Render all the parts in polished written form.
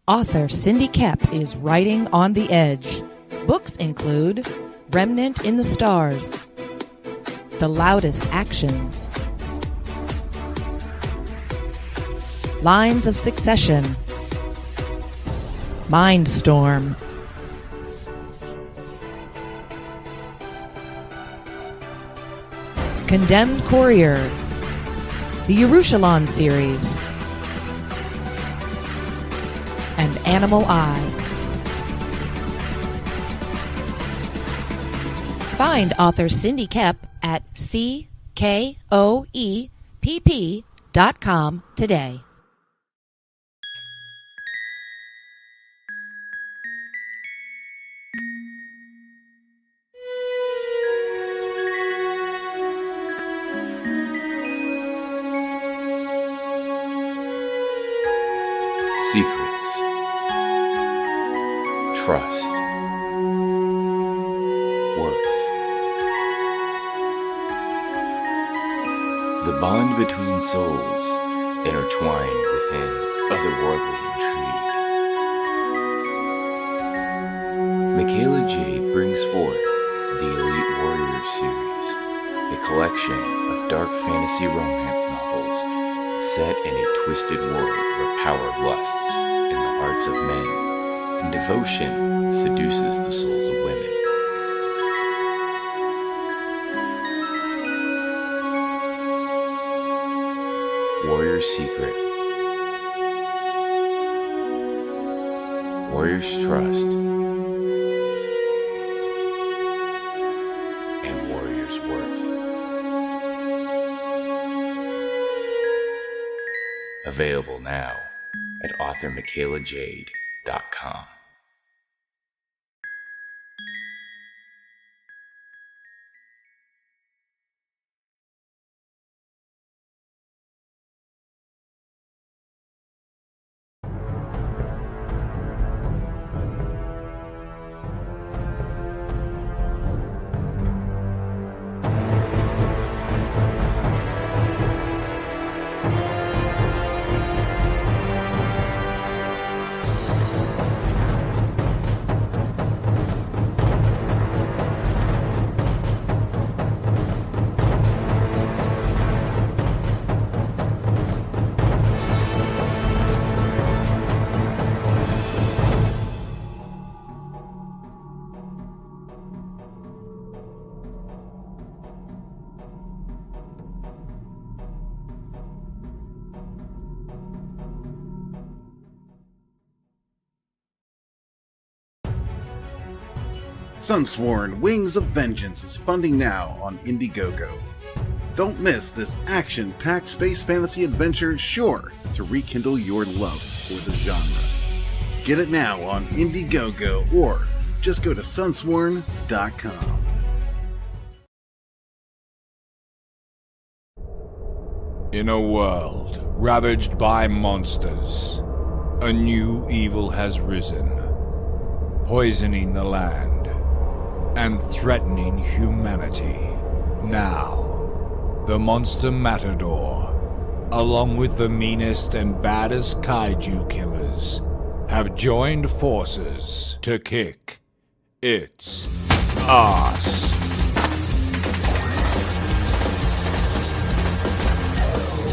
Author Cindy Koepp is writing on the edge. Books include Remnant in the Stars, The Loudest Actions, Lines of Succession, Mindstorm, Condemned Courier, the Yerushalayim series, and Animal Eye. Find author Cindy Koepp at CKOEPP.com today. Secrets, trust, worth. The bond between souls intertwined within otherworldly intrigue. Michaela Jade brings forth the Elite Warrior series, a collection of dark fantasy romance novels set in a twisted world where power lusts in the hearts of men and devotion seduces the souls of women. Warrior's Secret, Warrior's Trust, and Warrior's Worth. Available now at authormichaelajade.com. Sunsworn Wings of Vengeance is funding now on Indiegogo. Don't miss this action-packed space fantasy adventure sure to rekindle your love for the genre. Get it now on Indiegogo or just go to sunsworn.com. In a world ravaged by monsters, a new evil has risen, poisoning the land and threatening humanity. Now, the Monster Matador, along with the meanest and baddest kaiju killers, have joined forces to kick its ass.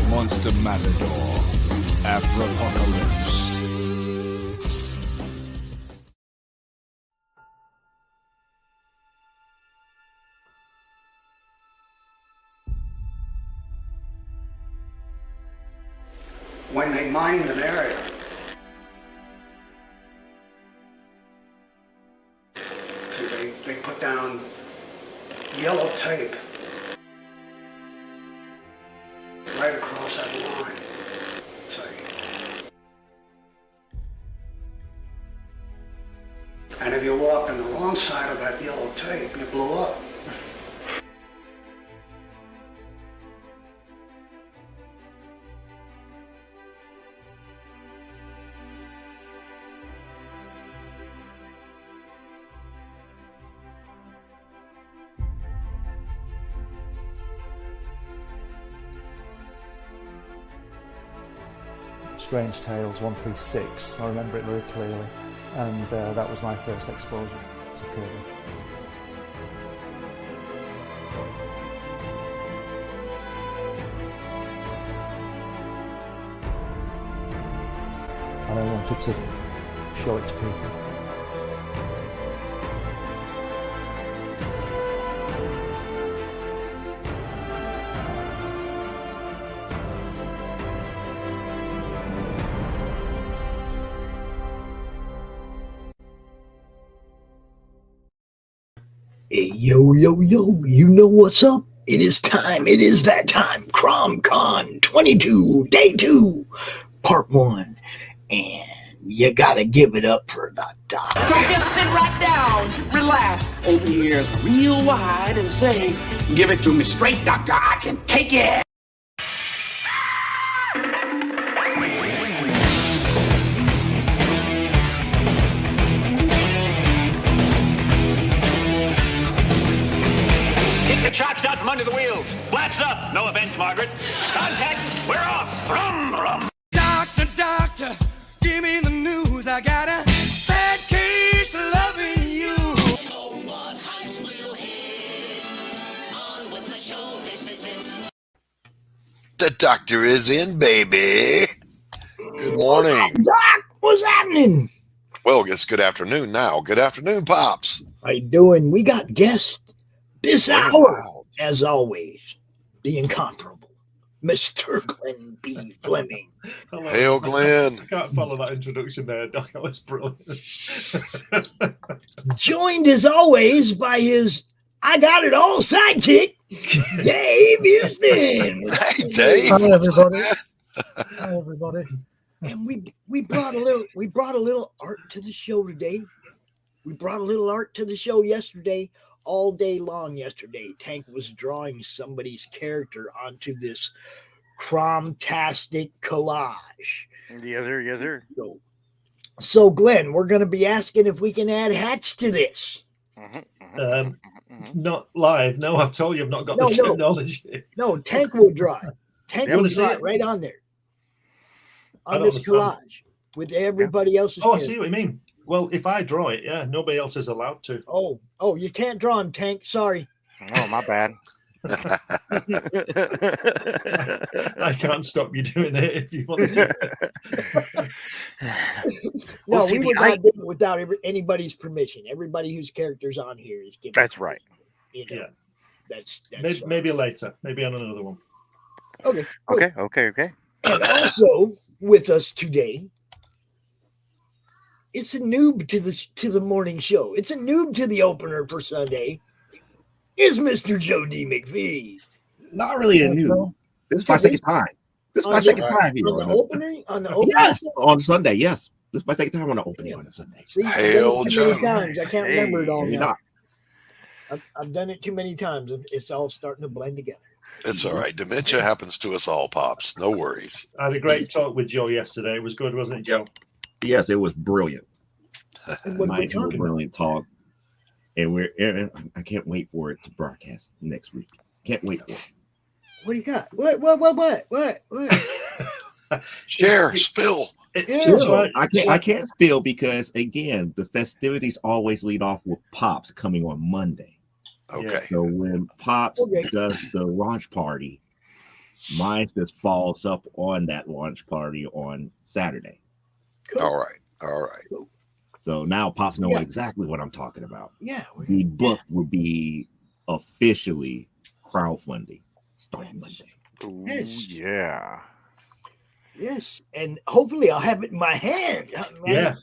Monster Matador, Afropocalypse. When they mined an area, they put down yellow tape right across that line, say. And if you walked on the wrong side of that yellow tape, you blew up. Strange Tales 136. I remember it very clearly, and that was my first exposure to Kirby. And I wanted to show it to people. Hey, yo, you know what's up? It is time. It is that time. CRoM CoN 22, Day 2, Part 1. And you gotta give it up for the doc. So just sit right down, relax, open your ears real wide and say, give it to me straight, doctor, I can take it. Kick the chops out from under the wheels. Flaps up. No offense, Margaret. Contact. We're off. Rum, rum. Doctor, give me the news. I got a bad case of loving you. Oh, what heights we'll hit. On with the show, this is it. The doctor is in, baby. Good morning. Doc, what's happening? Well, it's good afternoon now. Good afternoon, Pops. How you doing? We got guests this hour, as always. The incomparable Mr. Glenn B. Fleming. Hail, Glenn. I can't follow that introduction there, Doc. That was brilliant. Joined as always by his I got it all sidekick, Dave Houston. Hey, Dave. Hi, everybody. Hi, everybody. And we brought a little art to the show today. We brought a little art to the show yesterday. All day long yesterday, Tank was drawing somebody's character onto this CRoM-tastic collage. Yes, sir. Yes, sir. So Glenn, we're going to be asking if we can add hats to this. Not live. No, I've told you I've not got the technology. No, Tank will draw it. Tank will draw it right on there. On this collage with everybody else's character. I see what you mean. Well, if I draw it, yeah, nobody else is allowed to. Oh, you can't draw him, Tank. Sorry. Oh, my bad. I can't stop you doing it if you want to do it. No, we would not do it without anybody's permission. Everybody whose character's on here is given. That's right. You know, yeah. That's maybe later. Maybe on another one. Okay. Okay. And also with us today, it's a noob to the morning show. It's a noob to the opener for Sunday. Is Mr. Joe D. McFee. Not really a noob. This is my second time. This is my second time here. On the opener? Yes, on Sunday, yes. This is my second time on the opening on a Sunday. See, Hail, Joe. Times. I can't remember it all now. I've done it too many times. It's all starting to blend together. It's all right. Dementia happens to us all, Pops. No worries. I had a great talk with Joe yesterday. It was good, wasn't it, Joe? Yes, it was brilliant. Nice, brilliant talk. And I can't wait for it to broadcast next week. Can't wait for it. What do you got? What? Share, spill. I can't spill because, again, the festivities always lead off with Pops coming on Monday. Okay. So when Pops does the launch party, mine just falls up on that launch party on Saturday. Cool. All right. Cool. So now Pops knows exactly what I'm talking about. Yeah. The book will be officially crowdfunding starting Monday. Ooh, yeah. Yes. And hopefully I'll have it in my hand. Yeah.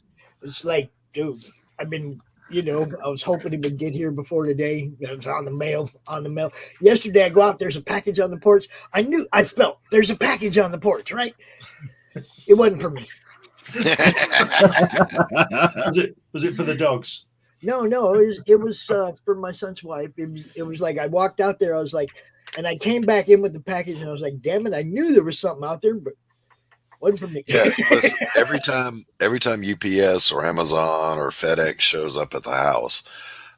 It's like, dude, I've been, I was hoping it would get here before today. It was on the mail. Yesterday I go out, there's a package on the porch. I felt there's a package on the porch, right? It wasn't for me. Was it for the dogs? No, it was for my son's wife. It was like I walked out there, I was like, and I came back in with the package and I was like, damn it, I knew there was something out there, but it wasn't for me. Yeah, listen, every time UPS or Amazon or FedEx shows up at the house,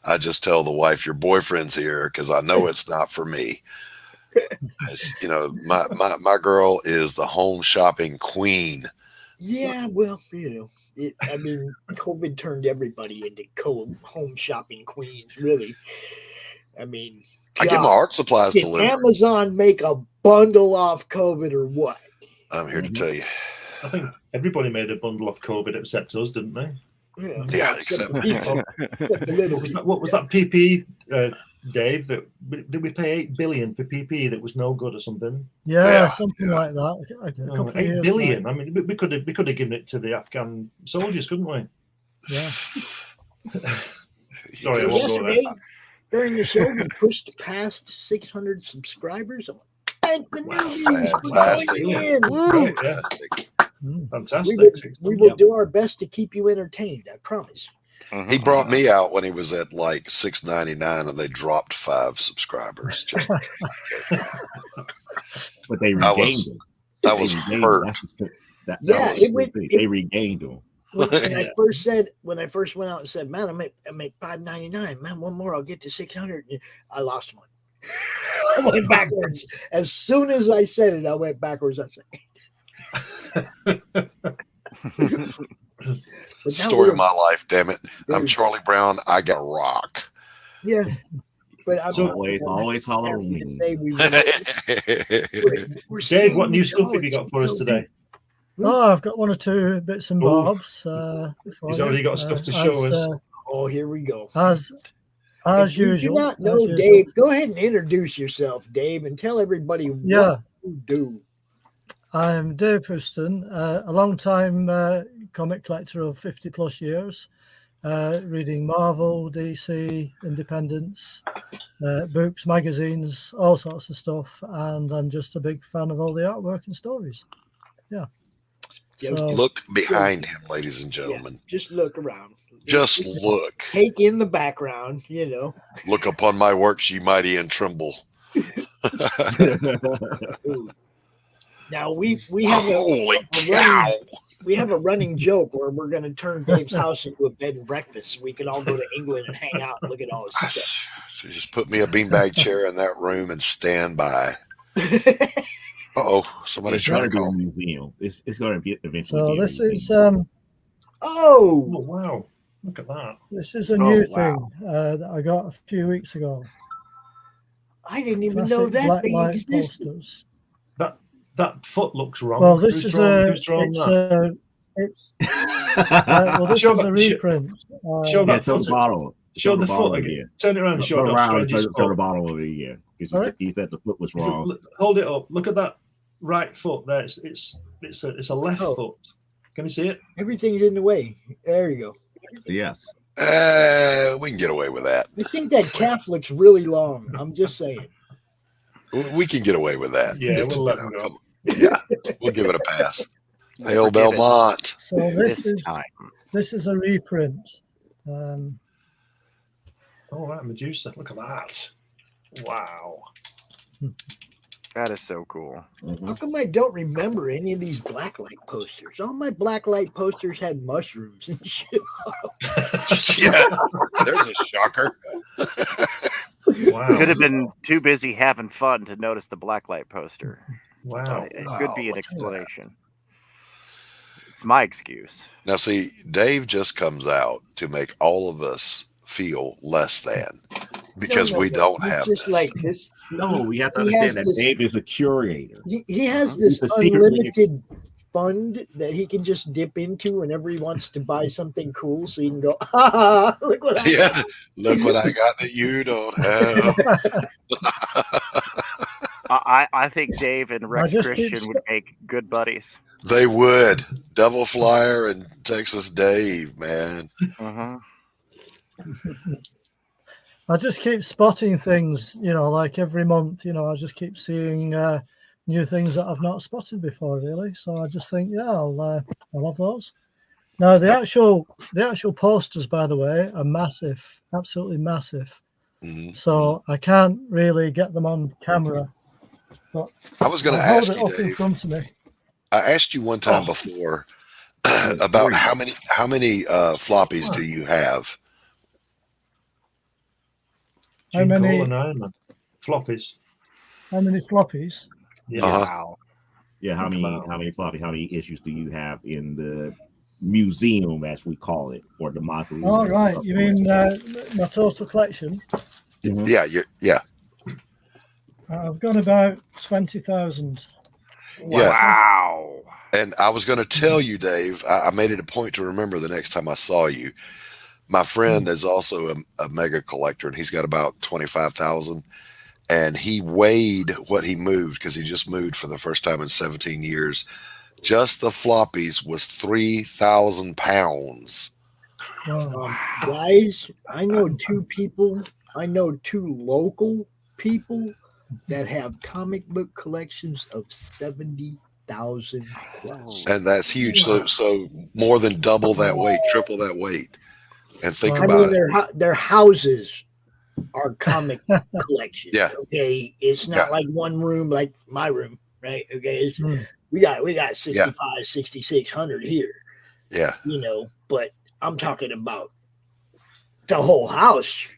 I just tell the wife, your boyfriend's here, because I know it's not for me. My girl is the home shopping queen. Yeah, well, I mean, COVID turned everybody into home shopping queens, really. I mean, I get my art supplies did delivered. Amazon make a bundle off COVID or what? I'm here to tell you. I think everybody made a bundle off COVID except us, didn't they? Yeah, except what was that PPE, Dave? Did we pay $8 billion for PPE that was no good or something? Yeah, something like that. A couple of $8 years billion. back. I mean, we could have given it to the Afghan soldiers, couldn't we? Yeah. Sorry, I won't go there. Yesterday, during the show, we pushed past 600 subscribers. Thank the newbies for joining in. Fantastic. We will do our best to keep you entertained. I promise. He brought me out when he was at like $6.99, and they dropped 5 subscribers. Just but they regained them. I was hurt. They regained them. When I first went out and said, "Man, I make $5.99. Man, one more, I'll get to 600." I lost one. I went backwards. As soon as I said it, I went backwards. I said, Story of my life, damn it. I'm Charlie Brown. I got a rock. Yeah. But I'm always Halloween. Dave, what new stuff have you got for us today? Oh, I've got one or two bits and bobs. He's already got stuff to show us. Oh, here we go. As if usual. You do not know Dave. Go ahead and introduce yourself, Dave, and tell everybody what you do. I'm Dave Houston, a long-time comic collector of 50 plus years, reading Marvel, DC, Independents, books, magazines, all sorts of stuff, and I'm just a big fan of all the artwork and stories. Yeah. So, look behind him, ladies and gentlemen. Just look around. Just look. Take in the background, Look upon my works, ye mighty, and tremble. Now we have we have a running joke where we're going to turn Dave's house into a bed and breakfast. So we can all go to England and hang out and look at all his stuff. So just put me a beanbag chair in that room and stand by. Somebody's trying to be a call. museum. It's going to be eventually. So this is oh wow! Look at that. This is a new thing that I got a few weeks ago. I didn't even know that thing existed. Posters. That foot looks wrong. Well, this is well, this is a reprint. Show that foot. Show the foot again. Turn it around and show it. Show the bottom of it again. He said the foot was wrong. Hold it up. Look at that right foot there. It's a left foot. Can you see it? Everything's in the way. There you go. Yes. We can get away with that. I think that calf looks really long. I'm just saying. We can get away with that. Yeah, we'll let them go. Yeah, we'll give it a pass. Hail Belmont. So this is a reprint. All right, Medusa. Look at that. Wow. That is so cool. How come I don't remember any of these blacklight posters? All my blacklight posters had mushrooms and shit. Yeah, there's a shocker. Wow. Could have been too busy having fun to notice the blacklight poster. Wow. It could be an explanation. It's my excuse. Now, see, Dave just comes out to make all of us feel less than because we don't have just this. Like this. No, we have to understand that Dave is a curator. He has this unlimited fund that he can just dip into whenever he wants to buy something cool. So he can go, look what I got. Look what I got that you don't have. I think Dave and Rex Christian would make good buddies. They would. Devil Flyer and Texas Dave, man. I just keep spotting things, like every month, I just keep seeing new things that I've not spotted before, really. So I just think, I'll have those. Now, the actual posters, by the way, are massive, absolutely massive. So I can't really get them on camera. But I was going to ask you, Dave, in front of me. I asked you one time before about how many floppies do you have? How many floppies? How many floppies? Yeah. Wow. Yeah, how many issues do you have in the museum, as we call it, or the mausoleum? All right, you mean my total collection? Mm-hmm. Yeah. I've got about 20,000. Yeah. Wow. And I was going to tell you, Dave, I made it a point to remember the next time I saw you. My friend is also a mega collector, and he's got about 25,000. And he weighed what he moved, because he just moved for the first time in 17 years. Just the floppies was 3,000 pounds. Guys, I know two local people that have comic book collections of 70,000 plus. And that's huge. So more than double that weight, triple that weight. And think about it. Their houses are comic collections. Yeah. Okay. It's not like one room like my room, right? Okay. It's, we got 65, 6,600 here. Yeah. You know, but I'm talking about the whole house.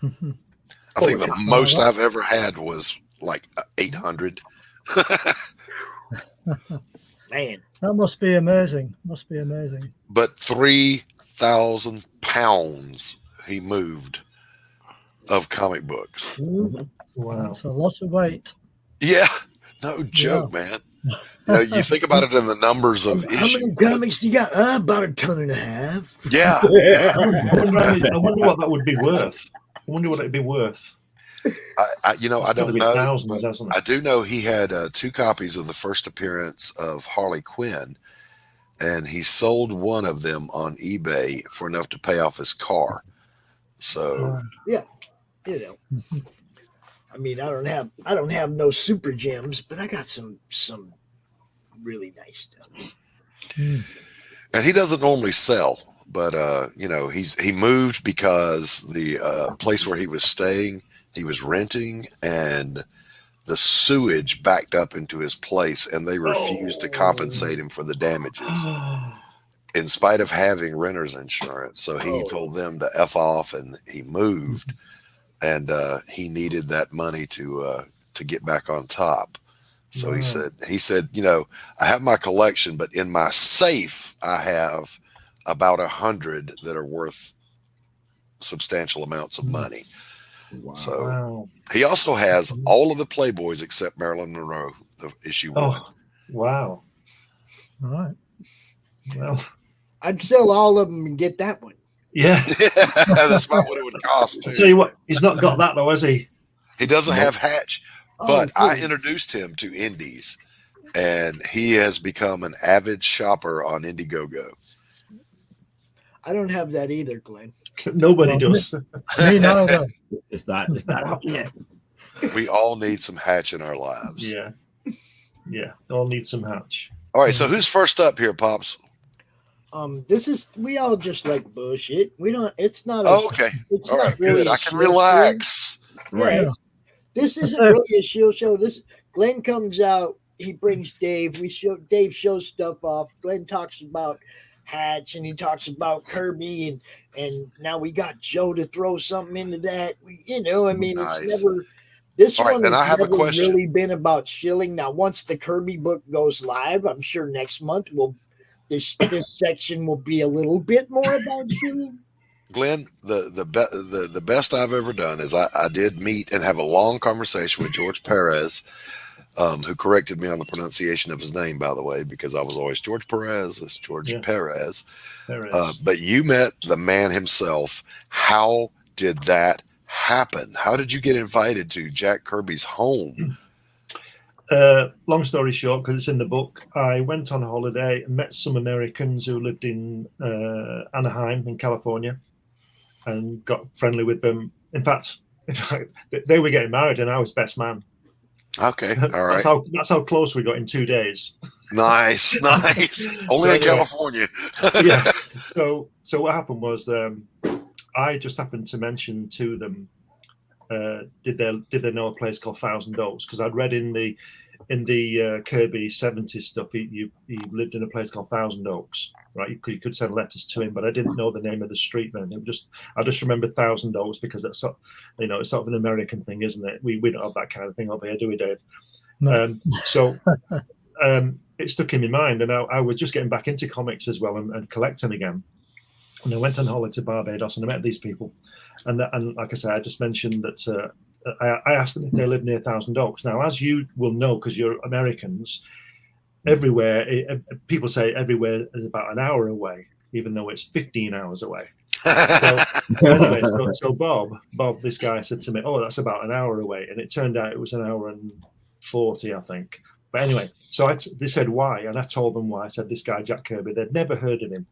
I think the most I've ever had was like 800. Man, that must be amazing. But 3,000 pounds he moved of comic books. Wow, that's a lot of weight. Yeah, no joke, man. You know, you think about it in the numbers of how many comics do you got? About 1.5 tons. Yeah. I wonder what that would be worth. I wonder what it'd be worth. I don't know. Thousands, I do know he had 2 copies of the first appearance of Harley Quinn, and he sold one of them on eBay for enough to pay off his car. So yeah, you know, I mean, I don't have no super gems, but I got some really nice stuff. And he doesn't normally sell, but you know, he moved because the place where he was staying, he was renting, and the sewage backed up into his place, and they refused to compensate him for the damages in spite of having renter's insurance. So he told them to F off, and he moved, and he needed that money to get back on top. So he said, you know, I have my collection, but in my safe, I have about 100 that are worth substantial amounts of money. Wow. So he also has all of the Playboys except Marilyn Monroe, the issue 1. Oh, wow. All right. Well, I'd sell all of them and get that one. Yeah. That's about what it would cost. I'll tell you what, he's not got that though, has he? He doesn't have Hatch, but I introduced him to indies, and he has become an avid shopper on Indiegogo. I don't have that either, Glenn. Nobody does. Me neither. It's not up yet. We all need some Hatch in our lives. Yeah, all need some Hatch. All right, so who's first up here, Pops? We all just like bullshit. We don't. It's not. Okay. It's all not right, really. Good. I can relax. Right. This isn't really a shield show. This Glenn comes out. He brings Dave. Dave shows stuff off. Glenn talks about Hatch, and he talks about Kirby, and now we got Joe to throw something into that. It's never. This all right, one then has I have never a question. really been about shilling. Now, once the Kirby book goes live, I'm sure next month this section will be a little bit more about shilling. Glenn, the best I've ever done is I did meet and have a long conversation with George Perez, who corrected me on the pronunciation of his name, by the way, because I was always George Perez. It's George Perez. But you met the man himself. How did that happen? How did you get invited to Jack Kirby's home? Long story short, because it's in the book, I went on holiday and met some Americans who lived in Anaheim in California and got friendly with them. In fact, they were getting married and I was best man. Okay, all right. That's how close we got in 2 days. Nice. Only in California. Yeah. So what happened was I just happened to mention to them, did they know a place called Thousand Oaks? Because I'd read in the Kirby 70s stuff, he lived in a place called Thousand Oaks, right? You could send letters to him, but I didn't know the name of the street then. I just remembered Thousand Oaks because that's it's sort of an American thing, isn't it? We don't have that kind of thing over here, do we, Dave? No. So it stuck in my mind, and I was just getting back into comics as well and collecting again. And I went on holiday to Barbados, and I met these people, and like I said, I just mentioned that I asked them if they live near Thousand Oaks. Now, as you will know, because you're Americans, everywhere people say everywhere is about an hour away, even though it's 15 hours away. So, anyway, so Bob, this guy said to me, "Oh, that's about an hour away," and it turned out it was an hour and 40, I think. But anyway, so they said why, and I told them why. I said this guy Jack Kirby, they'd never heard of him.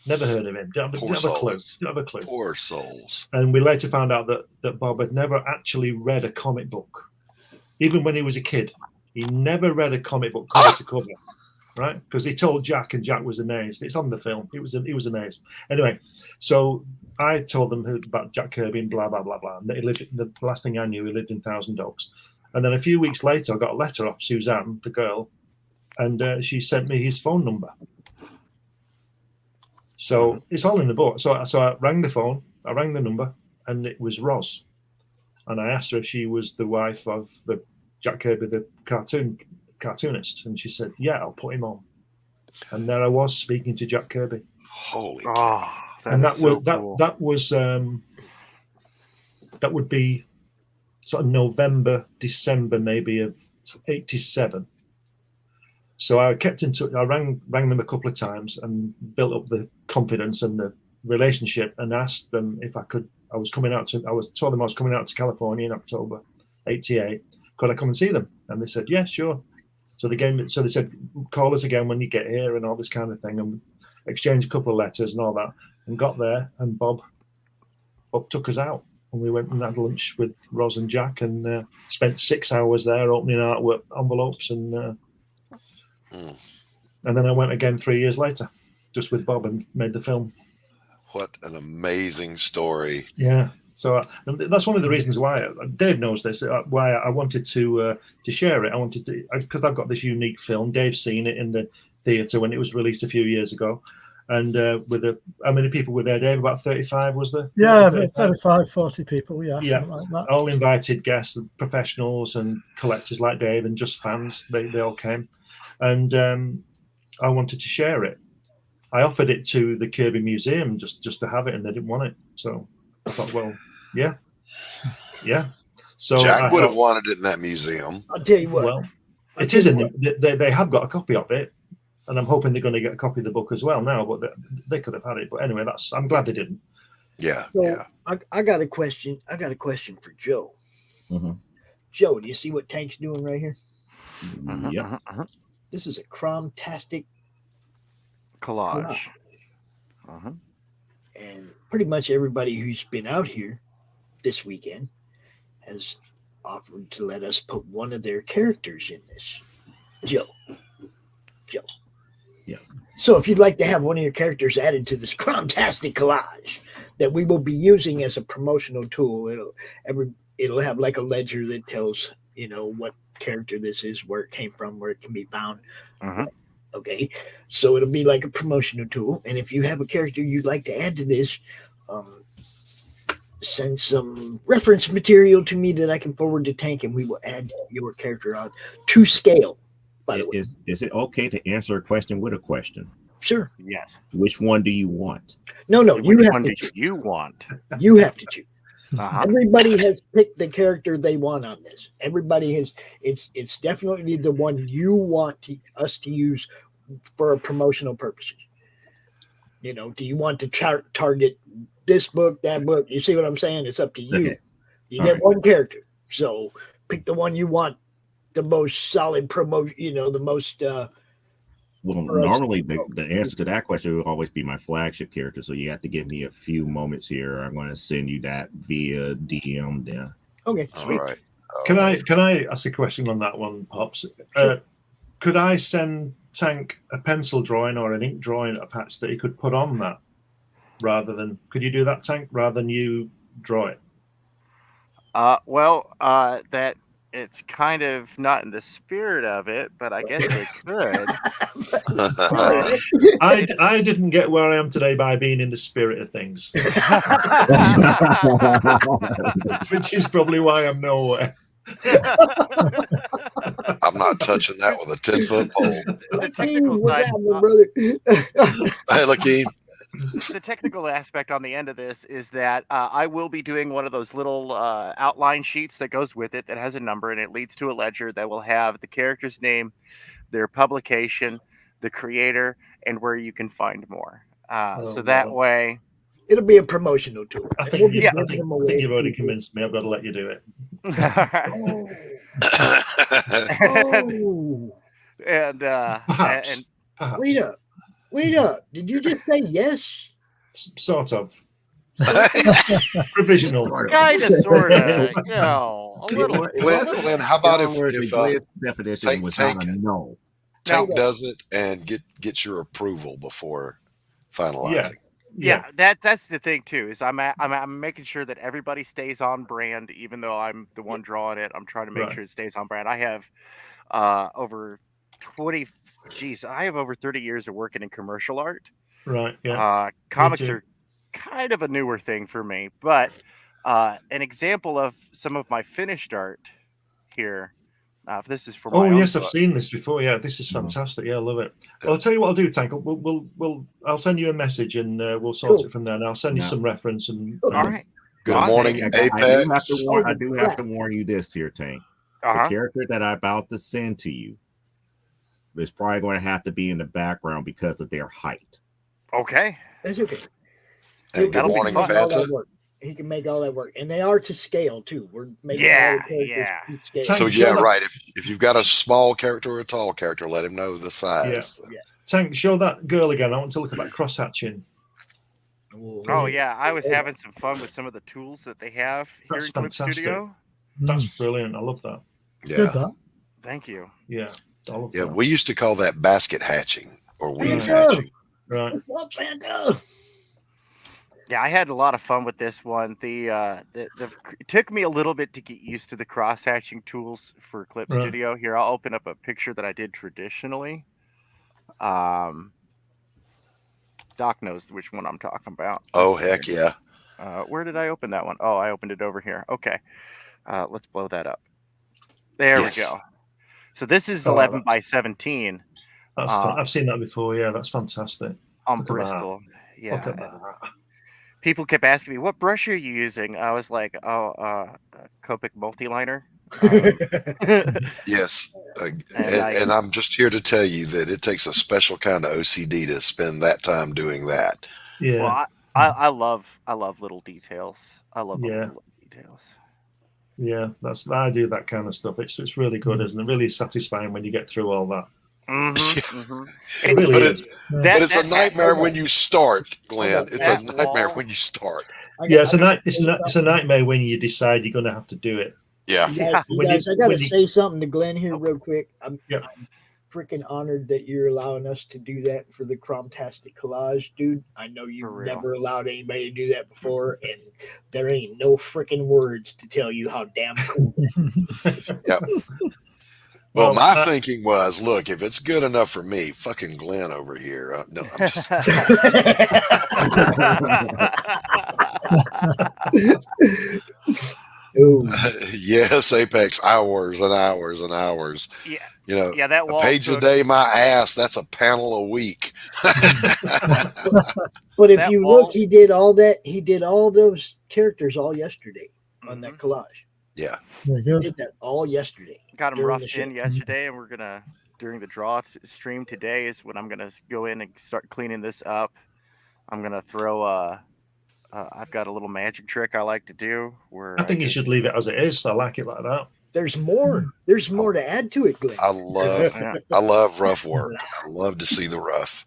Never heard of him. Don't have a clue. Don't have a clue. Poor souls. And we later found out that Bob had never actually read a comic book, even when he was a kid. He never read a comic book cover to cover, right? Because he told Jack, and Jack was amazed. It's on the film. He was amazed. Anyway, so I told them about Jack Kirby and blah blah blah blah. And that he lived. The last thing I knew, he lived in Thousand Oaks. And then a few weeks later, I got a letter off Suzanne, the girl, and she sent me his phone number. So it's all in the book. So I rang the phone, I rang the number, and it was Roz. And I asked her if she was the wife of the Jack Kirby, the cartoonist. And she said, "Yeah, I'll put him on." And there I was speaking to Jack Kirby. Holy that would be sort of November, December maybe of 87. So I kept in touch. I rang them a couple of times and built up the confidence and the relationship, and asked them if I could. I told them I was coming out to California in October '88. Could I come and see them? And they said, "Yeah, sure." So they said, "Call us again when you get here," and all this kind of thing, and exchanged a couple of letters and all that. And got there, and Bob took us out, and we went and had lunch with Roz and Jack, and spent 6 hours there opening artwork envelopes and. And then I went again 3 years later, just with Bob, and made the film. What an amazing story! Yeah, so that's one of the reasons why Dave knows this. Why I wanted to share it. I wanted to, because I've got this unique film. Dave's seen it in the theatre when it was released a few years ago, and how many people were there, Dave? About 35, was there? Yeah, 35, 40 people. Yeah, something like that. All invited guests, professionals and collectors like Dave, and just fans. They all came. And I wanted to share it. I offered it to the Kirby Museum just to have it, and they didn't want it. So I thought, well, yeah. So Jack would have wanted it in that museum. I'll tell you what. Well, it is in they have got a copy of it, and I'm hoping they're going to get a copy of the book as well now. But they could have had it. But anyway, I'm glad they didn't. Yeah, so yeah. I got a question. I got a question for Joe. Mm-hmm. Joe, do you see what Tank's doing right here? Yep. This is a CRoMtastic collage. And pretty much everybody who's been out here this weekend has offered to let us put one of their characters in this. Joe. Yes. So if you'd like to have one of your characters added to this CRoMtastic collage that we will be using as a promotional tool, it'll have like a ledger that tells, what character this is, where it came from, where it can be found. Okay, so it'll be like a promotional tool, and if you have a character you'd like to add to this, send some reference material to me that I can forward to Tank, and we will add your character on to scale. By the way, is it okay to answer a question with a question? Sure. Yes. Which one do you want? No, you have to choose. You want. You have to choose. Everybody has picked the character they want on this. Everybody has. It's definitely the one you want us to use for promotional purposes. Do you want to target this book, that book? You see what I'm saying? It's up to you. Okay. You get one character, so pick the one you want the most solid promotion. The most. Well, normally the answer to that question would always be my flagship character. So you have to give me a few moments here. I'm going to send you that via DM then. Okay. All right. Can I ask a question on that one, Pops? Sure. Could I send Tank a pencil drawing or an ink drawing of Hatch that he could put on that could you do that, Tank, rather than you draw it? That it's kind of not in the spirit of it, but I guess they could. I didn't get where I am today by being in the spirit of things. Which is probably why I'm nowhere. I'm not touching that with a 10-foot pole. The technical side, brother. Hey, Lakeem. The technical aspect on the end of this is that I will be doing one of those little outline sheets that goes with it that has a number, and it leads to a ledger that will have the character's name, their publication, the creator, and where you can find more. So that way... It'll be a promotional tool. I think you've already convinced me. I've got to let you do it. And Perhaps. Wait up. Did you just say yes? Sort of. Provisional. Kind of, sort of. You know, a little. Glenn, how about if definition was not a no? Tank does it and gets your approval before finalizing. Yeah, that's the thing too. Is I'm making sure that everybody stays on brand, even though I'm the one drawing it. I'm trying to make sure it stays on brand. I have over 20. Geez, I have over 30 years of working in commercial art. Right. Yeah. Comics are kind of a newer thing for me, but an example of some of my finished art here. This is for my own yes, book. I've seen this before. Yeah, this is fantastic. Yeah, I love it. Well, I'll tell you what I'll do, Tank. I'll send you a message and we'll sort it from there. And I'll send you some reference. And all right. Good morning, Apex. I do have to warn you this here, Tank. The character that I'm about to send to you is probably going to have to be in the background because of their height. Okay. That's okay. And good morning, Fanta. He can make all that work, and they are to scale too. We're making all the characters to scale. So right. If you've got a small character or a tall character, let him know the size. Yeah. Tank, show that girl again. I want to look at that cross hatching. Oh yeah, I was having some fun with some of the tools that they have here in Koepp Studio. That's brilliant. I love that. Yeah. Thank you. Yeah. Yeah, we used to call that basket hatching or weave hatching. Right. What's Santa? Yeah, I had a lot of fun with this one. It took me a little bit to get used to the cross hatching tools for Koepp Studio. Here, I'll open up a picture that I did traditionally. Doc knows which one I'm talking about. Oh, heck yeah. Where did I open that one? Oh, I opened it over here. Okay. Let's blow that up. There we go. So this is 11 by 17. That's I've seen that before. Yeah, that's fantastic. On Bristol. Yeah. People kept asking me, what brush are you using? I was like, Koepp multiliner. Yes. And I'm just here to tell you that it takes a special kind of OCD to spend that time doing that. Yeah. Well, I love little details. I love little details. Yeah, I do that kind of stuff. It's really good, isn't it? Really satisfying when you get through all that. It really is. But it's a nightmare when you start, Glenn. It's a nightmare when you start. Yeah, it's a nightmare when you decide you're going to have to do it. Yeah. Guys, I got to say something to Glenn here real quick. I'm freaking honored that you're allowing us to do that for the Chromtastic collage, dude. I know you've never allowed anybody to do that before, and there ain't no freaking words to tell you how damn cool. Yep. Well, my thinking was, look, if it's good enough for me, fucking Glenn over here. No, I'm just. Yes, Apex, hours and hours and hours. Yeah. You know, that a page a day, my ass, that's a panel a week. But if you look, he did all that. He did all those characters all yesterday on that collage. Yeah. He did that all yesterday. Got them roughed in yesterday, and we're going to, during the draw stream today is when I'm going to go in and start cleaning this up. I'm going to throw I've got a little magic trick I like to do where I think you should leave it as it is. I like it like that. There's more. There's more to add to it, Glenn. I love rough work. I love to see the rough.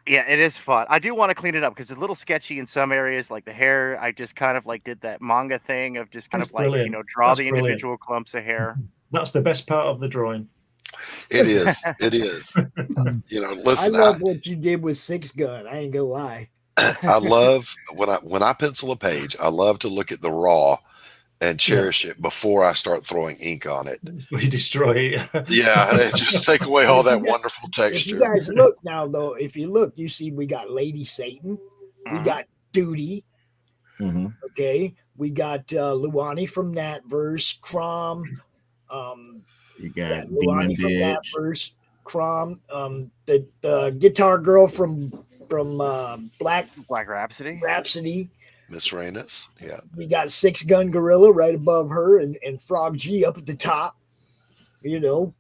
Yeah, it is fun. I do want to clean it up because it's a little sketchy in some areas, like the hair. I just kind of like did that manga thing of just kind of like, draw the individual clumps of hair. That's the best part of the drawing. It is. It is. Listen. I love what you did with 6 Gun. I ain't gonna lie. I love when I pencil a page. I love to look at the raw and cherish it before I start throwing ink on it. We destroy it. Yeah, just take away all that wonderful texture. If you guys look now, though, if you look, you see we got Lady Satan, we got Duty. Okay, we got Luani from that verse, CRoM, You got Luani from that Bitch. verse, CRoM, the guitar girl from Black Rhapsody. Miss Reynes, yeah. We got Six Gun Gorilla right above her, and Frog G up at the top. You know,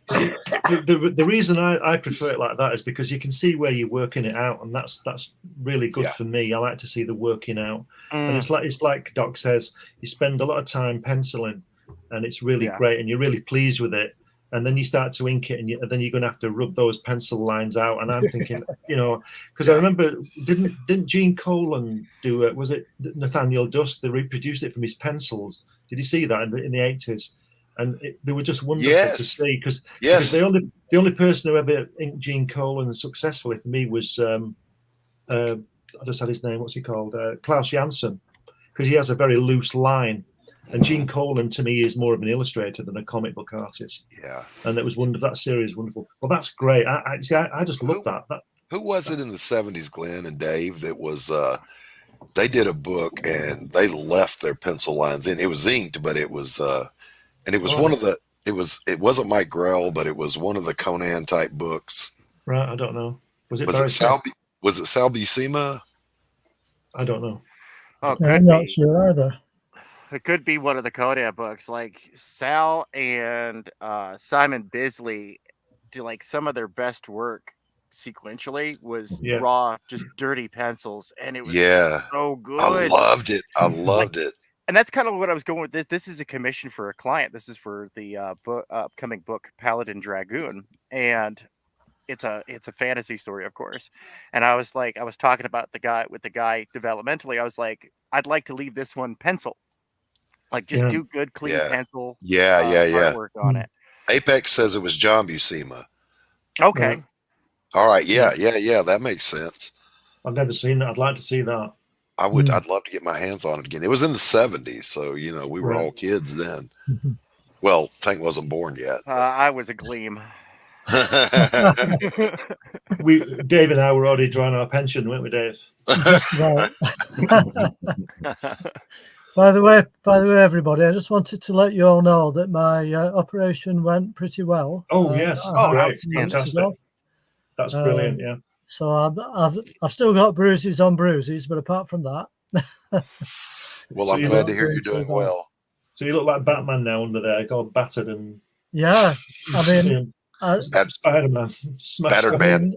the reason I prefer it like that is because you can see where you're working it out, and that's really good for me. I like to see the working out, and it's like Doc says, you spend a lot of time penciling, and it's really great, and you're really pleased with it. And then you start to ink it, and then you're going to have to rub those pencil lines out. And I'm thinking, because I remember, didn't Gene Colan do it? Was it Nathaniel Dust? They reproduced it from his pencils. Did you see that in the 80s? And they were just wonderful to see because the only person who ever inked Gene Colan successfully for me was I just had his name. What's he called? Klaus Janssen, because he has a very loose line. And Gene Colan to me is more of an illustrator than a comic book artist. Yeah, and it was wonderful. That series wonderful. Well, that's great. I just love that. Who was it in the 70s, Glenn and Dave? That was they did a book and they left their pencil lines in. It was inked, but it was and it was one of the. It wasn't Mike Grell, but it was one of the Conan type books. Right, I don't know. Was it Sal Buscema? I don't know. Oh, I'm not sure either. It could be one of the Kodak books. Like Sal and Simon Bisley do like some of their best work sequentially was raw, just dirty pencils, and it was so good. I loved it. I loved it. And that's kind of what I was going with. This is a commission for a client. This is for the upcoming book Paladin Dragoon, and it's a fantasy story, of course. And I was talking about the guy developmentally. I was like, I'd like to leave this one pencil. Like, just do good, clean pencil. Artwork on it. Apex says it was John Buscema. Okay. All right. Yeah. That makes sense. I've never seen that. I'd like to see that. I would. I'd love to get my hands on it again. It was in the 70s, so we were all kids then. Well, Tank wasn't born yet. I was a gleam. Dave and I were already drawing our pension, weren't we, Dave? By the way, everybody, I just wanted to let you all know that my operation went pretty well. Oh yes, great, fantastic. That's brilliant. Yeah. So I've still got bruises on bruises, but apart from that, well, I'm glad to hear you're doing well. So you look like Batman now under there, all battered and I mean, Spider-Man, battered man.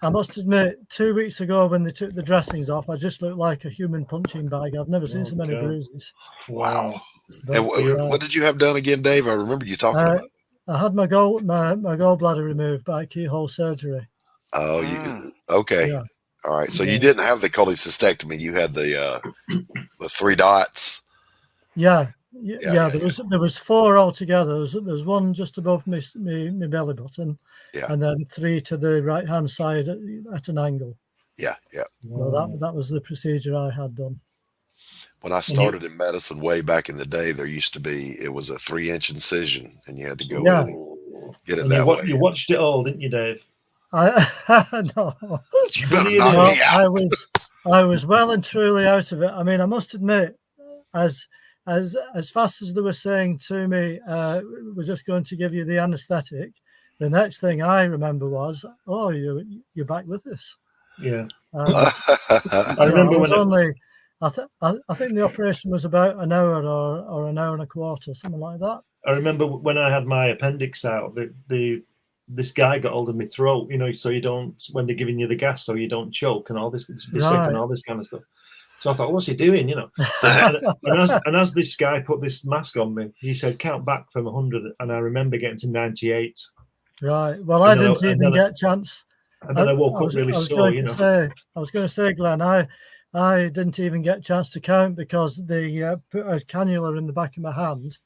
I must admit, 2 weeks ago when they took the dressings off, I just looked like a human punching bag. I've never seen so many bruises. Wow. And what did you have done again, Dave? I remember you talking about it. I had my gallbladder removed by keyhole surgery. Oh, okay. Yeah. All right. So you didn't have the cholecystectomy. You had the 3 dots. Yeah. There was 4 altogether. There was 1 just above my belly button, and then 3 to the right hand side at an angle. Yeah. Well, that was the procedure I had done. When I started in medicine way back in the day, there used to be it was a 3-inch incision, and you had to go in and get it that way. You watched it all, didn't you, Dave? No. You better knock me out. I was well and truly out of it. I mean, I must admit, as fast as they were saying to me, we're just going to give you the anaesthetic, the next thing I remember was, oh, you're back with us. Yeah. I remember I think the operation was about an hour or an hour and a quarter, something like that. I remember when I had my appendix out, this guy got hold of my throat, so you don't, when they're giving you the gas, so you don't choke and all this, be sick and all this kind of stuff. So I thought, what's he doing, and as this guy put this mask on me, he said, count back from 100. And I remember getting to 98. Right. Well, I didn't even get a chance. And then I woke up really sore, I was going to say, Glenn, I didn't even get a chance to count because they put a cannula in the back of my hand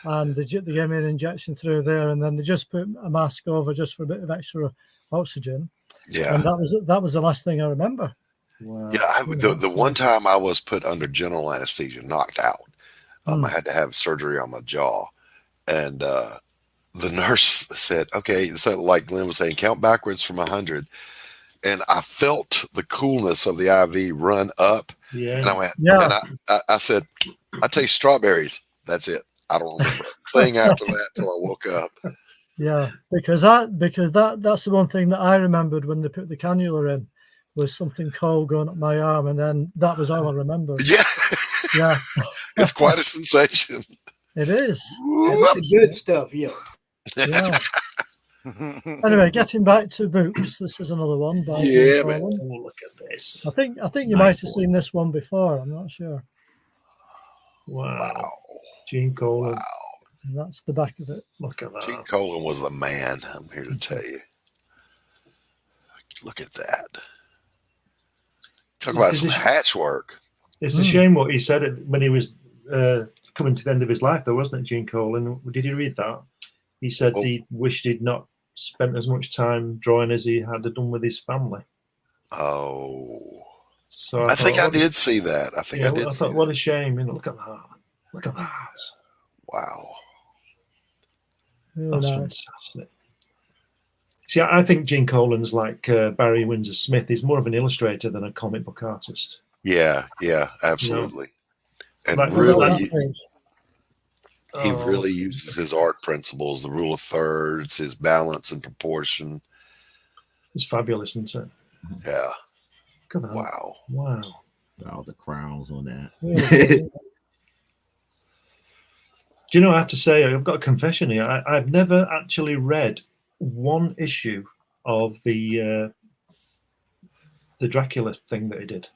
and they gave me an injection through there, and then they just put a mask over just for a bit of extra oxygen. Yeah. And that was the last thing I remember. Wow. Yeah, the one time I was put under general anesthesia, knocked out. I had to have surgery on my jaw, and the nurse said, "Okay," so like Glenn was saying, count backwards from 100, and I felt the coolness of the IV run up. Yeah, and I went, and I said, "I taste strawberries." That's it. I don't remember. thing after that till I woke up. Yeah, because that's the one thing that I remembered when they put the cannula in, was something cold going up my arm, and then that was all I remembered. Yeah. Yeah. It's quite a sensation. It is. That's the good stuff, yeah. Yeah. Anyway, getting back to books, this is another one by Yeah, Gene man. Colan. Oh, look at this. I think you might have seen this one before. I'm not sure. Wow. Gene Colan. And that's the back of it. Look at that. Gene Colan was the man, I'm here to tell you. Look at that. Talk about some hatch work. It's a shame what he said when he was coming to the end of his life, though, wasn't it, Gene Colan? Did you read that? He said he wished he'd not spent as much time drawing as he had done with his family. Oh. So I think I did see that. I think I did. I thought, what a shame. Look at that. Look at that. Wow. That's fantastic. See, I think Gene Colan's like Barry Windsor Smith. He's more of an illustrator than a comic book artist. Yeah, absolutely. And Like, really, he really uses his art principles, the rule of thirds, his balance and proportion. It's fabulous, isn't it? Yeah. Look at that. Wow. All the crowns on that. Do you know, I have to say, I've got a confession here. I've never actually read one issue of the Dracula thing that he did.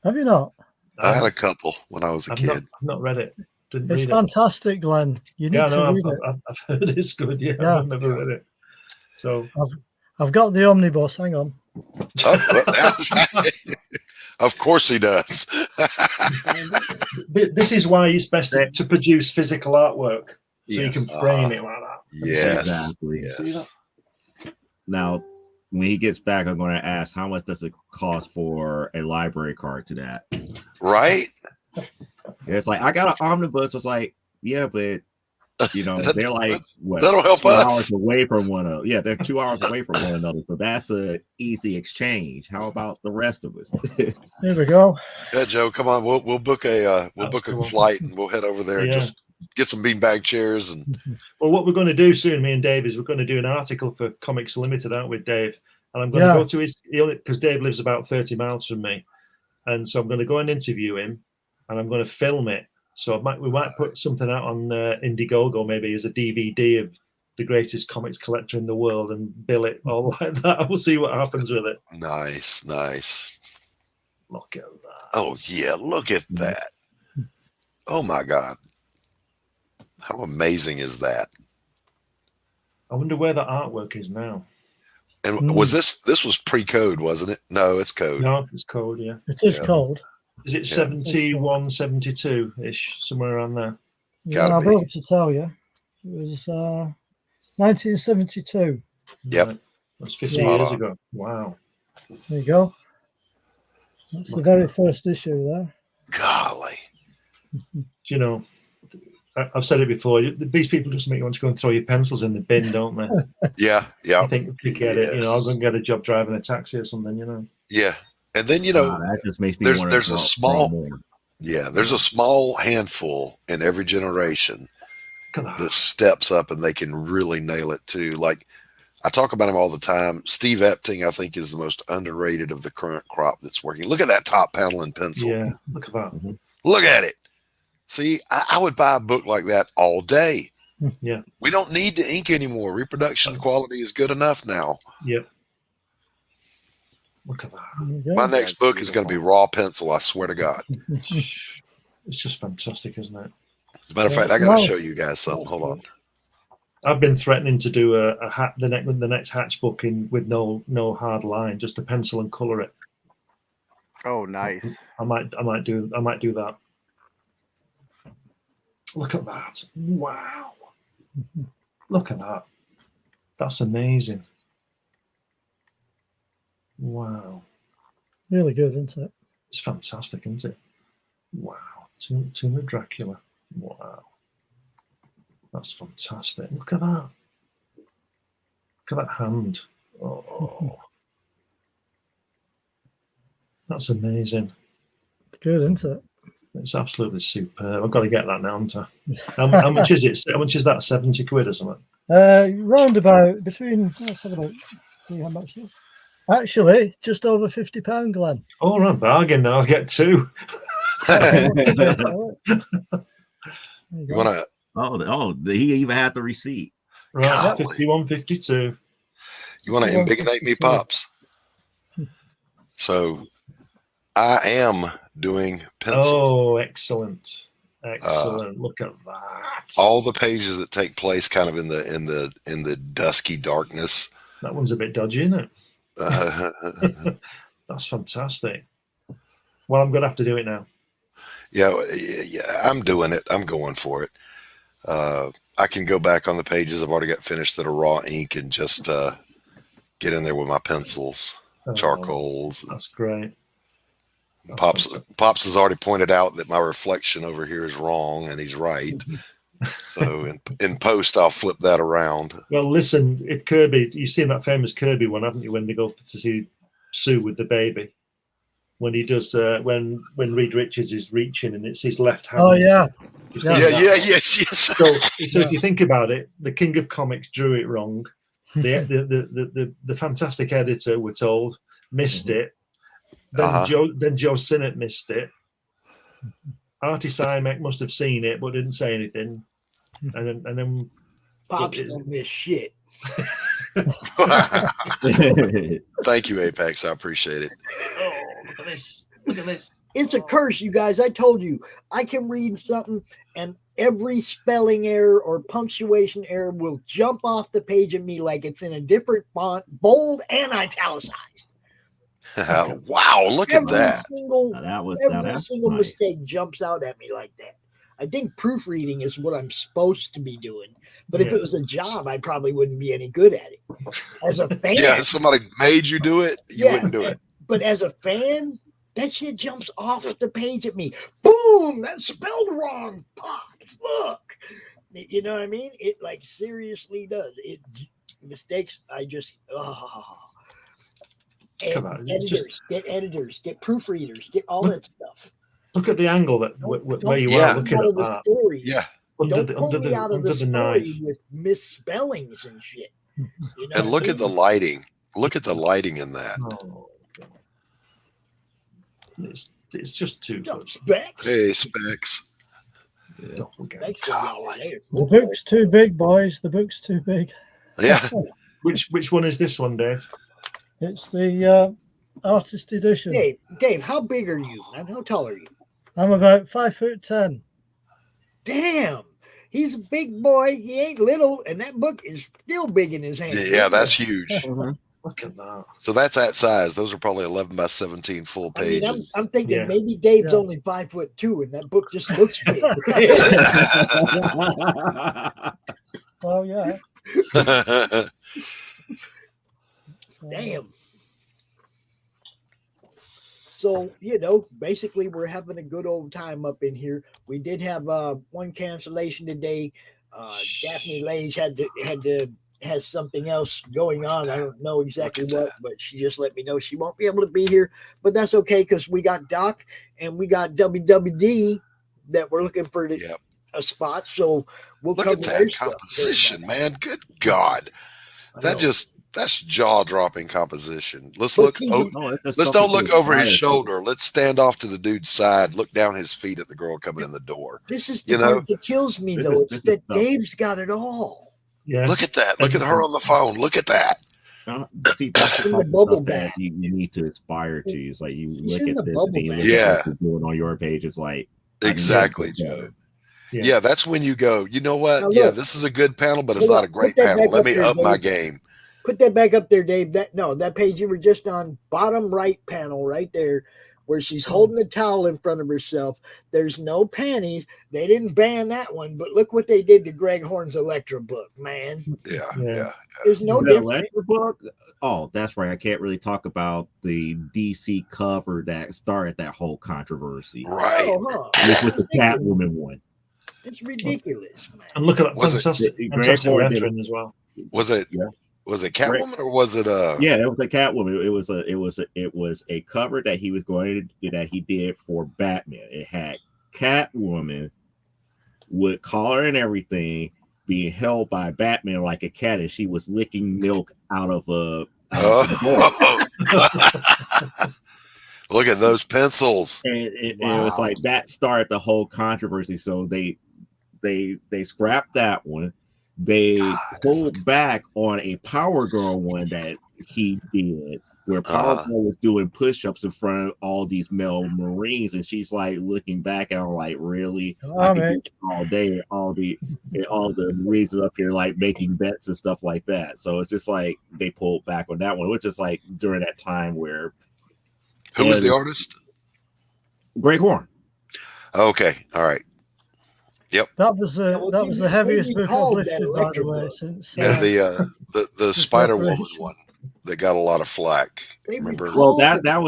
Have you not? I had a couple when I was a kid. I've not read it. It's fantastic, Glenn. You need to read it. I've heard it's good. Yeah, I've never read it. So I've got the omnibus. Hang on. Of course he does. This is why it's best to produce physical artwork, so you can frame it like that. Yes, exactly. Yes. Now, when he gets back, I'm going to ask, how much does it cost for a library card to that? Right? It's like, I got an omnibus. It's like, yeah, but they're like what? That'll help 2 us. hours away from one another. Yeah, they're 2 hours away from one another. So that's a easy exchange. How about the rest of us? Here we go. Yeah, Joe, come on. We'll book a flight and we'll head over there and just get some beanbag chairs. And well, what we're going to do soon, me and Dave, is we're going to do an article for Comics Limited, aren't we, Dave? And I'm going to go to his, because Dave lives about 30 miles from me, and so I'm going to go and interview him, and I'm going to film it. So we might put something out on Indiegogo, maybe as a DVD of the greatest comics collector in the world, and bill it all like that. We'll see what happens with it. Nice. Look at that. Oh, yeah, look at that. Oh, my God. How amazing is that? I wonder where the artwork is now. And was this was pre-code, wasn't it? No, it's code. No, it's code, yeah. It is code. Is it 71, 72-ish, somewhere around there? Yeah, I'll be able to tell you. It was 1972. Yep. Right. That's 50 years ago. Wow. There you go. That's the very first issue there. Golly. Do you know, I've said it before, these people just make you want to go and throw your pencils in the bin, don't they? Yeah. I think forget it. I'll go and get a job driving a taxi or something, Yeah. And then, that just makes me there's a small handful in every generation that steps up and they can really nail it too. Like, I talk about him all the time. Steve Epting, I think, is the most underrated of the current crop that's working. Look at that top panel in pencil. Yeah, look at that. Mm-hmm. Look at it. See, I would buy a book like that all day. Yeah. We don't need to ink anymore. Reproduction quality is good enough now. Yep. Look at that. My next book is going to be raw pencil, I swear to God. It's just fantastic, isn't it? As a matter of fact, I got to show you guys something. Hold on. I've been threatening to do the next Hatch book with no hard line, just a pencil and color it. Oh, nice. I might do that. Look at that. Wow. Look at that. That's amazing. Wow. Really good, isn't it? It's fantastic, isn't it? Wow. Tomb of Dracula. Wow. That's fantastic. Look at that. Look at that hand. Oh. That's amazing. It's good, isn't it? It's absolutely superb. I've got to get that now, haven't I? How much is it? How much is that? 70 quid or something? Round about between. Let's have a look. See how much it is. Actually, just over £50, Glenn. All right, bargain. Then I'll get 2. You want to? He even had the receipt. Right, 51.52. You want to embiggenate me, Pops? So I am doing pencil. Oh, excellent. Look at that. All the pages that take place kind of in the dusky darkness. That one's a bit dodgy, isn't it? That's fantastic. Well, I'm going to have to do it now. Yeah, I'm doing it. I'm going for it. I can go back on the pages I've already got finished that are raw ink and just get in there with my pencils, charcoals. That's great. Pops has already pointed out that my reflection over here is wrong, and he's right. So in post, I'll flip that around. Well, listen, if Kirby, you've seen that famous Kirby one, haven't you? When they go to see Sue with the baby, when he does, when Reed Richards is reaching and it's his left hand. Oh yeah. Yes. So if you think about it, the king of comics drew it wrong. The fantastic editor, we're told, missed it. Then Joe Sinnott missed it. Artie Simek must have seen it but didn't say anything. And then Pops don't miss shit. Thank you, Apex. I appreciate it. Oh, look at this. Look at this. It's a curse, you guys. I told you. I can read something and every spelling error or punctuation error will jump off the page at me like it's in a different font, bold and italicized. Wow, look at that. Every single mistake jumps out at me like that. I think proofreading is what I'm supposed to be doing. But if it was a job, I probably wouldn't be any good at it. As a fan. Yeah, if somebody made you do it, you wouldn't do it. But as a fan, that shit jumps off the page at me. Boom! That's spelled wrong. Pop! Look! You know what I mean? It like seriously does. It mistakes, I just get editors, get proofreaders, get all that stuff. Look at the angle where you are looking at that. Story. Yeah, under the knife with misspellings and shit. You know and look at the lighting. Look at the lighting in that. Oh, it's just too good. Specks. Hey, Specks. Yeah. The book's too big, boys. The book's too big. Yeah. Which one is this one, Dave? It's the artist edition. Dave, how big are you? And how tall are you? I'm about 5'10". Damn, he's a big boy. He ain't little, and that book is still big in his hand. Yeah, that's huge. Look at that. So that's that size. Those are probably 11 by 17 full pages. I'm thinking maybe Dave's only 5'2", and that book just looks big. Oh yeah. Damn. So, basically we're having a good old time up in here. We did have one cancellation today. Daphne Lays has something else going on. I don't know exactly what, but she just let me know she won't be able to be here. But that's okay because we got Doc and we got WWD that we're looking for a spot. So we'll look at that composition, man. Good God. That's jaw-dropping composition. Let's don't look over his shoulder. Let's stand off to the dude's side, look down his feet at the girl coming in the door. This is the part that kills me, though. It's that Dave's got it all. Yeah. Look at that. Look at her on the phone. Look at that. See, that's the bubble that you need to aspire to. It's like you look at this and you look at what you're doing on your page. It's like exactly, Joe. Yeah, that's when you go, you know what? Look, this is a good panel, but it's not a great panel. Let me up my game. Put that back up there, Dave. That page you were just on, bottom right panel right there, where she's holding the towel in front of herself. There's no panties. They didn't ban that one, but look what they did to Greg Horn's Electra book, man. Yeah. There's no different. Electra book? Oh, that's right. I can't really talk about the DC cover that started that whole controversy. Right. With the Catwoman one. It's ridiculous, man. And look at that fantastic veteran as well. Was it? Yeah. Was it Catwoman or was it Yeah, that was a Catwoman. It was a cover that he was that he did for Batman. It had Catwoman with collar and everything, being held by Batman like a cat, and she was licking milk out of a Look at those pencils. And it was like that started the whole controversy. So they scrapped that one. They pulled back on a Power Girl one that he did, where Power Girl was doing push-ups in front of all these male Marines, and she's like looking back at him like, really? I could do this all day, all the Marines are up here like making bets and stuff like that. So it's just like they pulled back on that one, which is like during that time where who was the artist? Greg Horn. Okay, all right. Yep. That was the heaviest book I've lifted, by the way, since the Spider Woman one that got a lot of flack. Remember? Well, that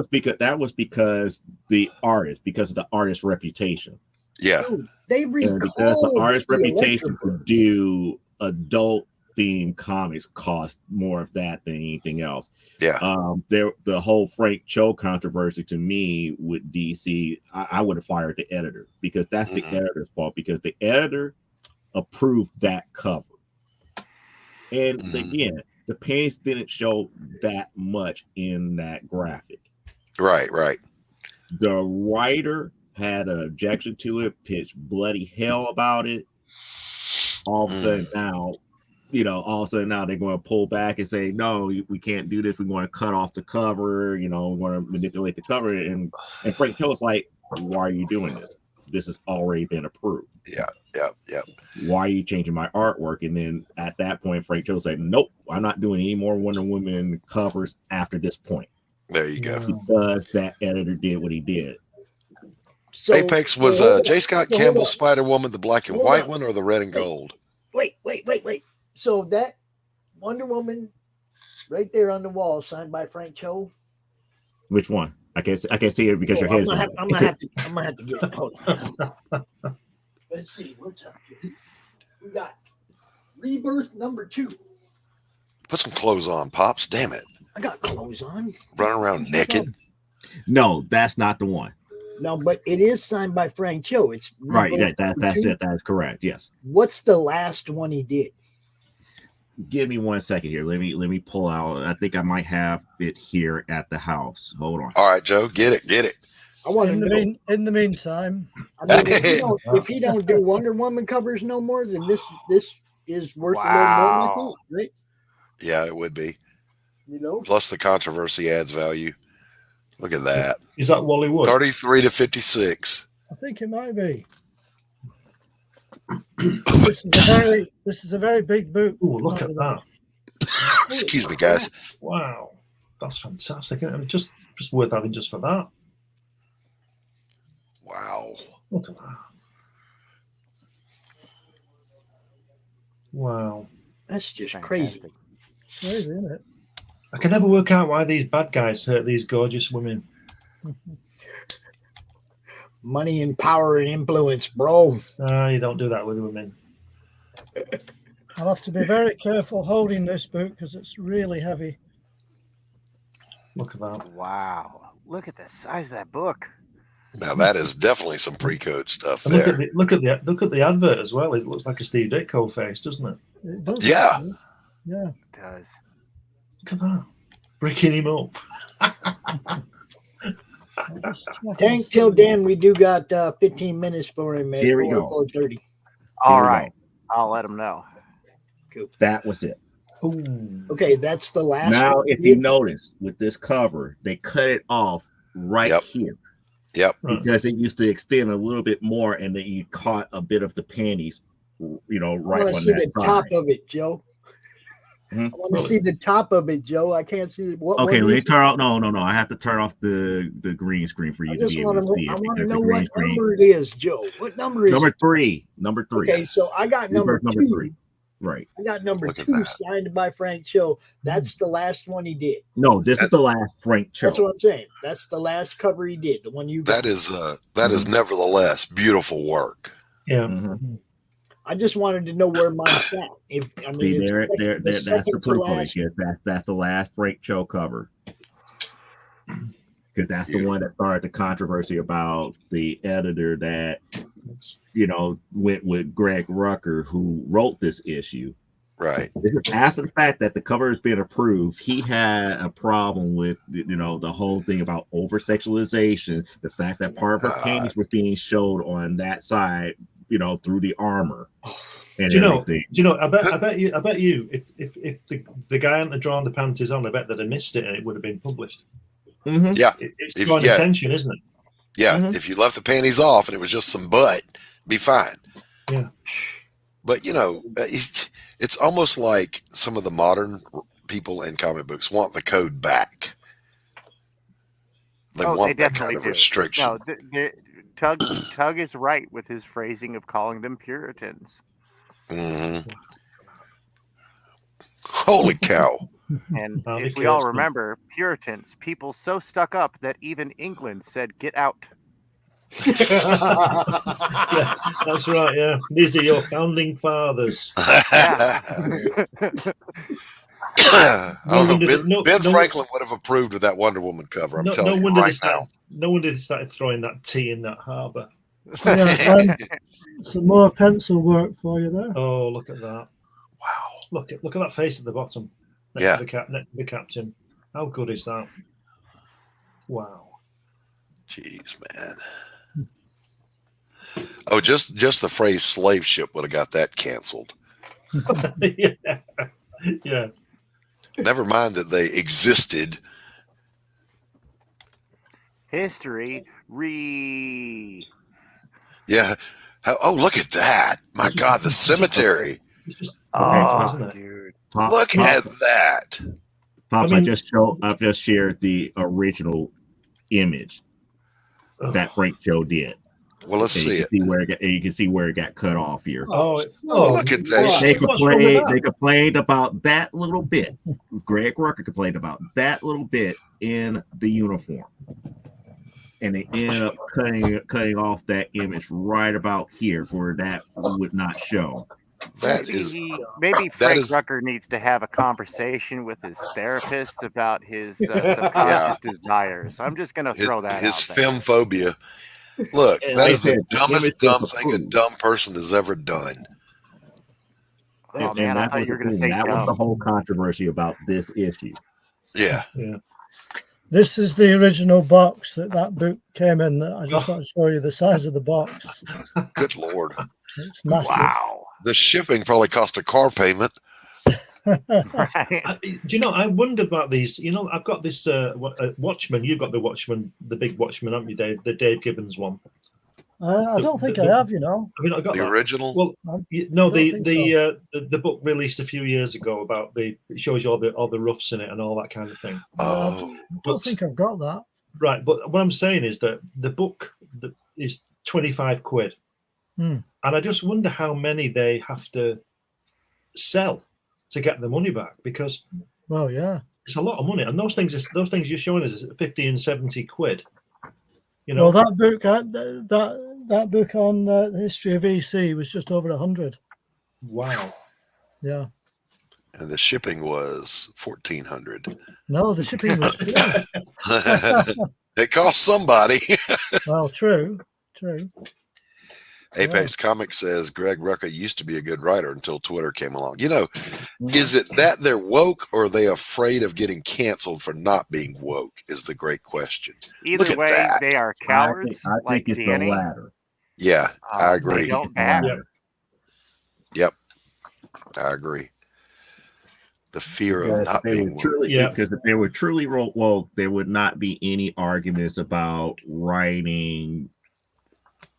was because the artist's reputation. Yeah. They because the artist's reputation to do adult themed comics cost more of that than anything else. Yeah. The whole Frank Cho controversy to me with DC, I would have fired the editor, because that's the editor's fault, because the editor approved that cover. And again, the paintings didn't show that much in that graphic. Right. The writer had an objection to it, pitched bloody hell about it. All of a sudden now they're going to pull back and say, no, we can't do this. We're going to cut off the cover. We want to manipulate the cover. And Frank Cho's like, why are you doing this? This has already been approved. Yeah. Why are you changing my artwork? And then at that point, Frank Cho said, nope, I'm not doing any more Wonder Woman covers after this point. There you go. Because that editor did what he did. So, Apex was J. Scott Campbell's Spider Woman, the black and white one, or the red and gold? Wait. So that Wonder Woman right there on the wall, signed by Frank Cho. Which one? I can't see it because your head's. I'm gonna have to get it. Hold on. Let's see what's up here. We got Rebirth #2. Put some clothes on, Pops. Damn it. I got clothes on. Running around naked. No, that's not the one. No, but it is signed by Frank Cho. It's right. That's it. That is correct. Yes. What's the last one he did? Give me 1 second here. Let me pull out. I think I might have it here at the house. Hold on. All right, Joe, get it. I want in the meantime. I mean, if he don't do Wonder Woman covers no more, then this is worth a little more, I think, right? Yeah, it would be. Plus the controversy adds value. Look at that. Is that Wally Wood? 33 to 56. I think it might be. This is a very big boot. Oh, look at that! Excuse me, guys. Wow, that's fantastic. I mean, just worth having just for that. Wow! Look at that! Wow, that's just crazy. Crazy, isn't it? I can never work out why these bad guys hurt these gorgeous women. Money and power and influence, bro. You don't do that with women. I'll have to be very careful holding this book because it's really heavy. Look at that. Wow. Look at the size of that book. Now that is definitely some pre-code stuff and there. Look at the advert as well. It looks like a Steve Ditko face, doesn't it? It does. Yeah. Yeah. It does. Look at that. Breaking him up. Tank till Dan, we do got 15 minutes for him. Here we go. 4:30. All right. I'll let him know. Cool. That was it. Ooh. Okay, that's the last. Now, if you notice with this cover, they cut it off right here. Yep. Because it used to extend a little bit more, and then you caught a bit of the panties, right on that I want to see the top of it, Joe. Mm-hmm. I want to see the top of it, Joe. I can't see what. Okay, let me turn off. No. I have to turn off the green screen for you to be able to see it. I want to know what number it is, Joe. What number is number 3? Number 3. Okay, so I got number 3. Right. I got number 2 signed by Frank Cho. That's the last one he did. No, this is the last Frank Cho. That's what I'm saying. That's the last cover he did. The one you got. That is nevertheless beautiful work. Yeah. Mm-hmm. I just wanted to know where mine sat. That's the proof of it. That's the last Frank Cho cover. because that's the one that started the controversy about the editor that, you know, went with Greg Rucka, who wrote this issue. Right. After the fact that the cover has been approved, he had a problem with, you know, the whole thing about over sexualization, the fact that part of her panties was being showed on that side, you know, through the armor. And everything. I bet you, if the guy hadn't drawn the panties on, I bet that I missed it and it would have been published. Mm-hmm. Yeah, it's drawing attention, isn't it? Yeah, if you left the panties off and it was just some butt, be fine. Yeah, but you know, it's almost like some of the modern people in comic books want the code back. They want that kind of restriction. No, Tug is right with his phrasing of calling them Puritans. Mm-hmm. Holy cow. And if we all remember, Puritans, people so stuck up that even England said, "Get out." Yeah, that's right. Yeah, these are your founding fathers. I don't know. Ben Franklin would have approved of that Wonder Woman cover. I'm telling you right now. No wonder they started throwing that tea in that harbour. Yeah, some more pencil work for you there. Oh, look at that! Wow, look at that face at the bottom. Next to the captain. How good is that? Wow. Jeez, man. Oh, just the phrase "slave ship" would have got that canceled. Yeah. Never mind that they existed. History Yeah. Oh, look at that! My God, the cemetery. Dude. Look at that. Pops, I just shared the original image that Frank Joe did. Well, let's see it. You can see where it got cut off here. Oh, look at that. They complained about that little bit. Greg Rucka complained about that little bit in the uniform. And they ended up cutting off that image right about here for that would not show. Maybe Frank Rucka needs to have a conversation with his therapist about his subconscious desires. I'm just going to throw that his out there. femphobia. Look, that is the dumbest dumb thing a dumb person has ever done. Oh man, I thought you were going to say that was the whole controversy about this issue. Yeah. This is the original box that book came in. I just want to show you the size of the box. Good Lord. It's massive. Wow. The shipping probably cost a car payment. Do you know, I wondered about these. You know, I've got this Watchman. You've got the Watchman, the big Watchman, haven't you, Dave? The Dave Gibbons one. I don't think I have, you know. Have you not got the original? Well, no, the book released a few years ago about it shows you all the roughs in it and all that kind of thing. I don't think I've got that. Right, but what I'm saying is that the book is 25 quid. And I just wonder how many they have to sell to get the money back, because it's a lot of money, and those things you're showing us is 50 and 70 quid. You know, well, that book on the history of EC was just over 100. Wow. Yeah. And the shipping was $1,400. No, the shipping was it cost somebody. Well, true. Apex Comics says Greg Rucka used to be a good writer until Twitter came along. You know, is it that they're woke, or are they afraid of getting canceled for not being woke is the great question. Either way, they are cowards. I think it's Danny. the latter. Yeah, I agree. They don't back. Yep. I agree. The fear of not being woke. Because if they were truly woke, there would not be any arguments about writing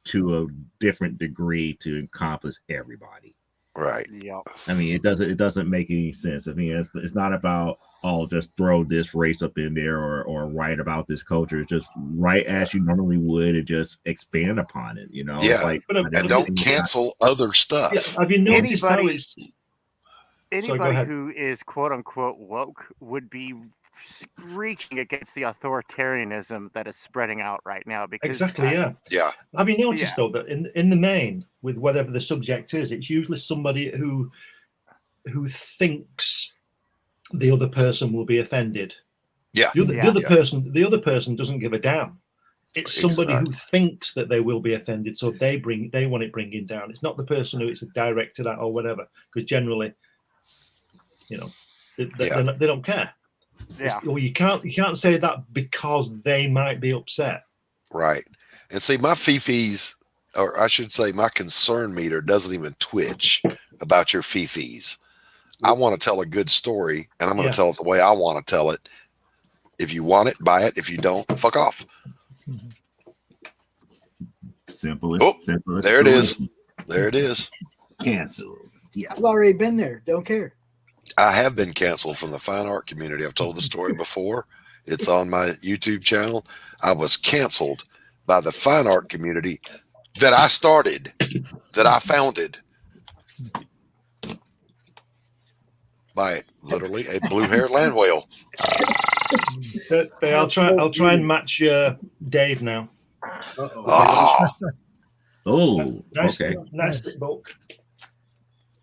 to a different degree to encompass everybody. Right. Yep. I mean, it doesn't make any sense. I mean, it's not about just throw this race up in there or write about this culture. Just write as you normally would and just expand upon it. You know, and don't cancel other stuff. Yeah. Have you noticed anybody who is quote unquote woke would be reaching against the authoritarianism that is spreading out right now? Because yeah. Have you noticed though that in the main, with whatever the subject is, it's usually somebody who thinks the other person will be offended, Yeah. The other person doesn't give a damn. It's somebody who thinks that they will be offended, so they want it bringing down. It's not the person who it's directed at or whatever, because generally, they don't care. Yeah. Well, you can't say that because they might be upset. Right. And see, my fifis, or I should say my concern meter doesn't even twitch about your fifis. I want to tell a good story, and I'm going to tell it the way I want to tell it. If you want it, buy it. If you don't, fuck off. Simplest. There it is. There it is. Cancel. Yeah. I've already been there. Don't care. I have been canceled from the fine art community. I've told the story before. It's on my YouTube channel. I was canceled by the fine art community that I started, that I founded, by literally a blue-haired land whale. I'll try and match Dave now. Okay. Nice book.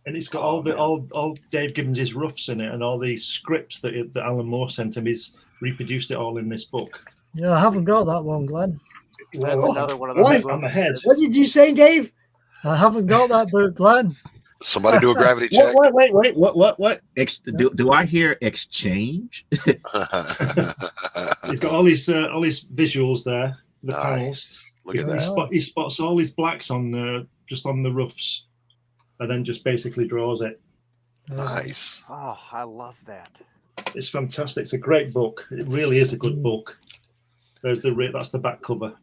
And it's got all Dave Gibbons' roughs in it, and all the scripts that Alan Moore sent him. He's reproduced it all in this book. Yeah, I haven't got that one, Glenn. That's another one of those. I'm ahead. What did you say, Dave? I haven't got that book, Glenn. Somebody do a gravity check. Wait. What? Do I hear exchange? He's got all his visuals there. The panels. Look at that. He spots all his blacks on just on the roughs, and then just basically draws it. Nice. Oh, I love that. It's fantastic. It's a great book. It really is a good book. That's the back cover.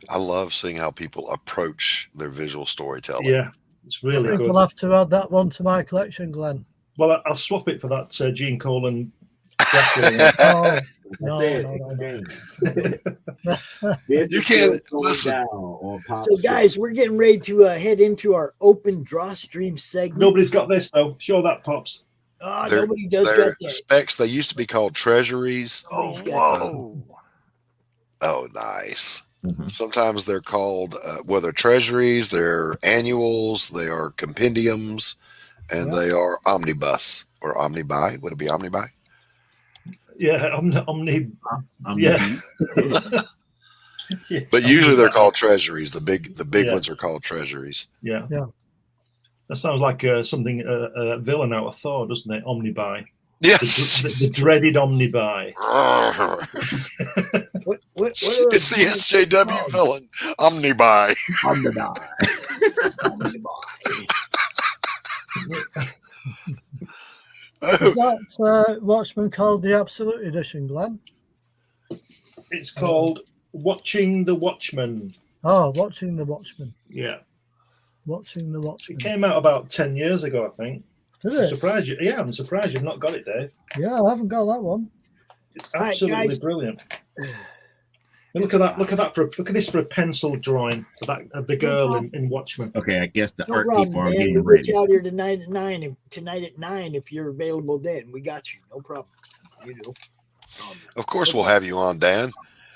I love seeing how people approach their visual storytelling. Yeah, it's really good. I'll have to add that one to my collection, Glenn. Well, I'll swap it for that Gene Colan. No. You can't listen. So, guys, we're getting ready to head into our open DrawStream segment. Nobody's got this, though. Show that, Pops. Nobody does they're got that. Specks. They used to be called treasuries. Whoa. Oh, nice. Sometimes they're called, they're treasuries, they're annuals, they are compendiums, and they are omnibus or omnibuy. Would it be omnibuy? Yeah, omni. Yeah. But usually they're called treasuries. The big ones are called treasuries. Yeah. That sounds like something a villain out of Thor, doesn't it? Omnibuy. Yes. The dreaded Omnibuy. What it's the SJW villain. Omnibuy. Is that Watchmen called the Absolute Edition, Glenn? It's called Watching the Watchmen. Oh, Watching the Watchmen. Yeah. Watching the Watchmen. It came out about 10 years ago, I think. Did I'm it? surprised I'm surprised you've not got it, Dave. Yeah, I haven't got that one. It's absolutely brilliant. And look at this for a pencil drawing of the girl in Watchmen. Okay, I guess the No art problem, people are man. getting We'll ready. get you out here tonight at 9 if you're available then. We got you. No problem. You know. Of course we'll have you on, Dan.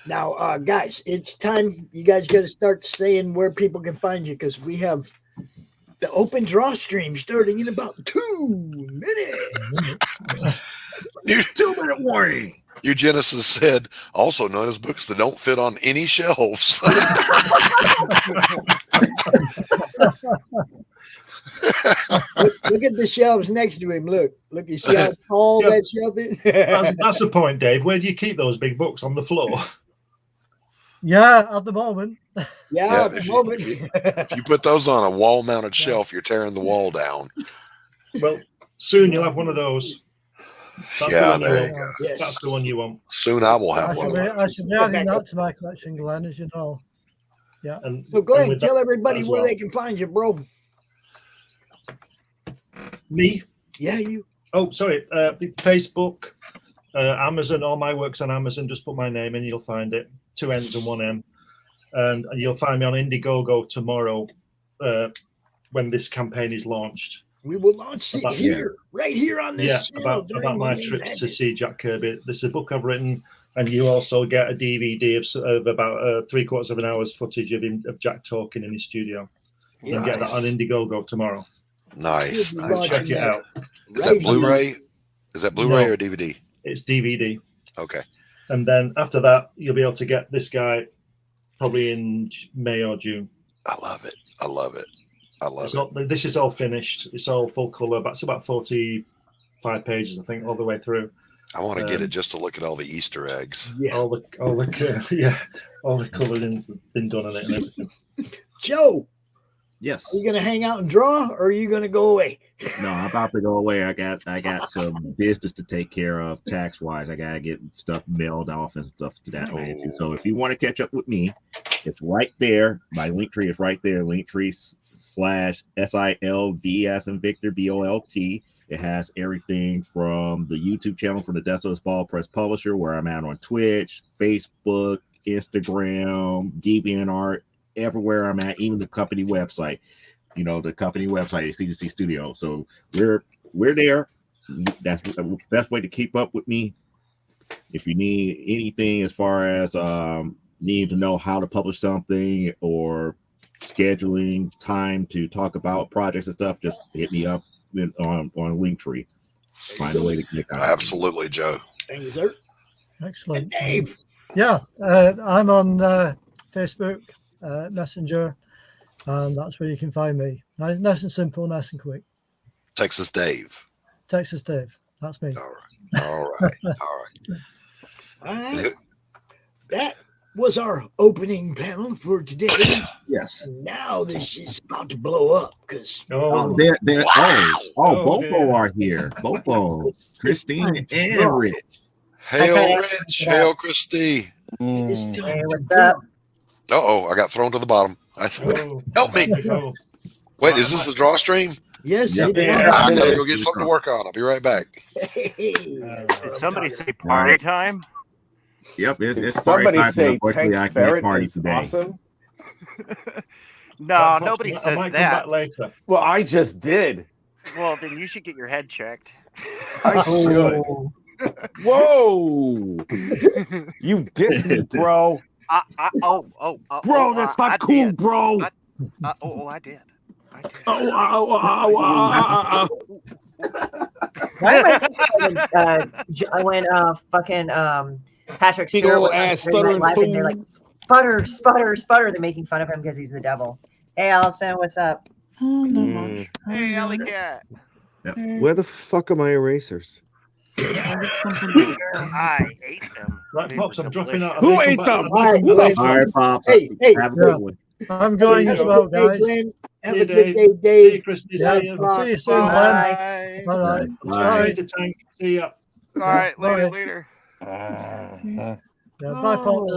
Now, guys, it's time. You guys got to start saying where people can find you, because we have the open DrawStream starting in about 2 minutes. 2-minute warning. Eugenesis said, also known as books that don't fit on any shelves. Look at the shelves next to him. Look, you see how tall that shelf is? That's the point, Dave. Where do you keep those big books? On the floor? Yeah, at the moment. Yeah, at the moment. If you put those on a wall-mounted shelf, you're tearing the wall down. Well, soon you'll have one of those. There you go. Yes. That's the one you want. Soon I will have I one of should, those. I should be adding that to my collection, Glenn, as you know. Yeah. And, So, Glenn, with tell that everybody as where well. they can find you, bro. Me? Yeah, you. Oh, sorry. Facebook, Amazon. All my work's on Amazon. Just put my name in, you'll find it. 2 N's and 1 M. And you'll find me on Indiegogo tomorrow when this campaign is launched. We will launch it here, right here on this channel. About my trip to see Jack Kirby. This is a book I've written, and you also get a DVD of about 3/4 of an hour's footage of Jack talking in his studio. You can get that on Indiegogo tomorrow. Nice. Check it out. Is that Blu-ray? Is that Blu-ray or DVD? It's DVD. Okay. And then after that, you'll be able to get this guy probably in May or June. I love it. I love it. I love it. This is all finished. It's all full color. It's about 45 pages, I think, all the way through. I want to get it just to look at all the Easter eggs. Yeah, all the coloring's been done on it and everything. Joe, Yes. are you gonna hang out and draw, or are you gonna go away? No, I'm about to go away. I got some business to take care of tax wise. I gotta get stuff mailed off and stuff to that way. So if you want to catch up with me, it's right there. My link tree is right there. Linktree/SILV as in Victor BOLT. It has everything from the YouTube channel for the Desolate Fall Press Publisher, where I'm at on Twitch, Facebook, Instagram, DeviantArt, everywhere I'm at, even the company website. You know, the company website is CGC Studio. So we're there. That's the best way to keep up with me. If you need anything as far as need to know how to publish something or scheduling time to talk about projects and stuff, just hit me up on Linktree. Find a way to get contact. Absolutely, Joe. Thank you, sir. Excellent. Dave. Yeah, I'm on Facebook, Messenger, and that's where you can find me. Nice and simple, nice and quick. Texas Dave. Texas Dave. That's me. All right. All right. That was our opening panel for today. Yes. And now this is about to blow up because Bobo are here. Bobo, Christine, and Rich. Hail, Rich. Hail, Christy. Hey, what's up? Uh-oh, I got thrown to the bottom. Help me. Wait, is this the DrawStream? Yes. I gotta go get something to work on. I'll be right back. Did somebody say party time? Yep, it's Somebody party say time. Tank I can't Ferret party is today. awesome. No, nobody says I might come that. back later. Well, I just did. Well, then you should get your head checked. I should. Whoa! You dissed me, bro. Bro, that's not cool, did. bro. I did. When fucking Patrick Big Stewart old was on ass Saturday Night stuttering Live, and they're fool. like, sputter. They're making fun of him because he's the devil. Hey, Allison, what's up? Hey, Alley Cat. Where the fuck are my erasers? I ate them. Right, Pops, I'm dropping out. Who ate them? All right, Pops. Hey, Have a good one. I'm going as well, guys. Glenn, have See a you, good day, Dave. Dave. See you, Christy. Yeah, See you. see you soon, Glenn. All right. Bye. See you, Tank. See ya. All right, Bye. later. Yeah, bye, Pops.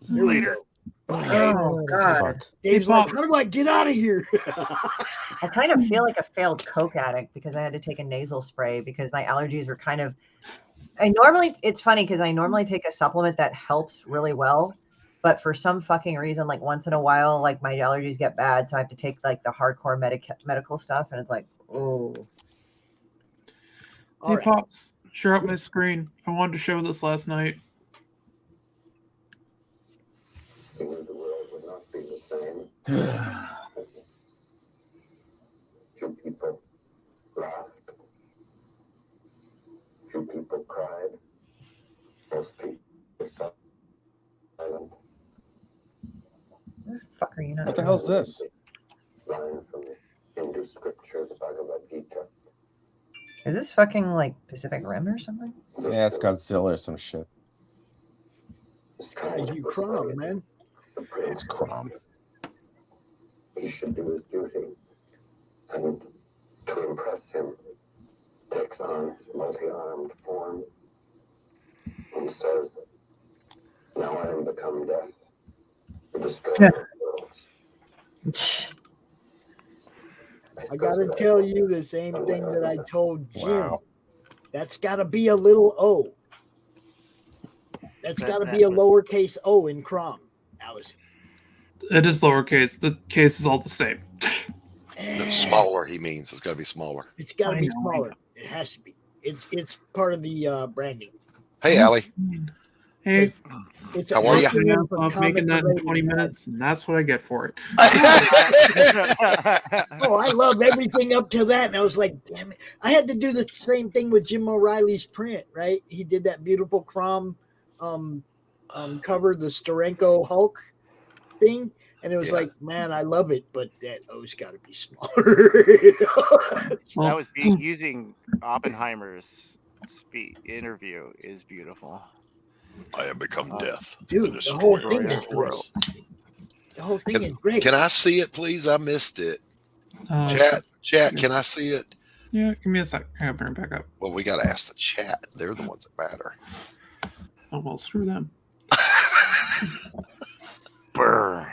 Later. Oh, God. Dave's like, how do I get out of here? I kind of feel like a failed coke addict because I had to take a nasal spray because my allergies were kind of. It's funny because I normally take a supplement that helps really well, but for some fucking reason, like once in a while, like my allergies get bad, so I have to take like the hardcore medical stuff, and it's like, oh. Hey, Pops, share up my screen. I wanted to show this last night. The world would not be the same. Few people laughed. Few people cried. Most people were silent. What the fuck are you not? What the hell's this? Line from the Hindu scripture, the Bhagavad Gita. Is this fucking like Pacific Rim or something? Yeah, it's Godzilla or some shit. You CRoM, man. It's CRoM. He should do his duty. And to impress him, takes on his multi-armed form and says, now I am become death, the destroyer of worlds. I gotta tell you the same thing that I told Jim. Wow. That's gotta be a little O. That's gotta be a lowercase O in CRoM, Allison. It is lowercase. The case is all the same. It's smaller, he means. It's got to be smaller. It's gotta be smaller. It has to be. It's part of the branding. Hey, Allie. Hey, It's how are you? I'm making that in 20 minutes, and that's what I get for it. Oh, I love everything up to that. And I was like, damn it. I had to do the same thing with Jim O'Reilly's print, right? He did that beautiful CRoM cover, the Steranko Hulk thing, and it was like, man, I love it, but that O's got to be smaller. That was using Oppenheimer's interview is beautiful. I have become death. Dude, the whole thing is great. The whole thing is great. Can I see it, please? I missed it. Chat, can I see it? Yeah, give me a sec. I gotta bring it back up. Well, we got to ask the chat. They're the ones that matter. Oh, well, screw them. Burn.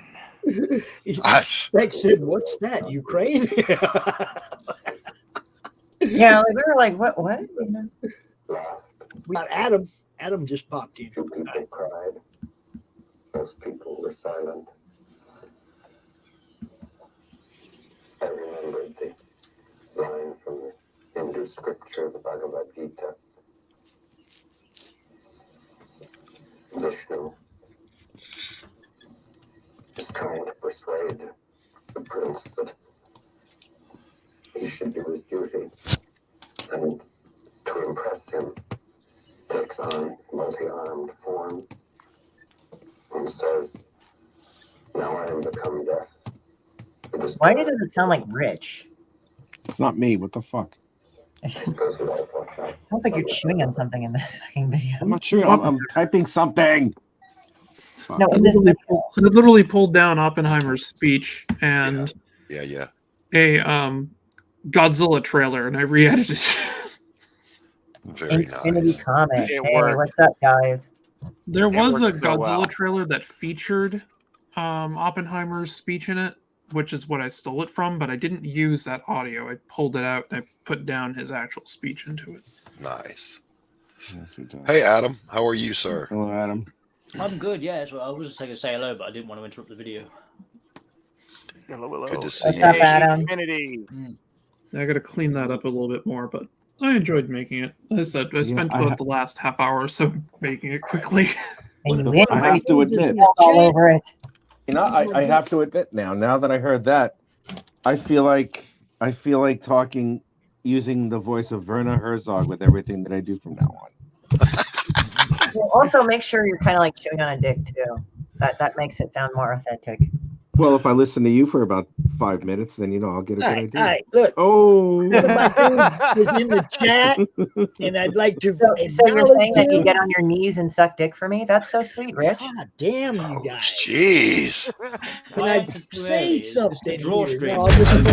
Specks said, "What's that? Ukraine?" Yeah, we were like, what? We got Adam. Adam just popped in. People cried. Most people were silent. I remembered the line from the Hindu scripture, the Bhagavad Gita. Vishnu is trying to persuade the prince that he should do his duty, and to impress him takes on multi-armed form and says, "Now I am become death." Why does it sound like Rich? It's not me. What the fuck? Sounds like you're chewing on something in this fucking video. I'm not sure. I'm typing something. No, I literally pulled down Oppenheimer's speech and a Godzilla trailer, and I re-edited it. Very nice. Comics. It hey, worked. what's up, guys? There was a worked so Godzilla well. trailer that featured Oppenheimer's speech in it, which is what I stole it from, but I didn't use that audio. I pulled it out and I put down his actual speech into it. Nice. Hey, Adam. How are you, sir? Hello, Adam. I'm good, yeah. So I was just going to say hello, but I didn't want to interrupt the video. Hello. Good to see What's you. up, Adam? Infinity. I got to clean that up a little bit more, but I enjoyed making it. As I said, I spent about the last half hour or so making it quickly. I have to admit, all over it. you know, I have to admit now that I heard that, I feel like talking using the voice of Werner Herzog with everything that I do from now on. Well, also make sure you're kind of like chewing on a dick too. That makes it sound more authentic. Well, if I listen to you for about 5 minutes, then I'll get a good idea. All right, look. Oh, One of my dudes is in the chat, and I'd like to. So you're saying that you get on your knees and suck dick for me? That's so sweet, Rich. God damn you guys! Jeez. Can I say something? DrawStream. Here? No, I'll just-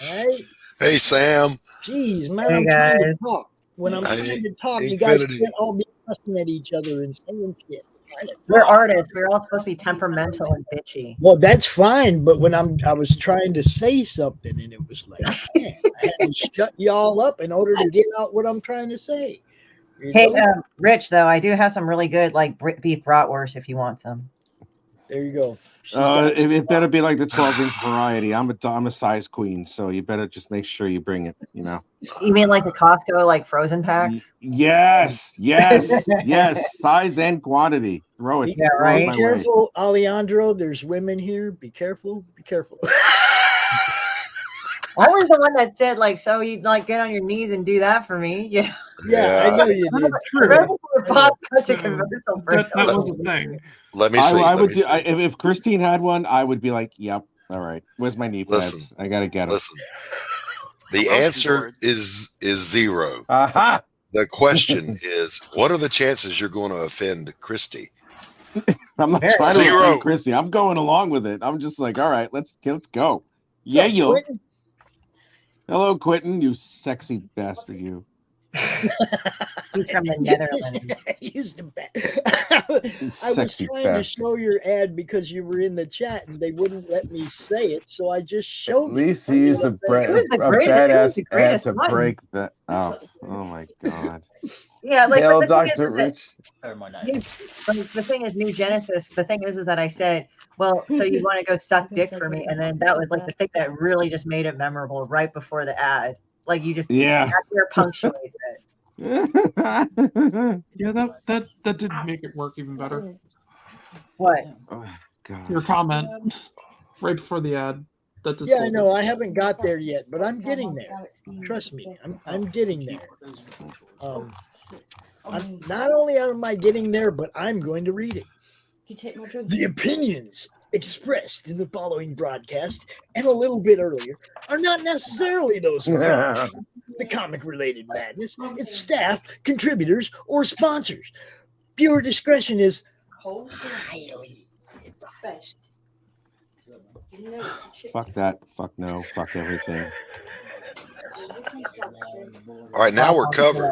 Right? Hey, Sam. Jeez, man, Hey, I'm trying to guys. talk. When I'm Hey, trying to talk, you guys Infinity. can't all be cussing at each other and saying shit. We're artists. We're all supposed to be temperamental and bitchy. Well, that's fine, but when I was trying to say something, and it was like, man, I had to shut y'all up in order to get out what I'm trying to say. You Hey, know? Rich, though, I do have some really good like beef bratwurst if you want some. There you go. She's got it better be like the 12-inch variety. I'm a size queen, so you better just make sure you bring it. You mean like the Costco like frozen packs? Yes. Size and quantity. Throw it. Be, throw it be my way. careful, Alejandro. There's women here. Be careful. Be careful. I was the one that said like, so you like get on your knees and do that for me. Yeah. Yeah, I know you did. True. Such a commercial for That was a thing. Let me see. I would do, if Christine had one, I would be like, yep, all right. Where's my knee pads? Listen. I gotta get it. Listen. The answer is zero. Aha! The question is, what are the chances you're going to offend Christy? I'm not trying to Zero. offend Christy. I'm going along with it. I'm just like, all right, let's go. Yeah, yo. Quentin? Hello, Quentin, you sexy bastard, you. He's from the Netherlands. I was Sexy trying to bastard. show your ad because you were in the chat and they wouldn't let me say it, so I just showed At least he used a badass ad to break the. Oh my god. Yeah, like Hail but the thing Dr. is that- Rich. like, the thing is, New Genesis. The thing is that I said, well, so you want to go suck dick for me, and then that was like the thing that really just made it memorable right before the ad. Like you just after punctuates it. Yeah, that did make it work even better. What? Oh, God. Your comment right before the ad. That just Yeah, I know. I haven't got there yet, but I'm getting there. Trust me, I'm getting there. I'm not only am I getting there, but I'm going to read it. The opinions expressed in the following broadcast and a little bit earlier are not necessarily those of the comic-related madness, its staff, contributors, or sponsors. Viewer discretion is highly advised. Fuck that. Fuck no. Fuck everything. All right, now we're covered.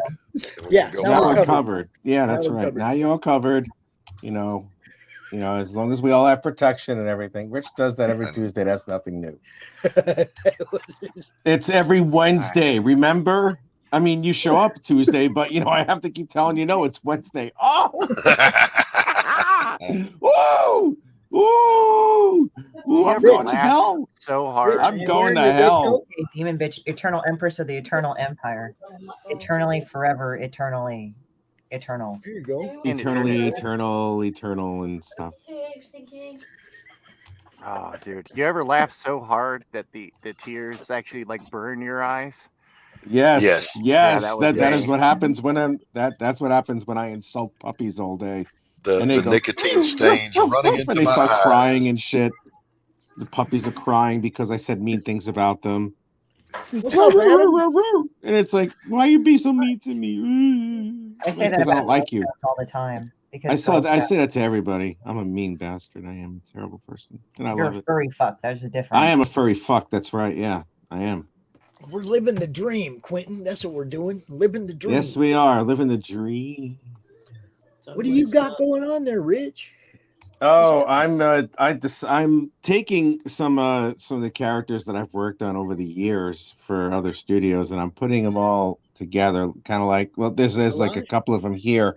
Yeah, now we're covered. Yeah, Now that's we're right. covered. Now you're all covered. You know, as long as we all have protection and everything. Rich does that every Tuesday. That's nothing new. It's every Wednesday. Remember? I mean, you show up Tuesday, but I have to keep telling you, no, it's Wednesday. Oh, whoa, whoa, whoa! I'm going to hell. So hard. I'm going to hell. Demon bitch, eternal empress of the eternal empire, eternally, forever, eternally, eternal. Here you go. Eternally, eternal, and stuff. Oh, dude, you ever laugh so hard that the tears actually like burn your eyes? Yes. Yeah, that was that is what happens when that's what happens when I insult puppies all day. The nicotine stains running into and they my start eyes. crying and shit. The puppies are crying because I said mean things about them. What's up, Adam? And it's like, why you be so mean to me? I say that Because I about don't like you. all the time. Because I say that to everybody. I'm a mean bastard. I am a terrible person, and I you're love a it. furry fuck. There's a difference. I am a furry fuck. That's right. Yeah, I am. We're living the dream, Quentin. That's what we're doing. Living the dream. Yes, we are living the dream. What do you got going on there, Rich? Oh, I'm taking some of the characters that I've worked on over the years for other studios, and I'm putting them all together. Kind of like, well, there's like a couple of them here,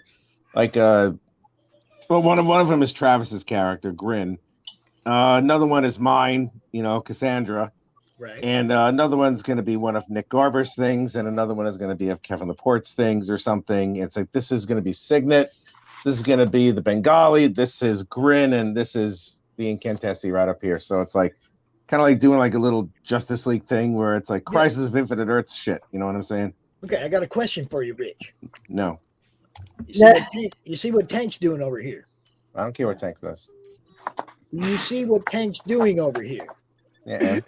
like one of them is Travis's character, Grin. Another one is mine, Cassandra. Right. And another one's going to be one of Nick Garber's things, and another one is going to be of Kevin Laporte's things or something. It's like, this is going to be Signet, this is going to be the Bengali, this is Grin, and this is the Incantessi right up here. So it's like kind of like doing like a little Justice League thing where it's like Crisis of Infinite Earths shit. You know what I'm saying? Okay, I got a question for you, Rich. No. You see what Tank's doing over here? I don't care what Tank does. You see what Tank's doing over here? Yeah.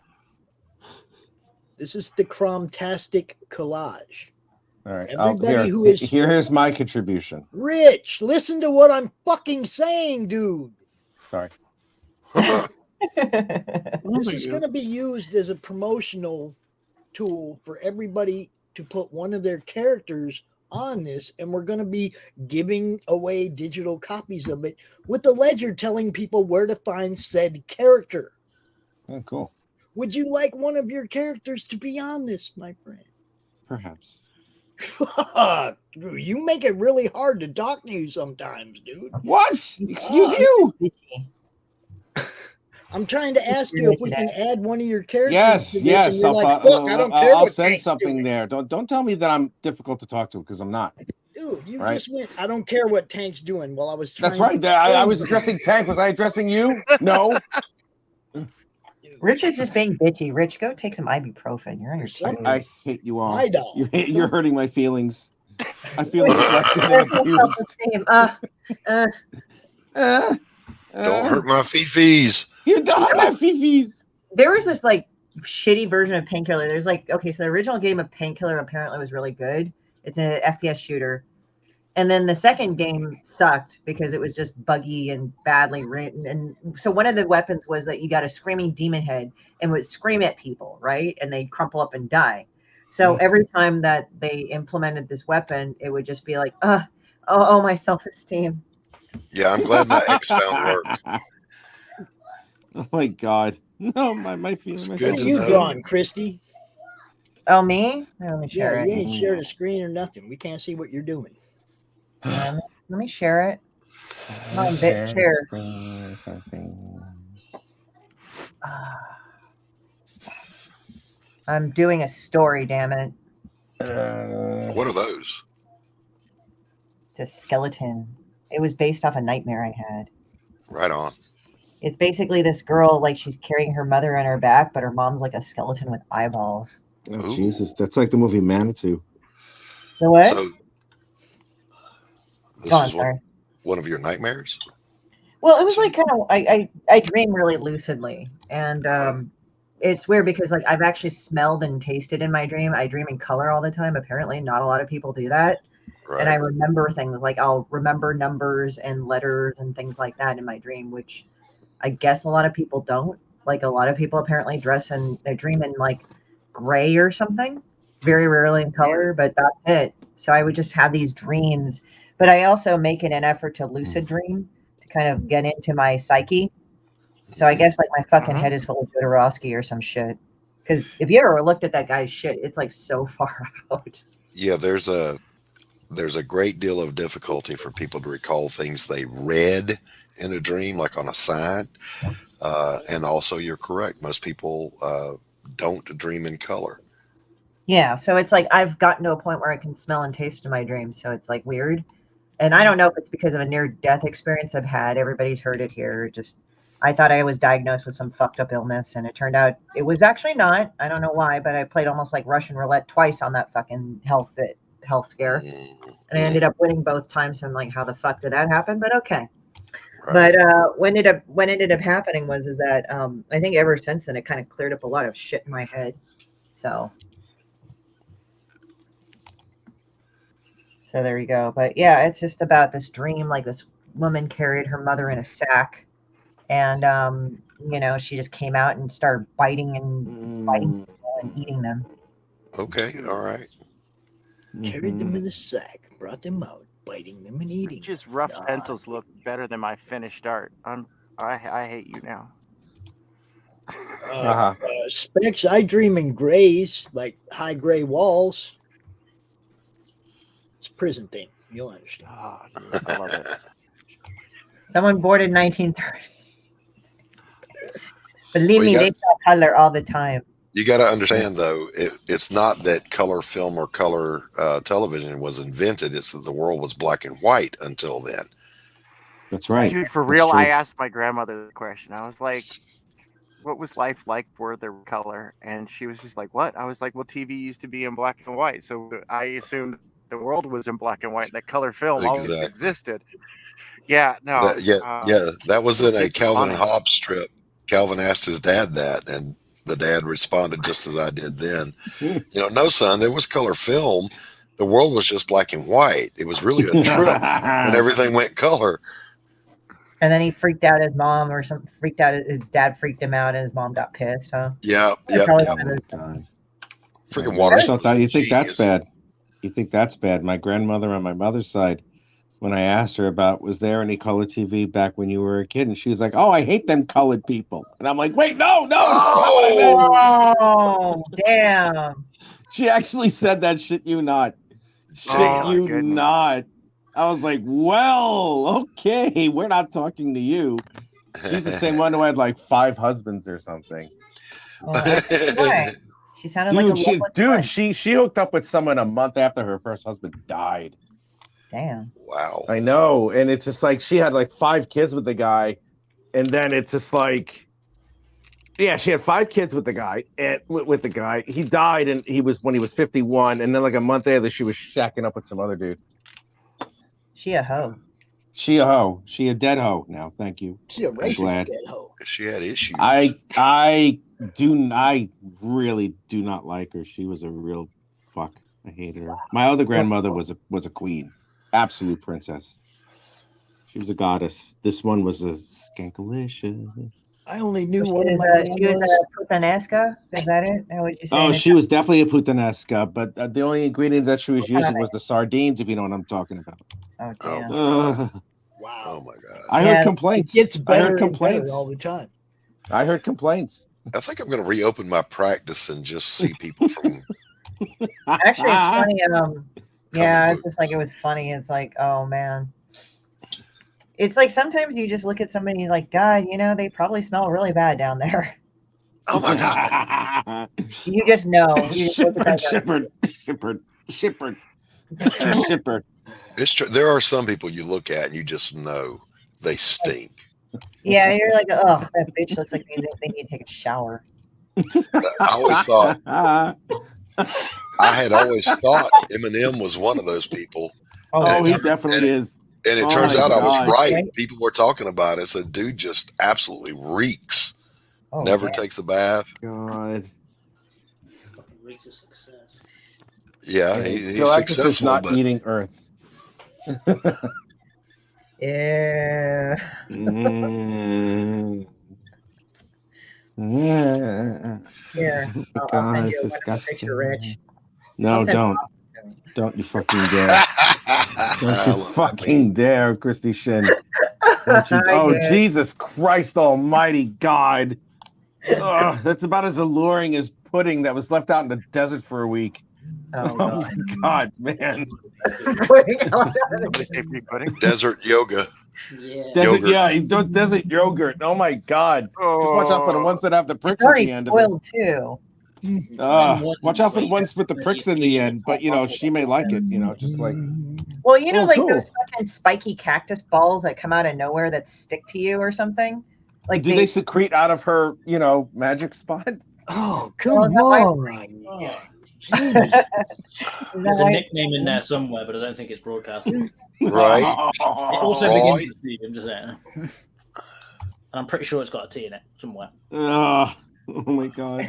This is the CRoMtastic collage. All right. Everybody who is here's my contribution. Rich, listen to what I'm fucking saying, dude. Sorry. This is going to be used as a promotional tool for everybody to put one of their characters on this, and we're going to be giving away digital copies of it with the ledger telling people where to find said character. Oh, cool. Would you like one of your characters to be on this, my friend? Perhaps. You make it really hard to talk to you sometimes, dude. What? Excuse you? I'm trying to ask you if we can add one of your characters. Yes, to this, yes. and you're like, fuck, I don't care I'll what send Tank's something doing. there. Don't tell me that I'm difficult to talk to because I'm not. Dude, you Right? just went, I don't care what Tank's doing while I was trying. That's right. I was addressing Tank. Was I addressing you? No. Rich is just being bitchy. Rich, go take some ibuprofen. You're on your period. I hate you all. My dog. You're hurting my feelings. I feel neglected and abused. Don't hurt my fifis. You don't hurt my fifis. There was this like shitty version of Painkiller. There's like, okay, so the original game of Painkiller apparently was really good. It's an FPS shooter. And then the second game sucked because it was just buggy and badly written. And so one of the weapons was that you got a screaming demon head and would scream at people, right? And they'd crumple up and die. So every time that they implemented this weapon, it would just be like, oh, my self-esteem. Yeah, I'm glad my ex found work. Oh my God. No, my feelings. What are you drawing, Christy? Oh, me? Let me Yeah, share you it. ain't shared a screen or nothing. We can't see what you're doing. Let me share it. Come on, share. I'm doing a story, damn it. What are those? It's a skeleton. It was based off a nightmare I had. Right on. It's basically this girl, like she's carrying her mother on her back, but her mom's like a skeleton with eyeballs. Oh, Jesus, that's like the movie Manitou. The what? So this was one of your nightmares? Well, it was like kind of I dream really lucidly, and it's weird because like I've actually smelled and tasted in my dream. I dream in color all the time. Apparently, not a lot of people do that. Right. And I remember things like I'll remember numbers and letters and things like that in my dream, which I guess a lot of people don't. Like a lot of people apparently dress in their dream in like gray or something, very rarely in color, but that's it. So I would just have these dreams, but I also make it an effort to lucid dream to kind of get into my psyche. So I guess like my fucking head is full of Jodorowsky or some shit. Because if you ever looked at that guy's shit, it's like so far out. Yeah, there's a great deal of difficulty for people to recall things they read in a dream, like on a sign. And also, you're correct. Most people don't dream in color. Yeah, so it's like I've gotten to a point where I can smell and taste in my dreams. So it's like weird. And I don't know if it's because of a near-death experience I've had. Everybody's heard it here. Just I thought I was diagnosed with some fucked up illness, and it turned out it was actually not. I don't know why, but I played almost like Russian roulette twice on that fucking health scare. And I ended up winning both times. So I'm like, how the fuck did that happen? But okay. Right. But what ended up happening was that I think ever since then it kind of cleared up a lot of shit in my head. So there you go. But yeah, it's just about this dream. Like this woman carried her mother in a sack, and you know, she just came out and started biting and eating them. Okay, all right. Carried them in a sack, brought them out, biting them and eating. Just rough pencils look better than my finished art. I hate you now. Specks, I dream in grays, like high gray walls. It's a prison thing. You'll understand. Oh, dude, I love it. Someone boarded 1930. Believe me, they saw color all the time. You got to understand, though, it's not that color film or color television was invented. It's that the world was black and white until then. That's right. Dude, for real, I asked my grandmother the question. I was like, what was life like for the color? And she was just like, what? I was like, well, TV used to be in black and white. So I assumed the world was in black and white. That color film always existed. Yeah, no. That was in a Calvin and Hobbes strip. Calvin asked his dad that, and the dad responded just as I did then. You know, no, son, there was color film. The world was just black and white. It was really a trip when everything went color. And then he freaked out his mom or something. His dad freaked him out, and his mom got pissed, huh? Yeah. Freaking water. You think that's bad? You think that's bad? My grandmother on my mother's side, when I asked her about was there any color TV back when you were a kid, and she was like, "Oh, I hate them colored people." And I'm like, "Wait, no, oh, damn!" She actually said that. Shit, you not? Shit, you not? I was like, "Well, okay, we're not talking to you." She's the same one who had like 5 husbands or something. She sounded like a she hooked up with someone a month after her first husband died. Damn. Wow. I know. And it's just like she had like 5 kids with the guy. And then it's just like, yeah, she had 5 kids with the guy. And with the guy, he died and when he was 51. And then like a month later, she was shacking up with some other dude. She a hoe. She a hoe. She a dead hoe now. Thank you. She a racist dead hoe. She had issues. I really do not like her. She was a real fuck. I hated her. My other grandmother was a queen. Absolute princess. She was a goddess. This one was a skankalicious. I only knew She one of was my a putanesca. Is that it? Is what you saying? Oh, she was definitely a putanesca, but the only ingredient that she was What kind using of was the sardines, if you know what I'm talking about. Oh, damn. Wow. Oh my god. I Yeah, heard complaints. It gets I better heard and complaints better all the time. I heard complaints. I think I'm going to reopen my practice and just see people from. Actually, it's funny. Yeah, it's just like it was funny. It's like, oh man. It's like sometimes you just look at somebody and you're like, God, you know, they probably smell really bad down there. Oh my god. You just know. You just look at Shippered. It's true. There are some people you look at and you just know they stink. Yeah, you're like, oh, that bitch looks like they need to take a shower. I always thought. I had always thought Eminem was one of those people. Oh, he definitely is. And it turns out I was right. People were talking about it. So dude just absolutely reeks. Oh, Never takes a bath. God. Fucking reeks of success. Yeah, he's Galactus successful. is not but eating Earth. Yeah. Here, I'll send you a wonderful picture, Rich. No, don't you fucking dare. Don't you fucking dare, Christy Shin. Don't you, oh, Jesus Christ almighty God. Ugh, that's about as alluring as pudding that was left out in the desert for a week. Oh, my God, man. Desert yoga. Yeah. Desert, desert yogurt. Oh my God. Just watch out for the ones that have the pricks It's at already the end spoiled too. of it. Watch out for the ones with the pricks in the end, but you know, she may like it, you know, just like. Well, you know, Oh, like cool. those fucking spiky cactus balls that come out of nowhere that stick to you or something. Like Do they secrete out of her, you know, magic spot? Oh, come on. Oh. Is There's that a why- nickname in there somewhere, but I don't think it's broadcasted. Right. It also Roy. begins with C, I'm just saying. And I'm pretty sure it's got a T in it somewhere. Oh my God.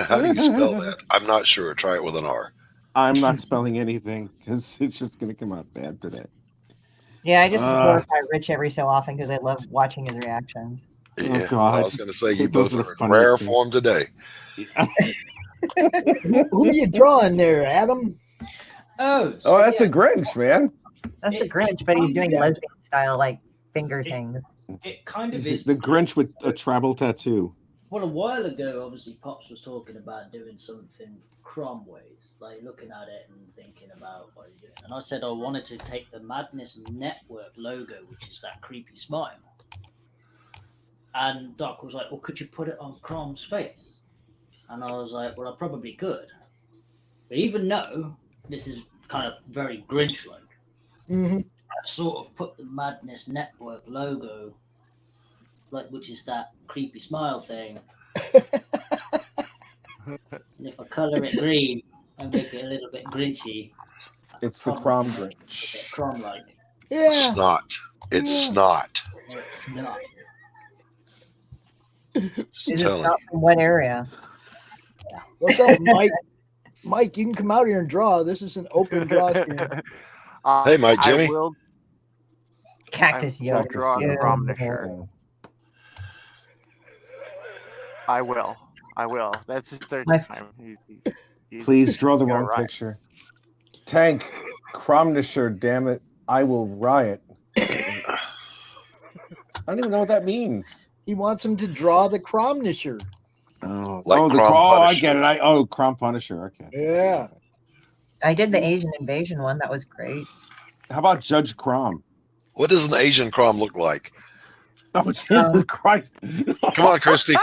How do you spell that? I'm not sure. Try it with an R. I'm not spelling anything because it's just going to come out bad today. Yeah, I just glorify Rich every so often because I love watching his reactions. Yeah, God. I was going to say you Those both are the are in funniest rare things. form today. Who are you drawing there, Adam? Oh, Oh, that's the Grinch, man. That's the Grinch, but he's doing lesbian style like finger things. It kind of This is is. the Grinch with a travel tattoo. Well, a while ago, obviously, Pops was talking about doing something CRoM ways, like looking at it and thinking about what he's doing. And I said I wanted to take the Madness Network logo, which is that creepy smile. And Doc was like, well, could you put it on CRoM's face? And I was like, well, I probably could. But even though this is kind of very Grinch-like, I sort of put the Madness Network logo, like, which is that creepy smile thing. And if I colour it green and make it a little bit Grinchy, It's the CRoM Grinch. CRoM-like. Yeah. Snot. It's snot. It's not. Just Is it telling not from what area? What's up, Mike? Mike, you can come out here and draw. This is an open draw screen. Hey, Mike, Jimmy. Cactus I will Yoda. draw Yeah. CRoMniVerse. I will. That's his third time. He's Please draw the got it wrong right. picture. Tank, CRoMniVerse, damn it. I will riot. I don't even know what that means. He wants him to draw the CRoMniVerse. Oh, Like oh, the CRoM I Punisher. get it. CRoM Punisher. Okay. Yeah. I did the Asian invasion one. That was great. How about Judge CRoM? What does an Asian CRoM look like? Oh, Jesus Christ. Come on, Christy.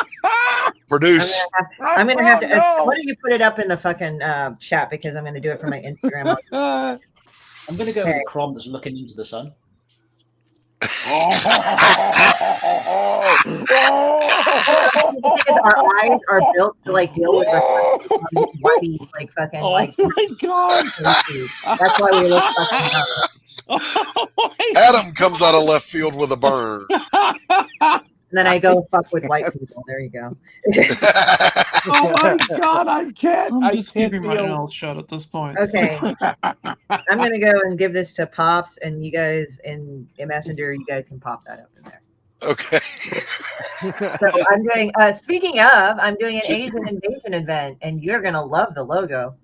Produce. I'm gonna have to. Oh, no. Why don't you put it up in the fucking chat because I'm gonna do it for my Instagram. I'm going to go with a CRoM that's looking into the sun. Because our eyes are built to like deal with whitey, like fucking like. Oh my God. That's why we look fucking up. Adam comes out of left field with a burn. And then I go fuck with white people. There you go. Oh my god, I can't. I'm I just can't keeping my deal. mouth shut at this point. Okay. I'm gonna go and give this to Pops, and you guys in Messenger, you guys can pop that up in there. Okay. So I'm doing. Speaking of, I'm doing an Asian invasion event, and you're gonna love the logo.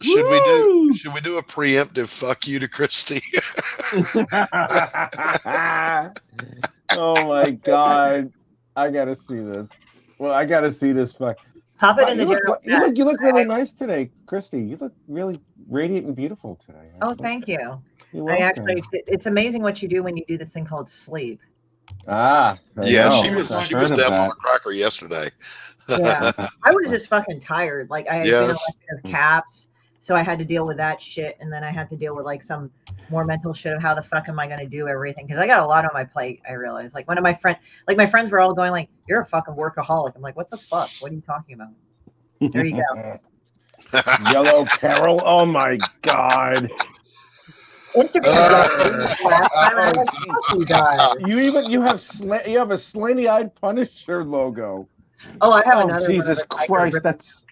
Should we do a preemptive fuck you to Christy? Oh my god, I gotta see this. Well, I gotta see this. Fuck. Pop it in the you general look, you look really chat. nice today, Christy. You look really radiant and beautiful today. Oh, thank you. You're I welcome. actually, it's amazing what you do when you do this thing called sleep. Ah, I Yeah, know. she was I've she was heard of deaf on that. a cracker yesterday. Yeah, I was just fucking tired. Like I had been Yes. elected of caps, so I had to deal with that shit, and then I had to deal with like some more mental shit of how the fuck am I going to do everything, because I got a lot on my plate. I realized, like one of my my friends were all going like, "You're a fucking workaholic." I'm like, "What the fuck? What are you talking about?" There you go. Yellow Carol. Oh my god. You have a slanty-eyed Punisher logo. Oh, I have another one Jesus of the tiger Christ,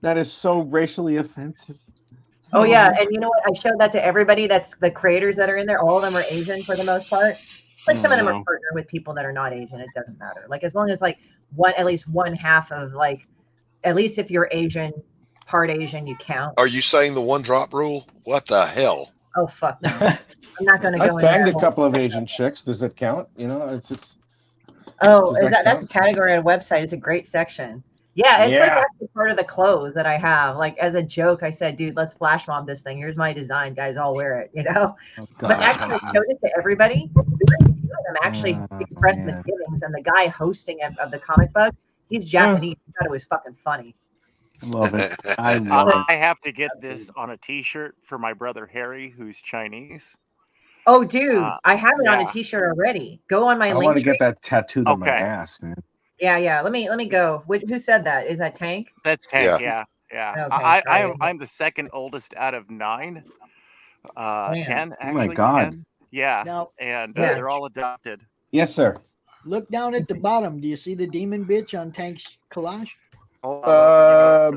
that is so racially offensive. Oh yeah, and you know what? I showed that to everybody. That's the creators that are in there. All of them are Asian for the most part. Like some of them are partnered with people that are not Asian. It doesn't matter. Like as long as like at least one half of like, at least if you're Asian, part Asian, you count. Are you saying the one drop rule? What the hell? Oh fuck no! I'm not going to I go in banged there. a couple of Asian chicks. Does it count? You know, it's. Oh, does that that's a count? category on a website. It's a great section. Yeah, it's like Yeah. actually part of the clothes that I have. Like as a joke, I said, "Dude, let's flash mob this thing. Here's my design, guys. All wear it." You know. But actually, I showed it to everybody. Them actually expressed misgivings, and the guy hosting of the comic book, he's Japanese. He thought it was fucking funny. Love it. I love it. I have to get this on a T-shirt for my brother Harry, who's Chinese. Oh, dude, I have it on a yeah. T-shirt already. Go on my I link. want to tree. get that tattooed on my Okay. ass, man. Yeah. Let me go. Who said that? Is that Tank? That's Tank. Yeah. Okay, I'm the second oldest out of 9. 10 Man. actually. Oh my God. 10. Yeah. Now- and Yeah. they're all adopted. Yes, sir. Look down at the bottom. Do you see the demon bitch on Tank's collage?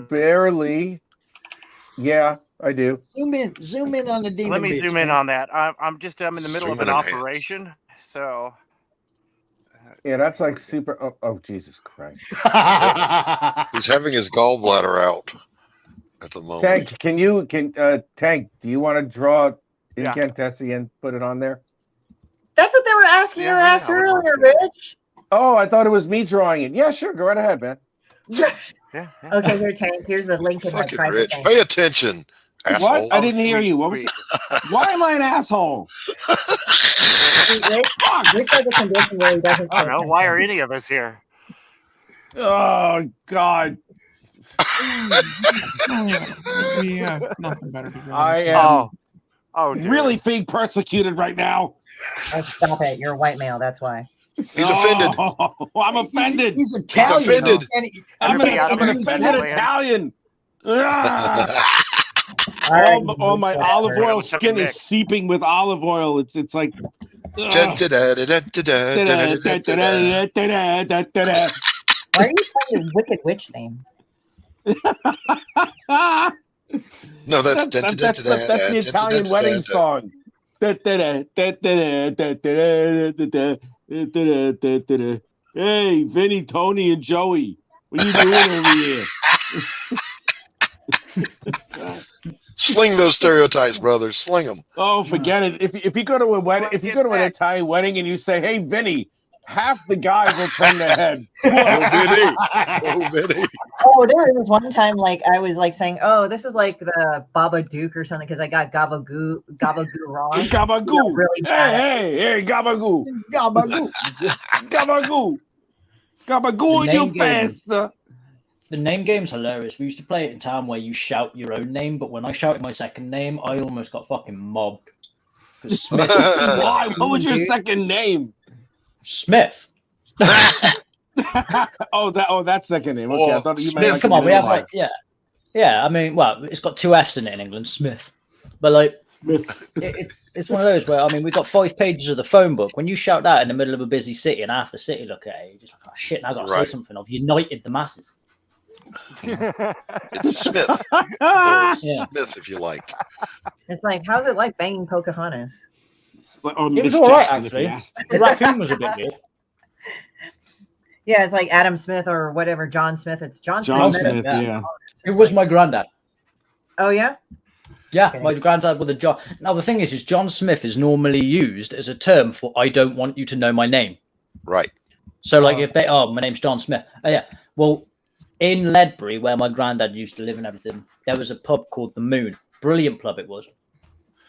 Barely. Yeah, I do. Zoom in on the demon. Let me bitch, zoom in Tank. on that. I'm in the middle of Zoom an in and hands. operation, so Yeah, that's like super. Oh, Jesus Christ. He's having his gallbladder out at the moment. Tank, do you want to draw Yeah. Incantessi and put it on there? That's what they were asking your ass earlier, Rich. Oh, I thought it was me drawing it. Yeah, sure. Go right ahead, man. Okay, here, Tank. Here's the link in the Fucking private Rich, thing. pay attention, asshole. What? I didn't hear you. What was it? Why am I an asshole? See, Rich has a condition where he doesn't. I don't know. Why are any of us here? Oh, God. Yeah, nothing better to do. I am dear. really being persecuted right now. Oh, stop it. You're a white male. That's why. He's offended. Oh, I'm offended. He's Italian. He's offended. I'm an offended Italian. Ah! all my olive oil skin is seeping with olive oil. It's like. Why are you playing your Wicked Witch theme? No, that's the Italian wedding song. Hey, Vinny, Tony, and Joey, what are you doing over here? Sling those stereotypes, brothers. Sling them. Oh, forget it. If you go to a wedding, if you go to an Italian wedding and you say, "Hey, Vinny," half the guys will turn their head. Oh, Vinny. Oh, there was one time like I was like saying, "Oh, this is like the Baba Duke or something," because I got Gabagoo wrong. Gabagoo. Really bad. Hey, Gabagoo. Gabagoo. Gabagoo. Gabagoo in your face. The name game's hilarious. We used to play it in town where you shout your own name, but when I shouted my second name, I almost got fucking mobbed. Smith. Why? What was your second name? Smith. that second name. Okay, I thought you meant like come on, we have like yeah. I mean, well, it's got 2 F's in it in England, Smith. But like It's one of those where, I mean, we've got 5 pages of the phone book. When you shout that in the middle of a busy city and half the city look at it, you're just like, oh shit, now I've got to say something. I've united the masses. It's Smith. Yeah. Smith, if you like. It's like, how's it like banging Pocahontas? It was all right, actually. The raccoon was a bit weird. Yeah, it's like Adam Smith or whatever, John Smith. It's John Smith. Yeah. It was my granddad. Oh, yeah? Yeah, my granddad with a John. Now, the thing is John Smith is normally used as a term for I don't want you to know my name. Right. So, like, if they, my name's John Smith. Oh, yeah. Well, in Ledbury, where my granddad used to live and everything, there was a pub called The Moon. Brilliant pub it was.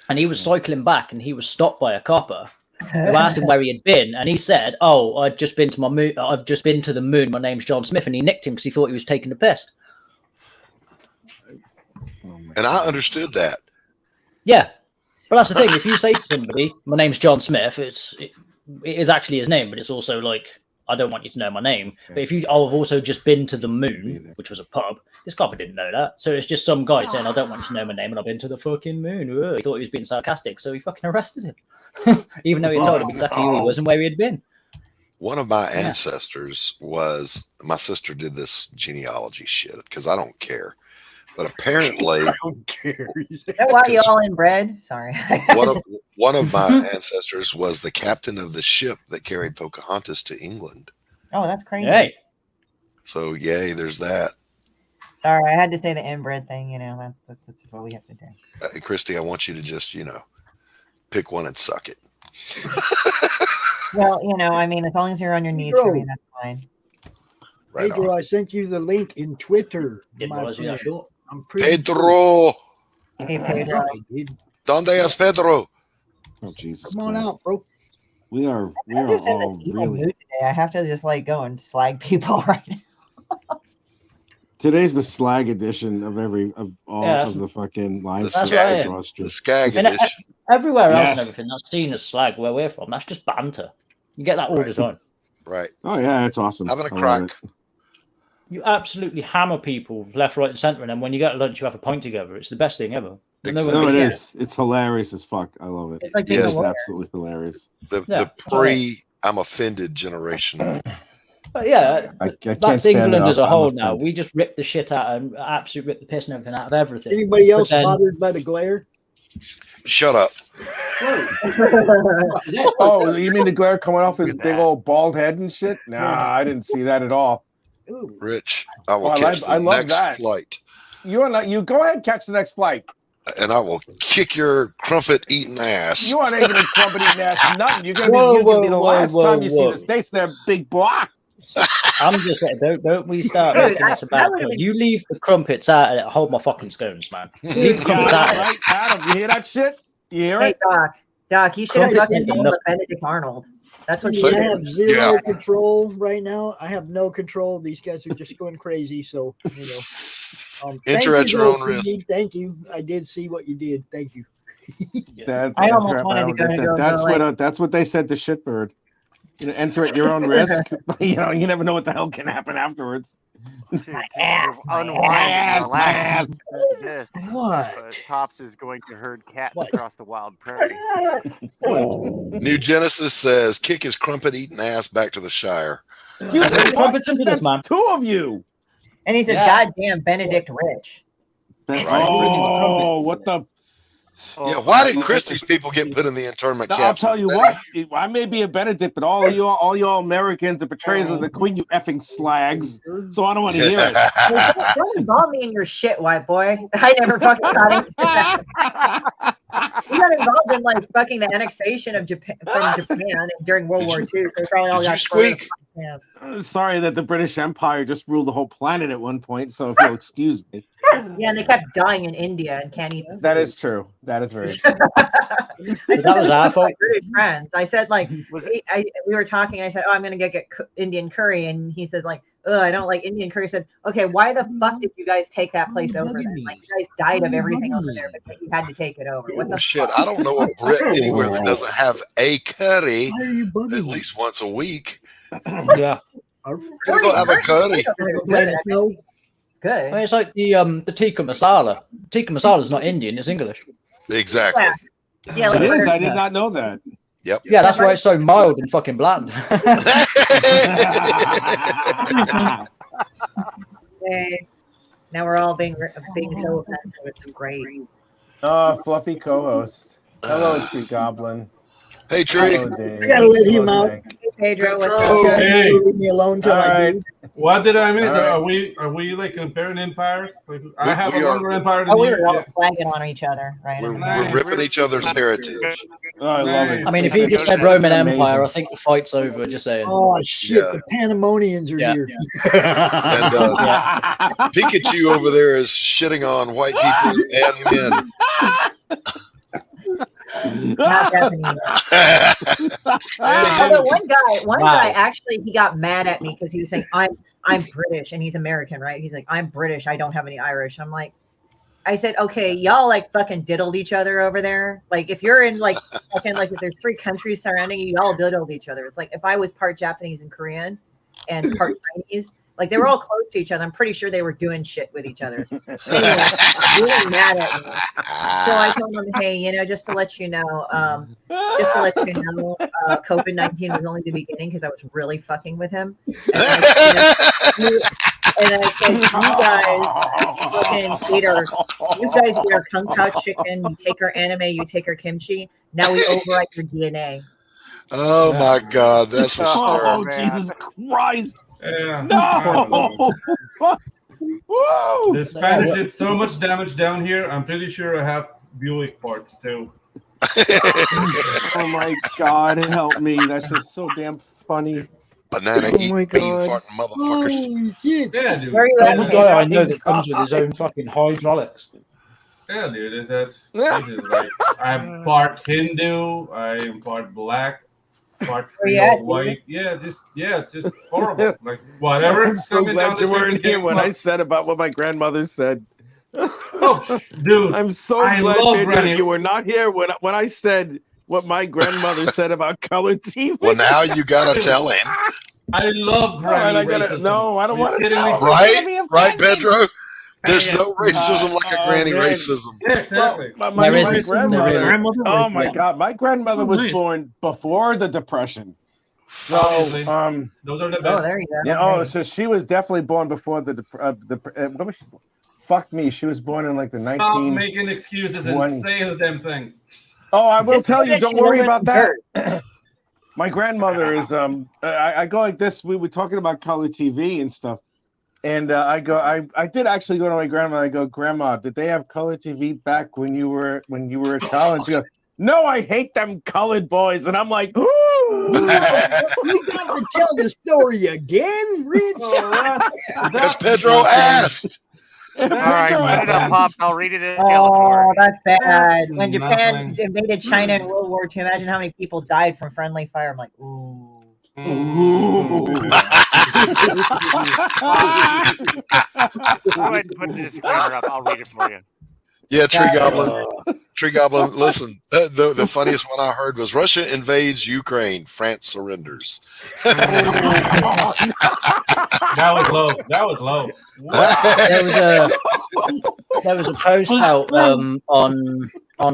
And he was cycling back and he was stopped by a copper who asked him where he had been. And he said, oh, I've just been to my moon. I've just been to The Moon. My name's John Smith. And he nicked him because he thought he was taking the piss. And I understood that. Yeah. But that's the thing. If you say to somebody, my name's John Smith, it is actually his name, but it's also like, I don't want you to know my name. But if you, I've also just been to The Moon, which was a pub. This copper didn't know that. So it's just some guy saying, I don't want you to know my name, and I've been to the fucking moon. Ugh. He thought he was being sarcastic, so he fucking arrested him. Even though he told him exactly who he was and where he had been. One of my ancestors was, my sister did this genealogy shit, because I don't care. But apparently, I don't care. Is that why you all inbred? Sorry. one of my ancestors was the captain of the ship that carried Pocahontas to England. Oh, that's crazy. Hey. So, yay, there's that. Sorry, I had to say the inbred thing. You know, that's what we have to do. Christy, I want you to just, pick one and suck it. Well, I mean, as long as you're on your knees for me, that's fine. Right Pedro, I sent you the link in Twitter. I'm pretty Pedro. Hey, Pedro. Donde es Pedro? Oh, Jesus. Come on out, bro. We are I'm just in this evil mood today. I have to just go and slag people right now. Today's the slag edition of all of the fucking lines. The skag edition. Everywhere else and everything that's seen as slag where we're from, that's just banter. You get that all the time. Right. Oh yeah, it's awesome. Having a crack. You absolutely hammer people left, right, and centre, and then when you get lunch, you have a pint together. It's the best thing ever. No, it is. It's hilarious as fuck. I love it. It's like it's absolutely hilarious. The I'm offended generation. But yeah, I can't that's stand England it as a up. whole I'm now. We just rip the shit out and absolutely rip the piss and everything out of everything. Anybody else But then- bothered by the glare? Shut up. Oh, you mean the glare coming off his big old bald head and shit? Nah, I didn't see that at all. Rich, I will catch the love next that. flight. You go ahead, catch the next flight. And I will kick your crumpet eating ass. You ain't gonna crumpet eating ass nothing. You're gonna be the last time you see the States there, big block. I'm just saying, don't we start making this about you leave the crumpets out of it. Hold my fucking scones, man. Leave the crumpets out of it. Right, Adam, you hear that shit? You hear Hey, it? Doc, you should have Crumpets fucking ain't told enough. Benedict Arnold. That's what I you have did. zero control right now. I have no control. These guys are just going crazy. So, thank Enter at you, your own Joe risk. CD. Thank you. I did see what you did. Thank you. I almost wanted to go and go That's what they said to Shitbird. Enter at your own risk. You never know what the hell can happen afterwards. My ass. What? Tops is going to herd cats across the wild prairie. New Genesis says, kick his crumpet eating ass back to the Shire. You bring crumpets into this, man. Two of you. And he said, "Goddamn Benedict Rich." Oh, what the? Yeah, why did Christie's people get put in the internment No, camps? I'll tell you what. I may be a Benedict, but all y'all Americans are betrayers of the Queen, you effing slags. So I don't want to hear it. Don't involve me in your shit, white boy. I never fucking got into that. You got involved in fucking the annexation of Japan from Japan during World War II. So we probably all got squeak? Sorry that the British Empire just ruled the whole planet at one point. So if you'll excuse me. Yeah, and they kept dying in India and can't eat. That is true. That is very true. That was our fault. British friends. I said we were talking. And I said, "Oh, I'm gonna get Indian curry," and he said I don't like Indian curry. I said, "Okay, why the fuck did you guys take that place over there? You guys died of everything over there, but you had to take it over. What the Shit, fuck?" I don't know a Brit anywhere that doesn't have a curry at least once a week. Yeah. We're gonna go have a curry. Good. I mean, it's like the tikka masala. Tikka masala is not Indian; it's English. Exactly. Yeah, It is. I did not know that. Yep. Yeah, that's why it's so mild and fucking bland. Okay. Now we're all being so offensive. It's great. Oh, fluffy co-host. Hello, Tree Goblin. Hey, Tree. Hello, Dave. I gotta let him Hello, out. Meg. Hey, Pedro, what's Okay. up? Hey. Leave me alone till All I right. do. What did I miss? All right. Are we like comparing empires? Like, I have we a are. longer empire than Oh, we you. were all Yeah. flagging on each other, right? We're ripping each other's heritage. Oh, I love it. I mean, if he just said Roman Empire, I think the fight's over. Just saying. Oh shit! Yeah. The Pandemonians are here. And Pikachu over there is shitting on white people and men. Not Japanese. Although one guy actually, he got mad at me because he was saying I'm British and he's American, right? He's like, I'm British, I don't have any Irish. I'm like, I said, okay, y'all like fucking diddled each other over there. Like if you're in like fucking like if there's 3 countries surrounding you, y'all diddled each other. It's like if I was part Japanese and Korean and part Chinese, like they were all close to each other. I'm pretty sure they were doing shit with each other. They were really mad at me. So I told them, hey, just to let you know, COVID-19 was only the beginning because I was really fucking with him. And I said, you guys eat our kung pao chicken, you take our anime, you take our kimchi. Now we overwrite your DNA. Oh my God, that's hysterical. Oh, Jesus Christ. Yeah. No! Whoa! The Spanish did so much damage down here. I'm pretty sure I have Buick parts too. Oh my God, help me. That's just so damn funny. Banana eating, bean farting motherfuckers. Holy shit! Yeah, dude. Every guy I know that comes with his own fucking hydraulics. Yeah, dude. This is like I'm part Hindu. I am part black. Part white. Yeah, it's just horrible. Like whatever. I'm so glad you weren't here when I said about what my grandmother said. Oh, dude, I'm so glad Pedro, you were not here when I said what my grandmother said about color TV. Well, now you gotta tell him. I love granny racism. No, I don't want to tell him. Right, Pedro? There's no racism like a granny racism. Yeah, exactly. My grandmother. Oh my God, my grandmother was born before the Depression. So, those are the best. Oh, there you go. Yeah. Oh, so she was definitely born before the what was she? Fuck me. She was born in like the Stop making excuses and say the damn thing. Oh, I will tell you. Don't worry about that. My grandmother is. I go like this. We were talking about color TV and stuff. And I did actually go to my grandma. I go, Grandma, did they have color TV back when you were at college? She goes, no, I hate them colored boys. And I'm like, ooh. You got to tell the story again, Rich. Because Pedro asked. All right, put it up, Pop. I'll read it in Skeletor. Oh, that's bad. When Japan invaded China in World War II, imagine how many people died from friendly fire. I'm like, ooh. Go ahead and put the disclaimer up. I'll read it for you. Yeah, Tree Goblin. Tree Goblin, listen, the funniest one I heard was Russia invades Ukraine, France surrenders. That was low. That was low. There was a post out on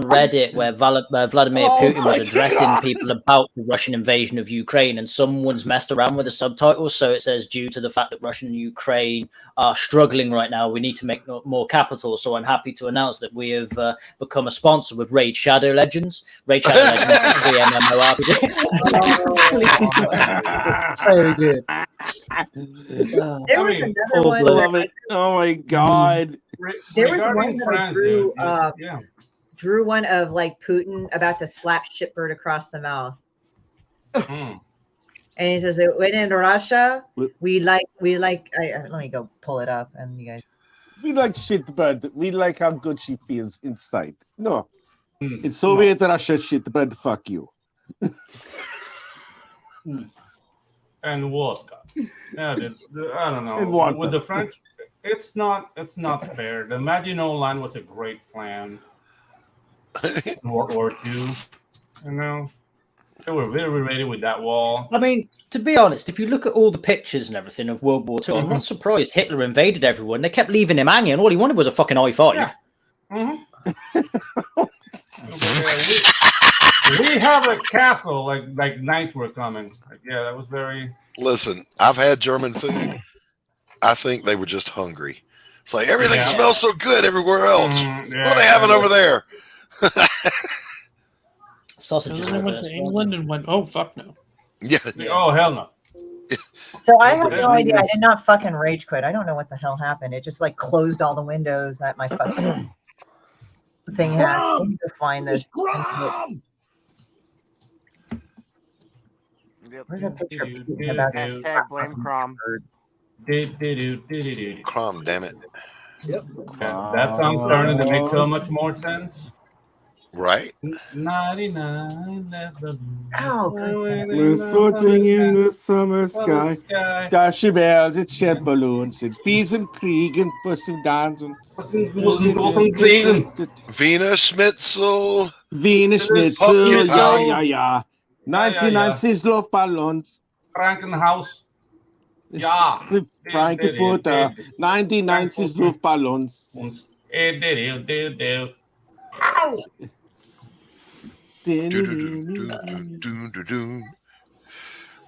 Reddit where Vladimir Putin was addressing people about the Russian invasion of Ukraine, and someone's messed around with the subtitles. So it says, due to the fact that Russia and Ukraine are struggling right now, we need to make more capital. So I'm happy to announce that we have become a sponsor with Raid Shadow Legends. Raid Shadow Legends is a free MMORPG. It's so good. There was another one. Love it. Oh my God. There was one that I drew one of like Putin about to slap Shitbird across the mouth. And he says, when in Russia, we like let me go pull it up and you guys. We like Shitbird. We like how good she feels inside. No. In Soviet Russia, Shitbird, fuck you. And vodka. Yeah, I don't know. And vodka. With the French, it's not fair. The Maginot Line was a great plan. World War II, you know, they were very ready with that wall. I mean, to be honest, if you look at all the pictures and everything of World War II, I'm not surprised Hitler invaded everyone. They kept leaving him hanging, and all he wanted was a fucking i5. Yeah. We have a castle, like knights were coming. Like, yeah, that was very. Listen, I've had German food. I think they were just hungry. It's like everything smells so good everywhere else. What are they having over there? Sausages. And then I went to England and went, oh fuck no. Yeah. Oh hell no. So I have no idea. I did not fucking rage quit. I don't know what the hell happened. It just like closed all the windows that my fucking thing had. I need to find this. Where's a picture of Putin about Hashtag blame CRoM. CRoM, damn it. Yep. That song's starting to make so much more sense. Right? 99 We're floating in the summer sky. Dasche Bells, it's shed balloons, and bees and Krieg and pussy dancing. Wiener Schnitzel. Wiener Schnitzel, Pumpkin pie. ja. 1990s Luftballons. Krankenhaus. Ja. Frankfurter, 1990s Luftballons. Ow!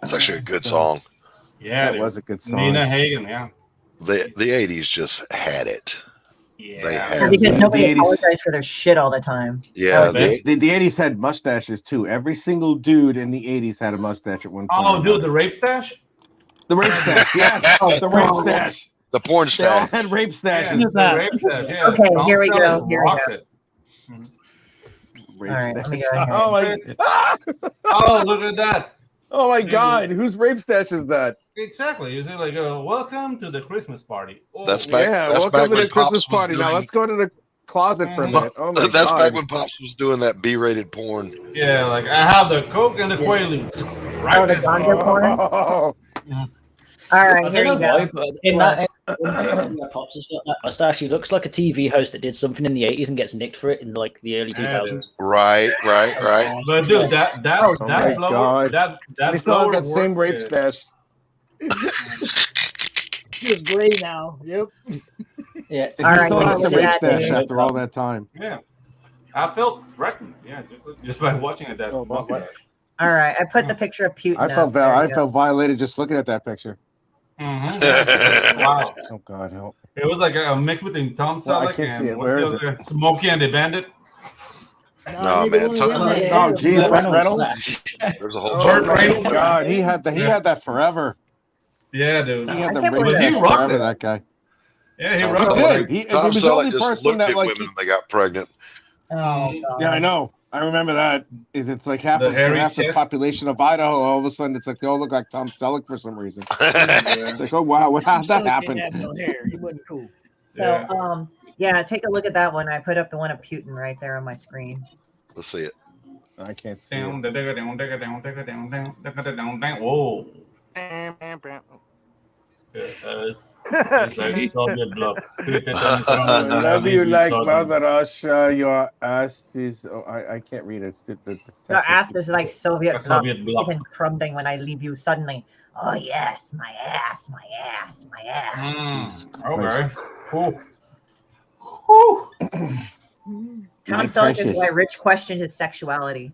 It's actually a good song. Yeah, that was a good song. Nina Hagen, yeah. The 80s just had it. Yeah. They had Because it. nobody apologized for their shit all the time. Yeah, the 80s had mustaches too. Every single dude in the 80s had a mustache at one point. Oh, dude, the rape stash? The rape stash, yes. The rape stash. The porn They all stash. had rape stashes. Yeah, the rape stash, yeah. Okay, Tom here we go. Selleck Here we rocked go. it. All right, let me go ahead. Oh my! Oh, look at that. Oh my God! Whose rape stash is that? Exactly. You say like, welcome to the Christmas party. Oh, That's back. Yeah, That's welcome back to the when Christmas Pops was party. Now doing. let's go to the closet for a minute. Oh my That's God! back when Pops was doing that B-rated porn. Yeah, like I have the Coke and the Quaaludes. Right the this ganja porn? Oh. All right, I here don't you know go. why, but in that Pops has got that mustache. He looks like a TV host that did something in the 80s and gets nicked for it in like the early 2000s. Right. But dude, that Oh my blower, God! that He still has blower that same worked, rape stash. He's gray now. Yep. Yeah. He All right, still has look the at rape that, stash Dave. after all that time. Yeah, I felt threatened. Yeah, just by watching it. That mustache. All right, I put the picture of Putin. I felt up. There I you go. felt violated just looking at that picture. Wow. Oh God, help! It was like a mix between Tom Well, I Selleck can't see it. and Where what's is the other? Smokey and the Bandit. No, man. Oh, geez, Burt Reynolds. There's a whole. Burt Oh Reynolds. my God, he had that forever. Yeah, dude. He had the can't rape believe he stash rocked forever. it. That guy. Yeah, he Tom rocked Selleck- it. He Tom was the only Selleck just person looked that at like. women and they got pregnant. Oh, God. Yeah, I know. I remember that. It's like half The of hairy the chest. population of Idaho. All of a sudden, it's like they all look like Tom Selleck for some reason. It's like, oh wow, how did that happen? He didn't have no hair. He wasn't cool. So, yeah, take a look at that one. I put up the one of Putin right there on my screen. Let's see it. I can't see it. Whoa. It's like he saw the blood. I love you like Mother Russia. Your ass is. Oh, I can't read it. Your ass is like Soviet bloc. Soviet bloc. Even crumbling when I leave you suddenly. Oh yes, my ass, my ass, my ass. Okay. Cool. Tom Selleck is why Rich questioned his sexuality.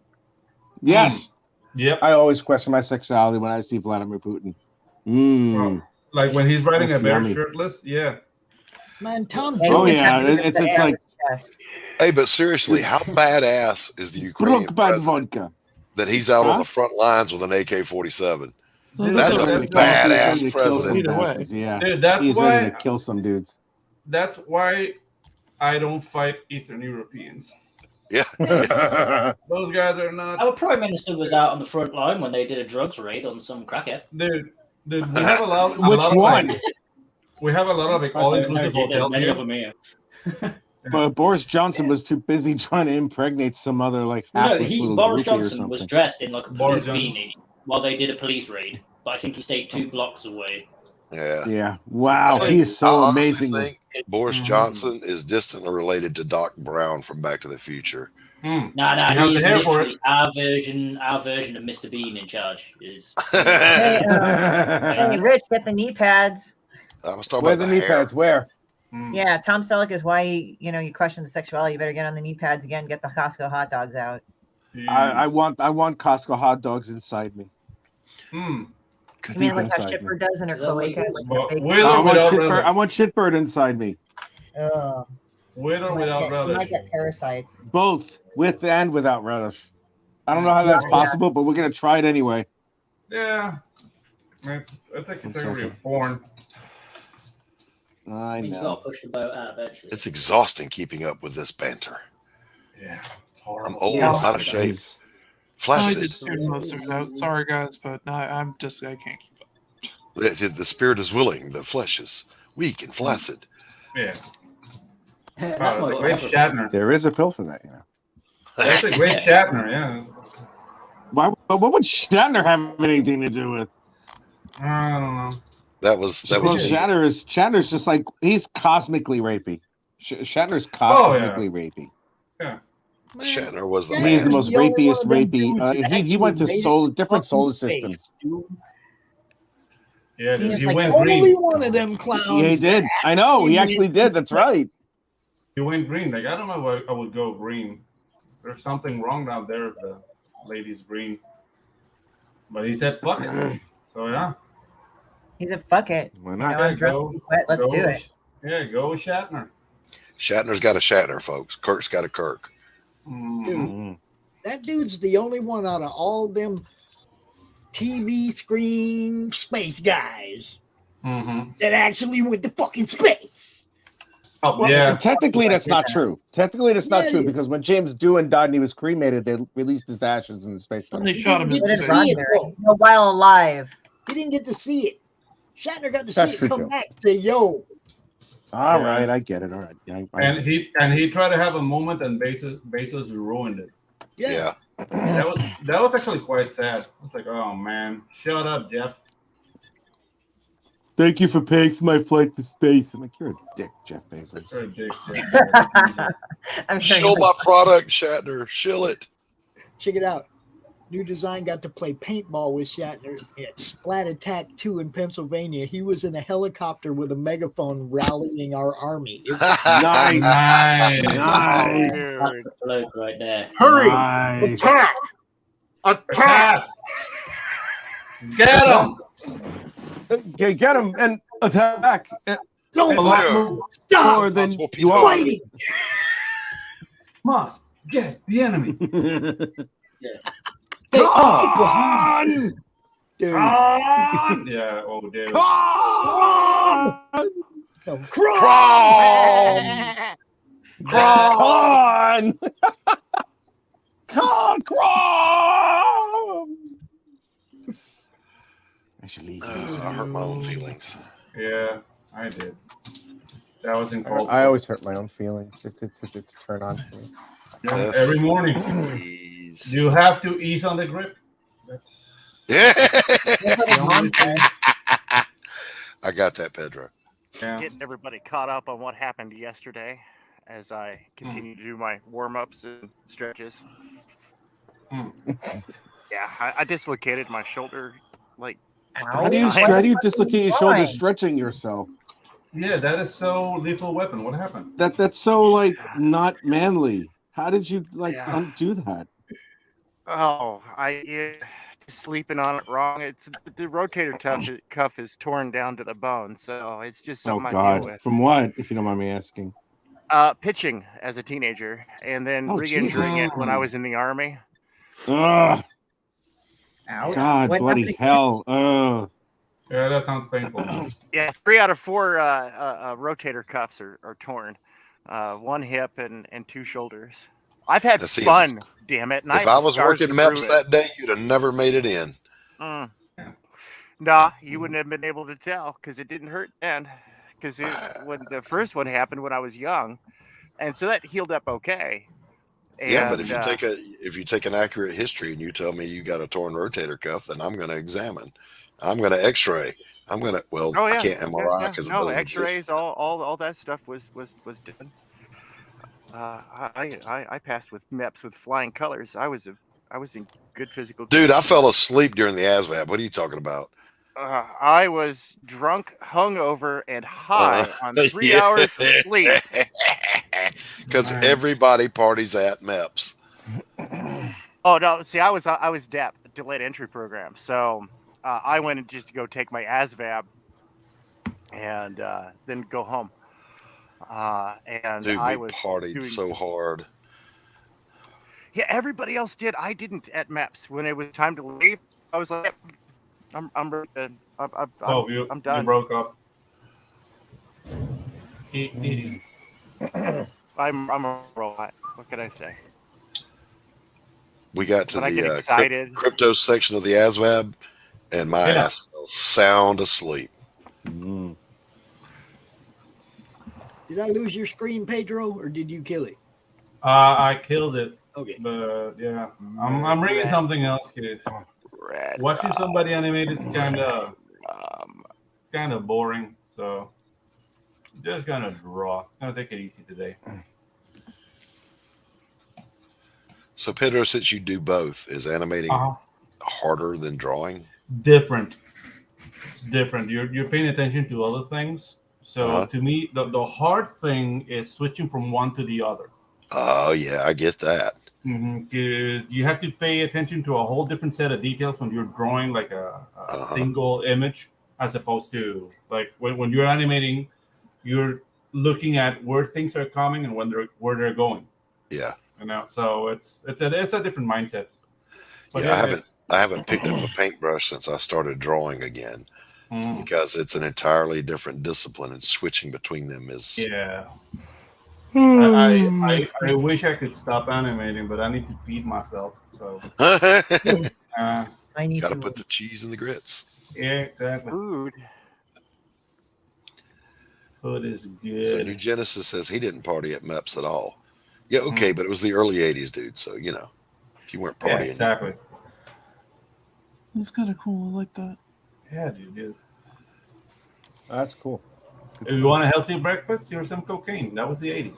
Yes. Yep. I always question my sexuality when I see Vladimir Putin. Like when he's riding a That's bear yummy. shirtless. Yeah. Man, Tom. Oh yeah, it's like Hey, but seriously, how badass is the Ukrainian president vodka. that he's out on the front lines with an AK-47? That's a badass president. Yeah, Dude, that's he's why. ready to kill some dudes. That's why I don't fight Eastern Europeans. Yeah. Those guys are nuts. Our Prime Minister was out on the front line when they did a drugs raid on some crackhead. Dude, we have a lot. Which one? We have a lot of like, all-inclusive There's hotels many here. of them here. But Boris Johnson was too busy trying to impregnate some other like No, hapless little Boris groupie or Johnson was something. dressed in like a Boris police Johnson. beanie while they did a police raid, but I think he stayed 2 blocks away. Yeah. Yeah. Wow, I he is so honestly amazing. think Boris Johnson is distantly related to Doc Brown from Back to the Future. No, You have he's the hair for literally our version of Mr. Bean in charge. Is Hey, Rich, get the knee pads. I was talking Where about the the knee hair. pads? Where? Yeah, Tom Selleck is why you question the sexuality. You better get on the knee pads again. Get the Costco hot dogs out. I want Costco hot dogs inside me. You mean like how inside me. Shitbird does in her cloaca? I want shitbird inside me. With or without You might relish? get parasites. Both, with and without relish. I don't know how that's possible, but we're gonna try it anyway. Yeah. It's a category of porn. I You know. gotta push the boat out eventually. It's exhausting keeping up with this banter. Yeah, it's horrible. I'm old, out of shape, I flaccid. just tune most of it out. Sorry, guys, but I can't keep up. The spirit is willing, the flesh is weak and flaccid. Yeah. That's Wow, my that's a great Shatner. There is a pill for that, That's a great Shatner, yeah. What would Shatner have anything to do with? I don't know. That was Shatner's just like he's cosmically rapey. Shatner's cosmically rapey. Yeah. Shatner was the He's the man. most rapiest rapey. He went to different solar systems. Yeah, He's he like went only green. one of them clowns. Yeah, he did. I know. He actually did. That's right. He went green. Like, I don't know why I would go green. There's something wrong down there if the lady's green. But he said, fuck it. So, yeah. He said, fuck it. Why not? I'm drunk and sweat. Let's do it. Yeah, go with Shatner. Shatner's got a Shatner, folks. Kirk's got a Kirk. Dude, that dude's the only one out of all them TV screen space guys that actually went to fucking space. Oh, Well, technically, that's not true. Technically, that's not Yeah, true yeah. because when James Doohan died and he was cremated, they released his ashes in the space shuttle. They shot him in Didn't space. see it, though. No, while alive. He didn't get to see it. Shatner got to That's see true, it come Joe. back and say, yo. All right, I get it. All right. Yeah, And he tried to have a moment, and Bezos ruined it. Yeah. That was actually quite sad. I was like, oh man, shut up, Jeff. Thank you for paying for my flight to space. I'm like, you're a dick, Jeff Bezos. You're a dick, Jeff. Shill my product, Shatner. Shill it. Check it out. New design got to play paintball with Shatner at Splat Attack 2 in Pennsylvania. He was in a helicopter with a megaphone rallying our army. It was Nice. That's a bloke right there. Hurry! Nice. Attack! Attack! Get him! Okay, get him and attack. No, A lot more stop than Multiple you are. fighting! Must get the enemy. Run! Dude. Yeah, oh dude. No, Crawl! Crawl! Crawl! I should leave. I hurt my own feelings. Yeah, I did. That was in cold. I always hurt my own feelings. It's a turn on for me. Yeah, every morning. Please. You have to ease on the grip. Yeah. The only thing. I got that, Pedro. Yeah. Getting everybody caught up on what happened yesterday as I continue to do my warm-ups and stretches. Yeah, I dislocated my shoulder like How do you dislocate your shoulder stretching yourself? Yeah, that is so lethal weapon. What happened? That's so like not manly. How did you undo that? Oh, sleeping on it wrong. It's the rotator cuff is torn down to the bone, so it's just something Oh I deal God! with. From what, if you don't mind me asking? Pitching as a teenager, and then Oh, re-injuring Jesus. it when I was in the army. Ugh! God, What bloody happened? hell! Ugh! Yeah, that sounds painful. Yeah, 3 out of 4 rotator cuffs are torn. 1 hip and 2 shoulders. I've had Now, see, fun, damn it. And If I was scars working to prove MEPS it. that day, you'd have never made it in. Nah, you wouldn't have been able to tell because it didn't hurt then. Because when the first one happened when I was young, and so that healed up okay. Yeah, but And, if you take an accurate history and you tell me you got a torn rotator cuff, then I'm going to examine. I'm going to X-ray. I'm going to I can't MRI because no it doesn't exist. X-rays, all that stuff was done. I passed with MEPS with flying colors. I was in good physical. Dude, I fell asleep during the ASVAB. What are you talking about? I was drunk, hungover, and high on 3 hours of sleep. Because everybody parties at MEPS. Oh no! See, I was DEP, delayed entry program. So I went and just to go take my ASVAB, and then go home. And Dude, I we was partied so hard. Yeah, everybody else did. I didn't at MEPS. When it was time to leave, I was like, I'm ready to, I'm done. You broke up. I'm a robot. What can I say? We got to When I get the excited. crypto section of the ASVAB, and my ass fell sound asleep. Did I lose your screen, Pedro, or did you kill it? I killed it. Okay. But yeah, I'm reading something else, kid. Watching somebody animate it's kind of boring. So just gonna draw. Gonna take it easy today. So Pedro, since you do both, is animating harder than drawing? Different. It's different. You're paying attention to other things. So to me, the hard thing is switching from one to the other. Oh yeah, I get that. You have to pay attention to a whole different set of details when you're drawing like a single image, as opposed to like when you're animating, you're looking at where things are coming and where they're going. Yeah. You know, so it's a different mindset. But yeah, I haven't picked up a paintbrush since I started drawing again, because it's an entirely different discipline, and switching between them is I wish I could stop animating, but I need to feed myself. So I need gotta put the cheese in the grits. Yeah, exactly. Food is good. So New Genesis says he didn't party at MEPS at all. Yeah, okay, but it was the early '80s, dude. So you know, if you weren't partying, exactly. That's kind of cool. I like that. Yeah, dude. That's cool. If you want a healthy breakfast, here's some cocaine. That was the '80s.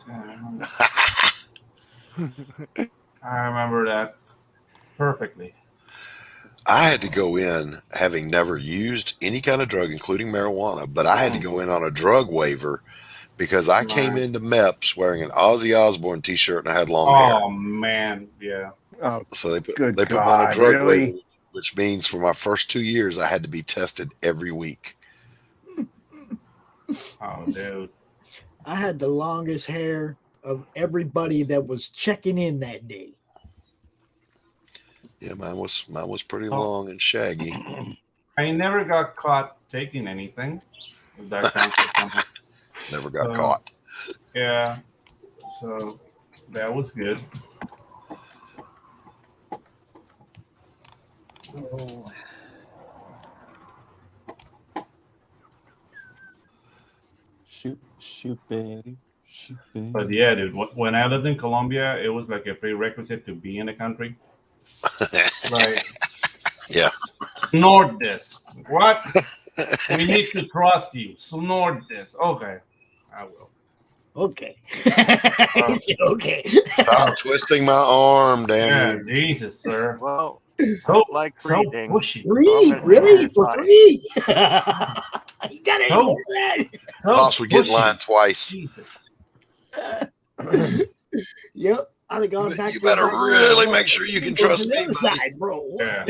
I remember that perfectly. I had to go in having never used any kind of drug, including marijuana, but I had to go in on a drug waiver because I came into MEPS wearing an Ozzy Osbourne t-shirt and I had long hair. Oh man, yeah. Oh, so they put good me on a God, drug really? waiver, which means for my first 2 years I had to be tested every week. Oh, dude. I had the longest hair of everybody that was checking in that day. Yeah, mine was pretty long and shaggy. I never got caught taking anything. If that counts as something. Never got caught. Yeah. So that was good. Oh. Shoot, baby. Shoot, baby. But yeah, dude, when I lived in Colombia, it was like a prerequisite to be in the country. Like, yeah. Snort this. What? We need to trust you. Snort this. Okay. I will. Okay. Okay. Stop twisting my arm, damn you. Jesus, sir. Well, so like so breathing. pushy. Really? For free? You got any more of that? Pops would get in line twice. Yep. I'd have gone back. You better really make sure you can trust me, buddy. Side, bro. Yeah.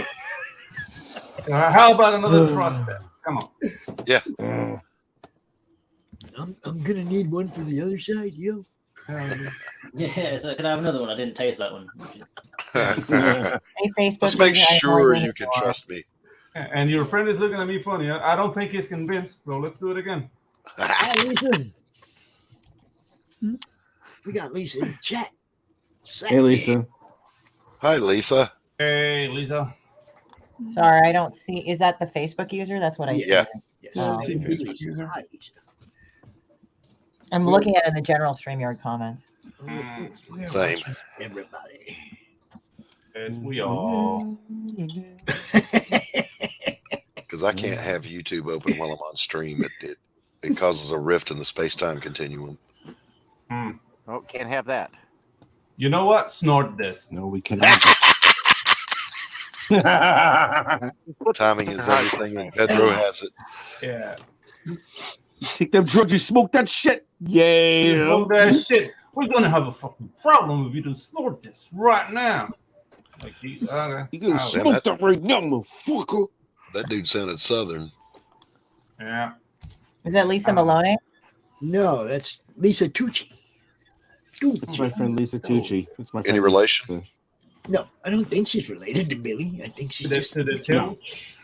How about another trust test? Come on. Yeah. I'm gonna need one for the other side, yo. Yeah, so can I have another one? I didn't taste that one. Hey, Facebook. Let's make I sure find you can trust me. And your friend is looking at me funny. I don't think he's convinced, so let's do it again. Hi, Lisa. We got Lisa in the chat. Hey, Lisa. Hi, Lisa. Hey, Lisa. Sorry, I don't see. Is that the Facebook user? That's what I see. Yeah. Oh. Hi, Lisa. I'm looking at it in the general StreamYard comments. Same. Everybody. As we all. Because I can't have YouTube open while I'm on stream. It causes a rift in the space-time continuum. Oh, can't have that. You know what? Snort this. No, we cannot. Timing is everything, and Pedro has it. Yeah. Take them drugs, you smoke that shit. You Yeah. smoke that shit. We're gonna have a fucking problem if you don't snort this right now. Like, okay. You gonna Oh, smoke that right now, motherfucker. That dude sounded southern. Yeah. Is that Lisa Maloney? No, that's Lisa Tucci. That's my friend Lisa Tucci. That's my friend Any relation? No, I don't think she's related to Billy. I think she's just to the Tooch.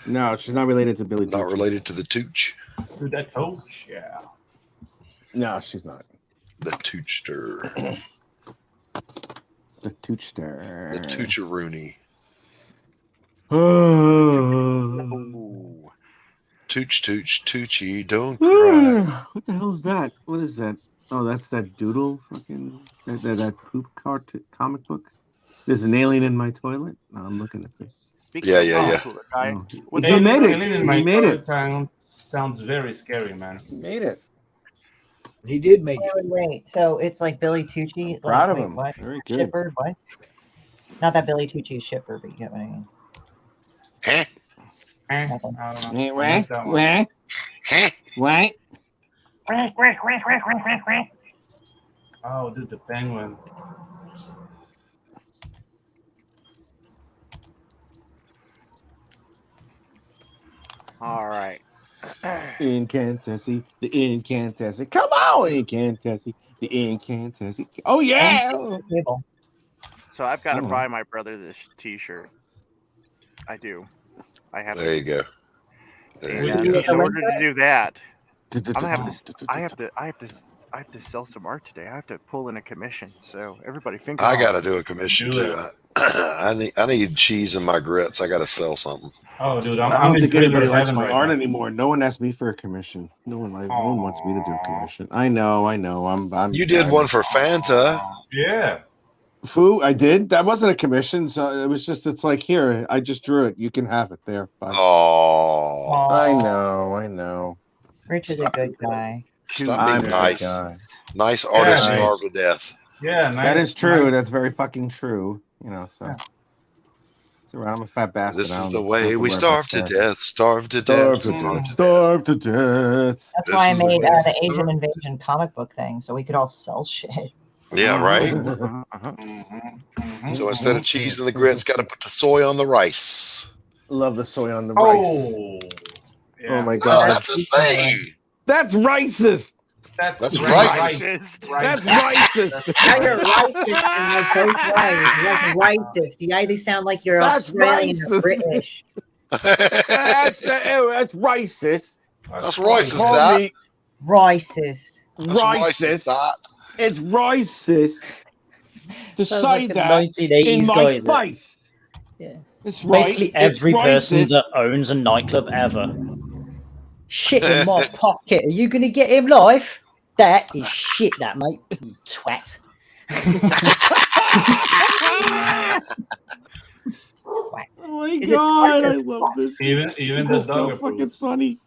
No, she's not related to Billy. Not related to the Tooch. To the Tooch, yeah. No, she's not. The Toochster. The Toochster. The Toocheroony. Tooch, Tooch, Toochie, don't cry. What the hell is that? What is that? Oh, that's that doodle fucking that poop comic book. There's an alien in my toilet. No, I'm looking at this. Yeah. Oh. He made it. He He made it. Sounds very scary, man. He made it. He did make it. Wait. So it's like Billy Tucci. Proud like, of him. What? Very good. Shipper? What? Not that Billy Tucci's shipper, but you get what I mean. Oh, dude, the penguin. All right. Incantasy, the incantasy. Come on, incantasy, the incantasy. Oh yeah. So I've got to Oh. buy my brother this T-shirt. I do. I have. There you go. There you And go. in order to do that, I'm gonna have this. I have to sell some art today. I have to pull in a commission. So everybody, think. I got to do a commission too. I need cheese in my grits. I got to sell something. Oh, dude, I don't think anybody likes my art anymore. No one asks me for a commission. No one wants me to do a commission. I know. I'm. You did one for Fanta. Yeah. Foo, I did. That wasn't a commission, so it was just. It's like here. I just drew it. You can have it there. Bye. Oh. I know. Rich is a good guy. Stop I'm being a good nice. guy. Nice artists nice. starve to death. Yeah, nice. That is true. Nice. That's very fucking true. You know, so. It's all right. I'm a fat bastard. This I is don't the have way to we worry starve about to that. death. Starve to Starve death. to Starve death. to Starve to death. That's This why I is the made way the we Asian starve. Invasion comic book thing, so we could all sell shit. Yeah, right. Mm-hmm. So instead of cheese and the grits, got to put the soy on the rice. Love the soy on the rice. Oh. Yeah. Oh my Oh, god. that's a thing. That's racist. That's racist. That's racist. Now you're racist in like both ways. You're racist. You either sound like you're That's Australian or racist. British. That's racist. That's racist, Call that. me Racist. That's racist, that. It's racist to Sounds say like a that 1980s in guy, my is it? face. Yeah. It's right. Basically, It's every person racist. that owns a nightclub ever. Shit in my pocket. Are you going to get him live? That is shit, that, mate. You twat. Oh my god, I love this. Even the That's dog so fucking approves. funny.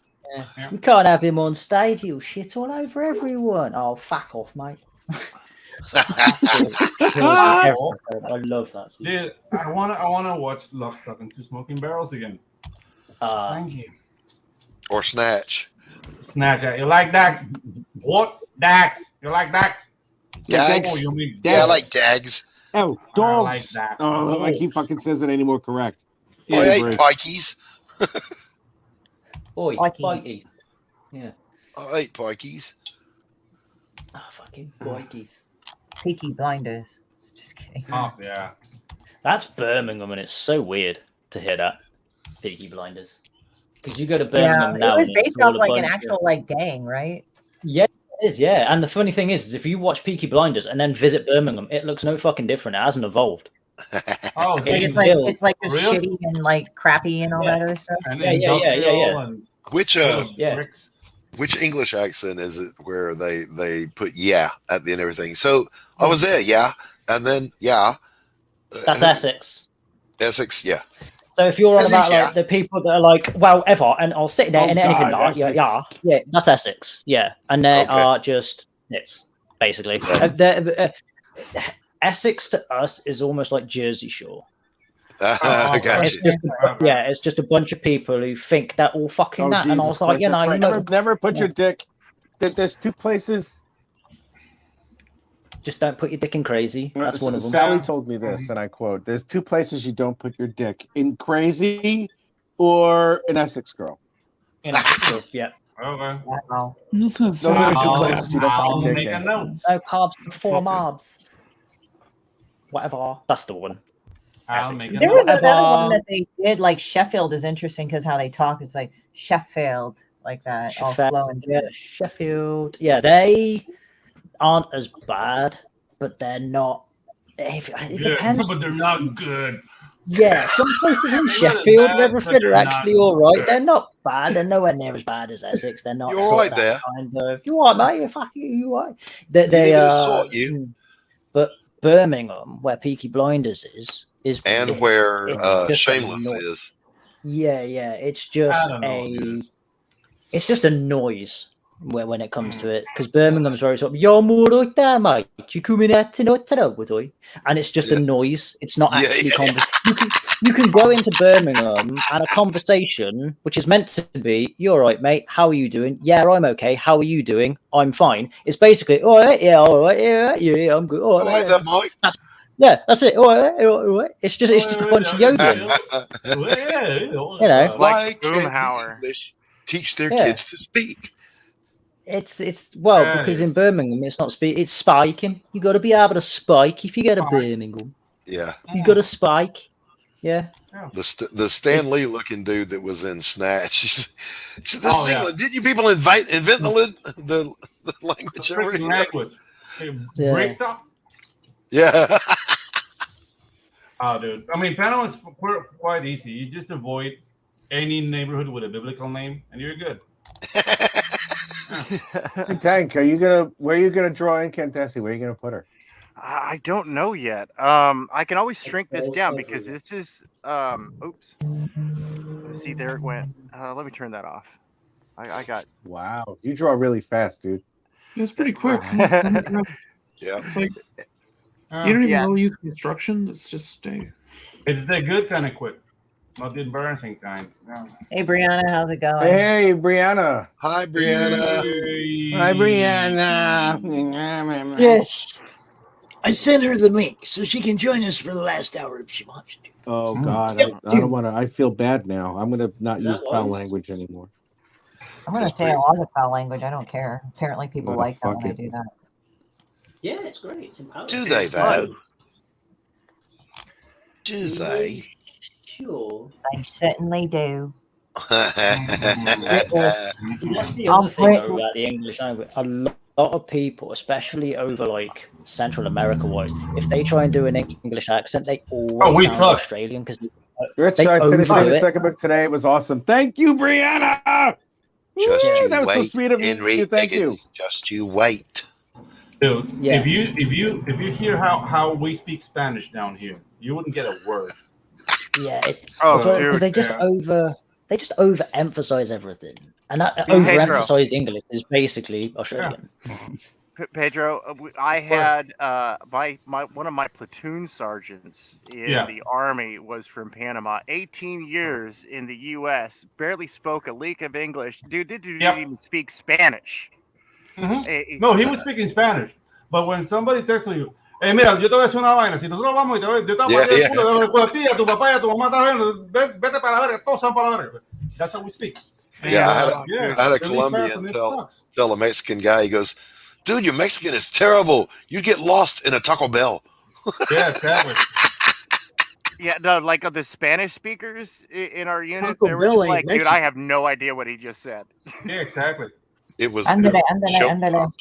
You can't have him on stage. He'll shit all over everyone. Oh, fuck off, mate. I love that scene. Dude, I wanna watch Lock, Stock, and Two Smoking Barrels again. Thank you. Or snatch. Snatch. You like that? What? Dax. You like Dax? Dags. Oh, you mean Yeah, I like Dags. Oh, I dogs. like that. Oh, like he fucking says it any more correct. Oh, Yeah, hey, great. pikeys. Oi, Pikey. pikey. Yeah. I hate pikeys. Oh, fucking pikey's. Peaky Blinders. Just kidding. Oh, yeah. That's Birmingham, and it's so weird to hear that. Peaky Blinders. Because you go to Yeah, Birmingham now. it was and it's based off all a like an bunch of- actual like gang, right? Yeah, it is, yeah. And the funny thing is if you watch Peaky Blinders and then visit Birmingham, it looks no fucking different. It hasn't evolved. Oh, Like, it's like still- it's like just Real? shitty and like crappy and all Yeah. that other stuff. And Yeah. industrial and Which Yeah. bricks. which English accent is it where they put yeah at the end of everything? So I was there, yeah, and then yeah. That's Essex. Essex, yeah. So if you're on Essex, about yeah. like the people that are like, well, ever, and I'll sit there Oh, and anything God, like, Essex. yeah, that's Essex, yeah, and they Okay. are just nits, basically. Essex to us is almost like Jersey Shore. I got It's you. just it's just a bunch of people who think that all fucking Oh, that, and I Jesus was like, Christ, that's right. you know, Never put your dick. There's two places. just don't put your dick in crazy. That's one of them. Sally told me this, and I quote: "There's two places you don't put your dick in: crazy or an Essex girl." In Essex, yeah. Okay. Wow. Those are the two places you don't put your dick in. No carbs before marbs. Whatever. That's the one. I'll make There was another one that they did, like Sheffield is interesting because how they talk, it's like Sheffield, like that, all slow and yeah, Sheffield. Yeah, they aren't as bad, but they're not. It depends. But they're not good. Yeah, some places in They're not Sheffield bad, and everything but are they're actually not all right. good. They're not bad. They're nowhere near as bad as Essex. They're not. You're all sort right of there. that kind of. You all right, mate? You fuck you all right. They You need me to are. sort you. But Birmingham, where Peaky Blinders is And where it's just Shameless a is. Yeah, it's just it's just a noise when it comes to it, because Birmingham's very sort of you're more right there, mate. You coming out tonight, would I? And it's just a noise. It's not actually You can go into Birmingham and a conversation which is meant to be, "You're right, mate. How are you doing? Yeah, I'm okay. How are you doing? I'm fine." It's basically, "All right, yeah, all right, yeah, I'm good. All right, that, Mike. That's it. All right. It's just a bunch of yodeling. You know, Like Boomhauer. English, teach their Yeah. kids to speak. It's because in Birmingham it's not it's spiking. You got to be able to spike if you go to Birmingham. Yeah. You got to spike. Yeah. The Stan Lee looking dude that was in Snatch. He said, "This Oh, is yeah. England. Didn't you people invent the language over Freaking here?" language. Hey, Yeah. Break up. Yeah. Oh, dude. I mean, Panama's quite easy. You just avoid any neighborhood with a biblical name, and you're good. Hey, Tank, where are you gonna draw in Kentesi? Where are you gonna put her? I don't know yet. I can always shrink this down because this is oops. Let's see, there it went. Let me turn that off. I got Wow, you draw really fast, dude. It's pretty quick. Yeah. It's like you don't even know use construction. It's just It's the good kind of quick, not the embarrassing kind. Yeah. Hey, Brianna, how's it going? Hey, Brianna. Hi, Brianna. Hi, Brianna. Yes. I sent her the link so she can join us for the last hour if she wants to. Oh God, I don't want to. I feel bad now. I'm gonna not use foul language anymore. I'm going to say a lot of foul language. I don't care. Apparently, people like that when I do that. Yeah, it's great. It's empowering. Do they though? Do they? Sure. I certainly do. That's the other thing though about the English language. A lot of people, especially over like Central America wise, if they try and do an English accent, they always sound suck. Australian because Rich, they I finished overdo the it. second book today. It was awesome. Thank you, Brianna. Just Woo, you that was wait, so sweet of Henry. you. Thank you. Just you wait. Dude, Yeah. if you hear how we speak Spanish down here, you wouldn't get a word. Yeah, Oh, because they dude, just overemphasize everything, and that Pedro. overemphasized English is basically Australian. Pedro, I had one of my platoon sergeants in the Army was from Panama. 18 years in the U.S. Barely spoke a lick of English. Dude didn't even speak Spanish. No, he was speaking Spanish. But when somebody texts you, "Hey, mira, yo te voy a decir una vaina. Si nosotros vamos y yo te voy a decir a ti, a tu papá y a tu mamá, vete para la verga. Todos van para la verga." That's how we speak. Yeah, I had a Colombian tell a Mexican guy, he goes, "Dude, your Mexican is terrible. You get lost in a Taco Bell." Yeah, exactly. Yeah, no, like the Spanish speakers in our unit, Taco they were Bell just ain't like, dude, Mexican. I have no idea what he just said. Yeah, exactly. It was Ándale.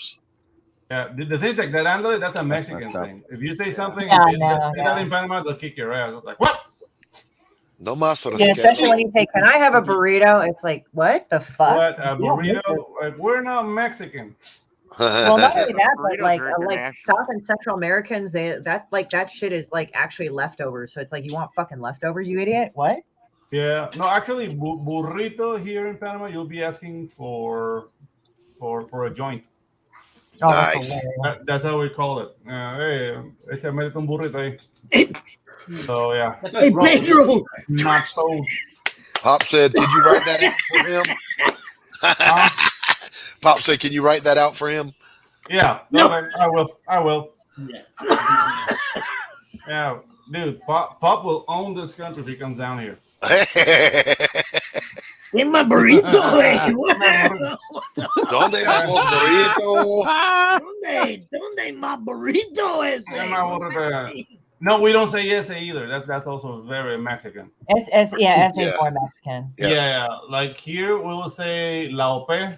Yeah, the things like that, Andale, that's a Mexican thing. If you say something Yeah, and say that in Panama, they'll kick your ass. It's like, what? No más for Yeah, especially when you say, "Can I have a burrito?" It's like, what the fuck? What a You don't make it. burrito? Like, we're not Mexican. Well, not only that, but Burritos like are like international. South and Central Americans, that's like that shit is like actually leftovers. So it's like, you want fucking leftovers, you idiot? What? Yeah, no, actually, burrito here in Panama, you'll be asking for a joint. Oh, that's hilarious. That's how we call it. Hey, métete un burrito ahí. So yeah. Hey, Pedro! Not so. Pop said, "Can you write that out for him?" Pop said, "Can you write that out for him?" Yeah. No. I will. I will. Yeah. Yeah, dude. Pop will own this country if he comes down here. In my burrito, ¿Dónde es el burrito? ¿Dónde my burrito is? No, we don't say yes either. That's also very Mexican. SA for Mexican. Yeah, like here we will say la ope,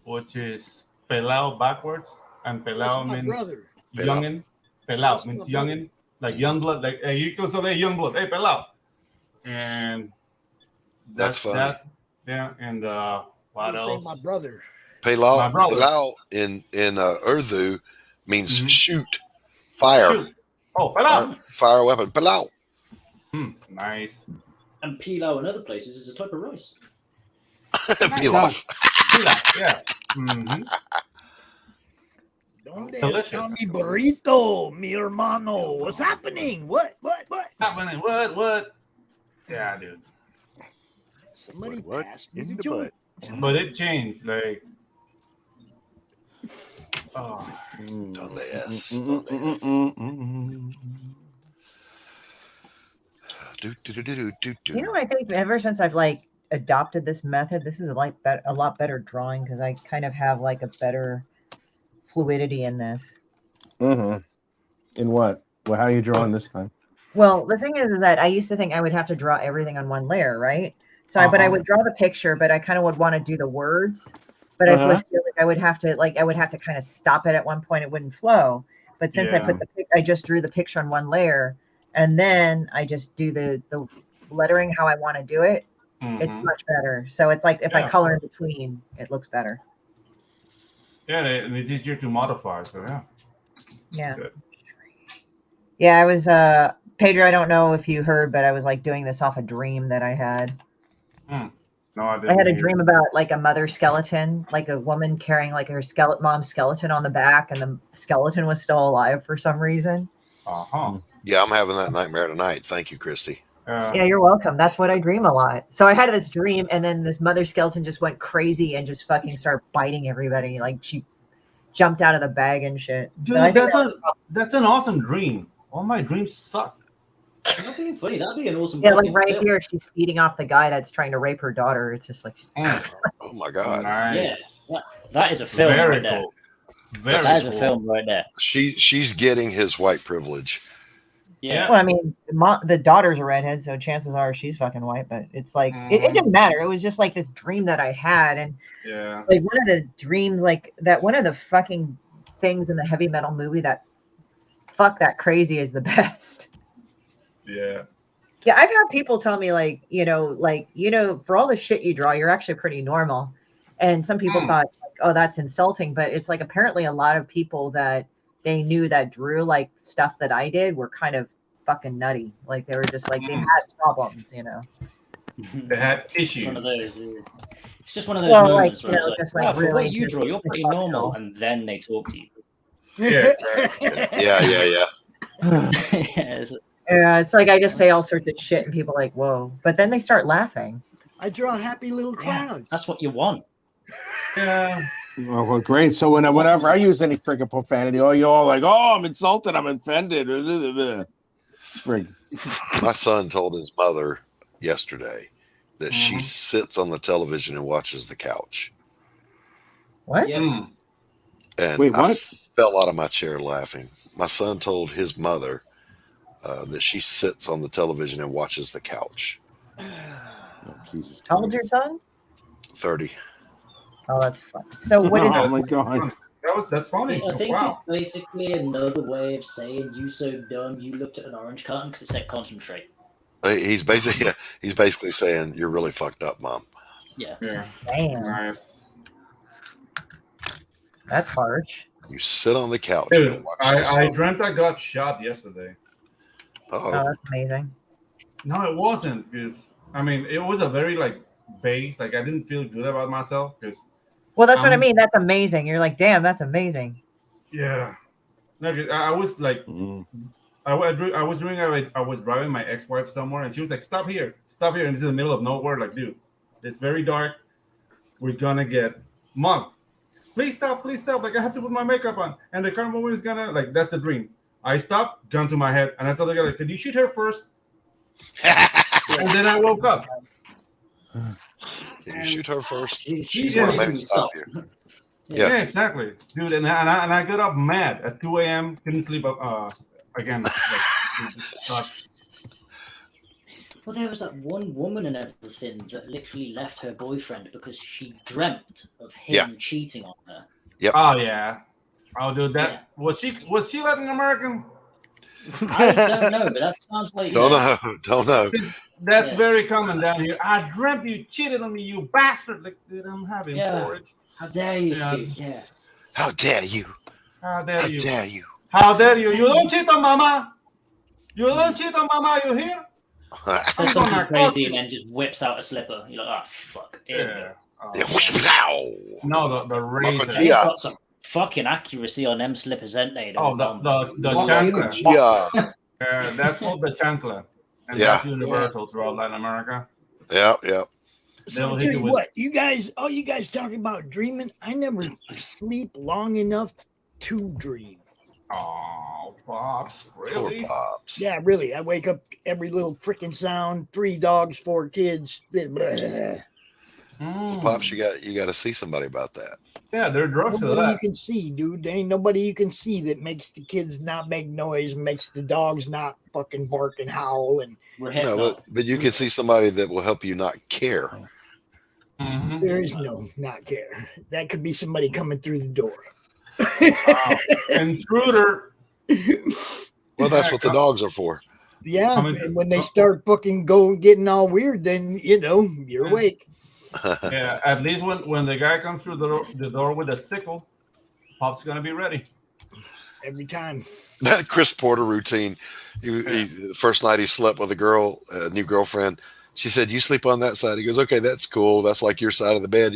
which is pelao backwards, and pelao means youngin. Pelao means youngin, like young blood. Like you can say young blood. Hey, pelao. And that's funny. That, yeah, and what else? My brother. Pelao in Urdu means shoot, fire. Shoot. Oh, pelao. Fire weapon. Pelao. Nice. And pilau in other places is a type of rice. Pilaf. Pilaf, yeah. Mm-hmm. ¿Dónde está mi burrito, mi hermano? What's happening? What? Happening? What? Yeah, dude. Somebody passed me in the the joint. But it changed, like. Oh. ¿Dónde es? You know, I think ever since I've like adopted this method, this is like a lot better drawing because I kind of have like a better fluidity in this. Mm-hmm. In what? Well, how are you drawing this time? Well, the thing is that I used to think I would have to draw everything on one layer, right? So, but I would draw the picture, but I kind of would want to do the words. But I feel like I would have to kind of stop it at one point; it wouldn't flow. But since I just drew the picture on one layer, and then I just do the lettering how I want to do it. It's much better. So it's like if I color in between, it looks better. Yeah, and it's easier to modify. So yeah. Yeah. Good. Yeah, I was Pedro. I don't know if you heard, but I was like doing this off a dream that I had. No, I didn't. I had a dream about like a mother skeleton, like a woman carrying like her mom's skeleton on the back, and the skeleton was still alive for some reason. Yeah, I'm having that nightmare tonight. Thank you, Christy. Yeah, you're welcome. That's what I dream a lot. So I had this dream, and then this mother skeleton just went crazy and just fucking started biting everybody. Like she jumped out of the bag and shit. Dude, that's an awesome dream. All my dreams suck. That'd be funny. That'd be an awesome. Yeah, like right here, she's feeding off the guy that's trying to rape her daughter. It's just like, oh my god! Nice. Yeah, that is a film right there. That is a film right there. She's getting his white privilege. Yeah. Well, I mean, the daughter's a redhead, so chances are she's fucking white. But it's like it didn't matter. It was just like this dream that I had, and like one of the dreams, like that one of the fucking things in the heavy metal movie that fuck that crazy is the best. Yeah. Yeah, I've had people tell me like, for all the shit you draw, you're actually pretty normal. And some people thought, like, oh, that's insulting. But it's like apparently a lot of people that they knew that drew like stuff that I did were kind of fucking nutty. Like they were just like they had problems, They had issues. One of those. It's just one of those moments where it's like, for what you draw, you're pretty normal, and then they talk to you. Yeah. Yeah, it's like I just say all sorts of shit and people are like, whoa. But then they start laughing. I draw happy little clowns. That's what you want. Yeah. Oh, well, great. So whenever I use any freaking profanity, you're all like, oh, I'm insulted, I'm offended. Frig. My son told his mother yesterday that she sits on the television and watches the couch. What? And wait, what? I fell out of my chair laughing. My son told his mother that she sits on the television and watches the couch. Jesus How old is your son? 30. Oh, that's fun. So what is oh my god. That's funny. I think Wow. it's basically another way of saying you so dumb you looked at an orange carton because it said concentrate. He's basically saying you're really fucked up, Mom. Yeah. Damn. Nice. That's harsh. You sit on the couch Dude, and watch I dreamt I got shot yesterday. Oh, that's amazing. No, it wasn't, because I mean it was a very like base. Like I didn't feel good about myself because. Well, that's what I mean. That's amazing. You're like, damn, that's amazing. Yeah. No, I was like, I was driving my ex-wife somewhere, and she was like, "Stop here, stop here!" And this is the middle of nowhere. Like, dude, it's very dark. We're gonna get mugged. Please stop, please stop. Like, I have to put my makeup on, and the car woman is gonna like. That's a dream. I stopped, gun to my head, and I told the guy, like, "Could you shoot her first?" And then I woke up. Can you shoot her first? She's gonna make me stop here. Yeah, exactly, dude. And I got up mad at 2 a.m. Couldn't sleep again. Well, there was that one woman and everything that literally left her boyfriend because she dreamt of him cheating on her. Yep. Oh yeah. Oh, dude, that was she Latin American? I don't know, but that sounds like don't know. That's very common down here. I dreamt you cheated on me, you bastard! Like, dude, I'm having porridge. How dare you? Yeah. How dare you? How dare you? How dare you? How dare you? You don't cheat on mama. You don't cheat on mama. You hear? Says something crazy and then just whips out a slipper. You're like, oh fuck. Yeah. No, the razor. They've got some fucking accuracy on them slippers, ain't they? Oh, the chancla. Yeah. That's called the chancla. And that's universal throughout Latin America. Yeah. So I'll tell you what, all you guys talking about dreaming, I never sleep long enough to dream. Oh, Pops, really? Poor Pops. Yeah, really. I wake up every little freaking sound, 3 dogs, 4 kids. Well, Pops, you got to see somebody about that. Yeah, there are drugs to Nobody that. you can see, dude. There ain't nobody you can see that makes the kids not make noise, makes the dogs not fucking bark and howl. And No, but you can see somebody that will help you not care. Mm-hmm. There is no not care. That could be somebody coming through the door. Intruder. Well, that's what the dogs are for. Yeah, and when they start fucking getting all weird, then you're awake. Yeah, at least when the guy comes through the door with a sickle, Pop's gonna be ready. Every time. That Chris Porter routine. The first night he slept with a new girlfriend. She said, "You sleep on that side." He goes, "Okay, that's cool. That's like your side of the bed."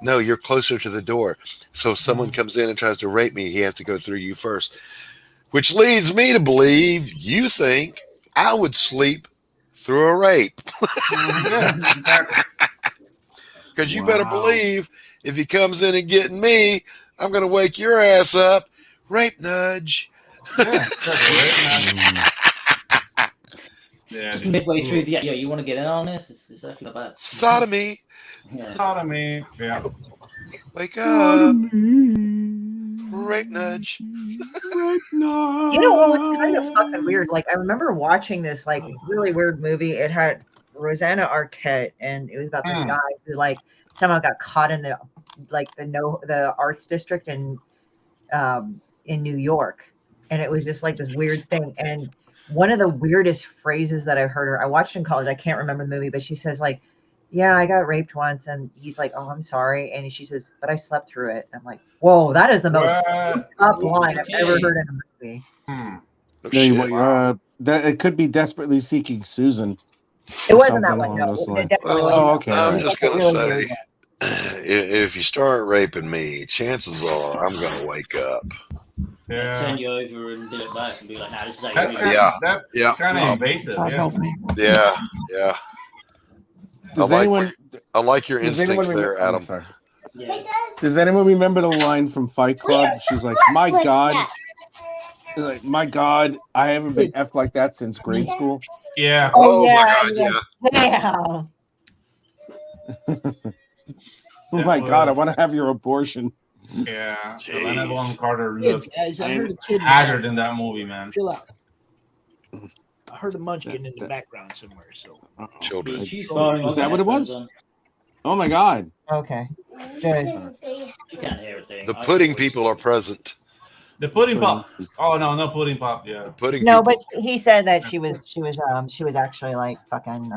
No, you're closer to the door. So if someone comes in and tries to rape me, he has to go through you first. Which leads me to believe you think I would sleep through a rape. Because you better believe if he comes in and getting me, I'm going to wake your ass up. Rape nudge. Yeah, just midway through you want to get in on this? It's actually not bad. Sodomy. Sodomy. Yeah. Wake up. Rape nudge. You know what was kind of fucking weird? Like, I remember watching this like really weird movie. It had Rosanna Arquette, and it was about this guy who like somehow got caught in the arts district in New York, and it was just like this weird thing. And one of the weirdest phrases that I heard her, I watched in college. I can't remember the movie, but she says like, "Yeah, I got raped once," and he's like, "Oh, I'm sorry," and she says, "But I slept through it." And I'm like, "Whoa, that is the most up line I've ever heard in a movie." That it could be Desperately Seeking Susan. It wasn't that one. No, okay. I'm just going to say, if you start raping me, chances are I'm going to wake up. Yeah. Turn you over and do it back and be like, "Nah, this is That's kind of invasive. Yeah. I like your instincts there, Adam. Yeah. Does anyone remember the line from Fight Club? She's like, "My God." Like, "My God, I haven't been effed like that since grade school." Yeah. Oh my God, Oh my God, I want to have your abortion. Yeah. Helena Bonham Carter Kids, looked guys, I heard a kid haggard in that movie, man. Chill out. I heard a munchkin in the background somewhere. So children. Is that what it was? Oh my God. Okay. Good. You can't hear a thing. The pudding people are present. The pudding pop. Oh no pudding pop. Yeah. The pudding. No, but he said that she was actually like fucking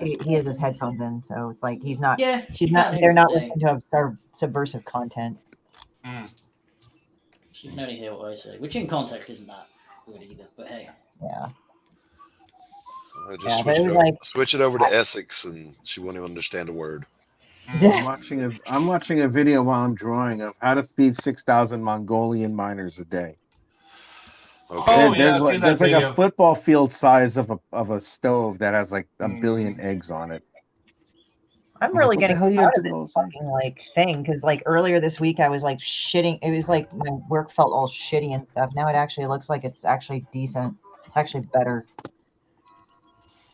he has his headphones in, so it's like he's not. Yeah. She's not. They're not listening to subversive content. She can only hear what I say, which in context isn't that good either. But hey. Yeah. Just switch it over to Essex, and she won't even understand a word. I'm watching a video while I'm drawing of how to feed 6,000 Mongolian miners a day. There- Oh, yeah, there's I've like, seen that there's like video. a football field size of a stove that has like a billion eggs on it. I'm I'm really like, what the getting hell you proud have of to this do fucking like thing because like earlier this week I was like shitting. It was like my work felt all shitty and stuff. Now it actually looks like it's actually decent. It's actually better.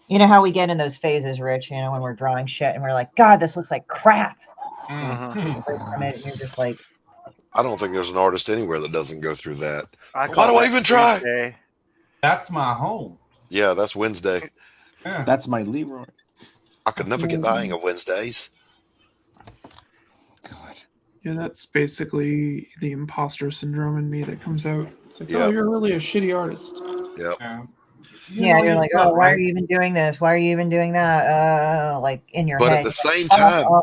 You know how we get in those phases, Rich? You know, when we're drawing shit and we're like, God, this looks like crap. Away from it, and you're just like, I don't think there's an artist anywhere that doesn't go through that. I Why call do I that even try? Tuesday. That's my home. Yeah, that's Wednesday. Yeah. That's my Leroy. I could never get the hang of Wednesdays. Yeah, that's basically the imposter syndrome in me that comes out. It's like, Yeah. oh, you're really a shitty artist. Yep. yeah, know, you're you like, suck, oh, why are right? you even doing this? Why are you even doing that? Like in your But head. at the you're same like, time, "Oh,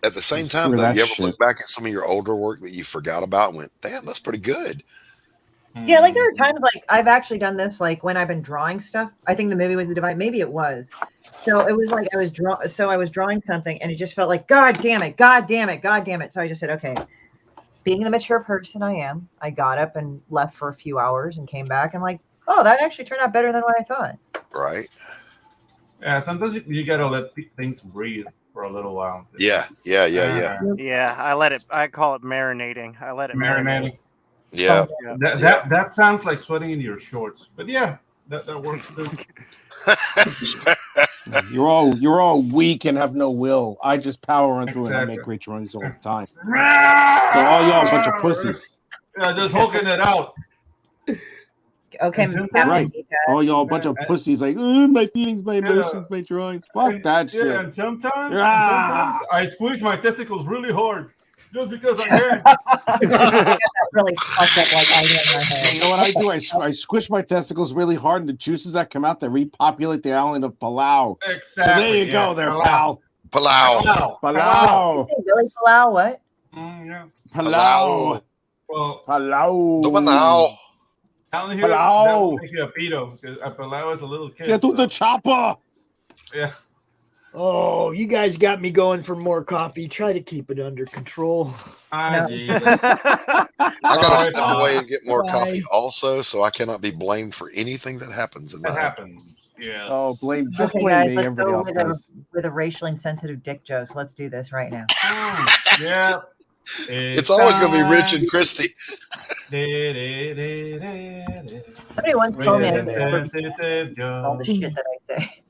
at the same time, Screw though, that you ever shit. look back at some of your older work that you forgot about and went, damn, that's pretty good. yeah, like there are times like I've actually done this, like when I've been drawing stuff. I think the movie was The Divide. Maybe it was. So it was like I was drawing something, and it just felt like, God damn it, God damn it, God damn it. So I just said, okay. Being the mature person I am, I got up and left for a few hours and came back and like, oh, that actually turned out better than what I thought. Right? Yeah, sometimes you gotta let things breathe for a little while. Yeah. Yeah, I call it marinating. I let it marinate. Marinating. Yeah. That sounds like sweating in your shorts, but yeah, that works too. You're all weak and have no will. I just power run through and I make great drawings all the time. So all y'all a bunch of pussies. Yeah, just hulking it out. Okay, Right. All y'all a bunch of pussies like, my feelings, my emotions, my drawings. Fuck that shit. Yeah, and sometimes Ah. I squeeze my testicles really hard just because I can. really fucked up like I do in my head. You know what I do? I squish my testicles really hard, and the juices that come out, they repopulate the island of Palau. Exactly. So there you go, there, pal. Palau. Palau. Hey, Billy Palau, what? Yeah. Palau. Well, Palau. No Palau. down here, Palau. that would make you a pedo because Palau is a little kid. Get to the chopper. Yeah. Oh, you guys got me going for more coffee. Try to keep it under control. Jesus. I gotta step away and get more Bye. coffee also, so I cannot be blamed for anything that happens in my That house. happens. Yeah. Oh, just Okay, blame guys, me. let's Everybody go else with does. with a racially insensitive dick joke. So let's do this right now. Yeah. It's always going to be Rich and Christy. Somebody once told me I did all the shit that I say.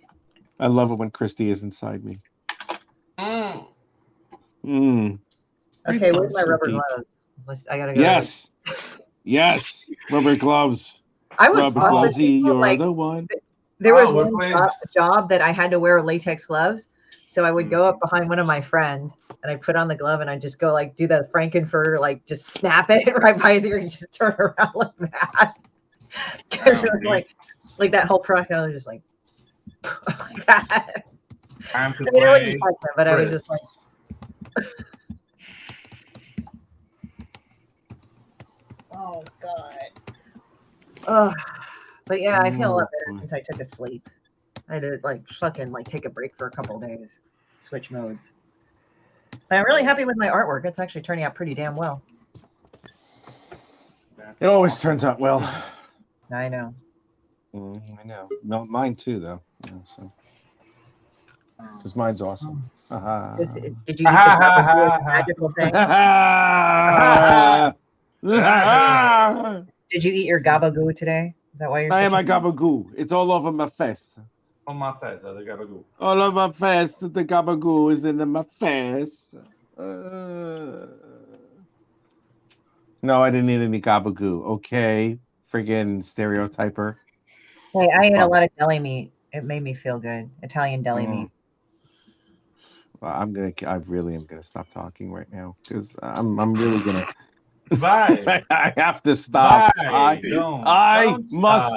I love it when Christy is inside me. Okay, where's my rubber gloves? I gotta go. Yes. Yes. Rubber gloves. I would Rubber fuck with glovesy, people, you're like, the one. There was we're one playing- job that I had to wear latex gloves. So I would go up behind one of my friends and I put on the glove and I just go like do the Frankenfurter, like just snap it right by his ear and just turn around like that. Because it was like that whole product, I was just like that. Time to I mean, I wouldn't play touch them, but I was Chris. just like, oh god. Oh, but yeah, I feel a lot better since I took a sleep. I had to like fucking like take a break for a couple of days, switch modes. But I'm really happy with my artwork. It's actually turning out pretty damn well. It always turns out well. I know. I know. No, mine too, though. Yeah, so. Because mine's awesome. Did you use the magical thing? Did you eat your gabagoo today? Is that why you're? I am such a gabagoo. It's all over my face. On my face, I gotta go. All over my face. The gabagoo is in my face. No, I didn't eat any gabagoo. Okay, friggin' stereotyper. Hey, I ate a lot of deli meat. It made me feel good. Italian deli meat. Well, I really am gonna stop talking right now because I'm really gonna. Bye. I have to stop. Bye. I Don't must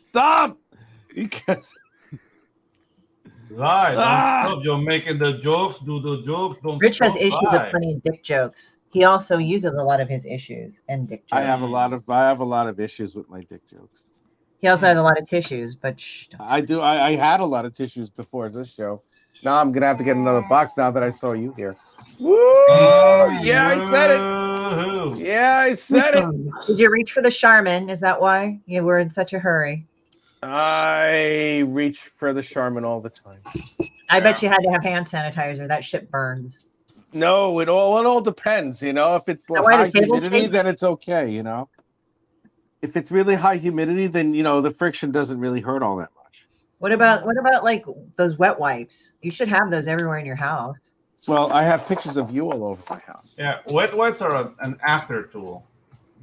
stop because. Right, don't stop. You're making the jokes. Do the jokes. Don't. Rich has stop. issues Bye. of funny dick jokes. He also uses a lot of his issues and dick jokes. I have a lot of issues with my dick jokes. He also has a lot of tissues, but shh. I do. I had a lot of tissues before this show. Now I'm gonna have to get another box now that I saw you here. Woo! Yeah, I said it. Woohoo! Yeah, I said it. Did you reach for the Charmin? Is that why you were in such a hurry? I reach for the Charmin all the time. I bet you had to have hand sanitizer. That shit burns. No, it all depends. You know, if it's that why high the table humidity, shakes? then it's okay. You know, if it's really high humidity, then the friction doesn't really hurt all that much. What about like those wet wipes? You should have those everywhere in your house. Well, I have pictures of you all over my house. Yeah, wet wipes are an after tool,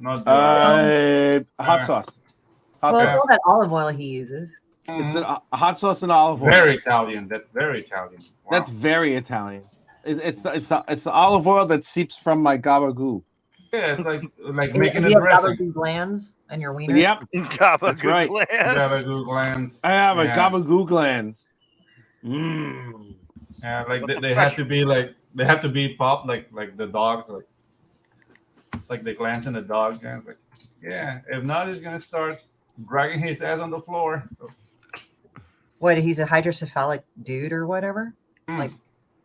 not hot sauce. Hot Well, it's sauce. all that olive oil he uses. It's a hot sauce and olive oil. Very Italian. That's very Italian. Wow. That's very Italian. It's the olive oil that seeps from my gabagool. Yeah, it's like You making a have dressing. gabagool glands and your wiener. Yep, Gabagool that's right. glands. Gabagool glands. I have a Yeah. gabagool glands. Mmm. Yeah, like What's a they have to be popped like the dogs like the glands in the dog. And it's like, yeah, if not, he's gonna start dragging his ass on the floor. So, What? He's a hydrocephalic dude or whatever. Like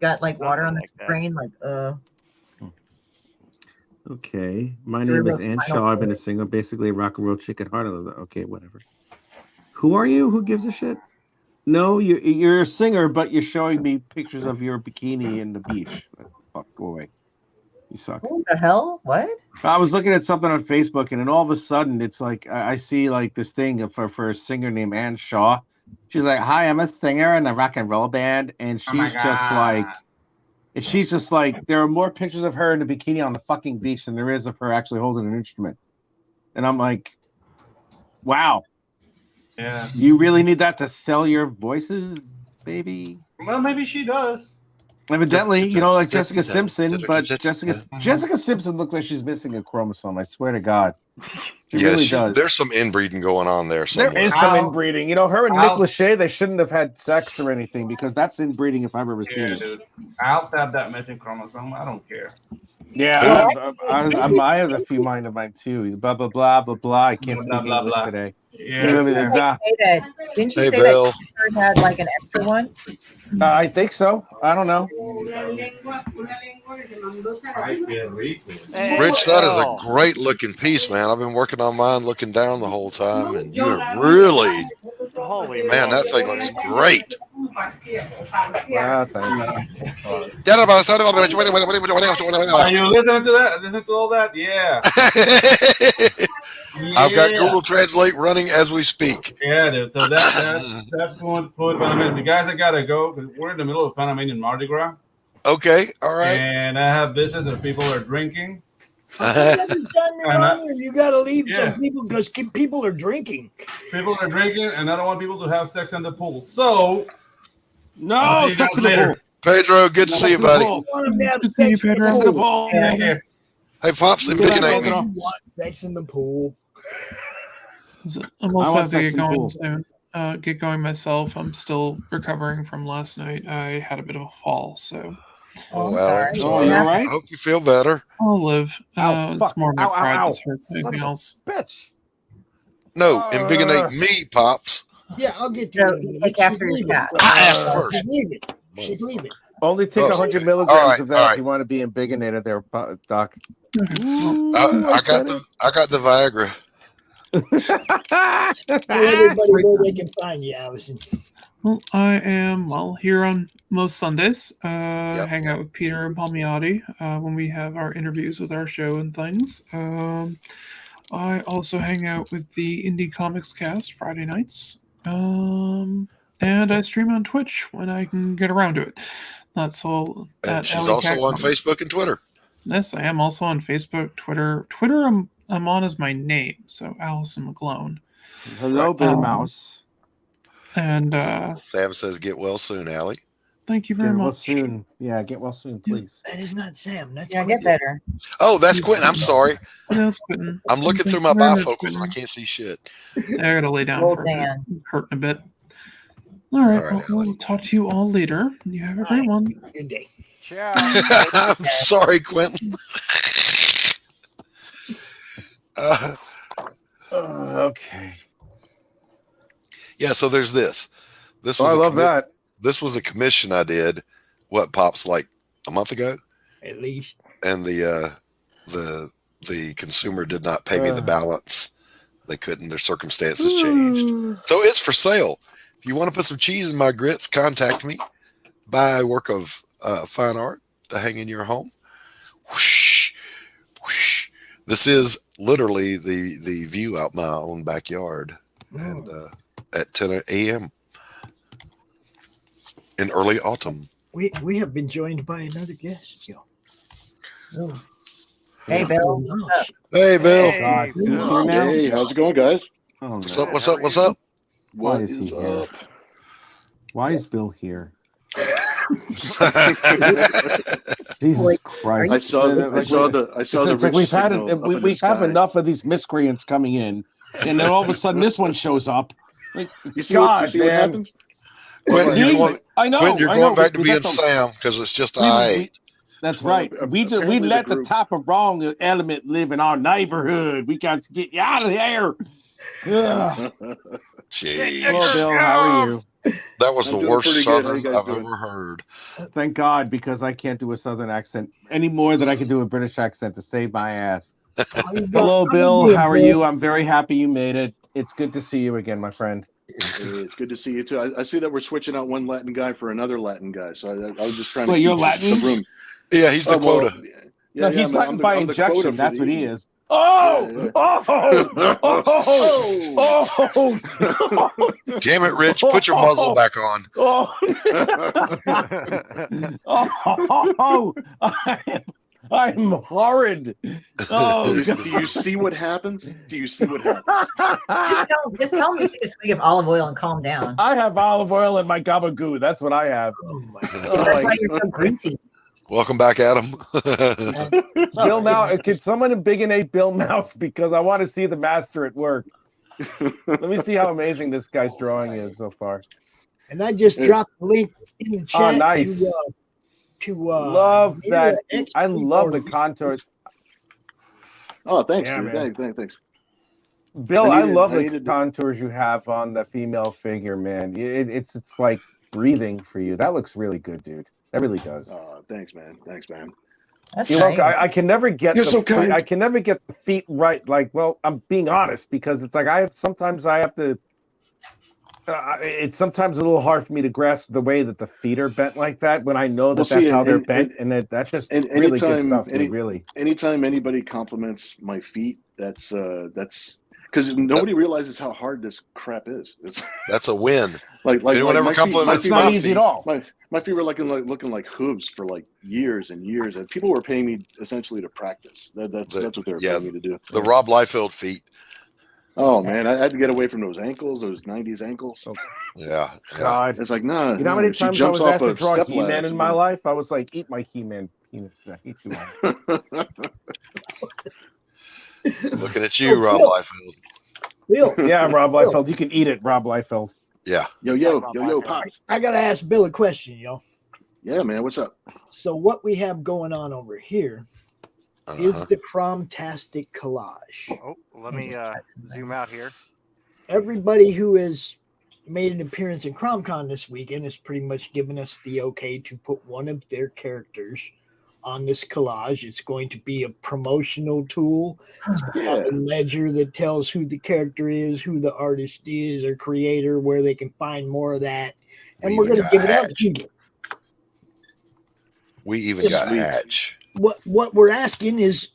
got like water on his brain. Like Okay, my You're name is the Ann final Shaw. I've been a word. singer, basically a rock and roll chick at heart. I love that. Okay, whatever. Who are you? Who gives a shit? No, you're a singer, but you're showing me pictures of your bikini in the beach. Fuck, go away. You suck. What the hell? What? I was looking at something on Facebook, and then all of a sudden, it's like I see like this thing for a singer named Ann Shaw. She's like, "Hi, I'm a singer in a rock and roll band," and Oh my she's just like, there are more pictures of her in a bikini on the fucking beach than there is of her actually holding an instrument. And I'm like, wow. yeah. You really need that to sell your voices, baby? Well, maybe she does. Evidently, like Jessica Simpson, but Jessica Simpson looks like she's missing a chromosome. I swear to God. She really does. There's some inbreeding going on there somewhere. There is some inbreeding. Her and Nick Lachey, they shouldn't have had sex or anything because that's inbreeding if I've ever seen Yeah, it. dude. I'll tap that missing chromosome. I don't care. Yeah, I have a few mine of mine too. Blah blah blah blah blah. I can't Blah, speak blah, English blah. today. Yeah. Didn't you Hey, say Bill. that you had like an extra one? I think so. I don't know. Rich, that is a great looking piece, man. I've been working on mine looking down the whole time, and you're really, Holy man, that thing looks great. Thanks. Are you listening to that? Listening to all that? Yeah. I've got Google Translate running as we speak. Yeah, dude. So that's one point. The guys, I gotta go because we're in the middle of Panamanian Mardi Gras. Okay, all right. And I have visits and people are drinking. You gotta leave Yeah. some people because people are drinking. People are drinking, and I don't want people to have sex in the pool. So, no, I'll see you guys later. Pedro, good to see you, buddy. Take care. Hey, Pops, and Big and Amy. Sex in the pool. I'm also I have want to get sex in going pool. soon. Get going myself. I'm still recovering from last night. I had a bit of a fall, so Oh, well, Oh, you all right? I hope you feel better. I'll live. Ow, It's fuck. more my Ow, ow, pride ow. that's hurt than anything else. Bitch. No, imbigonate me, Pops. Yeah, I'll get to So it. you take after your cat. I asked first. She's leaving. She's leaving. Only take Oh, 100 okay. milligrams All right, of that all if right. you want to be embiggenated there, Doc. I got the Viagra. Everybody where they can find you, Allison. Well, I am here on most Sundays. Hang out with Peter and Palmiotti when we have our interviews with our show and things. I also hang out with the Indie Comics Cast Friday nights. And I stream on Twitch when I can get around to it. That's all. And she's also on Facebook and Twitter. Yes, I am also on Facebook, Twitter. Twitter, I'm on as my name, so Allison McGlone. Hello, Bill Mouse. And Sam says, "Get well soon, Allie." thank you very Get well much. soon. Yeah, get well soon, please. That is not Sam. That's Yeah, get better. Oh, that's Quentin. I'm sorry. That's Quentin. I'm looking through my Thank you very much, bifocals and I Quentin. can't see shit. I gotta lay down Old for a bit. Dan. Hurting a bit. All right, All right, well, we'll talk to you all later. You have a great one. Good day. Ciao. I'm sorry, Quentin. Okay. Yeah, so there's this. This Oh, was I a love that. This was a commission I did. What, Pops, like a month ago? At least. And the the consumer did not pay me the balance. They couldn't. Their circumstances changed. So it's for sale. If you want to put some cheese in my grits, contact me. Buy a work of fine art to hang in your home. Whoosh, whoosh. This is literally the view out my own backyard, and at 10 a.m. in early autumn. We have been joined by another guest, Joe. Oh. Hey, Bill. What's up? Hey, Bill. Hey, hey, how's it going, guys? Oh, what's up? What's up? What's up? Why is he here? Why is Bill here? Jesus Christ! I saw the. It's like we have enough of these miscreants coming in, and then all of a sudden this one shows up. Like, you see God, what man. happens? Quentin, you're going, I know. Quentin, you're I going know. back to We being got some- Sam because it's just I. That's right. We let the top of wrong element live in our neighborhood. We got to get you out of here. Ugh. Jeez. Hello, Bill. How are you? That was I'm the doing worst pretty good. How Southern you guys I've doing? ever heard. Thank God, because I can't do a Southern accent any more than I can do a British accent to save my ass. Hello, Bill. How are you? I'm very happy you made it. It's good to see you again, my friend. It's good to see you too. I see that we're switching out one Latin guy for another Latin guy. So I was just trying to Well, keep you're Latin? the room. Yeah, he's the quota. No, he's man, Latin by I'm the quota injection. for That's the what he evening. is. Oh! Damn it, Rich. Put your muzzle back on. I'm horrid. Oh, Do you see what happens? Do you see what happens? Just tell him to take a swig of olive oil and calm down. I have olive oil in my gabagoo. That's what I have. Oh my God. That's why you're so greasy. Welcome back, Adam. Bill Mouse. Can someone imbigonate Bill Mouse because I want to see the master at work. Let me see how amazing this guy's drawing is so far. And I just dropped the link in the chat nice. to love that. Mira I love the XP contours. Oh, thanks, Yeah, dude. man. Thanks. Bill, I love I the needed- contours you have on the female figure, man. It's like breathing for you. That looks really good, dude. That really does. Thanks, man. That's You know, nice. I can never get You're the so feet, kind. I can never get the feet right. Like, well, I'm being honest because it's like sometimes I have to. It's sometimes a little hard for me to grasp the way that the feet are bent like that when I know that Well, see, that's how they're and- bent, and that's just And really good stuff, dude. Really. Anytime anybody compliments my feet, that's because nobody realizes how hard this crap is. It's That's a win. like anyone ever my feet- compliments my feet not were- easy at all. My feet were looking like hooves for like years and years, and people were paying me essentially to practice. That's what they were paying me to do. The Rob Liefeld feet. Oh man, I had to get away from those ankles, those '90s ankles. Yeah. God, It's like nah. you know how many she times I jumps was off asked to a draw step He-Man ladder. in my life? I was like, eat my He-Man penis. I hate you. Man. Looking at you, Rob Liefeld. Bill. Yeah, Rob Bill, Liefeld. You can eat it, Rob Liefeld. Yeah. Yo, pops. I gotta ask Bill a question, yo. Yeah, man, what's up? So what we have going on over here is the CRoMtastic collage. Oh, let me zoom out here. Everybody who has made an appearance in CRoM CoN this weekend has pretty much given us the okay to put one of their characters on this collage. It's going to be a promotional tool. It's going to have a ledger that tells who the character is, who the artist is, or creator, where they can find more of that. And we're going to give it out to people. We even got Hatch. What we're asking is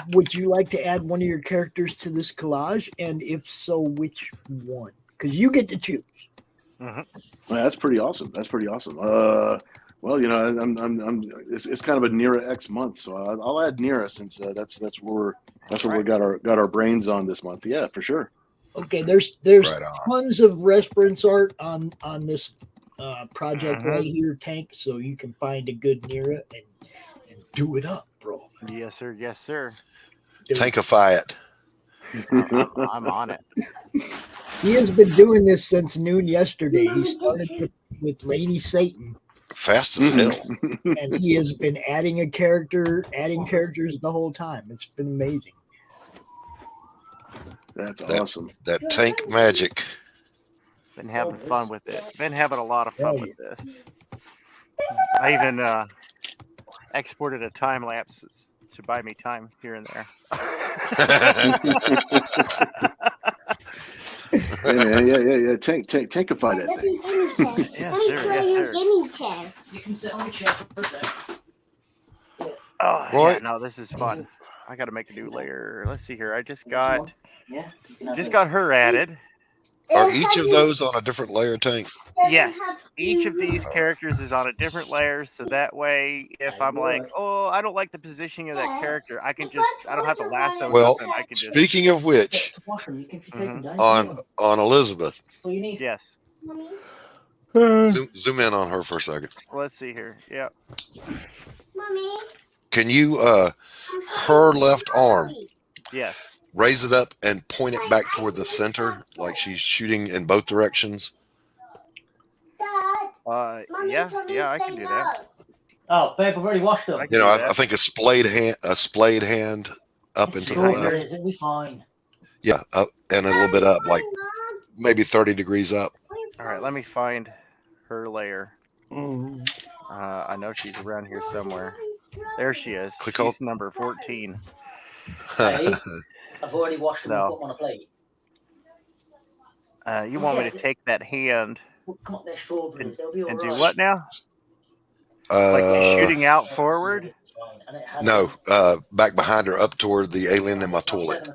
would you like to add one of your characters to this collage, and if so, which one? Because you get to choose. Well, that's pretty awesome. Well, you know, it's kind of a Nira X month, so I'll add Nira since that's where we got our brains on this month. Yeah, for sure. Okay, there's tons of reference art on this project right here, Tank, so you can find a good Nira and do it up, bro. Yes, sir. Yes, sir. Tankify it. I'm on it. He has been doing this since noon yesterday. He started with Lady Satan. Fast as hell. And he has been adding characters the whole time. It's been amazing. That's awesome. That tank magic. Been having fun with it. Been having a lot of fun with this. I even exported a time lapse to buy me time here and there. Yeah. Tankify that thing. Yes, sir. Yes, sir. You can sit on the chair for a sec. Oh, Roy? yeah, no, this is fun. I got to make a new layer. Let's see here. I just got her added. Are each of those on a different layer, Tank? Yes, each of these characters is on a different layer, so that way, if I'm like, oh, I don't like the positioning of that character, I don't have to lasso Well, nothing. I can just. speaking of which, on Elizabeth, Yes. zoom in on her for a second. Let's see here. Yeah. Can you her left arm? Yes. Raise it up and point it back toward the center, like she's shooting in both directions. Yeah, I can do that. Oh, babe, I've already washed them. You know, I think a splayed hand up into the left. It'll be fine. Yeah, up and a little bit up, like maybe 30 degrees up. All right, let me find her layer. I know she's around here somewhere. There she is. She's number 14. Hey, I've already washed them and put them on a plate. You want me to take that hand Come on, they're strawberries. They'll be all and do right. what now? Like shooting out forward? No, back behind her, up toward the alien in my toilet,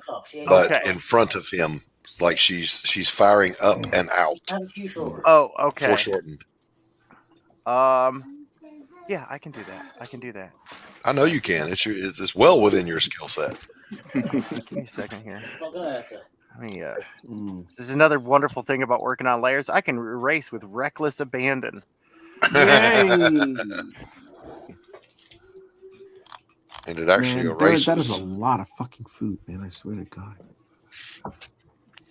but in front of him, like she's firing up and out. Oh, okay. Foreshortened. Yeah, I can do that. I know you can. It's well within your skill set. Give me a second here. This is another wonderful thing about working on layers. I can erase with reckless abandon. And it actually erases. That is a lot of fucking food, man. I swear to God.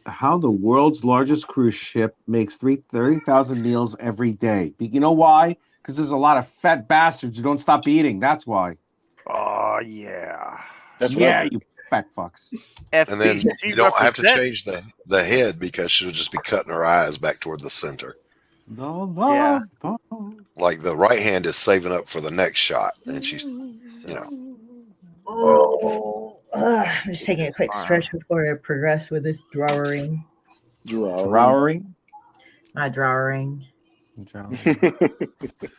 How the world's largest cruise ship makes 30,000 meals every day. You know why? Because there's a lot of fat bastards who don't stop eating. That's why. Oh, yeah. That's right. You fat fucks. And then you don't have to change the head because she'll just be cutting her eyes back toward the center. No. Like the right hand is saving up for the next shot, and she's, I'm just taking a quick stretch before I progress with this drawing. Drawing? Not drawing.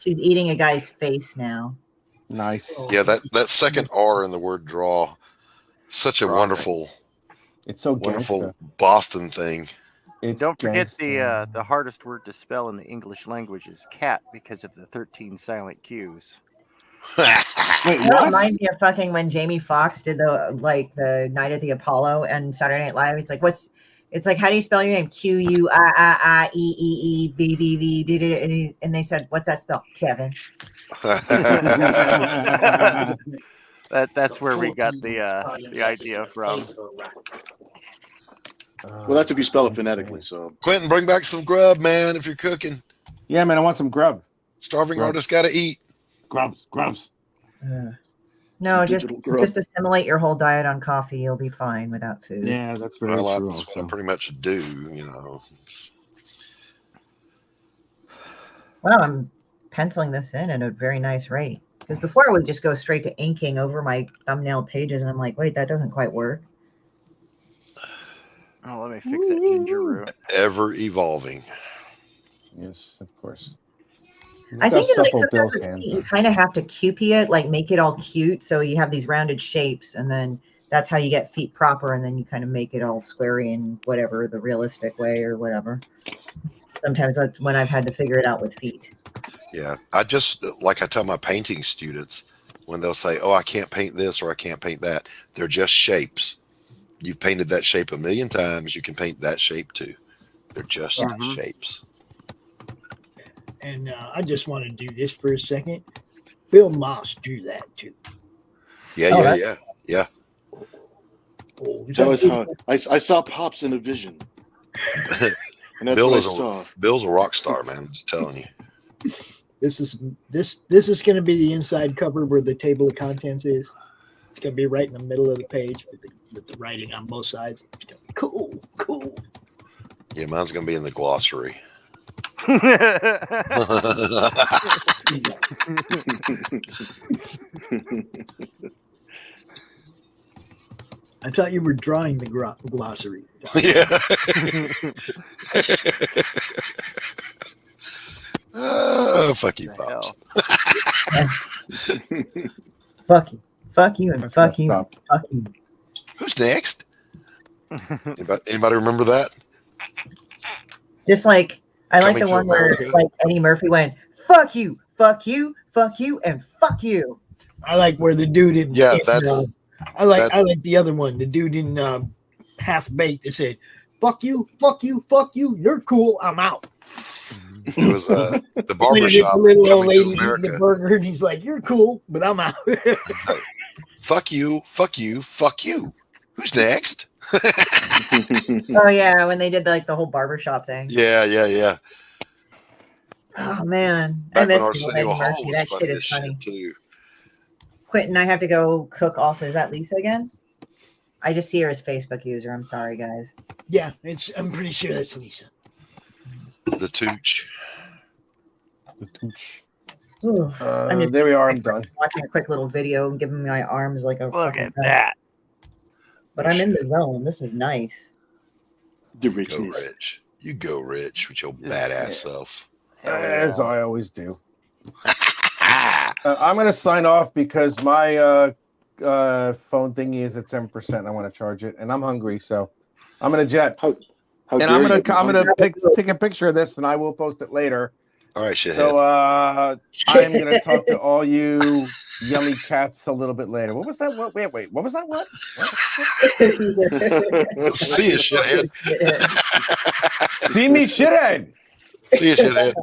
She's eating a guy's face now. Nice. Yeah, that second R in the word draw, such a wonderful, it's so wonderful gangsta. Boston thing. Don't forget the hardest word to spell in the English language is cat because of the 13 silent Q's. Wait, that reminds me of fucking when Jamie Foxx did the Night at the Apollo and Saturday Night Live. It's like, how do you spell your name? QUIIEEBBB. And they said, what's that spell? Kevin. That's where we got the idea from. Well, that's if you spell it phonetically. So Quentin, bring back some grub, man. If you're cooking, yeah, man, I want some grub. Starving artists got to eat. Grubs. No, just assimilate your whole diet on coffee. You'll be fine without food. Yeah, that's very Well, true. that's what I pretty much do. Well, I'm penciling this in at a very nice rate. Because before I would just go straight to inking over my thumbnail pages, and I'm like, wait, that doesn't quite work. Oh, let me fix that ginger root. Ever evolving. Yes, of course. I think it's like sometimes you kind of have to QP it, like make it all cute. So you have these rounded shapes, and then that's how you get feet proper, and then you kind of make it all squarey in whatever the realistic way or whatever. Sometimes that's when I've had to figure it out with feet. Yeah, I tell my painting students when they'll say, "Oh, I can't paint this or I can't paint that." They're just shapes. You've painted that shape a million times. You can paint that shape too. They're just shapes. And I just want to do this for a second. Bill Moss drew that too. Yeah. Oh, that was how I saw Pops in a vision. And that's Bill's a rock star, man. I'm just telling you. This is going to be the inside cover where the table of contents is. It's going to be right in the middle of the page with the writing on both sides. It's going to be cool. Yeah, mine's going to be in the glossary. I thought you were drawing the glossary. Yeah. Fuck you, Pops. Fuck you. Fuck you and fuck you. And fuck you. Who's next? Anybody remember that? Just like I like Coming the to one where America. like Eddie Murphy went, fuck you, fuck you, fuck you, and fuck you. I like where the dude in. Yeah, I like the other one. The dude in Half Baked that said, "Fuck you, fuck you, fuck you. You're cool. I'm out." It was the The barbershop. little old Coming lady to eating America. the burger, and he's like, "You're cool, but I'm out." Fuck you, fuck you, fuck you. Who's next? Oh yeah, when they did like the whole barbershop thing. Yeah. Oh man, Back I when miss Arsenio Eddie Hall Murphy. was That funny shit as is funny. shit too. Quentin, I have to go cook. Also, is that Lisa again? I just see her as Facebook user. I'm sorry, guys. Yeah, I'm pretty sure that's Lisa. The Tooch. Ooh, I'm just there we are. I'm done. watching a quick little video and giving my arms like a Look fucking at that. But I'm in the zone. This is nice. The Go richness. Rich. You go Rich with your badass self. As I always do. I'm going to sign off because my phone thingy is at 7%. I want to charge it, and I'm hungry, so I'm going to jet. How and dare I'm you? going to take a picture of this, and I will post it later. All right, shithead. So I'm going to talk to all you yummy cats a little bit later. What was that? What? Wait. What was that? What? See you, shithead. See me, shithead. See you, shithead.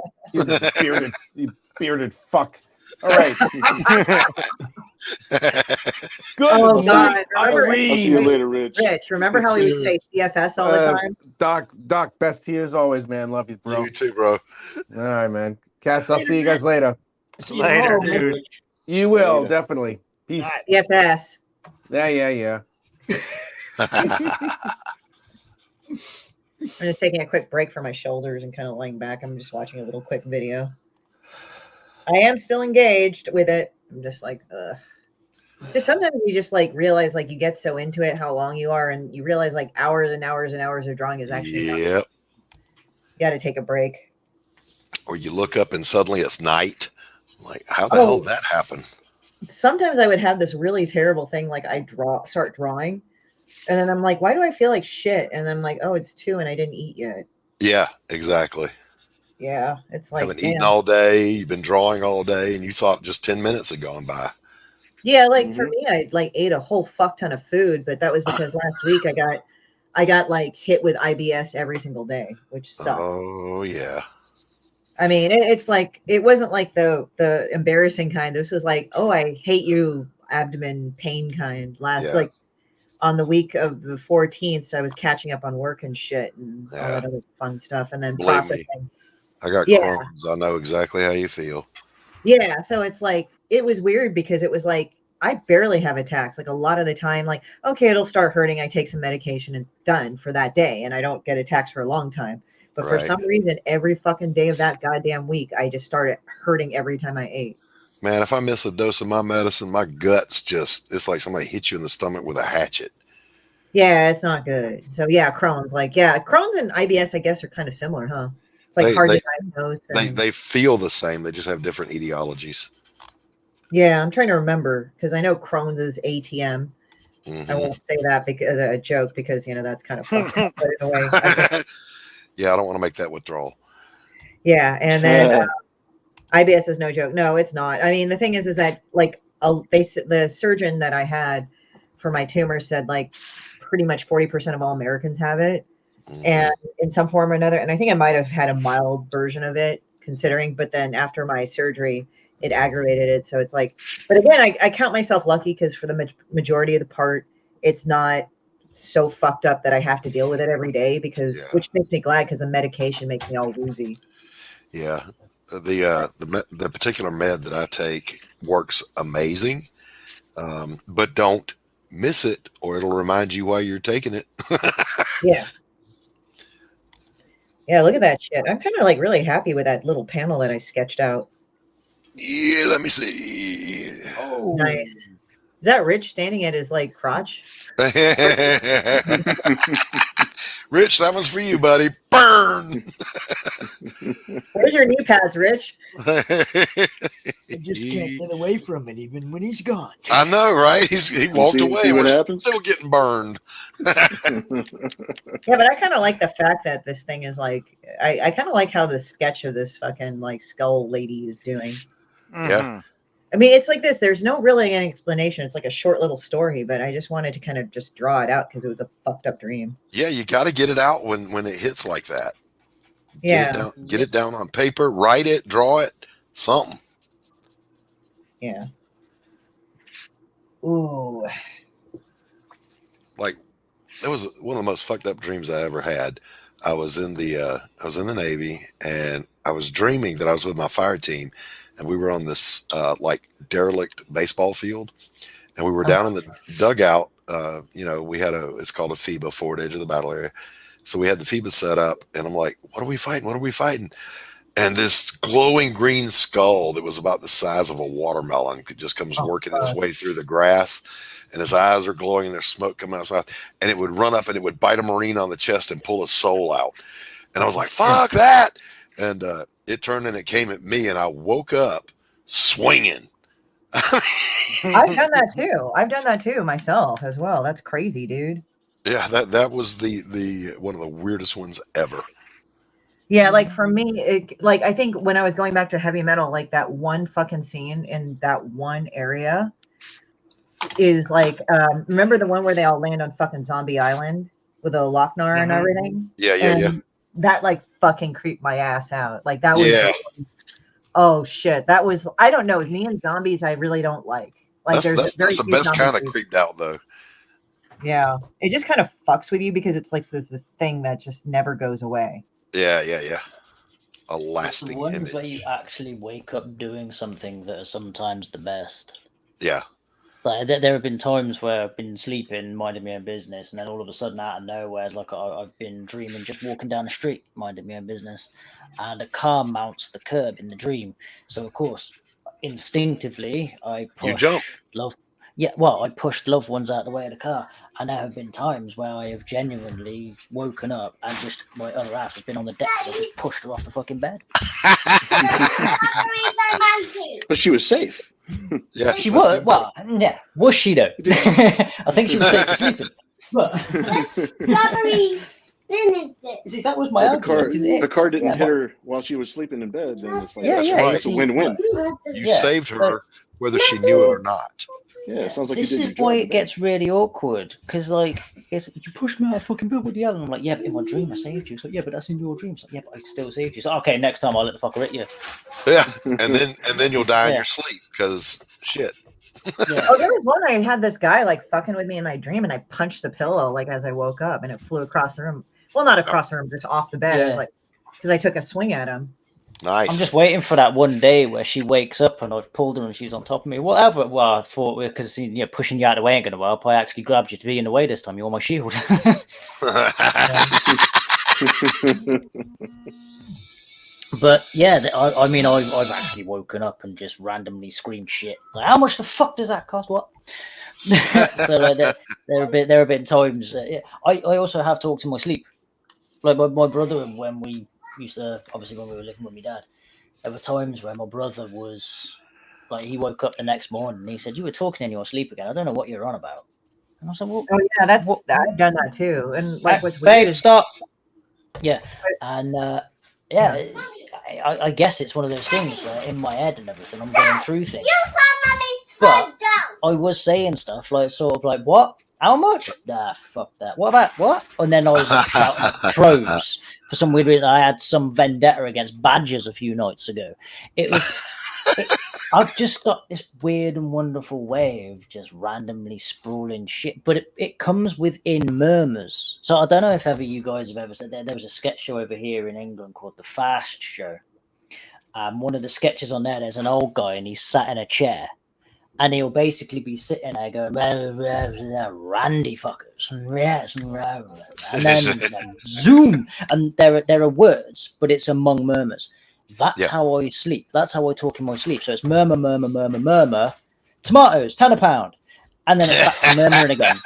You bearded fuck. All right. Good Oh, night. God. Irene. I'll see you later, Rich. Rich, remember how he would say CFS all the time? Doc, best to you as always, man. Love you, bro. You too, bro. All right, man. Cats, I'll see you guys later. See you Later, tomorrow, dude. Rich. You will, Later. definitely. Peace. CFS. Yeah. I'm just taking a quick break for my shoulders and kind of laying back. I'm just watching a little quick video. I am still engaged with it. I'm just like, ugh. Just sometimes you just like realize like you get so into it how long you are, and you realize like hours and hours and hours of drawing is actually nothing. Yep. You got to take a break. Or you look up and suddenly it's night. Like, how the hell did that happen? Sometimes I would have this really terrible thing, like I start drawing, and then I'm like, why do I feel like shit? And then I'm like, oh, it's 2 and I didn't eat yet. Yeah, exactly. Yeah, it's like Haven't eaten all day. You've been drawing all day, and you thought just 10 minutes had gone by. Yeah, like for me, I like ate a whole fuck ton of food, but that was because last week I got like hit with IBS every single day, which sucked. Oh yeah. I mean, it's like it wasn't like the embarrassing kind. This was like, oh, I hate you, abdomen pain kind. Like on the week of the 14th, I was catching up on work and shit and all that other fun stuff, and then Believe processing. me, I got Crohn's. I know exactly how you feel. Yeah, so it's like it was weird because it was like I barely have attacks. Like a lot of the time, like, okay, it'll start hurting. I take some medication and it's done for that day, and I don't get attacks for a long time. But for some reason, every fucking day of that goddamn week, I just started hurting every time I ate. Man, if I miss a dose of my medicine, my guts it's like somebody hit you in the stomach with a hatchet. Yeah, it's not good. So yeah, Crohn's Crohn's and IBS, I guess, are kind of similar, huh? It's like hard to diagnose. They feel the same. They just have different etiologies. Yeah, I'm trying to remember because I know Crohn's is ATM. I won't say that because a joke because that's kind of fucked up, but in a way. Yeah, I don't want to make that withdrawal. Yeah, and then IBS is no joke. No, it's not. I mean, the thing is that like the surgeon that I had for my tumor said like pretty much 40% of all Americans have it, and in some form or another. And I think I might have had a mild version of it, considering. But then after my surgery, it aggravated it. So it's like, but again, I count myself lucky because for the majority of the part, it's not so fucked up that I have to deal with it every day which makes me glad because the medication makes me all woozy. Yeah, the particular med that I take works amazing, but don't miss it or it'll remind you why you're taking it. Yeah, look at that shit. I'm kind of like really happy with that little panel that I sketched out. Yeah, let me see. Nice. Is that Rich standing at his like crotch? Rich, that one's for you, buddy. Burn. Where's your knee pads, Rich? I just can't get away from it, even when he's gone. I know, right? He walked away. See what We're happens? still getting burned. Yeah, but I kind of like the fact that this thing is like, I kind of like how the sketch of this fucking like skull lady is doing. Yeah. I mean, it's like this. There's no really any explanation. It's like a short little story, but I just wanted to kind of just draw it out because it was a fucked up dream. Yeah, you got to get it out when it hits like that. Yeah. Get it down on paper, write it, draw it, something. Yeah. Ooh. Like, that was one of the most fucked up dreams I ever had. I was in the Navy, and I was dreaming that I was with my fire team, and we were on this like derelict baseball field, and we were down in the dugout. We had it's called a FIBA, forward edge of the battle area. So we had the FIBA set up, and I'm like, what are we fighting? What are we fighting? And this glowing green skull that was about the size of a watermelon just comes working its way through the grass, and his eyes are glowing, and there's smoke coming out of his mouth, and it would run up and it would bite a Marine on the chest and pull his soul out. And I was like, fuck that. And it turned and it came at me, and I woke up swinging. I've done that too. I've done that too myself as well. That's crazy, dude. Yeah, that was the one of the weirdest ones ever. Yeah, like for me, I think when I was going back to heavy metal, like that one fucking scene in that one area is like, remember the one where they all land on fucking Zombie Island with a Lochnar and everything? Yeah. That like fucking creeped my ass out. Like that was, oh shit, that was, I don't know, neon zombies I really don't like. Like that's the best kind of creeped out though. Yeah, it just kind of fucks with you because it's like this thing that just never goes away. Yeah. A The lasting ones image. where you actually wake up doing something that are sometimes the best. Yeah. Like there have been times where I've been sleeping, minding my own business, and then all of a sudden, out of nowhere, it's like I've been dreaming, just walking down the street, minding my own business, and a car mounts the curb in the dream. So of course, instinctively, I push I pushed loved ones out of the way of the car. And there have been times where I have genuinely woken up and just my other half has been on the deck and I just pushed her off the fucking bed. But she was safe. Yeah, she was. Well, yeah, was she though? I think she was safe for sleeping. But you see, that was my argument. The car didn't hit her while she was sleeping in bed. Then it's like it's a see, win-win. You saved her whether she knew it or not. Yeah, it sounds like this you did is your job. why it gets really awkward because, like, you pushed me out of the fucking bed with the other. And I'm like, yeah, but in my dream I saved you. So yeah, but that's in your dream. So yeah, but I still saved you. So okay, next time I'll let the fucker hit you. Yeah, and then you'll die in your sleep because shit. Yeah. Oh, there was one I had this guy like fucking with me in my dream, and I punched the pillow like as I woke up, and it flew across the room. Well, not across the room, just off the bed. It was like because I took a swing at him. Nice. I'm just waiting for that one day where she wakes up and I've pulled her and she's on top of me. Whatever. Well, I thought because pushing you out of the way ain't gonna help. I actually grabbed you to be in the way this time. You're my shield. But yeah, I mean, I've actually woken up and just randomly screamed shit. Like, how much the fuck does that cost? What? So like, there have been times. I also have talked in my sleep. Like my brother, when we used to, obviously when we were living with my dad, there were times where my brother was like, he woke up the next morning and he said, "You were talking in your sleep again. I don't know what you're on about." And I was like, "Well, oh yeah, I've done that too." And like, what's babe, weird is stop. Yeah, and I guess it's one of those things where in my head and everything, I'm going through things. But I was saying stuff like, sort of like, what? How much? Nah, fuck that. What about what? And then I was like shouting at crows. For some weird reason, I had some vendetta against badgers a few nights ago. It was. I've just got this weird and wonderful way of just randomly sprawling shit, but it comes within murmurs. So I don't know if ever you guys have ever said that there was a sketch show over here in England called The Fast Show. One of the sketches on there's an old guy and he's sat in a chair. And he'll basically be sitting there going, randy fuckers, and then zoom, and there are words, but it's among murmurs. That's how I sleep. That's how I talk in my sleep. So it's murmur, murmur, murmur, murmur. Tomatoes, £10 a pound. and then it's back to murmuring again.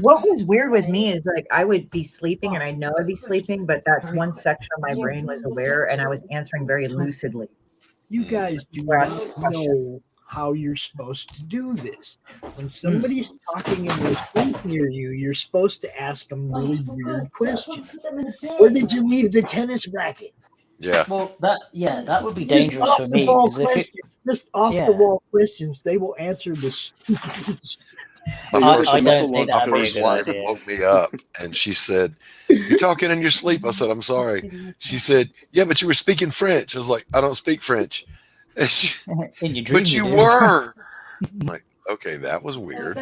What was weird with me is like I would be sleeping and I know I'd be sleeping, but that's one section of my brain was aware and I was answering very lucidly. You guys do not know how you're supposed to do this. When somebody's talking in their sleep near you, you're supposed to ask them really weird questions. Where did you leave the tennis racket? Yeah. Well, that would be dangerous for me. Just off the wall questions. They will answer this. My first wife woke me up and she said, "You're talking in your sleep." I said, "I'm sorry." She said, "Yeah, but you were speaking French." I was like, "I don't speak French." And she, in your dream, but you were. I'm like, okay, that was weird.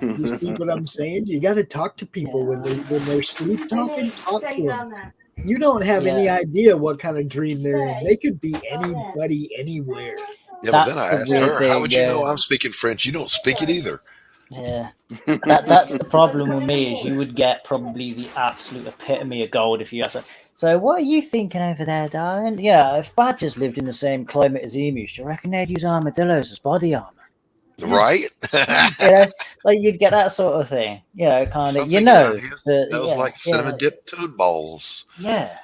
You see what I'm saying? You got to talk to people when they're sleep talking. Talk to them. You don't have any idea what kind of dream they're in. They could be anybody, anywhere. Yeah, but then I asked her, "How would you know I'm speaking French? You don't speak it either." Yeah, that's the problem with me is you would get probably the absolute epitome of gold if you ask her, "So what are you thinking over there, darling?" Yeah, if badgers lived in the same climate as emus, do you reckon they'd use armadillos as body armor? Right? Like you'd get that sort of thing. Kind of. Something that was like cinnamon dipped toad balls. Yeah.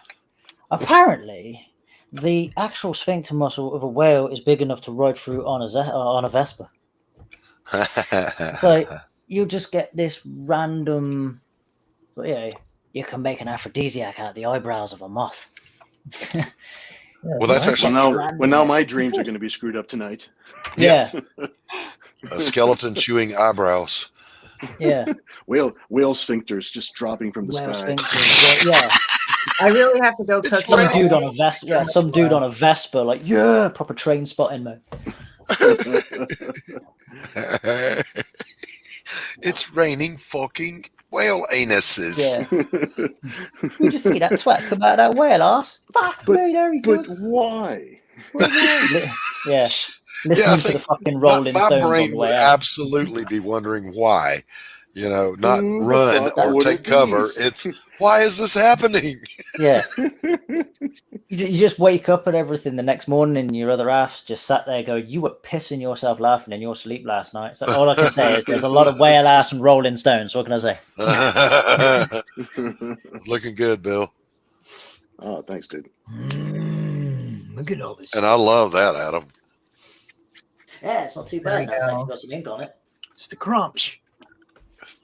Apparently, the actual sphincter muscle of a whale is big enough to ride through on a Vespa. So you just get this random. You can make an aphrodisiac out of the eyebrows of a moth. Well, that's actually now my dreams are going to be screwed up tonight. Yeah. A skeleton chewing eyebrows. Yeah. Whale sphincters just dropping from the sky. Yeah. I really have to go cook some dude on a Vespa. Yeah, some dude on a Vespa, like proper train spotting mode. It's raining fucking whale anuses. Yeah. You just see that twat come out of that whale ass. Fuck me, there he goes. But why? Yeah. Listen to the fucking Rolling my Stones brain on the would way out. absolutely be wondering why. Not run or take cover. It's why is this happening? Yeah. You just wake up at everything the next morning and your other half just sat there going, "You were pissing yourself laughing in your sleep last night." So all I can say is there's a lot of whale ass and Rolling Stones. What can I say? Looking good, Bill. Oh, thanks, dude. Look at all this. And I love that, Adam. Yeah, it's not too bad. It's actually got some ink on it. It's the crumps.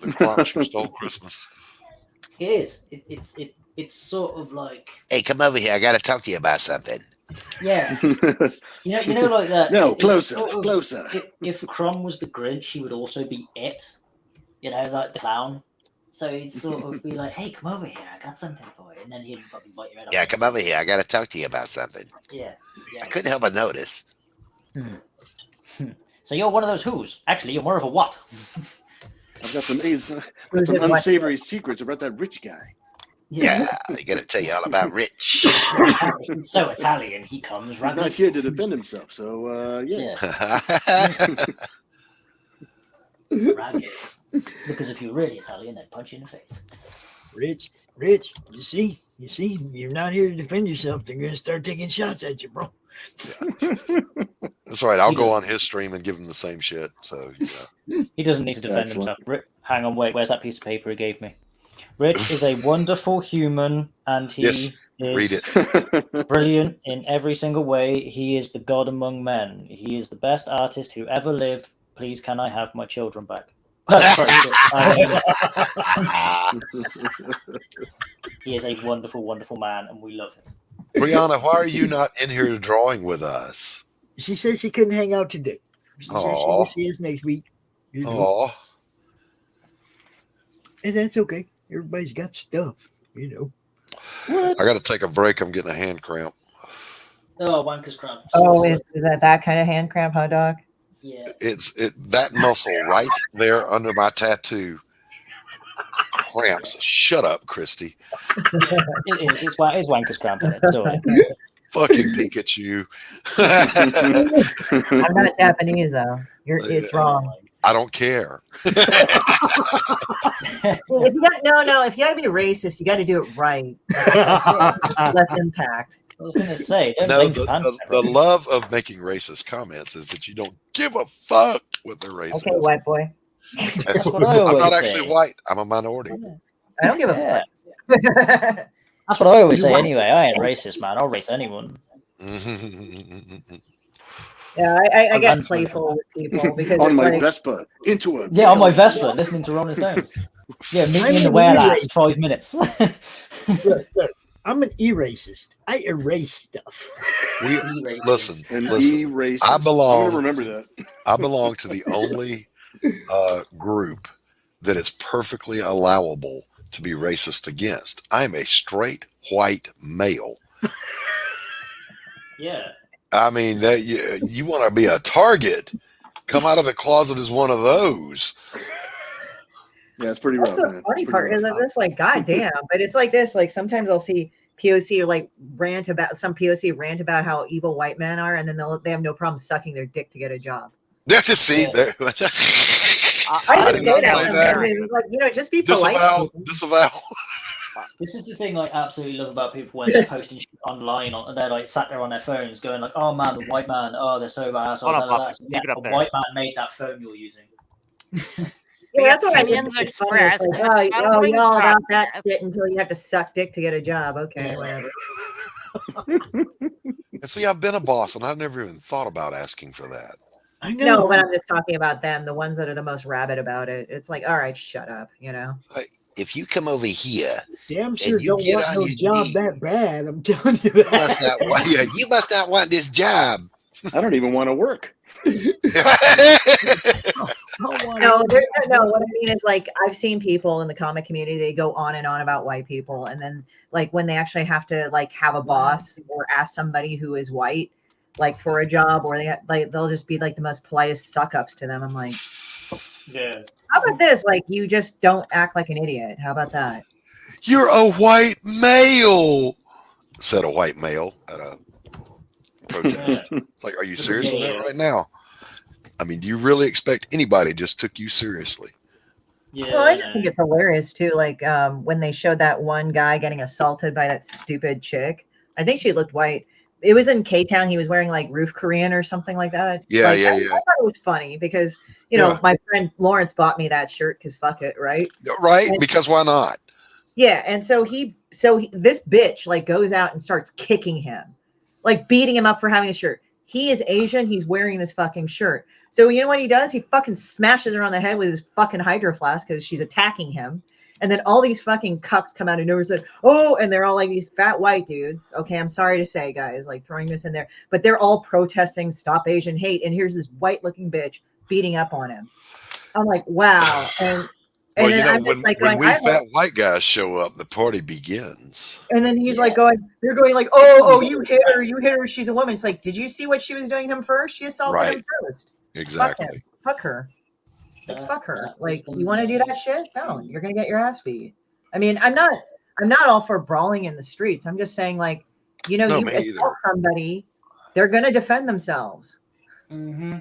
The crumps from Stole Christmas. It is. It's sort of like. Hey, come over here. I got to talk to you about something. Yeah. you know, like that. No, closer, closer. If CRoM was the Grinch, he would also be it. Like the clown. So he'd sort of be like, "Hey, come over here. I got something for you," and then he'd probably bite your head off. Yeah, come over here. I got to talk to you about something. Yeah. I couldn't help but notice. So you're one of those who's. Actually, you're more of a what? I've got some unsavory secrets about that rich guy. Yeah, I got to tell you all about Rich. He's so Italian. He comes. He's not here to defend himself. So yeah. Ragged. Because if you're really Italian, they'd punch you in the face. Rich, you see, you're not here to defend yourself. They're gonna start taking shots at you, bro. Yeah. That's right. I'll go on his stream and give him the same shit. So he doesn't need to defend himself. Hang on, wait. Where's that piece of paper he gave me? Rich is a wonderful human, and he is read it. Brilliant in every single way. He is the god among men. He is the best artist who ever lived. Please, can I have my children back? He is a wonderful, wonderful man, and we love him. Brianna, why are you not in here drawing with us? She said she couldn't hang out today. She said she will see us next week. Oh, and that's okay. Everybody's got stuff, I got to take a break. I'm getting a hand cramp. Oh, wanker's cramp. Oh, is that kind of hand cramp, huh, Doc? Yeah. It's that muscle right there under my tattoo cramps. Shut up, Christy. Yeah, it is. It's wanker's cramp in it. Sorry. Fucking Pikachu. I'm not Japanese though. It's wrong. I don't care. If you got to be racist, you got to do it right. Less impact. was going to say, don't No, blame the, Japan. the love of making racist comments is that you don't give a fuck what their race Okay, is. white boy. That's what I I'm always not say. actually white. I'm a minority. I don't give a Yeah. fuck. That's what I always say anyway. I ain't racist, man. I'll race anyone. Yeah, I get playful with people because On it's my like, Vespa into a Yeah, on my Vespa, listening to Rolling Stones. Yeah, meet me in the warehouse, 5 minutes. Look, I'm an e-racist. I erase stuff. Listen. An I e-racist. belong. I'm gonna remember that. I belong to the only group that is perfectly allowable to be racist against. I am a straight white male. Yeah. I mean, that you want to be a target? Come out of the closet as one of those. Yeah, it's pretty that's rough, the man. funny It's part pretty is rough. that it's like, goddamn. But it's like this. Like sometimes I'll see POC or like rant about some POC rant about how evil white men are, and then they have no problem sucking their dick to get a job. There to see there. I I didn't did say not that. say that. It's like, just be polite. Disavow. This is the thing I absolutely love about people when they're posting shit online and they're like sat there on their phones going like, "Oh man, the white man, oh they're so bad." Hold on, Pops. Yeah, Keep it up the there. white man made that phone you're using. Yeah, that's what I mean. Opinions It's funny. It's expressed like, in oh, you're all about following that shit until you have to suck dick to get a job. Okay, whatever. And see, I've been a boss, and I've never even thought about asking for that. I know. No, but I'm just talking about them, the ones that are the most rabid about it. It's like, all right, shut up, If you come over here, Damn sure you don't get want on no your job that bad. I'm telling you that. you must not want this job. I don't even want to work. No, what I mean is like I've seen people in the comic community, they go on and on about white people, and then like when they actually have to like have a boss or ask somebody who is white like for a job, or they'll just be like the most politest suck ups to them. I'm like, yeah. How about this? Like you just don't act like an idiot. How about that? You're a white male, said a white male at a protest. It's like, are you serious with that right now? I mean, do you really expect anybody just took you seriously? Yeah. Well, I just think it's hilarious too. Like when they showed that one guy getting assaulted by that stupid chick. I think she looked white. It was in K-Town. He was wearing like roof Korean or something like that. Yeah, like, yeah, I thought it was funny because my friend Lawrence bought me that shirt because fuck it, right? Right? And, because why not? yeah, and so this bitch like goes out and starts kicking him, like beating him up for having the shirt. He is Asian. He's wearing this fucking shirt. So you know what he does? He fucking smashes her on the head with his fucking hydro flask because she's attacking him. And then all these fucking cucks come out of nowhere and say, oh, and they're all like these fat white dudes. Okay, I'm sorry to say, guys, like throwing this in there, but they're all protesting Stop Asian Hate. And here's this white looking bitch beating up on him. I'm like, wow. And Well, then I'm when, just like when going, we fat white guys show up, the party begins. and then he's like going, they're going like, oh, you hit her, she's a woman. It's like, did you see what she was doing to him first? She assaulted him first. Exactly. Fuck her. Like, fuck her. Like, you want to do that shit? No, you're gonna get your ass beat. I mean, I'm not all for brawling in the streets. I'm just saying, like, you assault somebody, they're gonna defend themselves. Mm-hmm.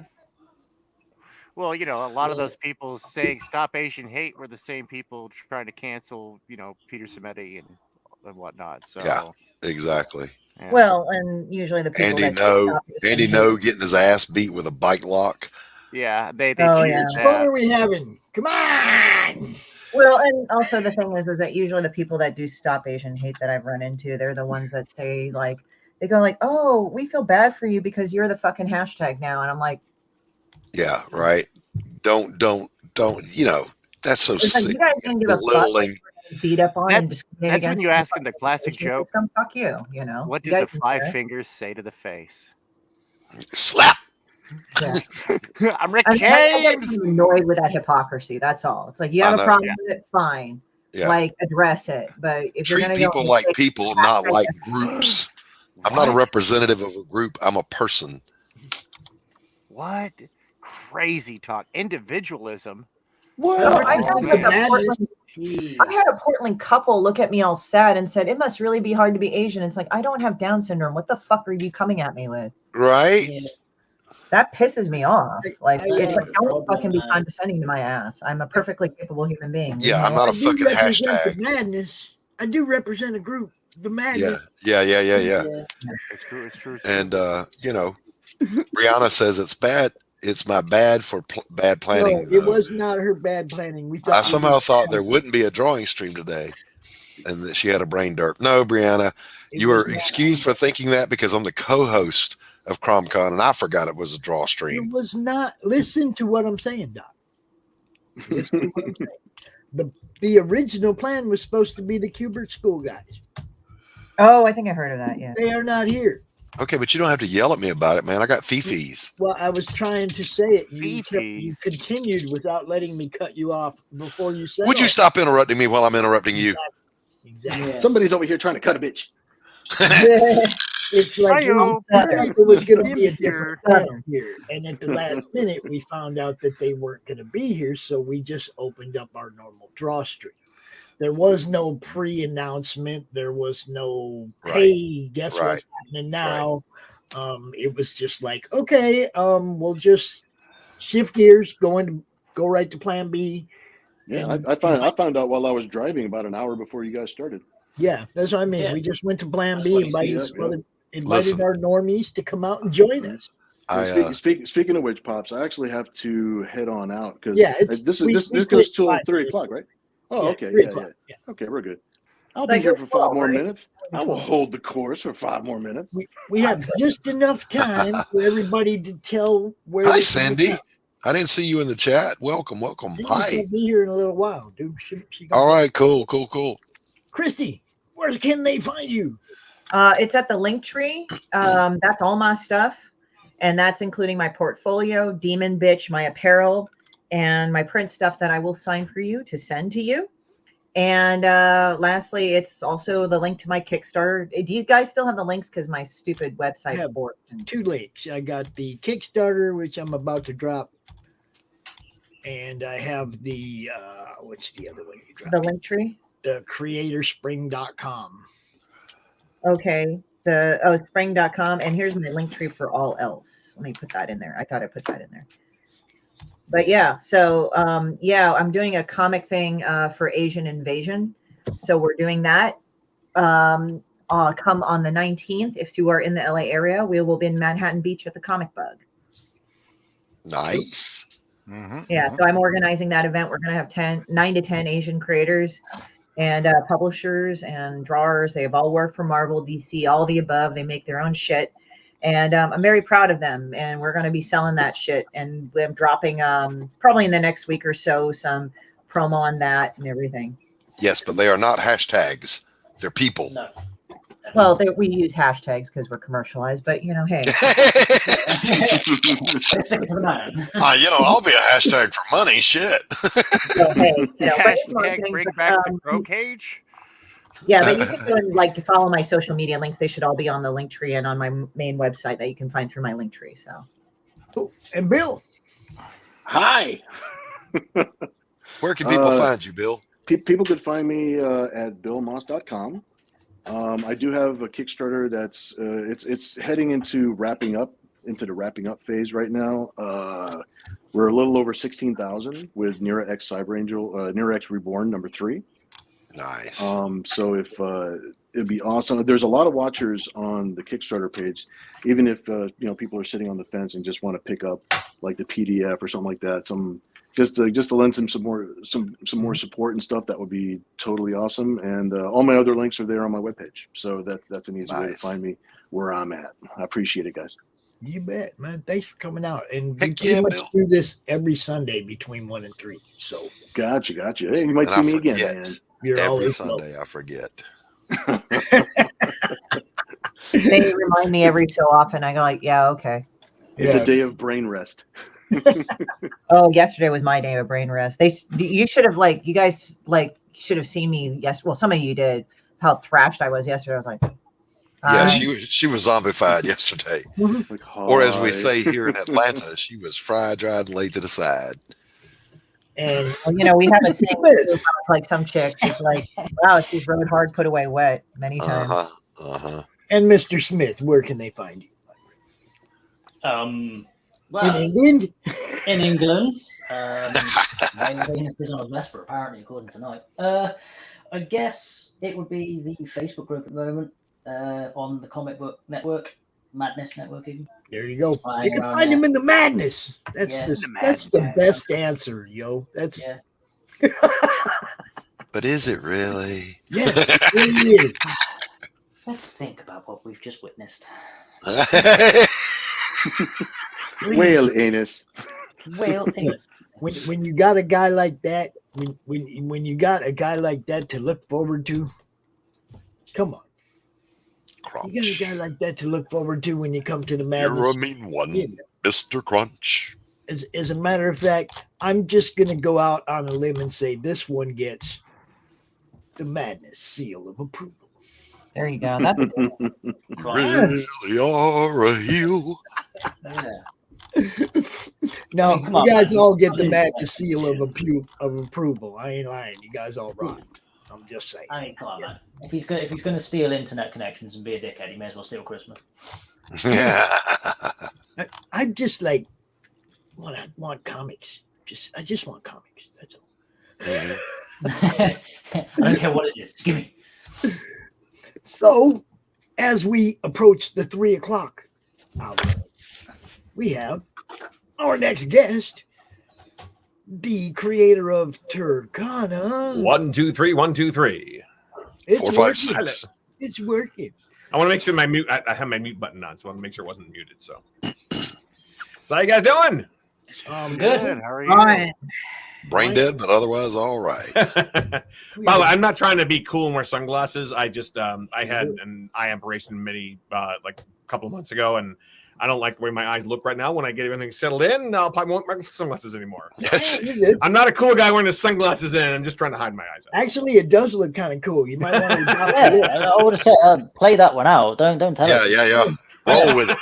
Well, a lot of those people saying "Stop Asian Hate" were the same people trying to cancel, Peter Simeti and whatnot. So yeah, exactly. Yeah. Well, and usually the people Andy No getting his ass beat with a bike lock. Yeah, they Which fun are we having? Come on. Well, and also the thing is that usually the people that do Stop Asian Hate that I've run into, they're the ones that say like, they go like, oh, we feel bad for you because you're the fucking hashtag now. And I'm like, yeah, right. Don't, that's so sick. You guys didn't give a fuck, like, beat up on and discriminate That's when you ask him the classic joke. Some fuck you, What You did guys the don't five care. fingers say to the face? Slap. Yeah. I'm Rick I get James. annoyed with that hypocrisy. That's all. It's like you have I a know. problem with it, fine. Yeah. Like address it. But if you're Treat gonna people go like and say, people, not like groups. I'm not a representative of a group. I'm a person. What crazy talk? Individualism. No, I had a Portland couple look at me all sad and said, it must really be hard to be Asian. It's like, I don't have Down syndrome. What the fuck are you coming at me with? Right? Yeah. That pisses me off. Like, I it's have like, a don't problem, fucking be man. condescending to my ass. I'm a perfectly capable human being. Yeah, I'm not a I do fucking represent hashtag. the madness. I do represent a group. the magic. Yeah. It's true. It's true. And Brianna says it's bad. It's my bad for bad planning. No, it was not her bad planning. We thought I somehow thought there wouldn't be a drawing stream today, and that she had a brain derp. No, Brianna, you were excused for thinking that because I'm the co-host of CRoM CoN, and I forgot it was a draw stream. It was not. Listen to what I'm saying, Doc. Listen to what I'm saying. The original plan was supposed to be the Cubert School guys. Oh, I think I heard of that. Yeah, they are not here. Okay, but you don't have to yell at me about it, man. I got fifis. Well, I was trying to say it. You continued without letting me cut you off before you said. Would you stop interrupting me while I'm interrupting you? Exactly. Yeah. Somebody's over here trying to cut a bitch. It's like it was going to be a different time here, and at the last minute, we found out that they weren't going to be here, so we just opened up our normal draw stream. There was no pre-announcement. There was no, hey, guess what's happening now? It was just like, okay, we'll just shift gears, go right to Plan B. Yeah, I found out while I was driving about an hour before you guys started. Yeah, that's what I mean. Yeah. We just went to Plan B, invited our normies to come out and join us. Speaking of which, Pops, I actually have to head on out because this goes till 3 o'clock, right? Oh, okay. Yeah. Okay, we're good. I'll be here for 5 more minutes. I will hold the course for 5 more minutes. We have just enough time for everybody to tell where. Hi, Cindy. I didn't see you in the chat. Welcome. Hi. She'll be here in a little while, dude. All right, cool. Christy, where can they find you? It's at the link tree. That's all my stuff, and that's including my portfolio, Demon Bitch, my apparel, and my print stuff that I will sign for you to send to you. And lastly, it's also the link to my Kickstarter. Do you guys still have the links? Because my stupid website. I have 2 links. I got the Kickstarter, which I'm about to drop, and I have the what's the other one you dropped? The link tree. The creatorspring.com. Okay. Spring.com. And here's my link tree for all else. Let me put that in there. I thought I put that in there. But yeah, so I'm doing a comic thing for Asian Invasion. So we're doing that. Come on the 19th. If you are in the LA area, we will be in Manhattan Beach at the Comic Bug. Nice. Yeah, so I'm organizing that event. We're going to have 9 to 10 Asian creators and publishers and drawers. They have all worked for Marvel, DC, all the above. They make their own shit. And I'm very proud of them. And we're going to be selling that shit. And I'm dropping probably in the next week or so some promo on that and everything. Yes, but they are not hashtags. They're people. No. Well, we use hashtags because we're commercialized, but hey. I'll be a hashtag for money. Shit. So, hey, hashtag bring back the Crow Cage. Yeah, but you can go and follow my social media links. They should all be on the link tree and on my main website that you can find through my link tree. So, cool. And Bill, hi. Where can people find you, Bill? People could find me at billmoss.com. I do have a Kickstarter that's it's heading into the wrapping up phase right now. We're a little over 16,000 with Nira X Cyber Angel, Nira X Reborn #3. Nice. So if it'd be awesome. There's a lot of watchers on the Kickstarter page, even if people are sitting on the fence and just want to pick up like the PDF or something like that. Just to lend some more support and stuff, that would be totally awesome. And all my other links are there on my webpage. So that's an easy way to find me where I'm at. I appreciate it, guys. You bet, man. Thanks for coming out. And we pretty much do this every Sunday between 1 and 3. So gotcha. Hey, you might see me again, man. You're every Sunday. I forget. They remind me every so often. I go yeah, okay. It's a day of brain rest. Oh, yesterday was my day of brain rest. You should have you guys should have seen me. Yes, well, some of you did. How thrashed I was yesterday. I was like, yeah, she was zombified yesterday, or as we say here in Atlanta, she was fried, dried, and laid to the side. And we have a thing like some chick. She's like, wow, she's rode hard, put away wet many times. And Mr. Smith, where can they find you? Well, in England? In England. My Venus is on a Vesper, apparently, according to Night. I guess It would be the Facebook group at the moment on the Comic Book Network, Madness Network even. There you go. Flying You can around find there. him in the madness. That's Yeah, the the that's the best answer, yo. That's But is it really? yeah. It is. Let's think about what we've just witnessed. Whale anus. Whale anus. When you got a guy like that, when you got a guy like that to look forward to, come on. You got a guy like that to look forward to when you come to the madness. You're a mean one, Yeah. Mr. Crunch. As a matter of fact, I'm just gonna go out on a limb and say this one gets the madness seal of approval. There you go. That's Really are a heel. No, come on, you guys man. all get the He's- madness seal of approval. I ain't lying. You guys all right. I'm just saying. I mean, come on, man. If he's going to steal internet connections and be a dickhead, he may as well steal Christmas. I just like want comics. I just want comics. That's all. I don't care what it is. Just give me. So, as we approach the 3 o'clock hour, we have our next guest, the creator of Turkana. 1, 2, 3, 1, 2, 3. It's 4, 5, working. 6. It's working. I want to make sure my mute. I have my mute button on, so I want to make sure it wasn't muted. So how you guys doing? Good. How are you? fine. Brain dead, but otherwise all right. By the way, I'm not trying to be cool and wear sunglasses. I just I had an eye operation like a couple of months ago, and I don't like the way my eyes look right now. When I get everything settled in, I'll probably won't wear sunglasses anymore. Yes. I'm not a cool guy wearing the sunglasses in. I'm just trying to hide my eyes out. Actually, it does look kind of cool. You might want to Yeah, I would have said, play that one out. Don't tell Yeah, us. yeah. Roll with it.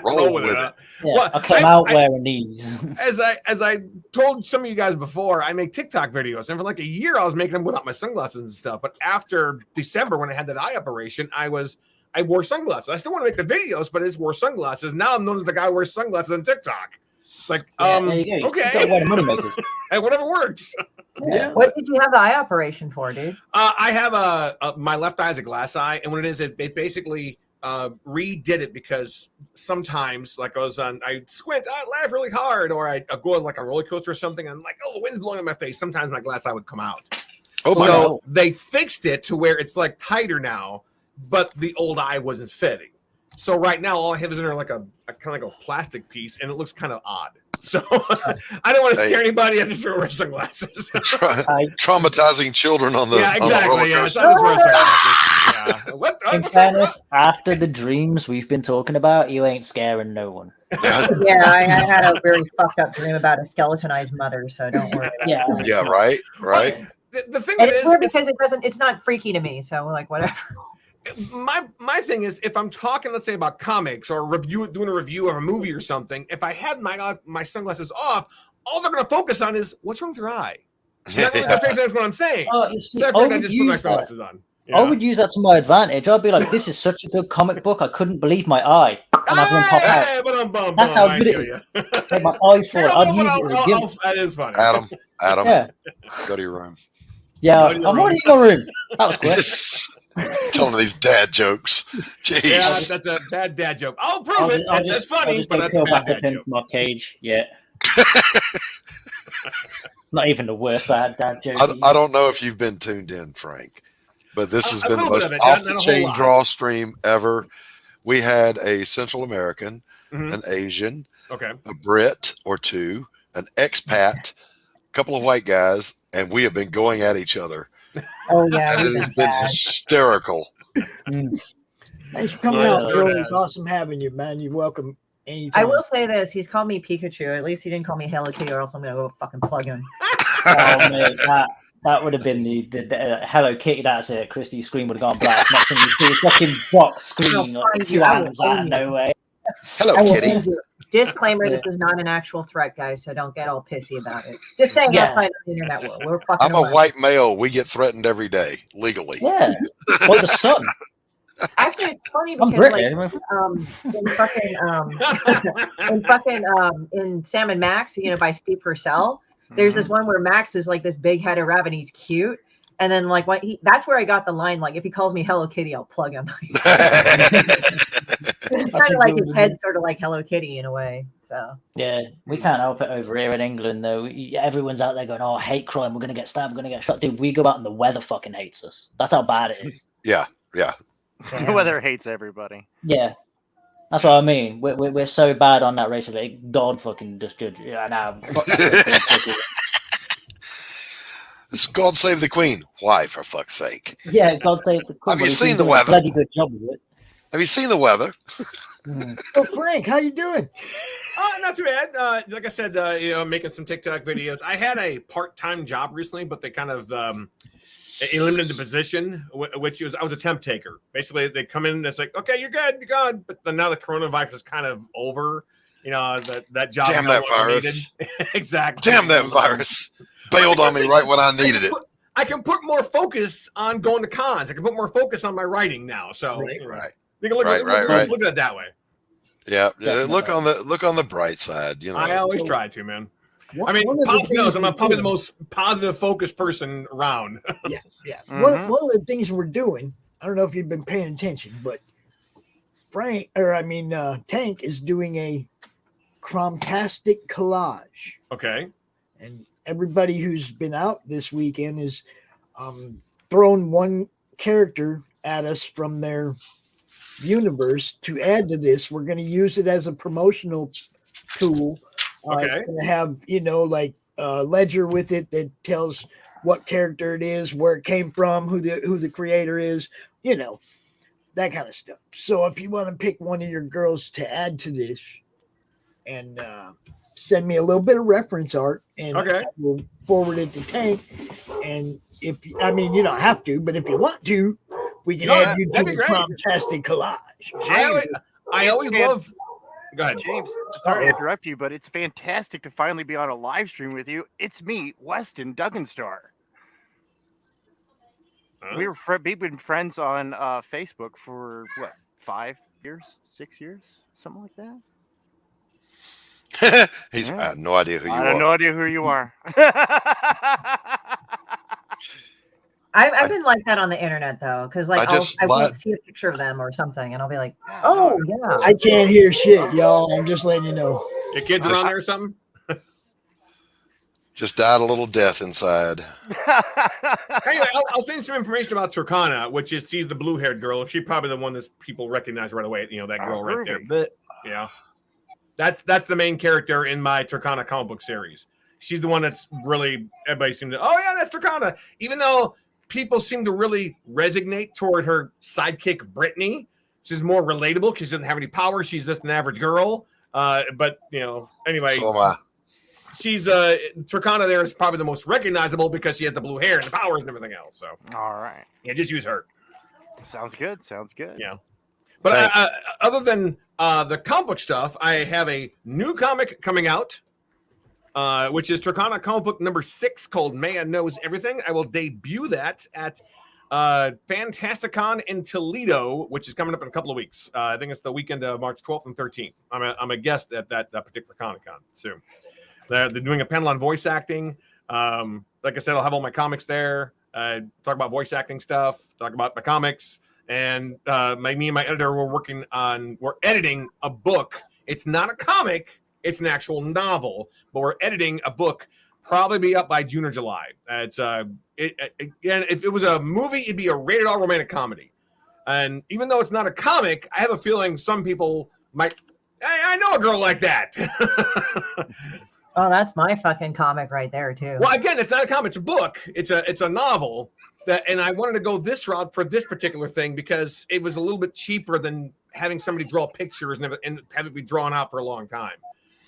Roll with it. Yeah, Well, I came out wearing these. As I told some of you guys before, I make TikTok videos, and for like a year I was making them without my sunglasses and stuff. But after December, when I had that eye operation, I wore sunglasses. I still want to make the videos, but I just wore sunglasses. Now I'm known as the guy who wears sunglasses on TikTok. It's like, there you go. okay, You gotta wear the moneymakers. and whatever works. Yeah. What did you have the eye operation for, dude? I have my left eye is a glass eye, and what it is, it basically redid it because sometimes, like I squint, I laugh really hard, or I go on like a roller coaster or something, and I'm like, oh, the wind's blowing in my face. Sometimes my glass eye would come out. Oh my So God. they fixed it to where it's like tighter now, but the old eye wasn't fitting. So right now, all I have is in there like a kind of like a plastic piece, and it looks kind of odd. So I don't want to scare anybody. I just wear sunglasses. Traumatizing children on the Yeah, on the exactly. roller Yeah, coaster. so I just wear sunglasses. Yeah. What? In fairness, after the dreams we've been talking about, you ain't scaring no one. Yeah, I had a very fucked up dream about a skeletonized mother, so don't worry about Yeah. it. Yeah, right. The thing And is, it's weird because it's not freaky to me, so like whatever. my thing is, if I'm talking, let's say, about comics or doing a review of a movie or something, if I had my sunglasses off, all they're going to focus on is what's wrong with your eye. That's what I'm saying. Oh, you see, So I I figured I'd would just put my use that. sunglasses on. I would use that to my advantage. I'd be like, "This is such a good comic book. I couldn't believe my eye," and I'd pop out. That's how good it is. Take my eye for it. I'd use it as a gift. That is funny. Adam, Yeah. go to your room. Yeah, I'm already in my room. That was quick. Telling these dad jokes. Jeez. Yeah, that's a bad dad joke. I'll prove it. That's funny, but that's a go bad back up dad into joke. my cage. Yeah. It's not even the worst bad dad joke. I don't know if you've been tuned in, Frank, but this has A been the little bit most of it, not a whole off-the-chain lot. draw stream ever. We had a Central American, Mhm. an Asian, Okay. a Brit or two, an expat, a couple of white guys, and we have been going at each other. Oh yeah, And it has been hysterical. Thanks for coming Yeah. out, bro. It's awesome having you, man. You're welcome anytime. I will say this: he's called me Pikachu. At least he didn't call me Hello Kitty, or else I'm gonna go fucking plug him. Oh, mate, that would have been the Hello Kitty. That's it. Christy's screen would have gone black. Next thing you see, a fucking box screen, I'll like find two you. I will hands out of find you. nowhere. I will find you. Disclaimer: this is not an actual threat, guys. So don't get all pissy about it. Just saying, Yeah. outside of the internet world, we're fucking. I'm a around. white male. We get threatened every day, legally. Yeah. Or the sun. Actually, it's funny I'm because British. in Sam and Max, by Steve Purcell, there's this one where Max is like this big head of rabbit and he's cute. And then like that's where I got the line, like if he calls me Hello Kitty, I'll plug him. It's kind of like his head's sort of like Hello Kitty in a way. So yeah, we can't help it over here in England though. Everyone's out there going, "Oh, I hate crime. We're gonna get stabbed. We're gonna get shot." Dude, we go out and the weather fucking hates us. That's how bad it is. Yeah. The weather hates everybody. Yeah, that's what I mean. We're so bad on that race of it. God fucking just judge. Yeah, now. God save the Queen. Why, for fuck's sake? Yeah, God save the Queen. Have you seen the weather? Bloody good job with it. Have you seen the weather? Oh, Frank, how you doing? Not too bad. Like I said, making some TikTok videos. I had a part-time job recently, but they kind of eliminated the position, which was I was a temp taker. Basically, they come in and it's like, okay, you're good, you're gone. But then now the coronavirus is kind of over. You know, that job. Damn that virus. Exactly. Damn that virus. Bailed on me right when I needed it. I can put more focus on going to cons. I can put more focus on my writing now. So right. You can look at it that way. Yeah. Look on the bright side. You know, I always try to, man. I mean, Pops knows I'm probably the most positive, focused person around. Yeah. One of the things we're doing, I don't know if you've been paying attention, but Tank is doing a CRoMtastic collage. Okay. And everybody who's been out this weekend is thrown one character at us from their universe to add to this. We're going to use it as a promotional tool. It's going to have, like a ledger with it that tells what character it is, where it came from, who the creator is, that kind of stuff. So if you want to pick one of your girls to add to this and send me a little bit of reference art and I will forward it to Tank. And you don't have to, but if you want to, we can add you to the CRoMtastic collage. James, I always love. Go ahead, James. Sorry to interrupt you, but it's fantastic to finally be on a live stream with you. It's me, Weston Duggenstar. We've been friends on Facebook for what, 5 years, 6 years, something like that. I have no idea who you are. I have no idea who you are. I've been like that on the internet though, because I won't see a picture of them or something, and I'll be like, "Oh yeah." I can't hear shit, y'all. I'm just letting you know. Your kids are on there or something. Just died a little death inside. Anyway, I'll send you some information about Turkana, which is she's the blue-haired girl. She's probably the one that people recognize right away. That girl right there. But that's the main character in my Turkana comic book series. She's the one that's really everybody seemed to. Oh yeah, that's Turkana. Even though people seem to really resonate toward her sidekick, Brittany. She's more relatable because she doesn't have any power. She's just an average girl. But anyway. So am I. She's Turkana there is probably the most recognizable because she has the blue hair and the powers and everything else. So all right. Yeah, just use her. Sounds good. Yeah. But other than the comic book stuff, I have a new comic coming out. Which is Turkana comic book number 6 called Man Knows Everything. I will debut that at Fantasticon in Toledo, which is coming up in a couple of weeks. I think it's the weekend of March 12th and 13th. I'm a guest at that particular Comic-Con soon. They're doing a panel on voice acting. Like I said, I'll have all my comics there. Talk about voice acting stuff. Talk about my comics. And me and my editor we're editing a book. It's not a comic. It's an actual novel, but we're editing a book. Probably be up by June or July. It's again, if it was a movie, it'd be a rated R romantic comedy. And even though it's not a comic, I have a feeling some people might. I know a girl like that. Oh, that's my fucking comic right there too. Well, again, it's not a comic; it's a book. It's a novel. And I wanted to go this route for this particular thing because it was a little bit cheaper than having somebody draw pictures and have it be drawn out for a long time.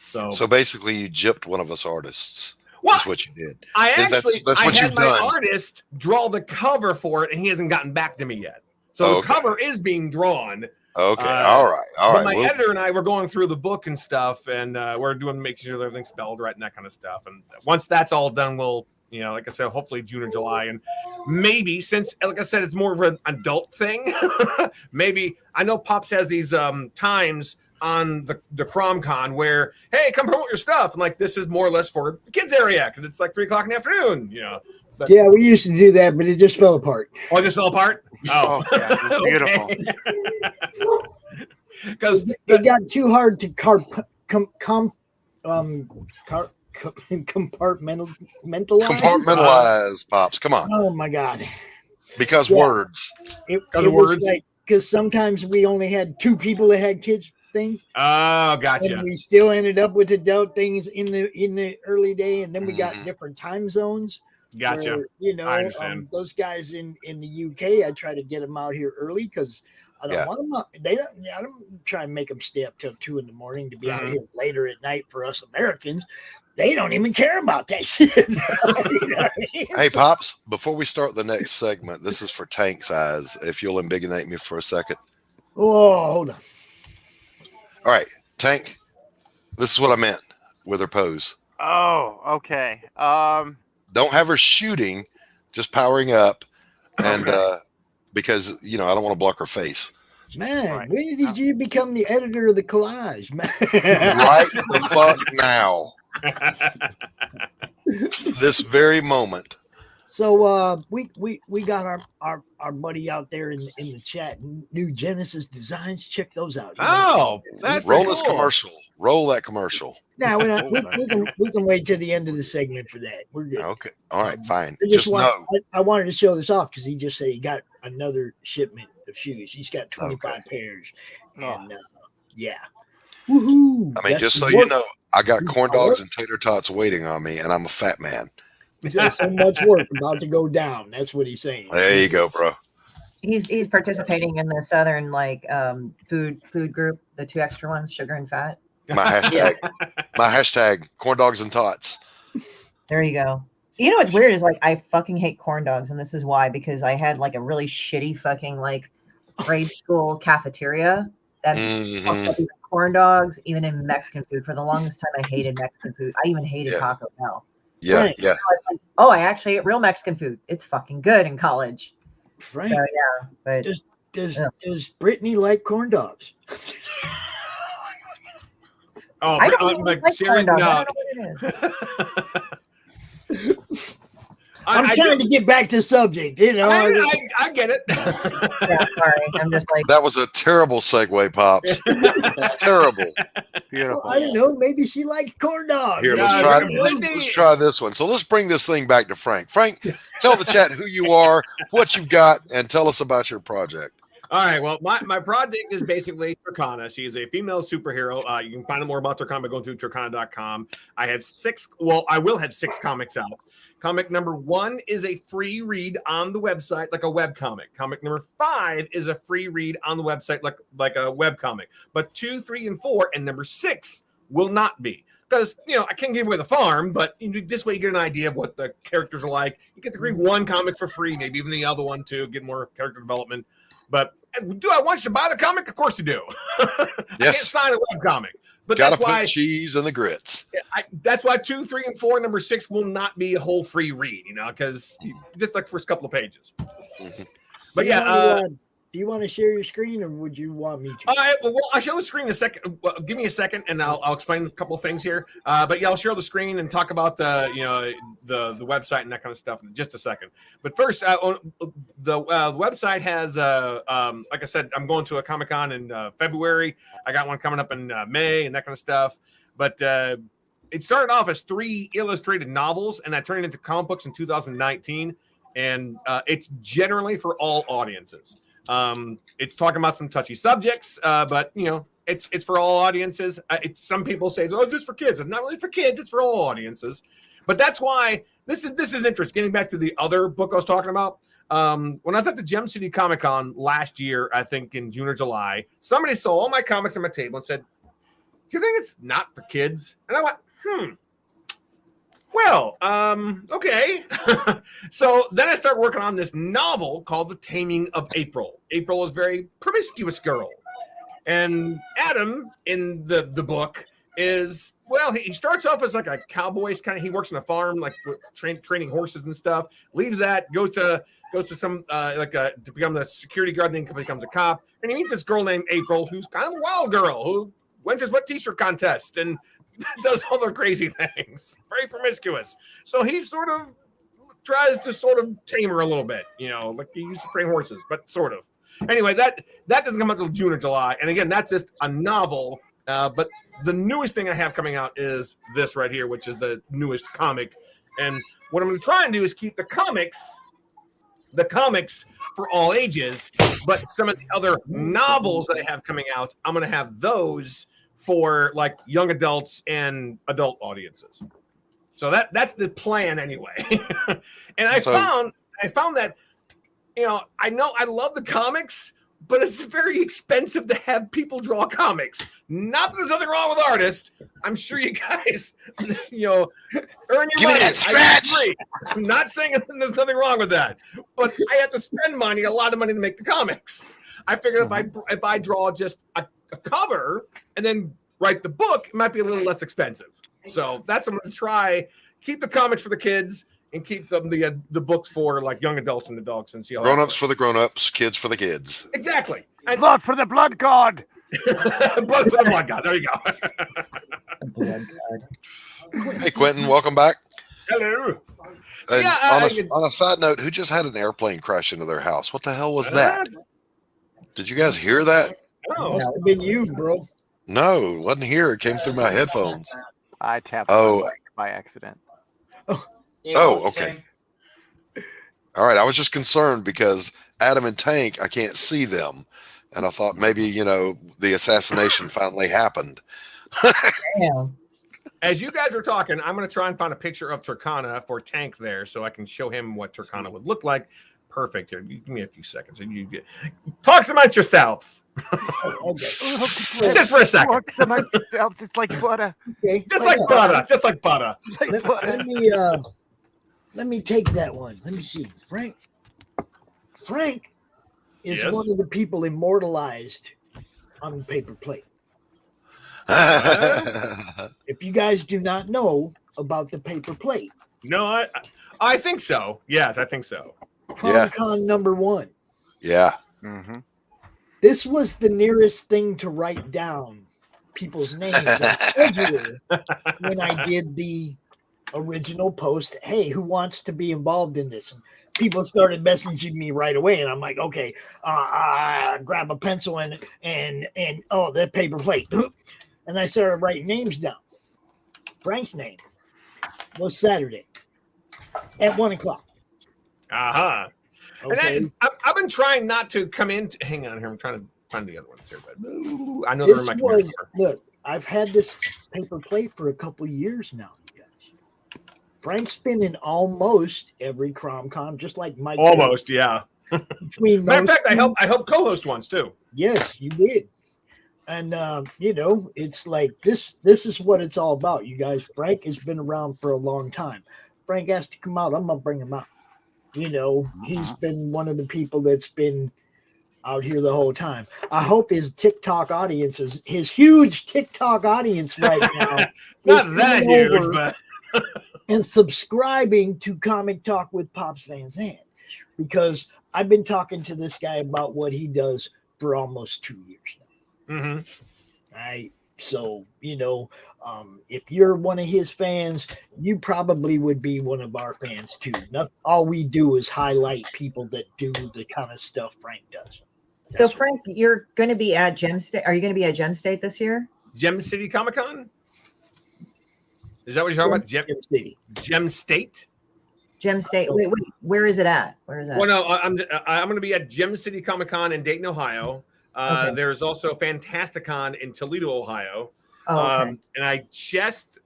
So basically, you gypped one of us artists. Well, that's what you did. I That's what you've my done. artist draw the cover for it, and he hasn't gotten back to me yet. So the cover is being drawn. Okay, all right. But my editor and I were going through the book and stuff, and we're making sure everything's spelled right and that kind of stuff. And once that's all done, we'll, like I said, hopefully June or July, and maybe since, like I said, it's more of an adult thing. Maybe I know Pops has these times on the CRoM CoN where, hey, come promote your stuff. And like, this is more or less for the kids area because it's like 3:00 in the afternoon, But, Yeah, we used to do that, but it just fell apart. Oh, it just fell apart? Oh, yeah, it was beautiful. Because it got too hard to compartmentalize. Pops. Come on. Oh my God. Because words. It was like, because sometimes we only had 2 people that had kids things. Oh, gotcha. And we still ended up with adult things in the early day, and then we got different time zones. Gotcha. Where, you I know, understand. those guys in the UK, I try to get them out here early because I don't want them up. I don't try and make them stay up till 2 a.m. to be out here later at night for us Americans. They don't even care about that shit. You know what I mean? Hey, Pops, before we start the next segment, this is for Tank's eyes. If you'll embiggenate me for a second. Oh, hold on. All right, Tank, this is what I meant with her pose. Oh, okay. Don't have her shooting, just powering up. And because, you know, I don't want to block her face. Man, when did you become the editor of the collage, man? Right the fuck now. This very moment. So we got our buddy out there in the chat, New Genesis Designs. Check those out. Oh, that's roll this commercial. Roll that commercial. Now we can wait till the end of the segment for that. We're good. Okay. All right. Fine. I wanted to show this off because he just said he got another shipment of shoes. He's got 25 pairs, and yeah. Woohoo! I mean, just so you know, I got corn dogs and tater tots waiting on me, and I'm a fat man. There's so much work about to go down. That's what he's saying. There you go, bro. He's participating in the Southern food group, the 2 extra ones, sugar and fat. My hashtag corn dogs and tots. There you go. You know what's weird is I fucking hate corn dogs, and this is why, because I had a really shitty fucking grade school cafeteria that fucked up even corn dogs, even in Mexican food. For the longest time, I hated Mexican food. I even hated Taco Bell. Yeah, right. yeah. So I I actually ate real Mexican food. It's fucking good in college. Right. So, yeah, but does Brittany like corn dogs? Oh, I don't like corn dogs. I don't know what it is. I'm trying to get back to subject, you know. I get it. Yeah, sorry. I'm just that was a terrible segue, Pops. Terrible. Beautiful. Well, I don't know. Maybe she likes corn dogs. Here, let's try this one. So let's bring this thing back to Frank. Frank, tell the chat who you are, what you've got, and tell us about your project. All right. Well, my project is basically Turkana. She is a female superhero. You can find out more about Turkana by going to turkana.com. I have 6. Well, I will have 6 comics out. Comic number 1 is a free read on the website, like a web comic. Comic number 5 is a free read on the website, like a web comic. But 2, 3, and 4, and number 6 will not be. Because, I can't give away the farm, but this way you get an idea of what the characters are like. You get to read one comic for free, maybe even the other one too, get more character development. But do I want you to buy the comic? Of course you do. I can't sign a web comic. But Gotta that's why put cheese in the grits. That's why 2, 3, and 4, number 6 will not be a whole free read, because just like the first couple of pages. Mm-hmm. But yeah, do you want to share your screen, or would you want me to? Well, I'll show the screen in a second. Well, give me a second, and I'll explain a couple of things here. But yeah, I'll share the screen and talk about the website and that kind of stuff in just a second. But first, the website has like I said, I'm going to a Comic-Con in February. I got one coming up in May and that kind of stuff. But it started off as 3 illustrated novels, and I turned it into comic books in 2019. And it's generally for all audiences. It's talking about some touchy subjects, but it's for all audiences. Some people say, "Oh, just for kids." It's not really for kids; it's for all audiences. But that's why this is interesting. Getting back to the other book I was talking about, when I was at the Gem City Comic-Con last year, I think in June or July, somebody saw all my comics on my table and said, "Do you think it's not for kids?" And I went, Well, okay. So then I started working on this novel called The Taming of April. April is a very promiscuous girl. And Adam in the book is, well, he starts off as like a cowboy. He works on a farm, like training horses and stuff. Leaves that, goes to some to become the security guard, then becomes a cop. And he meets this girl named April, who's kind of a wild girl who wins his wet t-shirt contest and does all the crazy things. Very promiscuous. So he sort of tries to sort of tame her a little bit, you know, like he used to train horses, but sort of. Anyway, that doesn't come out until June or July, and again, that's just a novel. But the newest thing I have coming out is this right here, which is the newest comic. And what I'm going to try and do is keep the comics for all ages, but some of the other novels that I have coming out, I'm going to have those for like young adults and adult audiences. So that's the plan anyway. And I found that, you know I love the comics, but it's very expensive to have people draw comics. Not that there's nothing wrong with artists. I'm sure you guys, earn your money. I agree. I'm not saying there's nothing wrong with that, but I have to spend money, a lot of money to make the comics. I figured if I draw just a cover and then write the book, it might be a little less expensive. So that's what I'm going to try. Keep the comics for the kids and keep the books for like young adults and adults and see how grown-ups for the grown-ups, kids for the kids. Exactly. And blood for the blood god. Blood for the blood god. There you go. Hey, Quentin, welcome back. Hello. And on a side note, who just had an airplane crash into their house? What the hell was that? Did you guys hear that? Oh, must have been you, bro. No, it wasn't here. It came through my headphones. I tapped by accident. Oh, okay. All right. I was just concerned because Adam and Tank, I can't see them. And I thought maybe, the assassination finally happened. Damn. As you guys are talking, I'm going to try and find a picture of Turkana for Tank there so I can show him what Turkana would look like. Perfect. Here, give me a few seconds. Talk amongst yourselves. Just for a second. Talk amongst yourselves. It's like butter. Okay. Just like butter. Just like butter. Let me take that one. Let me see. Frank is one of the people immortalized on the paper plate. If you guys do not know about the paper plate. No, I think so. Yes, I think so. CRoM CoN #1. Yeah. Mm-hmm. This was the nearest thing to write down people's names on schedule when I did the original post. Hey, who wants to be involved in this? And people started messaging me right away, and I'm like, okay, grab a pencil and the paper plate, and I started writing names down. Frank's name was Saturday at 1:00. Uh-huh. Okay. And I've been trying not to come in. Hang on here. I'm trying to find the other ones here, but I know they're in my computer. Look, I've had this paper plate for a couple years now, you guys. Frank's been in almost every CRoM CoN, just like Mike. Almost, yeah. Between matter of fact, I helped co-host once too. Yes, you did. And it's like this is what it's all about, you guys. Frank has been around for a long time. Frank has to come out. I'm gonna bring him out. He's been one of the people that's been out here the whole time. I hope his TikTok audience his huge TikTok audience right now. It's not that huge, but and subscribing to Comic Talk with Pops Van Zandt, because I've been talking to this guy about what he does for almost 2 years now. Mm-hmm. So, if you're one of his fans, you probably would be one of our fans too. All we do is highlight people that do the kind of stuff Frank does. So, Frank, you're going to be at Gem State. Are you going to be at Gem State this year? Gem City Comic Con? Is that what you're talking about? Gem City. Gem State? Gem State. Wait, where is it at? Where is that? Well, no, I'm going to be at Gem City Comic Con in Dayton, Ohio. Okay. There's also Fantasticon in Toledo, Ohio. Oh, okay. And I just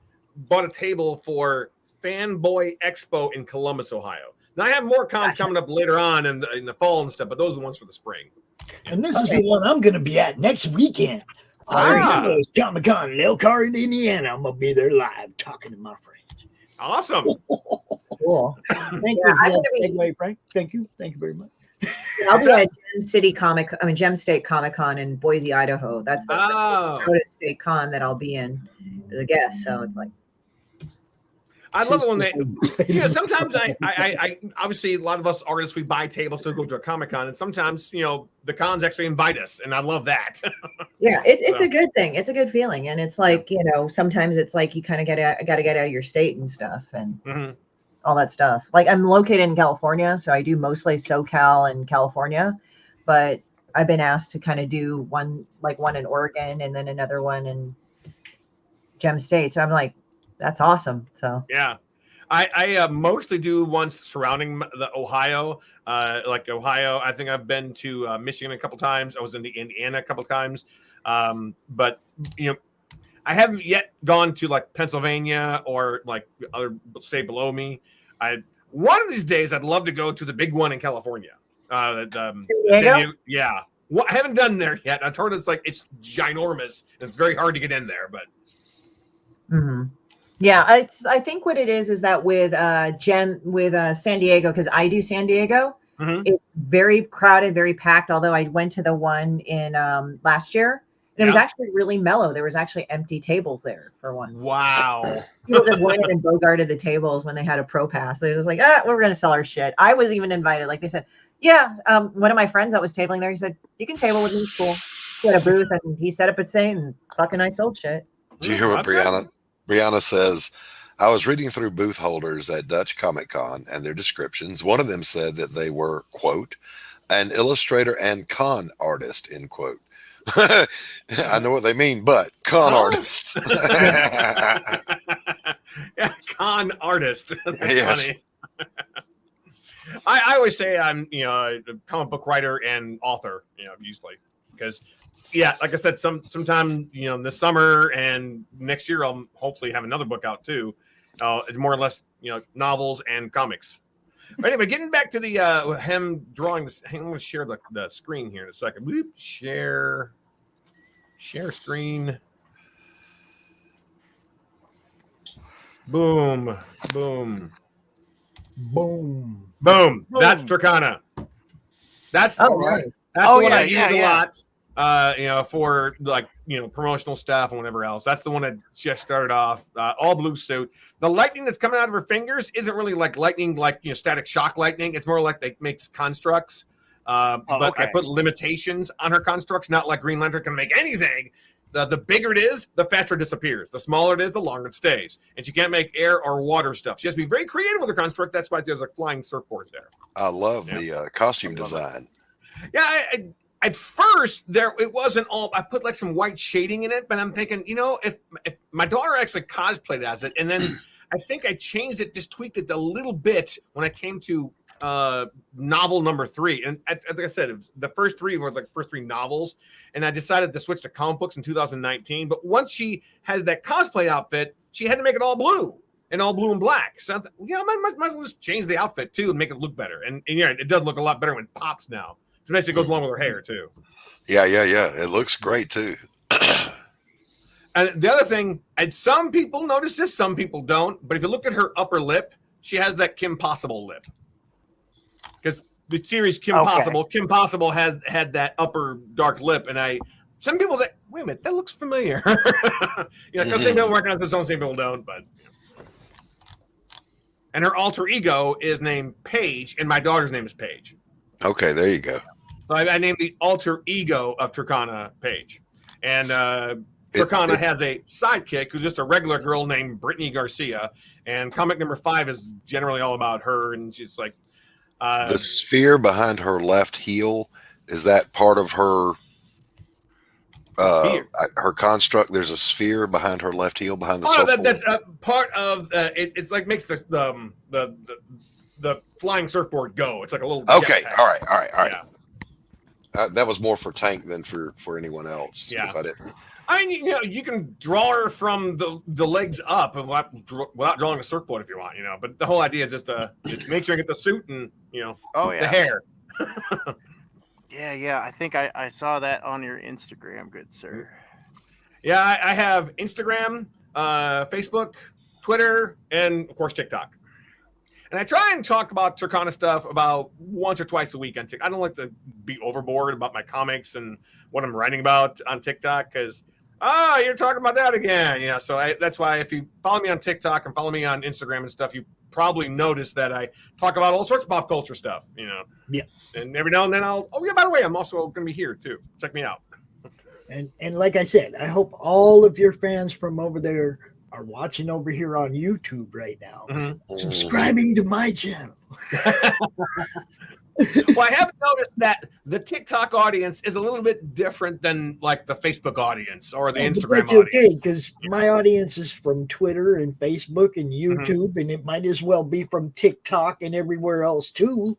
bought a table for Fanboy Expo in Columbus, Ohio. Now I have more cons coming up later on in the fall and stuff, but those are the ones for the spring. And this is the one I'm going to be at next weekend. Comic Con in Elkhart, Indiana. I'm going to be there live talking to my friends. Awesome. Cool. Thank you for that segue, Frank. Thank you. Thank you very much. I'll be at Gem State Comic Con in Boise, Idaho. That's the state con that I'll be in as a guest. So it's like, I love it when they, sometimes I obviously a lot of us artists, we buy tables to go to a Comic Con, and sometimes, the cons actually invite us, and I love that. Yeah, it's a good thing. It's a good feeling. And it's like, sometimes it's like you kind of got to get out of your state and stuff. And all that stuff. Like I'm located in California, so I do mostly SoCal and California, but I've been asked to kind of do one in Oregon and then another one in Gem State. So I'm like, that's awesome. So yeah. I mostly do ones surrounding the Ohio, like Ohio. I think I've been to Michigan a couple times. I was in the Indiana a couple times, but you know, I haven't yet gone to like Pennsylvania or like other state below me. One of these days I'd love to go to the big one in California. San Diego? Yeah, I haven't done there yet. I've heard it's ginormous and it's very hard to get in there, but. Mm-hmm. Yeah, I think what it is that with San Diego, because I do San Diego, it's very crowded, very packed. Although I went to the one in last year, and it was actually really mellow. There was actually empty tables there for once. Wow! People just went in and bogarted the tables when they had a pro pass. They was like, we're gonna sell our shit. I was even invited. Like they said, one of my friends that was tabling there, he said, you can table with me, it's cool. He had a booth and he set up at St. and fucking I sold shit. Do you hear what Brianna says? I was reading through booth holders at Dutch Comic Con and their descriptions. One of them said that they were, quote, an illustrator and con artist, end quote. I know what they mean, but con artist. Yeah, con artist. That's Yes. funny. I always say I'm, a comic book writer and author, usually, because like I said, sometime in the summer and next year I'll hopefully have another book out too. It's more or less novels and comics. But anyway, getting back to the him drawing this. I'm going to share the screen here in a second. Whoop, share screen. Boom, boom, boom, boom. That's Turkana. That's the one I use a lot. For like, promotional stuff and whatever else. That's the one that just started off, all blue suit. The lightning that's coming out of her fingers isn't really like lightning, like, static shock lightning. It's more like they makes constructs. But I put limitations on her constructs, not like Green Lantern can make anything. The bigger it is, the faster it disappears. The smaller it is, the longer it stays. And she can't make air or water stuff. She has to be very creative with her construct. That's why there's a flying surfboard there. I love the costume design. Yeah, at first, it wasn't all. I put like some white shading in it, but I'm thinking, if my daughter actually cosplayed as it, and then I think I changed it, just tweaked it a little bit when I came to novel number 3. And like I said, the first 3 were like first 3 novels, and I decided to switch to comic books in 2019. But once she has that cosplay outfit, she had to make it all blue and black. So I thought, might as well just change the outfit too and make it look better. And it does look a lot better when it pops now. So basically it goes along with her hair too. Yeah. It looks great too. And the other thing, and some people notice this, some people don't. But if you look at her upper lip, she has that Kim Possible lip. Because the series Kim Possible has had that upper dark lip, and some people say, wait a minute, that looks familiar. Because some people recognize this, some people don't. But and her alter ego is named Paige, and my daughter's name is Paige. Okay, there you go. So I named the alter ego of Turkana Paige. And Turkana has a sidekick who's just a regular girl named Brittany Garcia. And comic number 5 is generally all about her. And she's like... the sphere behind her left heel, is that part of her her construct? There's a sphere behind her left heel, behind the surfboard. That's part of... it's like makes the flying surfboard go. It's like a little... Okay, all right. Yeah. That was more for Tank than for anyone else. Yeah. I mean, you can draw her from the legs up without drawing a surfboard if you want, But the whole idea is just to make sure you get the suit and, the hair. Yeah. I think I saw that on your Instagram, good sir. Yeah, I have Instagram, Facebook, Twitter, and, of course, TikTok. And I try and talk about Turkana stuff about once or twice a week on TikTok. I don't like to be overboard about my comics and what I'm writing about on TikTok because, you're talking about that again. So that's why if you follow me on TikTok and follow me on Instagram and stuff, you probably notice that I talk about all sorts of pop culture stuff, Yeah. And every now and then by the way, I'm also going to be here too. Check me out. And like I said, I hope all of your fans from over there are watching over here on YouTube right now, Mm-hmm. subscribing to my channel. Well, I have noticed that the TikTok audience is a little bit different than like the Facebook audience or the Instagram That's audience. okay, because my audience is from Twitter and Facebook and Mm-hmm. YouTube, and it might as well be from TikTok and everywhere else too.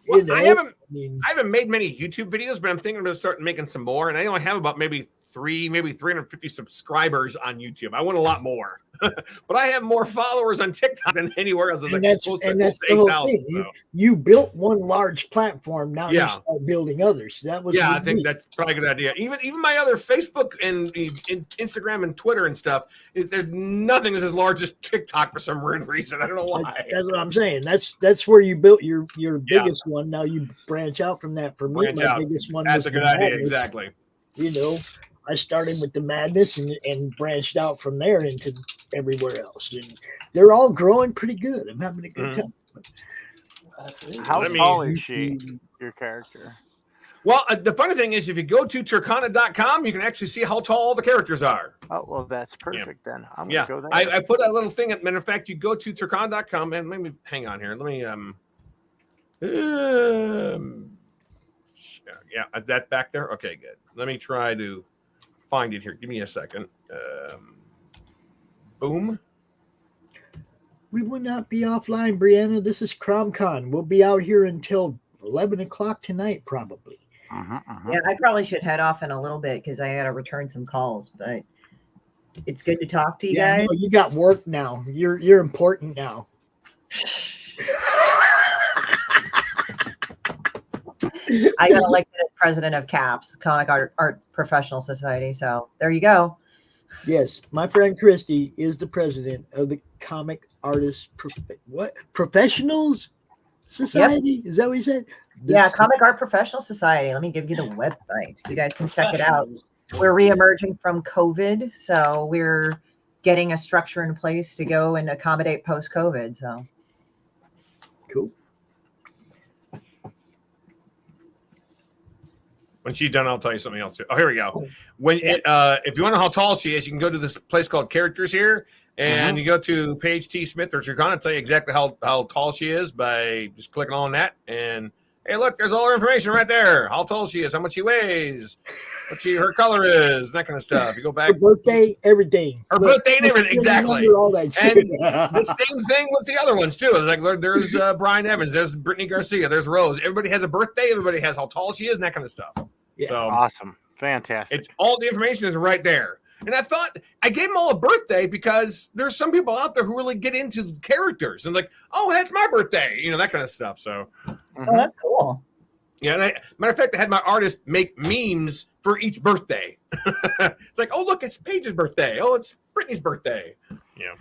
Well, You know, I haven't made many YouTube videos, but I'm thinking I'm going to start making some more. And I only have about maybe 350 subscribers on YouTube. I want a lot more, but I have more followers on TikTok than anywhere else. It's and like that's close to the whole 8,000. thing. So. You built one large platform. Now you Yeah. start building others. That was Yeah, I with think me. that's probably a good idea. Even my other Facebook and Instagram and Twitter and stuff, there's nothing that's as large as TikTok for some weird reason. I don't know why. That's what I'm saying. That's where you built your biggest one. Now you branch out from that. For me, Branch my out. biggest one That's was a good the idea. madness. Exactly. You know, I started with the madness and branched out from there into everywhere else, and they're all growing pretty good. I'm having a good time. How I mean- tall is she, your character? Well, the funny thing is, if you go to Turkana.com, you can actually see how tall all the characters are. Oh, well, that's perfect then. I'm Yeah, going to go there. I put that little thing. Matter of fact, you go to Turkana.com and let me hang on here. Let me yeah, that's back there. Okay, good. Let me try to find it here. Give me a second. Boom. We will not be offline, Brianna. This is CRoM CoN. We'll be out here until 11 o'clock tonight, probably. Yeah, I probably should head off in a little bit because I got to return some calls, but it's good to talk to you Yeah, guys. no, you got work now. You're important now. I got elected as president of CAPS, Comic Art Professional Society. So there you go. Yes, my friend Christy is the president of the Comic Artists Professionals Society. Is that what you said? Yeah, Comic Art Professional Society. Let me give you the website. You guys can check it out. We're reemerging from COVID, so we're getting a structure in place to go and accommodate post-COVID. So cool. When she's done, I'll tell you something else too. Oh, here we go. If you want to know how tall she is, you can go to this place called Characters here, and you go to Paige T. Smith or Turkana, tell you exactly how tall she is by just clicking on that. And hey, look, there's all her information right there. How tall she is, how much she weighs, her color is, that kind of stuff. You go back. Her birthday, everything. Her birthday and everything, exactly. All that shit. And the same thing with the other ones too. Like there's Brian Evans, there's Brittany Garcia, there's Rose. Everybody has a birthday. Everybody has how tall she is and that kind of stuff. Yeah. So awesome, fantastic. It's all the information is right there. And I thought I gave them all a birthday because there's some people out there who really get into characters and like, oh, that's my birthday, that kind of stuff. So, oh, that's cool. Yeah, and matter of fact, I had my artist make memes for each birthday. It's like, oh, look, it's Paige's birthday. Oh, it's Brittany's birthday. Yeah.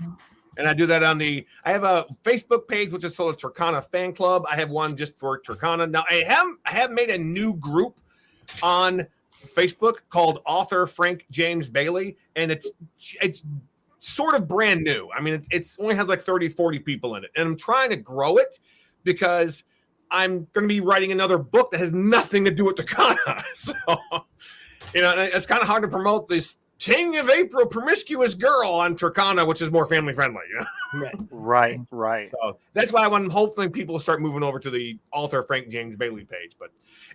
And I do that I have a Facebook page, which is called Turkana Fan Club. I have one just for Turkana. Now, I have made a new group on Facebook called Author Frank James Bailey, and it's sort of brand new. I mean, it's only has like 30, 40 people in it, and I'm trying to grow it because I'm going to be writing another book that has nothing to do with Turkana. So, it's kind of hard to promote this King of April promiscuous girl on Turkana, which is more family friendly. Right. So that's why hopefully people will start moving over to the Author Frank James Bailey page.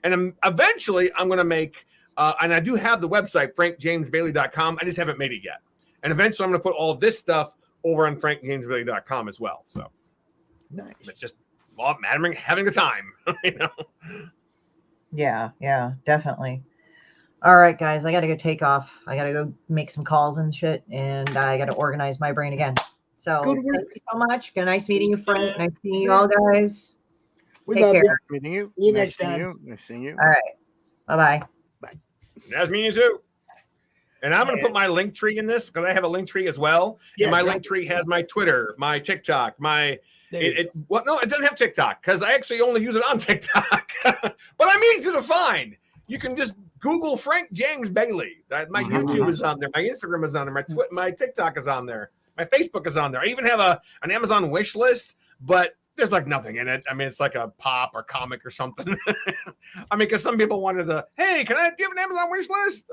And eventually I'm going to make, and I do have the website, frankjamesbailey.com. I just haven't made it yet. And eventually I'm going to put all of this stuff over on frankjamesbailey.com as well. So nice. It's just having a time, Yeah, definitely. All right, guys, I got to go take off. I got to go make some calls and shit, and I got to organize my brain again. So thank you so much. Nice meeting you, Frank. Nice meeting you all, guys. Take care. Meeting you. See you next time. Nice seeing you. All right. Bye-bye. Nice meeting you too. And I'm going to put my link tree in this because I have a link tree as well. Yeah, and my link tree has my Twitter, my TikTok, it doesn't have TikTok because I actually only use it on TikTok. But I'm easy to find. You can just Google Frank James Bailey. My YouTube is on there. My Instagram is on there. My TikTok is on there. My Facebook is on there. I even have an Amazon wish list, but there's like nothing in it. I mean, it's like a pop or comic or something. I mean, because some people wanted hey, do you have an Amazon wish list?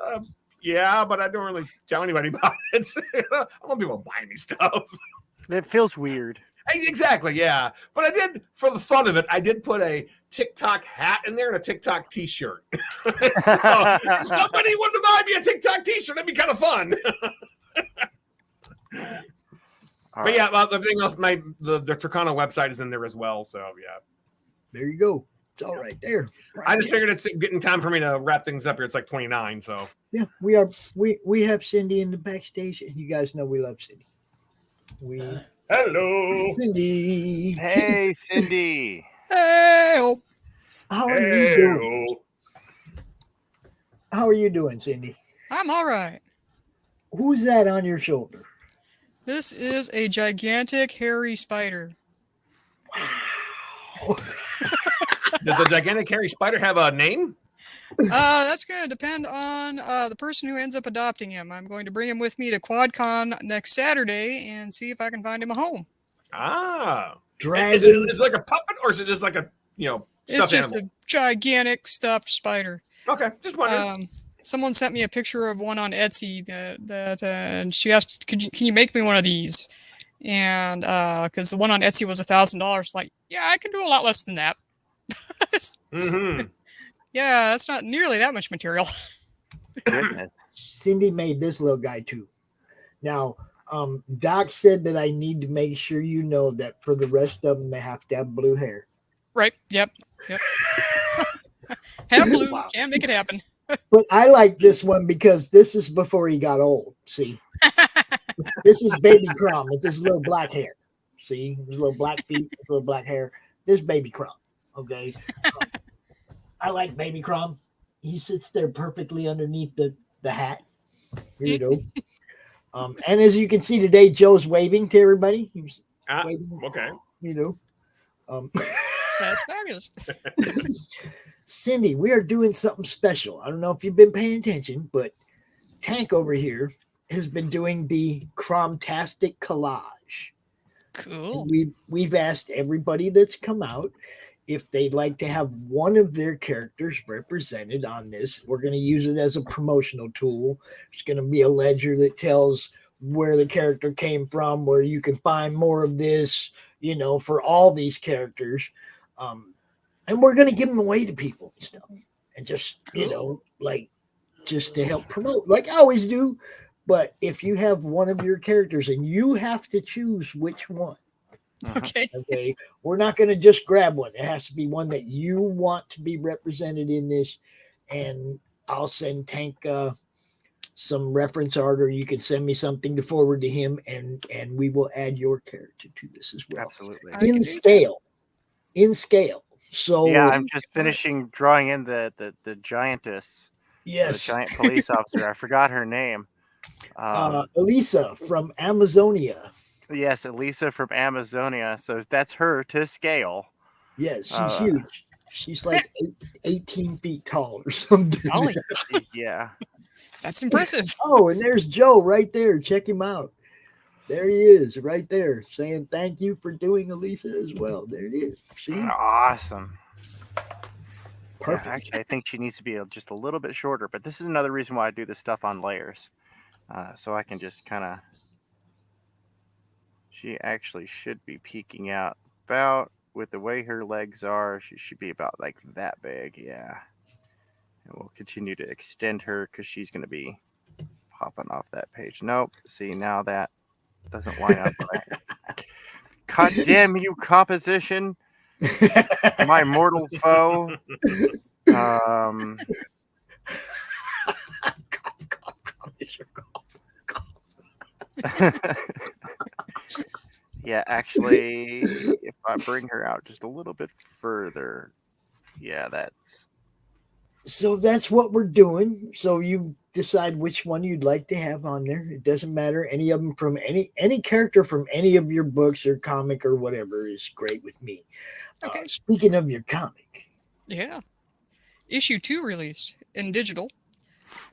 Yeah, but I don't really tell anybody about it. I want people buying me stuff. It feels weird. Exactly, yeah. But I did, for the fun of it, I did put a TikTok hat in there and a TikTok T-shirt. So if somebody wanted to buy me a TikTok T-shirt, that'd be kind of fun. But yeah, well, everything else, the Tricana website is in there as well. So yeah, there you go. It's all right there. I just figured it's getting time for me to wrap things up here. It's like 29, so Yeah, we have Cindy in the backstage, and you guys know we love Cindy. Hello, Cindy. Hey, Cindy. Hey. How are you doing? How are you doing, Cindy? I'm all right. Who's that on your shoulder? This is a gigantic hairy spider. Does the gigantic hairy spider have a name? That's going to depend on the person who ends up adopting him. I'm going to bring him with me to QuadCon next Saturday and see if I can find him a home. Ah, Dragon. Is it like a puppet, or is it just like a It's stuffed just animal? a gigantic stuffed spider. Okay, just wondering. Someone sent me a picture of one on Etsy and she asked, can you make me one of these? And because the one on Etsy was $1,000, like, yeah, I can do a lot less than that. Mm-hmm. Yeah, that's not nearly that much material. Cindy made this little guy too. Now, Doc said that I need to make sure you know that for the rest of them, they have to have blue hair. Right. Yep. Have blue. Can't make it happen. But I like this one because this is before he got old. See, this is baby CRoM with this little black hair. See, his little black feet, his little black hair. This baby CRoM. Okay. I like baby CRoM. He sits there perfectly underneath the hat. Here you go. And as you can see today, Joe's waving to everybody. He's waving, okay. That's fabulous. Cindy, we are doing something special. I don't know if you've been paying attention, but Tank over here has been doing the CRoMtastic collage. Cool. We've asked everybody that's come out if they'd like to have one of their characters represented on this. We're going to use it as a promotional tool. It's going to be a ledger that tells where the character came from, where you can find more of this, for all these characters. And we're going to give them away to people and stuff. And just, just to help promote, like I always do. But if you have one of your characters and you have to choose which one. Okay. We're not going to just grab one. It has to be one that you want to be represented in this. And I'll send Tank some reference art, or you can send me something to forward to him, and we will add your character to this as well. Absolutely. In scale. So yeah, I'm just finishing drawing in the giantess. Yes. The giant police officer. I forgot her name. Elisa from Amazonia. Yes, Elisa from Amazonia. So that's her to scale. Yes, she's huge. She's like 18 feet tall or something. Yeah. That's impressive. Oh, and there's Joe right there. Check him out. There he is, right there, saying thank you for doing Elisa as well. There it is. See? Awesome. Perfect. Yeah, actually, I think she needs to be just a little bit shorter, but this is another reason why I do this stuff on layers. So I can just kind of... She actually should be peeking out about, with the way her legs are, she should be about like that big, yeah. And we'll continue to extend her because she's going to be popping off that page. Nope. See, now that doesn't line up right. God damn you, composition. My mortal foe. Yeah, actually, if I bring her out just a little bit further, yeah, that's... So that's what we're doing. So you decide which one you'd like to have on there. It doesn't matter. Any of them from any character from any of your books or comic or whatever is great with me. Okay. Speaking of your comic. Yeah. Issue 2 released in digital.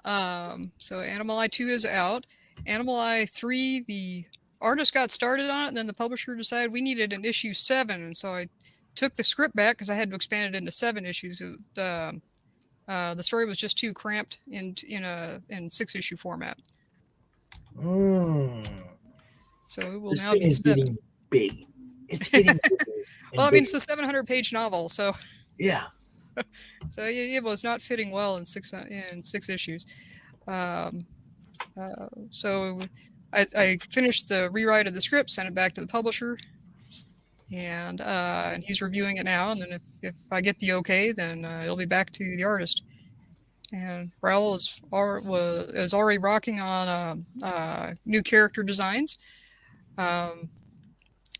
So Animal Eye 2 is out. Animal Eye 3, the artist got started on it, and then the publisher decided we needed an issue 7. And so I took the script back because I had to expand it into 7 issues. The story was just too cramped in 6-issue format. So it will This now thing be is 7. getting big. It's getting bigger. Well, I mean, it's a 700-page novel, so yeah. So it was not fitting well in 6 issues. So I finished the rewrite of the script, sent it back to the publisher, and he's reviewing it now. And then if I get the okay, then it'll be back to the artist. And Raul is already rocking on new character designs,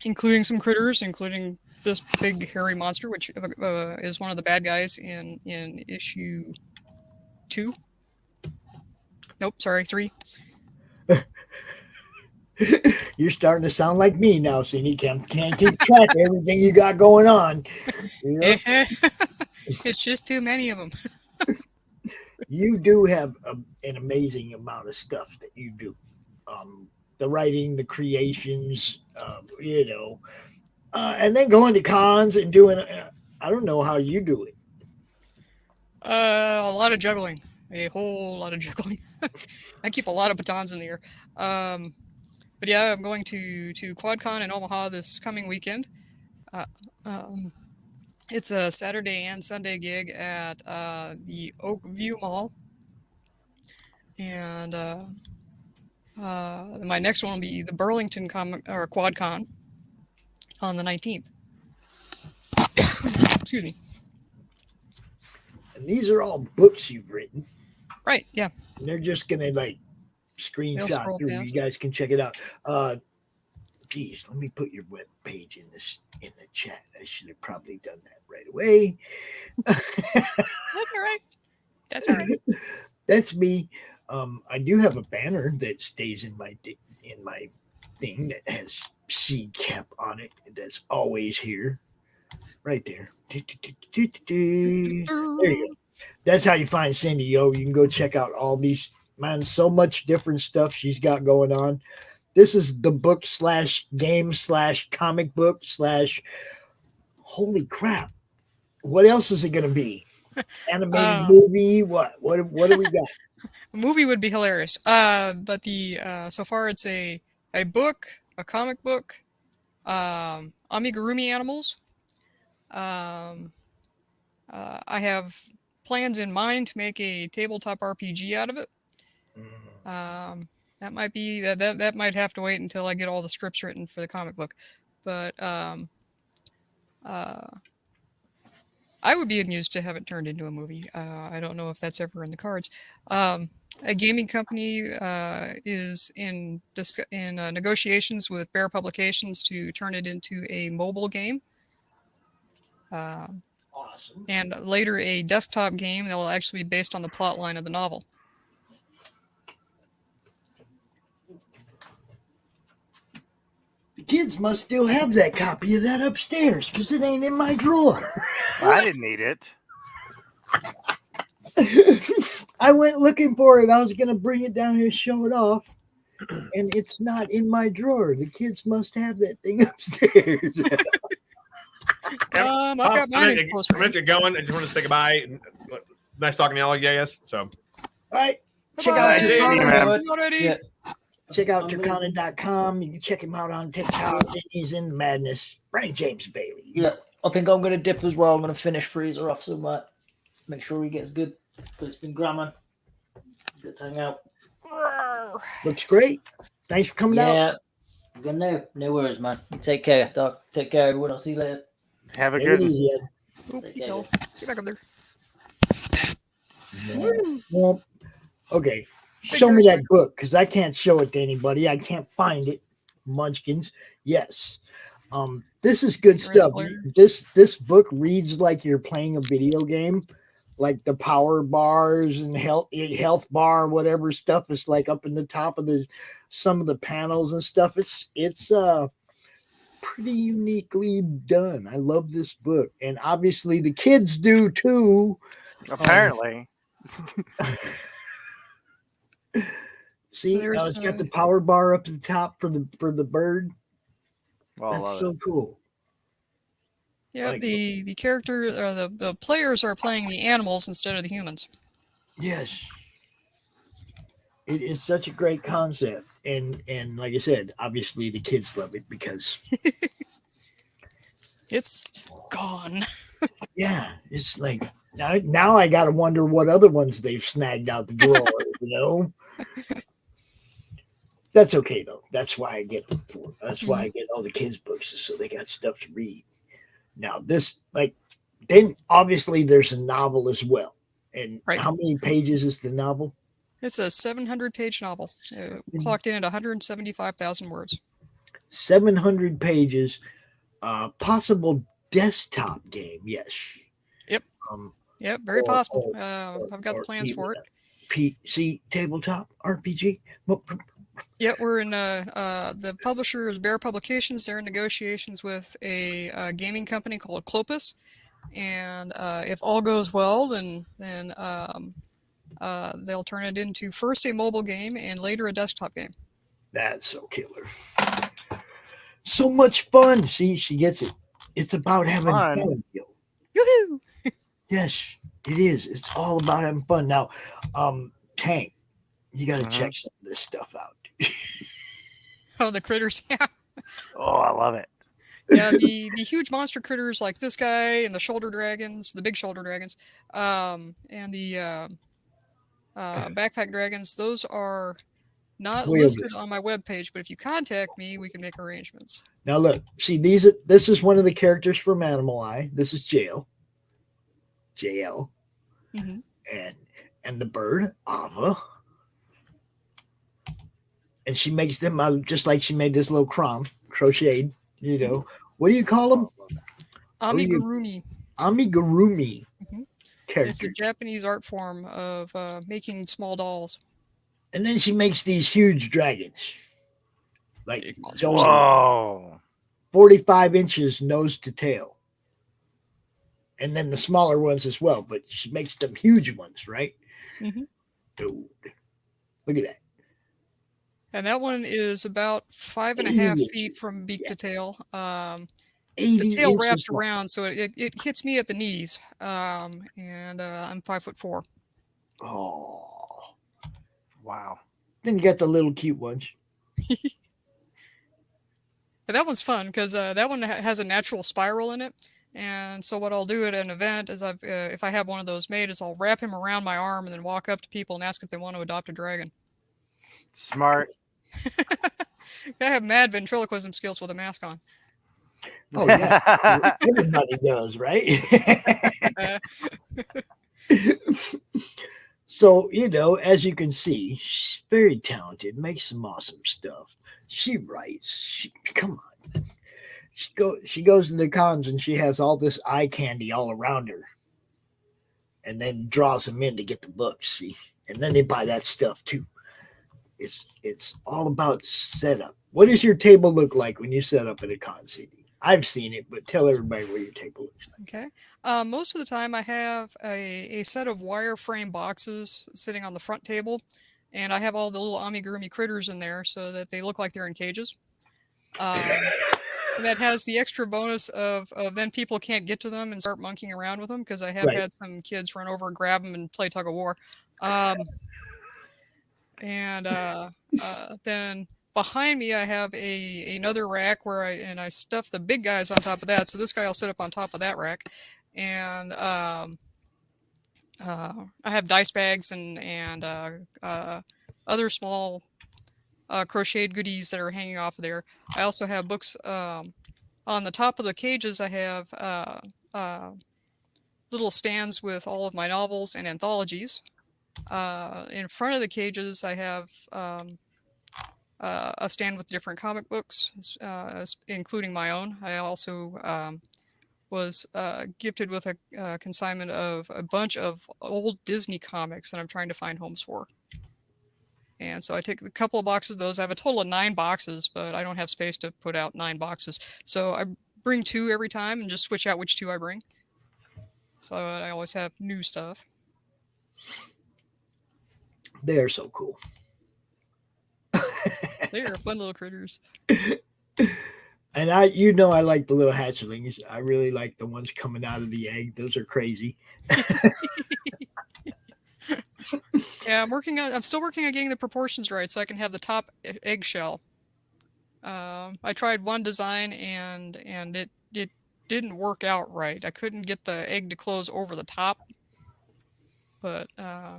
including some critters, including this big hairy monster, which is one of the bad guys in issue 2. Nope, sorry, 3. You're starting to sound like me now, Cindy. Can't keep track of everything you got going on. You know? It's just too many of them. You do have an amazing amount of stuff that you do. The writing, the creations, and then going to cons and doing. I don't know how you do it. A lot of juggling. A whole lot of juggling. I keep a lot of batons in the air. But yeah, I'm going to QuadCon in Omaha this coming weekend. It's a Saturday and Sunday gig at the Oak View Mall. And my next one will be the Burlington QuadCon on the 19th. Excuse me. And these are all books you've written. Right, yeah. And they're just going to like screenshot scroll through. past. You guys can check it out. Geez, let me put your web page in the chat. I should have probably done that right away. That's all right. That's all right. That's me. I do have a banner that stays in my thing that has CCAP on it. That's always here, right there. There you go. That's how you find Cindy. You can go check out all these. Man, so much different stuff she's got going on. This is the book / game / comic book / holy crap. What else is it going to be? Animated movie? What do we got? A movie would be hilarious. But so far it's a book, a comic book, amigurumi animals. I have plans in mind to make a tabletop RPG out of it. That might be that might have to wait until I get all the scripts written for the comic book. But I would be amused to have it turned into a movie. I don't know if that's ever in the cards. A gaming company is in negotiations with Bear Publications to turn it into a mobile game. Awesome. And later a desktop game that will actually be based on the plot line of the novel. The kids must still have that copy of that upstairs because it ain't in my drawer. I didn't need it. I went looking for it. I was going to bring it down here, show it off, and it's not in my drawer. The kids must have that thing upstairs. I've got mine in close I'm going to get going. I just want to say goodbye. Nice talking to all of you guys. So, all right. Check out Turkana.com. You can check him out on TikTok. He's in the madness. Brian James Bailey. Yeah, I think I'm going to dip as well. I'm going to finish Freezer off somewhere. Make sure he gets good. Because it's been grammar. Good to hang out. Looks great. Thanks for coming out. Yeah. No worries, man. You take care, Doc. Take care, everyone. I'll see you later. Have a good one. Get back up there. Well, okay. Show me that book because I can't show it to anybody. I can't find it. Munchkins. Yes. This is good stuff. This book reads like you're playing a video game, like the power bars and health bar, whatever stuff is like up in the top of some of the panels and stuff. It's pretty uniquely done. I love this book, and obviously the kids do too. Apparently. See, it's got the power bar up at the top for the bird. Well, that's so cool. Yeah, Like- the character or the players are playing the animals instead of the humans. Yes. It is such a great concept. And like I said, obviously the kids love it because it's gone. yeah, it's like now I gotta wonder what other ones they've snagged out the drawer, you know. That's okay though. That's why I get them for. That's why I get all the kids' books, is so they got stuff to read. Now this, then obviously there's a novel as well. And how many pages is the novel? It's a 700-page novel, clocked in at 175,000 words. 700 pages. Possible desktop game. Yes. Yep. Yep. Very possible. I've got the plans for it. PC tabletop RPG. Yeah, we're in the publisher is Bear Publications. They're in negotiations with a gaming company called Koepp, and if all goes well, then they'll turn it into first a mobile game and later a desktop game. That's so killer. So much fun. See, she gets it. It's about having fun. Yoo-hoo! Yes, it is. It's all about having fun. Now, Tank, you got to check some of this stuff out. Oh, the critters. Yeah. Oh, I love it. Yeah, the huge monster critters like this guy and the shoulder dragons, the big shoulder dragons, and the backpack dragons, those are not listed on my webpage, but if you contact me, we can make arrangements. Now look, see this is one of the characters from Animal Eye. This is JL. Mm-hmm. And the bird, Ava. And she makes them just like she made this little crocheted, you know. What do you call them? Amigurumi. Amigurumi. Mm-hmm. Character. It's a Japanese art form of making small dolls. And then she makes these huge dragons. Like, whoa. 45 inches nose to tail. And then the smaller ones as well. But she makes them huge ones, right? Mm-hmm. Dude, look at that. And that one is about 5.5 feet from beak to tail. The tail wraps around, so it hits me at the knees. And I'm 5'4". Oh, wow! Then you got the little cute ones. But that one's fun because that one has a natural spiral in it. And so what I'll do at an event is if I have one of those made, is I'll wrap him around my arm and then walk up to people and ask if they want to adopt a dragon. Smart. I have mad ventriloquism skills with a mask on. Oh yeah, everybody does, right? So, you know, as you can see, she's very talented, makes some awesome stuff. She writes. Come on. She goes into cons and she has all this eye candy all around her. And then draws them in to get the books, see? And then they buy that stuff too. It's all about setup. What does your table look like when you set up at a con, CD? I've seen it, but tell everybody what your table looks like. Okay. Most of the time I have a set of wireframe boxes sitting on the front table, and I have all the little amigurumi critters in there so that they look like they're in cages. That has the extra bonus of then people can't get to them and start monkeying around with them, because I have had some kids run over and grab them and play tug of war. Then behind me, I have another rack where I stuff the big guys on top of that. So this guy will sit up on top of that rack, and I have dice bags and other small crocheted goodies that are hanging off of there. I also have books on the top of the cages. I have little stands with all of my novels and anthologies. In front of the cages, I have a stand with different comic books, including my own. I also was gifted with a consignment of a bunch of old Disney comics that I'm trying to find homes for. And so I take a couple of boxes of those. I have a total of 9 boxes, but I don't have space to put out 9 boxes. So I bring 2 every time and just switch out which 2 I bring. So I always have new stuff. They're so cool. They are fun little critters. And I like the little hatchlings. I really like the ones coming out of the egg. Those are crazy. Yeah, I'm still working on getting the proportions right so I can have the top eggshell. I tried one design and it didn't work out right. I couldn't get the egg to close over the top. But I'm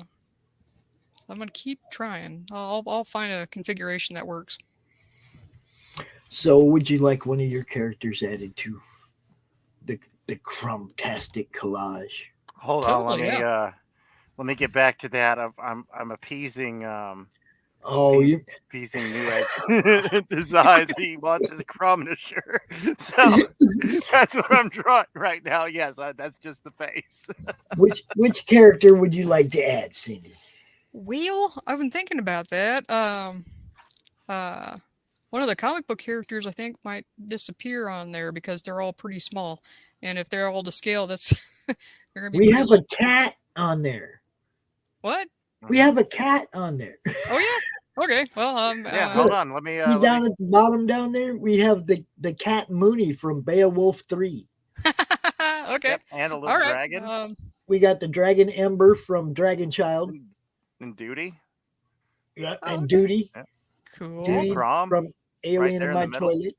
gonna keep trying. I'll find a configuration that works. So, would you like one of your characters added to the CRoMtastic collage? Hold on, let me get back to that. I'm appeasing appeasing new egg designs. He wants his CRoMnisher. So that's what I'm drawing right now. Yes, that's just the face. Which character would you like to add, Cindy? Well, I've been thinking about that. One of the comic book characters I think might disappear on there because they're all pretty small, and if they're all to scale, that's they're gonna be. We have a cat on there. What? We have a cat on there. Oh yeah. Okay. Well, yeah. Hold on. Let me. Down at the bottom down there, we have the cat Mooney from Beowulf 3. Okay. Yep, and a little dragon. We got the dragon Ember from Dragon Child. And Duty. Yeah, and Duty. Yeah. Cool. Duty CRoM, from Alien in My Toilet.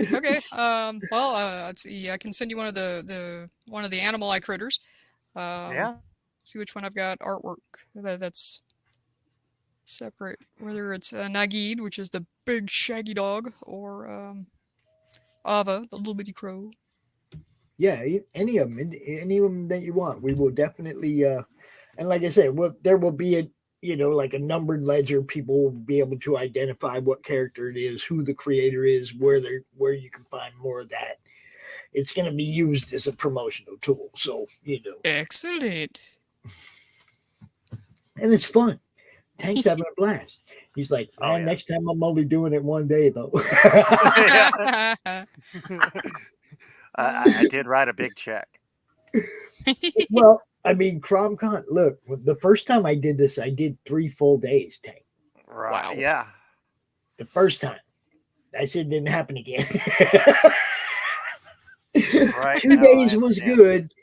Okay. Well, let's see. I can send you one of the animal eye critters. Yeah. See which one I've got artwork that's separate. Whether it's Nagid, which is the big shaggy dog, or Ava, the little bitty crow. Yeah, any of them that you want. We will definitely. And like I said, there will be like a numbered ledger. People will be able to identify what character it is, who the creator is, where you can find more of that. It's going to be used as a promotional tool. So, Excellent. And it's fun. Tank's having a blast. He's like, man, next time I'm only doing it one day, though. I did write a big check. Well, I mean, CRoM CoN. Look, the first time I did this, I did 3 full days, Tank. Right. Wow. Yeah. The first time. That shit didn't happen again. Right. 2 days was good.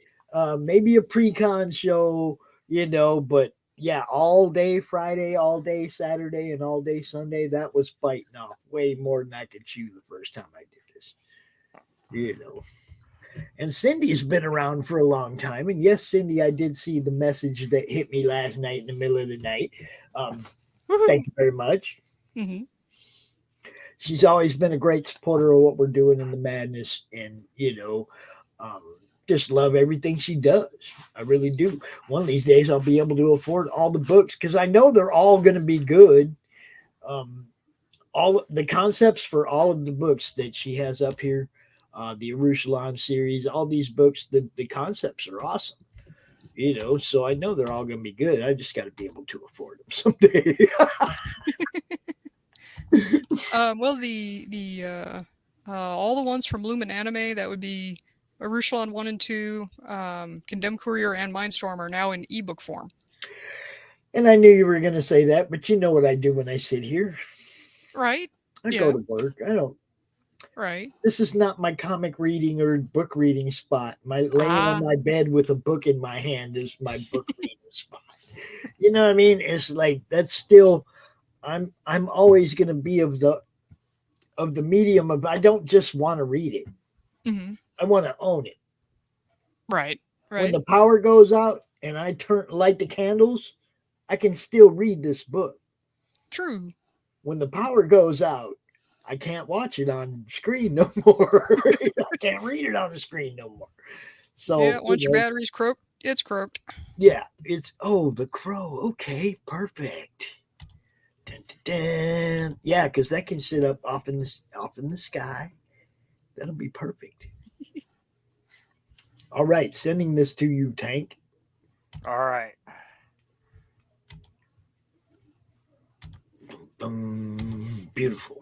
Maybe a pre-con show, but yeah, all day Friday, all day Saturday, and all day Sunday. That was fighting off way more than I could chew the first time I did this. And Cindy's been around for a long time. And yes, Cindy, I did see the message that hit me last night in the middle of the night. Thank you very much. Mm-hmm. She's always been a great supporter of what we're doing in the madness, and just love everything she does. I really do. One of these days I'll be able to afford all the books because I know they're all going to be good. All the concepts for all of the books that she has up here, the Arushalon series, all these books, the concepts are awesome. So I know they're all going to be good. I just got to be able to afford them someday. Well, all the ones from Lumen Anime, that would be Arushalon 1 and 2, Condemned Courier, and Mindstorm are now in ebook form. And I knew you were going to say that, but you know what I do when I sit here. Right. I go to work. I don't. Right. This is not my comic reading or book reading spot. My laying on my bed with a book in my hand is my book reading spot. You know what I mean? It's like that's still. I'm always going to be of the medium of. I don't just want to read it. Mm-hmm. I want to own it. Right. When the power goes out and I light the candles, I can still read this book. True. When the power goes out, I can't watch it on screen no more. I can't read it on the screen no more. So yeah, once your battery's croaked, it's croaked. Yeah, it's the crow. Okay, perfect. Dun, dun, dun. Yeah, because that can sit up off in the sky. That'll be perfect. All right, sending this to you, Tank. All right. Beautiful.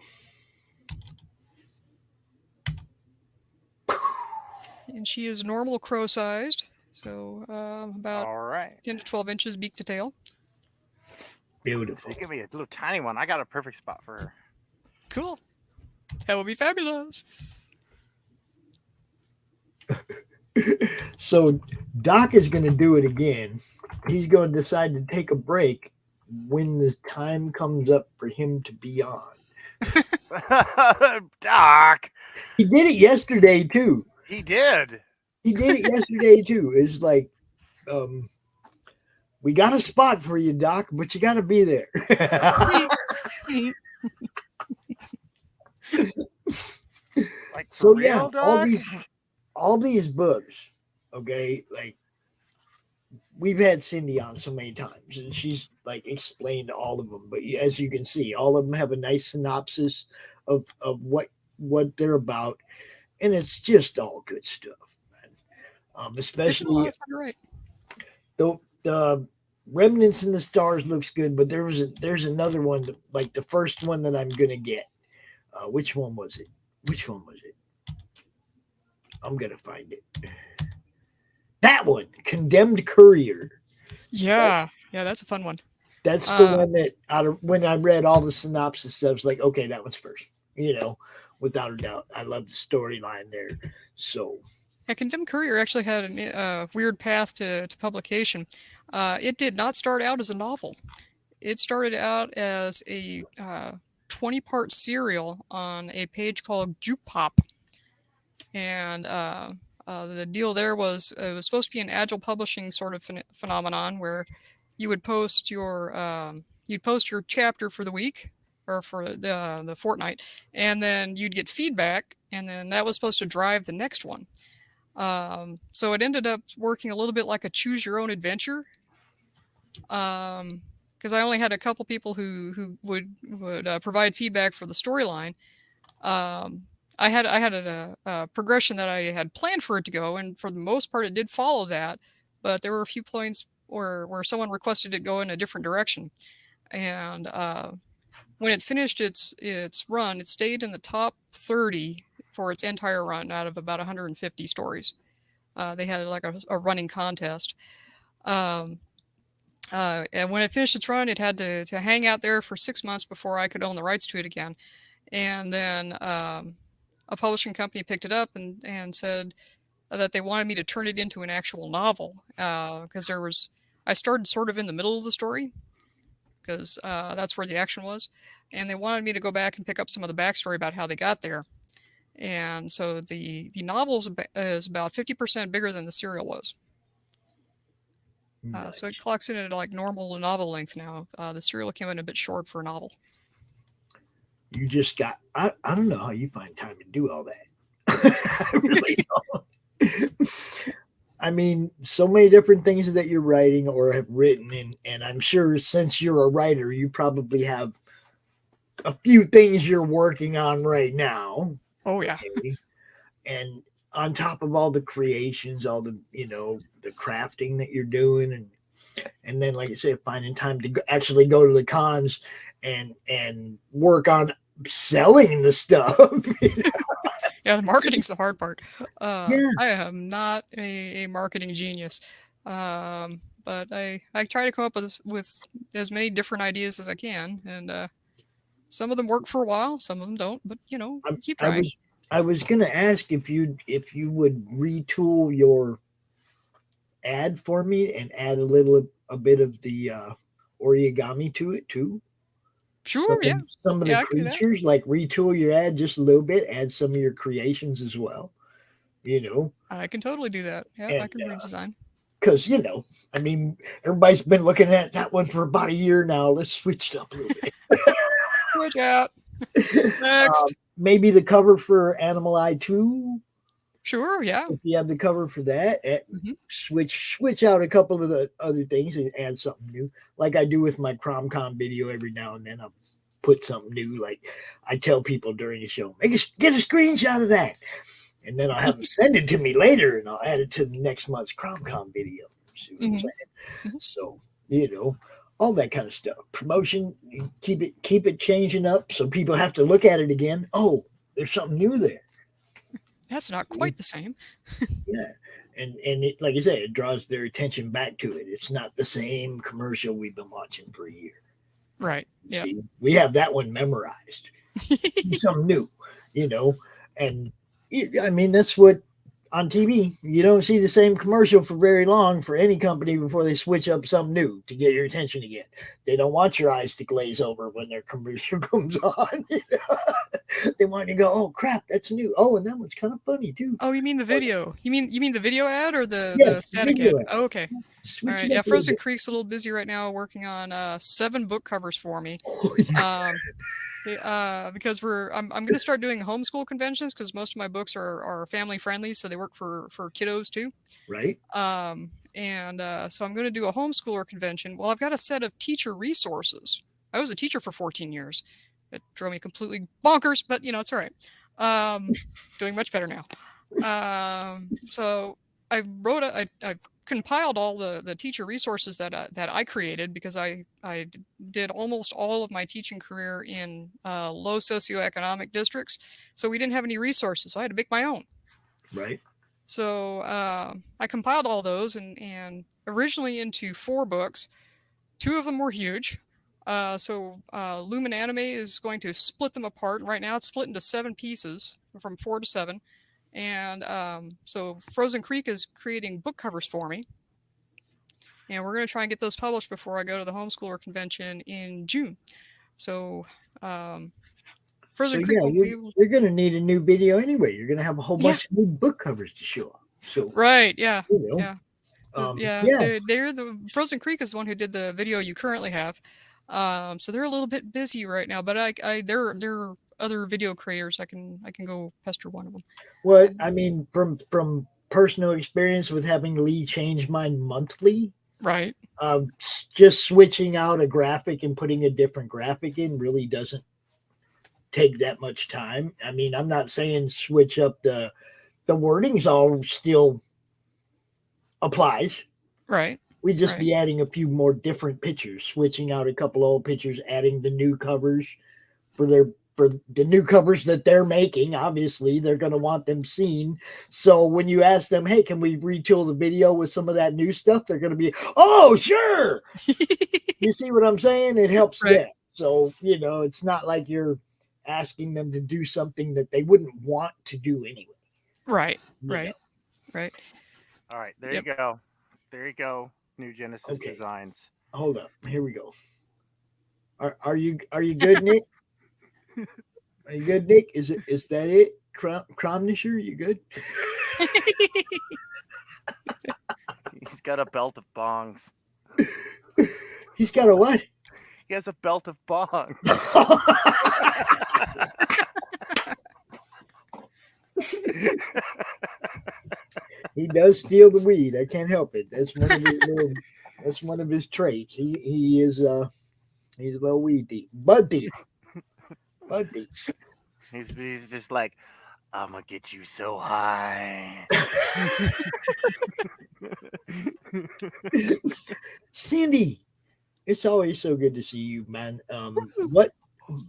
And she is normal crow sized, so about all right. 10 to 12 inches beak to tail. Beautiful. She give me a little tiny one. I got a perfect spot for her. Cool. That would be fabulous. So Doc is going to do it again. He's going to decide to take a break when the time comes up for him to be on. Doc. He did it yesterday too. He did. He did it yesterday too. It's like, we got a spot for you, Doc, but you got to be there. Like, So for yeah, real, Doc? all these books, okay, like we've had Cindy on so many times, and she's like explained all of them. But as you can see, all of them have a nice synopsis of what they're about, and it's just all good stuff, man. Especially the Remnants in the Stars looks good, but there's another one, like the first one that I'm gonna get. Which one was it? I'm gonna find it. That one, Condemned Courier. Yeah, that's a fun one. That's the one that when I read all the synopsis, I was like, okay, that one's first. Without a doubt. I love the storyline there. So Yeah, Condemned Courier actually had a weird path to publication. It did not start out as a novel. It started out as a 20-part serial on a page called Juke Pop. And the deal there was it was supposed to be an agile publishing sort of phenomenon where you would post your chapter for the week or for the fortnight, and then you'd get feedback, and then that was supposed to drive the next one. So it ended up working a little bit like a choose your own adventure. Because I only had a couple people who would provide feedback for the storyline. I had a progression that I had planned for it to go, and for the most part, it did follow that. But there were a few points where someone requested it go in a different direction, and when it finished its run, it stayed in the top 30 for its entire run out of about 150 stories. They had like a running contest. And when it finished its run, it had to hang out there for 6 months before I could own the rights to it again. And then a publishing company picked it up and said that they wanted me to turn it into an actual novel, because I started sort of in the middle of the story, because that's where the action was, and they wanted me to go back and pick up some of the backstory about how they got there. And so the novel is about 50% bigger than the serial was. So it clocks in at like normal novel length now. The serial came in a bit short for a novel. You just got, I don't know how you find time to do all that. I really don't. I mean, so many different things that you're writing or have written, and I'm sure since you're a writer, you probably have a few things you're working on right now. Oh yeah. Okay? And on top of all the creations, all the the crafting that you're doing, and then like I said, finding time to actually go to the cons and work on selling the stuff. Yeah, the marketing's the hard part. Yeah. I am not a marketing genius, but I try to come up with as many different ideas as I can, and some of them work for a while, some of them don't. But keep trying. I was gonna ask if you would retool your ad for me and add a bit of the origami to it too. Sure, some of the creatures, like retool your ad just a little bit, add some of your creations as well. I can totally do that. Yeah, I can redesign. Because I mean, everybody's been looking at that one for about a year now. Let's switch it up a little bit. Switch out. Next. Maybe the cover for Animal Eye 2. Sure, yeah. If you have the cover for that, switch out a couple of the other things and add something new, like I do with my CRoM CoN video every now and then. I'll put something new, like I tell people during the show, get a screenshot of that, and then I'll have them send it to me later, and I'll add it to the next month's CRoM CoN video. See what I'm saying? So all that kind of stuff. Promotion, keep it changing up, so people have to look at it again. Oh, there's something new there. That's not quite the same. Yeah. And it, like I said, it draws their attention back to it. It's not the same commercial we've been watching for a year. Right. Yeah. See, we have that one memorized. Something new. you know, and I mean, that's what on TV, you don't see the same commercial for very long for any company before they switch up something new to get your attention again. They don't want your eyes to glaze over when their commercial comes on. You know? They want you to go, oh crap, that's new. Oh, and that one's kind of funny too. Oh, you mean the video? You mean the video ad or the Yes, static video ad? ad. Oh, okay. Switch All right. it Yeah, up a little Frozen bit. Creek's a little busy right now working on 7 book covers for me. Because I'm going to start doing homeschool conventions because most of my books are family friendly, so they work for kiddos too. Right. So I'm going to do a homeschooler convention. Well, I've got a set of teacher resources. I was a teacher for 14 years. It drove me completely bonkers, but it's all right. Doing much better now. So I wrote I compiled all the teacher resources that I created because I did almost all of my teaching career in low socioeconomic districts, so we didn't have any resources, so I had to make my own. Right. So I compiled all those and originally into 4 books. 2 of them were huge. So Lumen Anime is going to split them apart. Right now it's split into 7 pieces from 4 to 7. And so Frozen Creek is creating book covers for me. And we're going to try and get those published before I go to the homeschooler convention in June. So Frozen Creek will be able... You're going to need a new video anyway. You're going to have a whole bunch of new book covers to show up. So right, yeah, you know, They're the Frozen Creek is the one who did the video you currently have. So they're a little bit busy right now, but there are other video creators. I can go pester one of them. Well, I mean, from personal experience with having Lee change mine monthly, right? Just switching out a graphic and putting a different graphic in really doesn't take that much time. I mean, I'm not saying switch up the wording's all still applies, right? We just be adding a few more different pictures, switching out a couple old pictures, adding the new covers for the new covers that they're making. Obviously, they're going to want them seen. So when you ask them, hey, can we retool the video with some of that new stuff? They're going to be, oh, sure. You see what I'm saying? It helps them. So, it's not like you're asking them to do something that they wouldn't want to do anyway. Right. All right. There you go. There you go. New Genesis designs. Hold up. Here we go. Are you good, Nick? Are you good, Nick? Is that it? CRoMnisher, you good? He's got a belt of bongs. He's got a what? He has a belt of bongs. He does steal the weed. I can't help it. That's one of his traits. He's a little weed thief. Bud thief. He's just like, I'm gonna get you so high. Cindy, it's always so good to see you, man.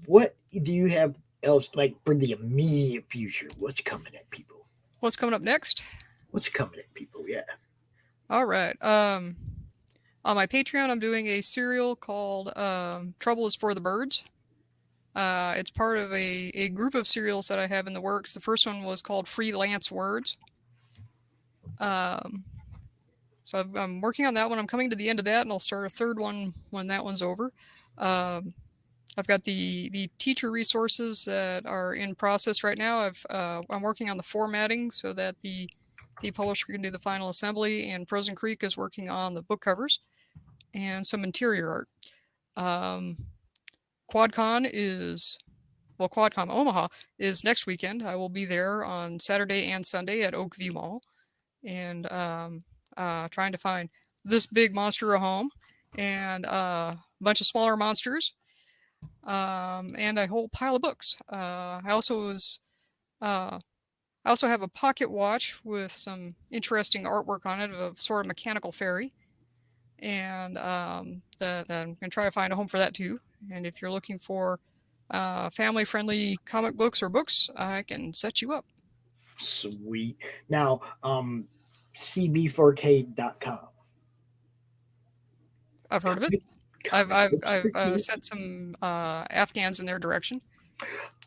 What do you have else, like, for the immediate future? What's coming at people? What's coming up next? What's coming at people? Yeah. All right. On my Patreon, I'm doing a serial called Trouble is for the Birds. It's part of a group of serials that I have in the works. The first one was called Freelance Words. So I'm working on that one. I'm coming to the end of that, and I'll start a third one when that one's over. I've got the teacher resources that are in process right now. I'm working on the formatting so that the publisher can do the final assembly, and Frozen Creek is working on the book covers and some interior art. QuadCon Omaha is next weekend. I will be there on Saturday and Sunday at Oakview Mall, and trying to find this big monster a home and a bunch of smaller monsters, and a whole pile of books. I also have a pocket watch with some interesting artwork on it of sort of mechanical fairy, and I'm going to try to find a home for that too. And if you're looking for family-friendly comic books or books, I can set you up. Sweet. Now, cb4k.com. I've heard of it. I've sent some Afghans in their direction.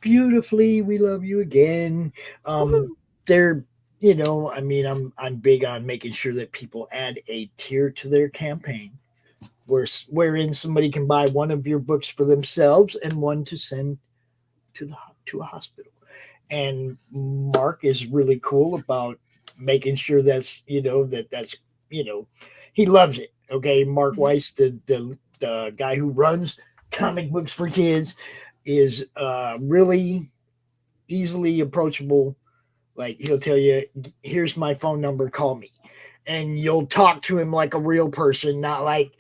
Beautifully, we love you again. They're, you know, I mean, I'm big on making sure that people add a tier to their campaign, wherein somebody can buy one of your books for themselves and one to send to a hospital. And Mark is really cool about making sure that's, you know, that's, you know, he loves it. Okay, Mark Weiss, the guy who runs Comic Books for Kids, is really easily approachable. Like, he'll tell you, here's my phone number, call me. And you'll talk to him like a real person, not like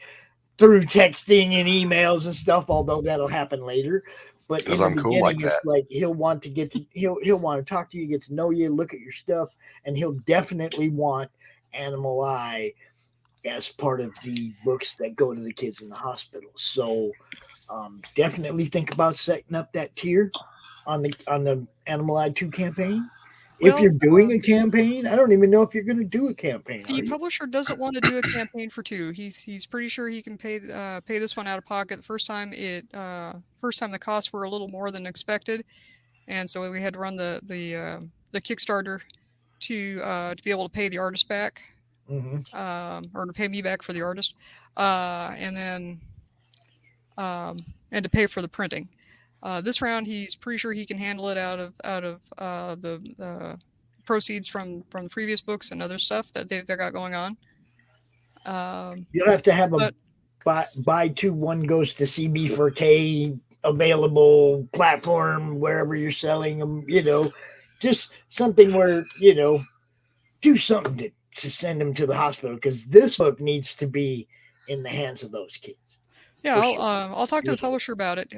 through texting and emails and stuff, although that'll happen later. But in Because the I'm cool like beginning, it's that. like he'll want to talk to you, get to know you, look at your stuff, and he'll definitely want Animal Eye as part of the books that go to the kids in the hospital. So definitely think about setting up that tier on the Animal Eye 2 campaign. If you're doing a campaign, I don't even know if you're going to do a campaign. The publisher doesn't want to do a campaign for 2. He's pretty sure he can pay this one out of pocket. The first time the costs were a little more than expected, and so we had to run the Kickstarter to be able to pay the artist back, or to pay me back for the artist, and then and to pay for the printing. This round, he's pretty sure he can handle it out of the proceeds from previous books and other stuff that they've got going on. You'll have to have a buy 2, 1 goes to CB4K available platform wherever you're selling them. You know, just something where, you know, do something to send them to the hospital, because this book needs to be in the hands of those kids. Yeah, I'll talk to the publisher about it.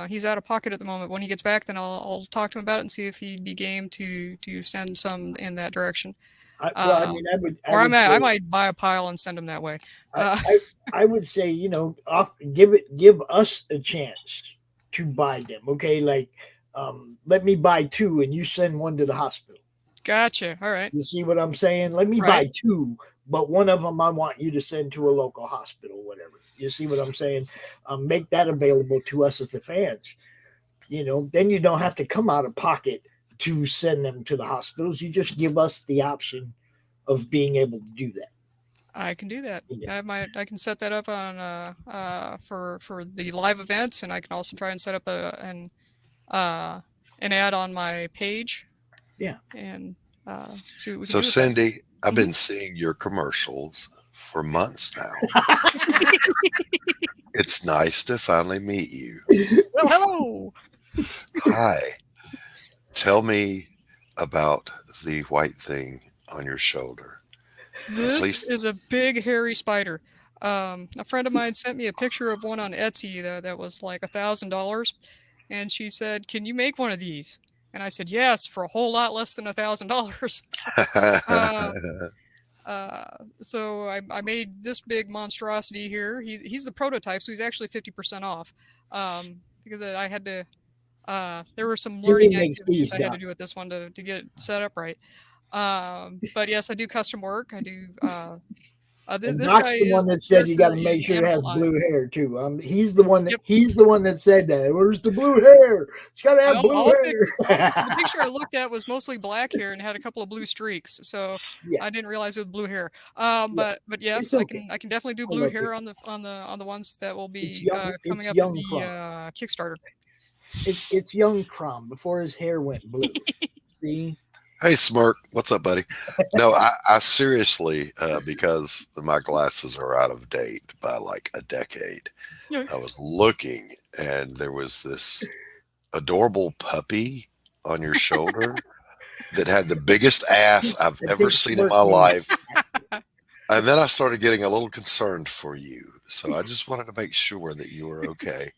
He's out of pocket at the moment. When he gets back, then I'll talk to him about it and see if he'd be game to send some in that direction. I might buy a pile and send him that way. I would say, you know, give us a chance to buy them. Okay, like let me buy 2 and you send 1 to the hospital. Gotcha. All right. You see what I'm saying? Let me buy 2, but one of them I want you to send to a local hospital, whatever. You see what I'm saying? Make that available to us as the fans. You know, then you don't have to come out of pocket to send them to the hospitals. You just give us the option of being able to do that. I can do that. Yeah. I can set that up on for the live events, and I can also try and set up an ad on my page. Yeah. And see what we can So do with Cindy, that. I've been seeing your commercials for months now. It's nice to finally meet you. Well, hello. Hi. Tell me about the white thing on your shoulder. This is a big hairy spider. A friend of mine sent me a picture of one on Etsy that was like $1,000, and she said, "Can you make one of these?" And I said, "Yes, for a whole lot less than $1,000." So I made this big monstrosity here. He's the prototype, so he's actually 50% off. Because I had to, there were some learning activities I had to do with this one to get it set up right. But yes, I do custom work. I do. This Doc's guy the one that said you got to make sure it has blue hair too. He's the one that said that. Where's the blue hair? It's got to have blue hair. The picture I looked at was mostly black hair and had a couple of blue streaks, so I didn't realize it was blue hair. But yes, okay. I can definitely do blue hair on the ones that will be coming up in the Kickstarter. It's young CRoM before his hair went blue. See. Hey, Smirk. What's up, buddy? No, I seriously, because my glasses are out of date by like a decade, I was looking and there was this adorable puppy on your shoulder that had the biggest ass I've ever seen in my life. And then I started getting a little concerned for you. So I just wanted to make sure that you were okay.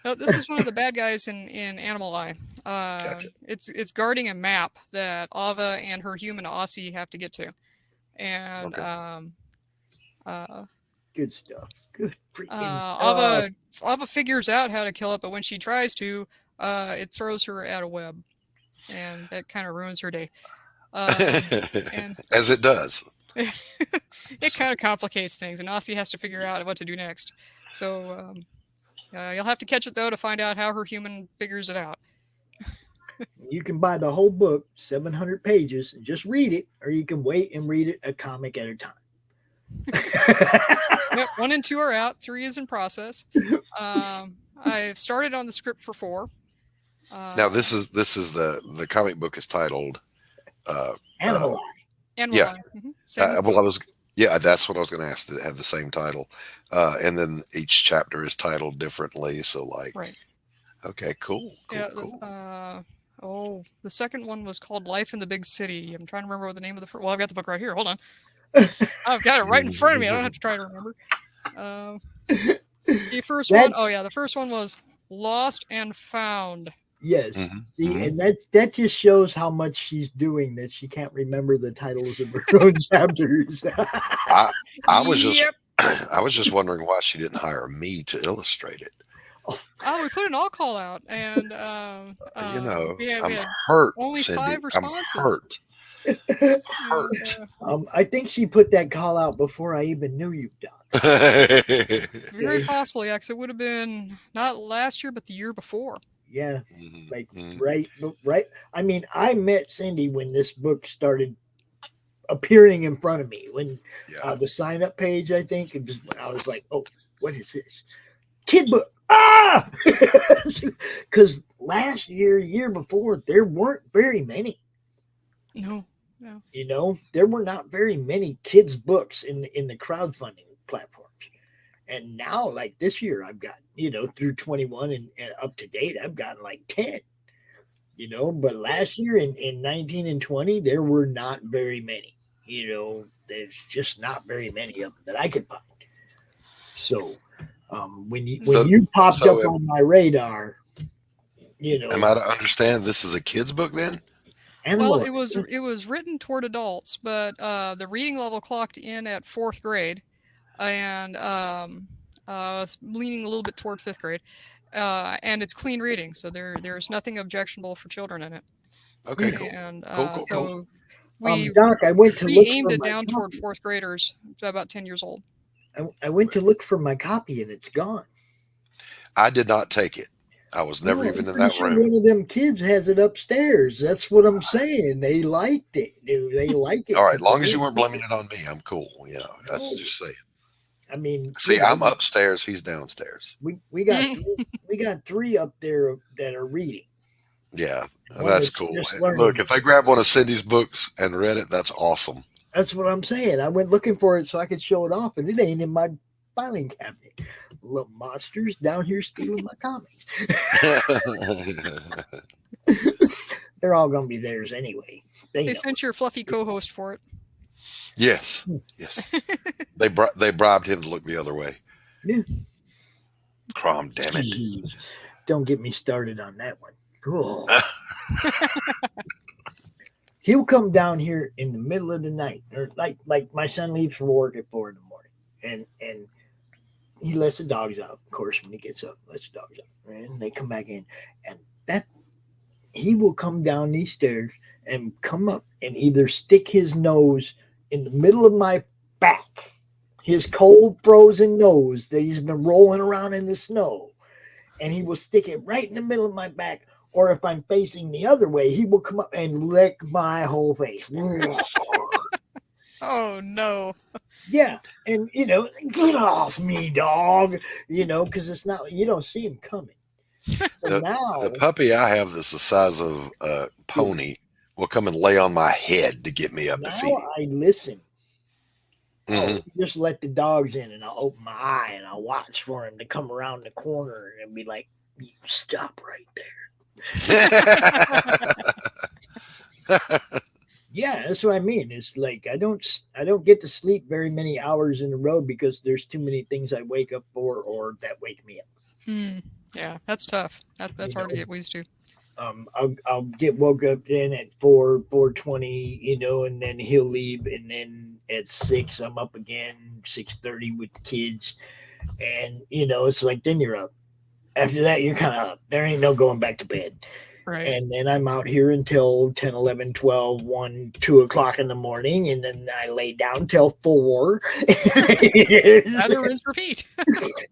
No, this is one of the bad guys in Animal Eye. Gotcha. It's guarding a map that Ava and her human Aussie have to get to, and good stuff. Good freaking stuff. Ava figures out how to kill it, but when she tries to, it throws her at a web, and that kind of ruins her day. And as it does. It kind of complicates things, and Aussie has to figure out what to do next. So. You'll have to catch it though to find out how her human figures it out. You can buy the whole book, 700 pages, and just read it, or you can wait and read it a comic at a time. Yep, 1 and 2 are out. 3 is in process. I've started on the script for 4. Now this is the comic book is titled Animal Eye. Yeah. Mm-hmm. That's what I was going to ask. Did it have the same title? And then each chapter is titled differently. So right. Okay, cool. The second one was called Life in the Big City. I'm trying to remember what the name of the first. Well, I've got the book right here. Hold on. I've got it right in front of me. I don't have to try to remember. The first one. Oh yeah, the first one was Lost and Found. Yes. See, and that just shows how much she's doing that she can't remember the titles of her own chapters. I was just wondering why she didn't hire me to illustrate it. Oh, we put an all call out, and we had hurt. Only Cindy. 5 responses. I'm hurt. I think she put that call out before I even knew you, Doc. Very possibly, because it would have been not last year, but the year before. Yeah, right. I mean, I met Cindy when this book started appearing in front of me. When the sign up page, I think, I was like, "Oh, what is this? Kid book." Because last year before, there weren't very many. No. You know, there were not very many kids' books in the crowdfunding platforms. And now, like this year, I've got, through 21 and up to date, I've gotten like 10. But last year in 19 and 20, there were not very many. There's just not very many of them that I could find. So when you popped up on my radar, am I to understand this is a kid's book then? Well, it was written toward adults, but the reading level clocked in at 4th grade, and leaning a little bit toward 5th grade, and it's clean reading, so there's nothing objectionable for children in it. Okay, cool. And Cool. we Doc, I went to look aimed for it my down toward copy. 4th graders, so about 10 years old. I went to look for my copy and it's gone. I did not take it. I was never even in that room. One of them kids has it upstairs. That's what I'm saying. They liked it. They like it. All right, as long as you weren't blaming it on me, I'm cool. That's just saying. I mean, see, I'm upstairs. He's downstairs. We got 3 up there that are reading. Yeah, One that's is cool. just learning. Look, if they grab one of Cindy's books and read it, that's awesome. That's what I'm saying. I went looking for it so I could show it off, and it ain't in my filing cabinet. Little monsters down here stealing my comics. They're all gonna be theirs anyway. They sent your fluffy co-host for it. Yes. They bribed him to look the other way. Yeah. CRoM, damn it. Jeez. Don't get me started on that one. Oh. He'll come down here in the middle of the night, or like my son leaves for work at 4 in the morning, and he lets the dogs out. Of course, when he gets up, lets the dogs out, and they come back in, and that he will come down these stairs and come up and either stick his nose in the middle of my back, his cold frozen nose that he's been rolling around in the snow, and he will stick it right in the middle of my back. Or if I'm facing the other way, he will come up and lick my whole face. Oh no. Yeah. And get off me, dog. Because it's not, you don't see him coming. The puppy I have that's the size of a pony will come and lay on my head to get me up to feed. I listen. Mm-hmm. I'll just let the dogs in, and I'll open my eye and I'll watch for him to come around the corner and be like, "You stop right there." Yeah, that's what I mean. It's like I don't get to sleep very many hours in a row because there's too many things I wake up for or that wake me up. Yeah, that's tough. That's hard to get used to. I'll get woke up then at 4:20, and then he'll leave, and then at 6 I'm up again, 6:30 with the kids, and it's like then you're up. After that, you're kind of up. There ain't no going back to bed. Right. And then I'm out here until 10, 11, 12, 1, 2 o'clock in the morning. And then I lay down till 4. Rather rinse, repeat.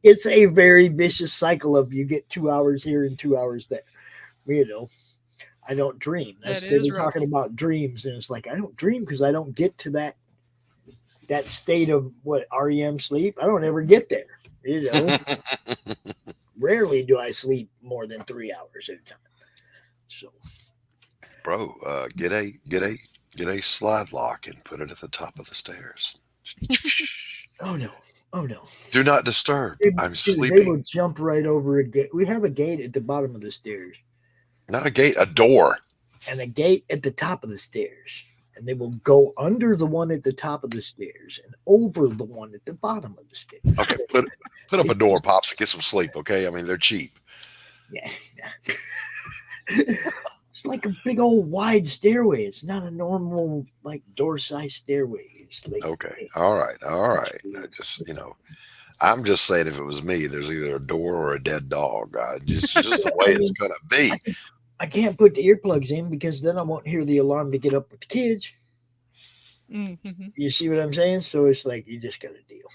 It's a very vicious cycle of you get 2 hours here and 2 hours there. You know, I don't dream. That's That they is were rough. talking about dreams. And it's like, I don't dream because I don't get to that state of what REM sleep. I don't ever get there. You know, rarely do I sleep more than 3 hours at a time. So, Bro, get a slide lock and put it at the top of the stairs. oh no, Do not disturb. I'm Dude, sleeping. they will jump right over a gate. We have a gate at the bottom of the stairs. Not a gate, a door. And a gate at the top of the stairs. And they will go under the one at the top of the stairs and over the one at the bottom of the stairs. Okay, put up a door, Pops, and get some sleep, okay? I mean, they're cheap. Yeah. It's like a big old wide stairway. It's not a normal like door-sized stairway. It's like, Okay, all right. I just, I'm just saying if it was me, there's either a door or a dead dog. Just the way it's going to be. I can't put the earplugs in because then I won't hear the alarm to get up with the kids. Mm-hmm. You see what I'm saying? So it's like you just got to deal.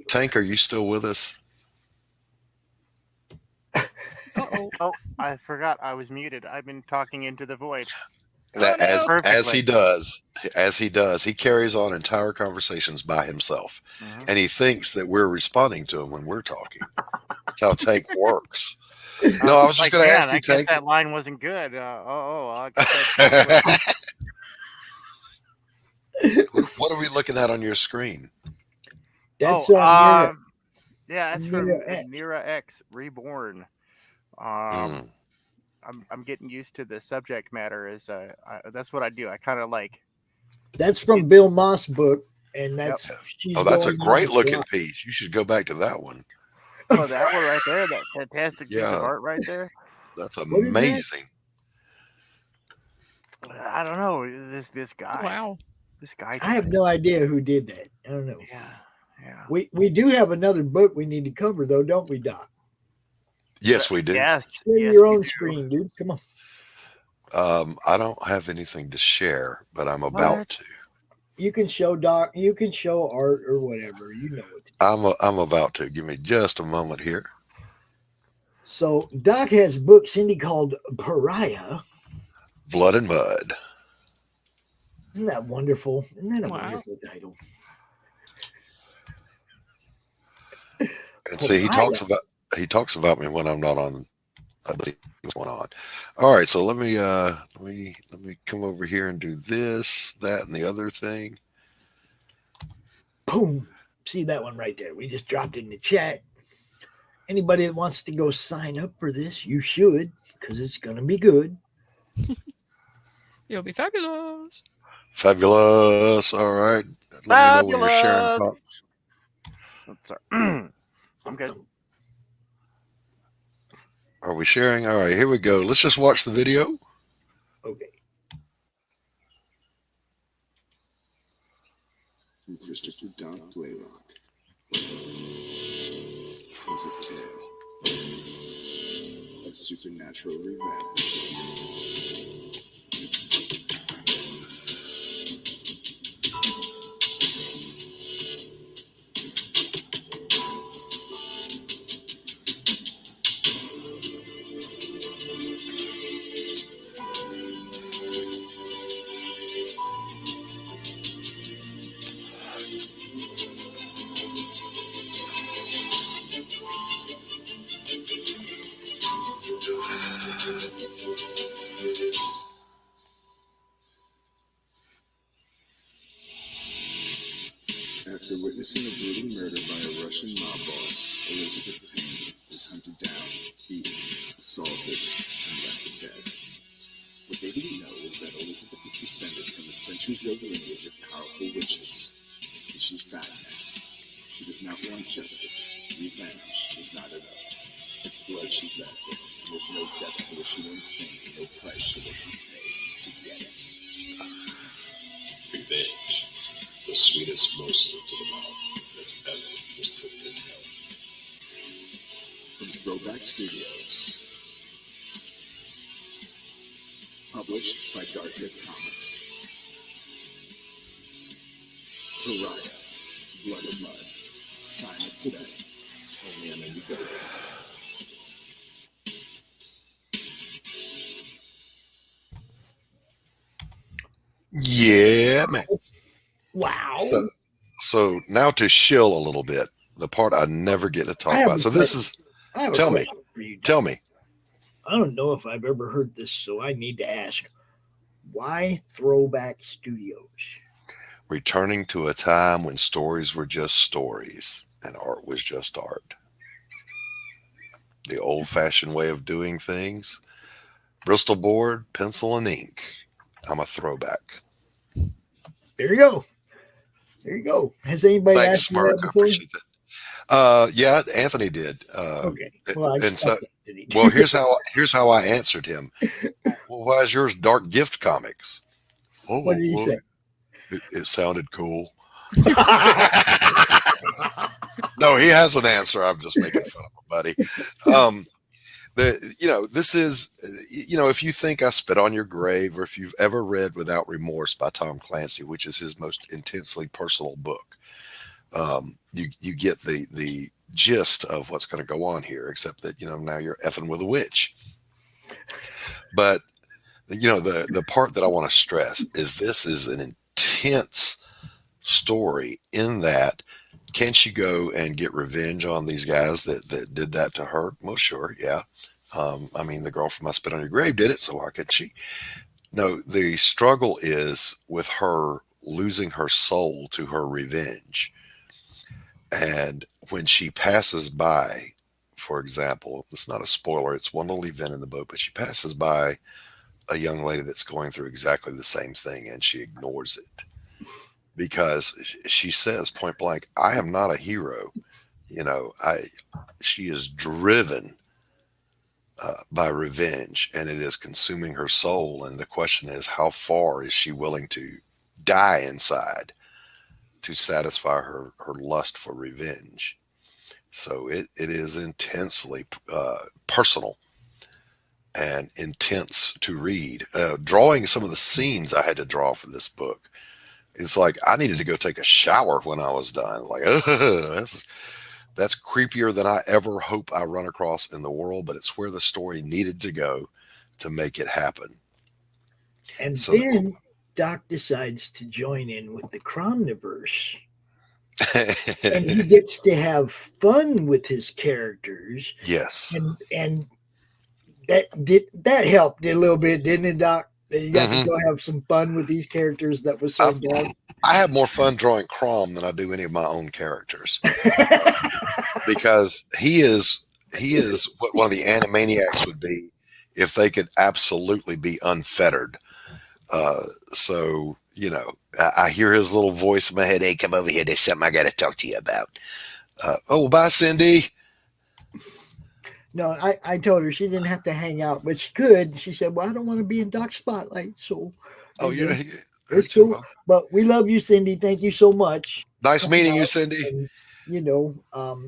Tank, are you still with us? Oh, I forgot I was muted. I've been talking into the void. As he does, he carries on entire conversations by himself, and he thinks that we're responding to him when we're talking. That's how Tank works. No, I was just going to ask you, I guess Tank. that line wasn't good. I What are we looking at on your screen? That's yeah, that's from Nira X. Nira X Reborn. I'm getting used to the subject matter. That's what I do. I kind of like. That's from Bill Moss' book, and that's That's a great looking piece. You should go back to that one. Oh, that one right there, that fantastic piece of art right there. That's amazing. I don't know this guy. Wow, this guy. I have no idea who did that. I don't know. Yeah. We do have another book we need to cover, though, don't we, Doc? Yes, we do. Yes. Share your own screen, dude. Come on. I don't have anything to share, but I'm about to. You can show Doc. You can show art or whatever. You know what to do. I'm about to. Give me just a moment here. So Doc has a book, Cindy, called Pariah. Blood and Mud. Isn't that wonderful? Isn't that a wonderful title? And see, he talks about me when I'm not on. What's going on? All right, so let me come over here and do this, that, and the other thing. Boom! See that one right there? We just dropped it in the chat. Anybody that wants to go sign up for this, you should, because it's gonna be good. You'll be fabulous. Fabulous. All right. Let me know when you're sharing. Sorry. I'm good. Are we sharing? All right, here we go. Let's just watch the video. Okay. From Christopher Doc Blalock comes a tale of supernatural revenge. After witnessing a brutal murder by a Russian mob boss, Elizabeth Payne is hunted down, beaten, assaulted, and left for dead. What they didn't know is that Elizabeth is descended from a centuries-old lineage of powerful witches. And she's back now. She does not want justice. Revenge is not enough. It's blood she's after, and there's no depth to what she won't sink, no price she will not pay to get it. Revenge. The sweetest morsel to the mouth that ever was cooked in hell. From Throwback Studios, Published by Dark Myth Comics. Pariah, Blood and Mud. Sign up today. Only on Indiegogo. Yeah, man. Wow. So now to shill a little bit, the part I never get to talk about. So this is, tell me, tell me. I don't know if I've ever heard this, so I need to ask. Why Throwback Studios? Returning to a time when stories were just stories and art was just art. The old-fashioned way of doing things. Bristol board, pencil, and ink. I'm a throwback. There you go. There you go. Has anybody Thanks, asked you Mark. that I before? appreciate that. Yeah, Anthony did. Okay. Well, And so, well, here's how I answered him. Well, why is yours Dark Gift Comics? Oh, What did he say? It sounded cool. No, he has an answer. I'm just making fun of my buddy. This is, if you think I spit on your grave, or if you've ever read Without Remorse by Tom Clancy, which is his most intensely personal book, you get the gist of what's going to go on here, except that, now you're effing with a witch. But, the part that I want to stress is this is an intense story in that, can she go and get revenge on these guys that did that to her? Well, sure. Yeah. The girl from I Spit on Your Grave did it, so why could she? No, the struggle is with her losing her soul to her revenge. And when she passes by, for example, it's not a spoiler, it's one little event in the book, but she passes by a young lady that's going through exactly the same thing, and she ignores it. Because she says point blank, I am not a hero. She is driven by revenge, and it is consuming her soul. And the question is, how far is she willing to die inside to satisfy her lust for revenge? So it is intensely personal and intense to read. Drawing some of the scenes I had to draw for this book, it's like I needed to go take a shower when I was done. Like, that's creepier than I ever hope I run across in the world, but it's where the story needed to go to make it happen. And so then Doc decides to join in with the CRoMniVerse. And he gets to have fun with his characters. Yes. And that helped a little bit, didn't it, Doc? You got to go have some fun with these characters that was so bad. I have more fun drawing CRoM than I do any of my own characters. Because he is what one of the Animaniacs would be if they could absolutely be unfettered. So, I hear his little voice in my head, hey, come over here, there's something I got to talk to you about. Bye, Cindy. No, I told her she didn't have to hang out, but she could. She said, well, I don't want to be in Doc's spotlight. So, it's cool. But we love you, Cindy. Thank you so much. Nice meeting you, Cindy. And,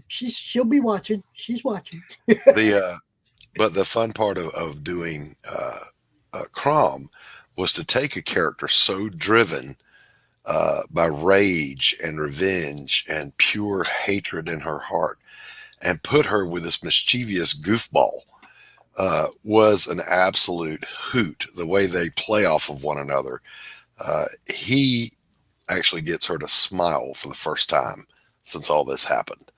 she'll be watching. She's watching. But the fun part of doing CRoM was to take a character so driven by rage and revenge and pure hatred in her heart, and put her with this mischievous goofball. Was an absolute hoot. The way they play off of one another. He actually gets her to smile for the first time since all this happened.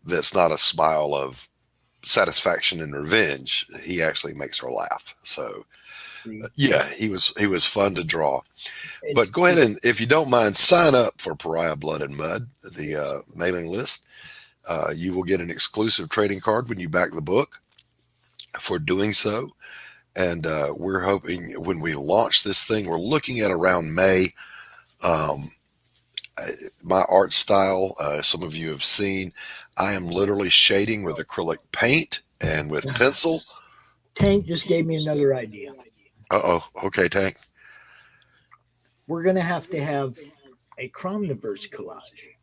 That's not a smile of satisfaction and revenge. He actually makes her laugh. So yeah, he was fun to draw. But go ahead and, if you don't mind, sign up for Pariah Blood and Mud, the mailing list. You will get an exclusive trading card when you back the book for doing so. And we're hoping when we launch this thing, we're looking at around May. My art style, some of you have seen, I am literally shading with acrylic paint and with pencil. Tank just gave me another idea. Okay, Tank. We're going to have a CRoMniVerse collage.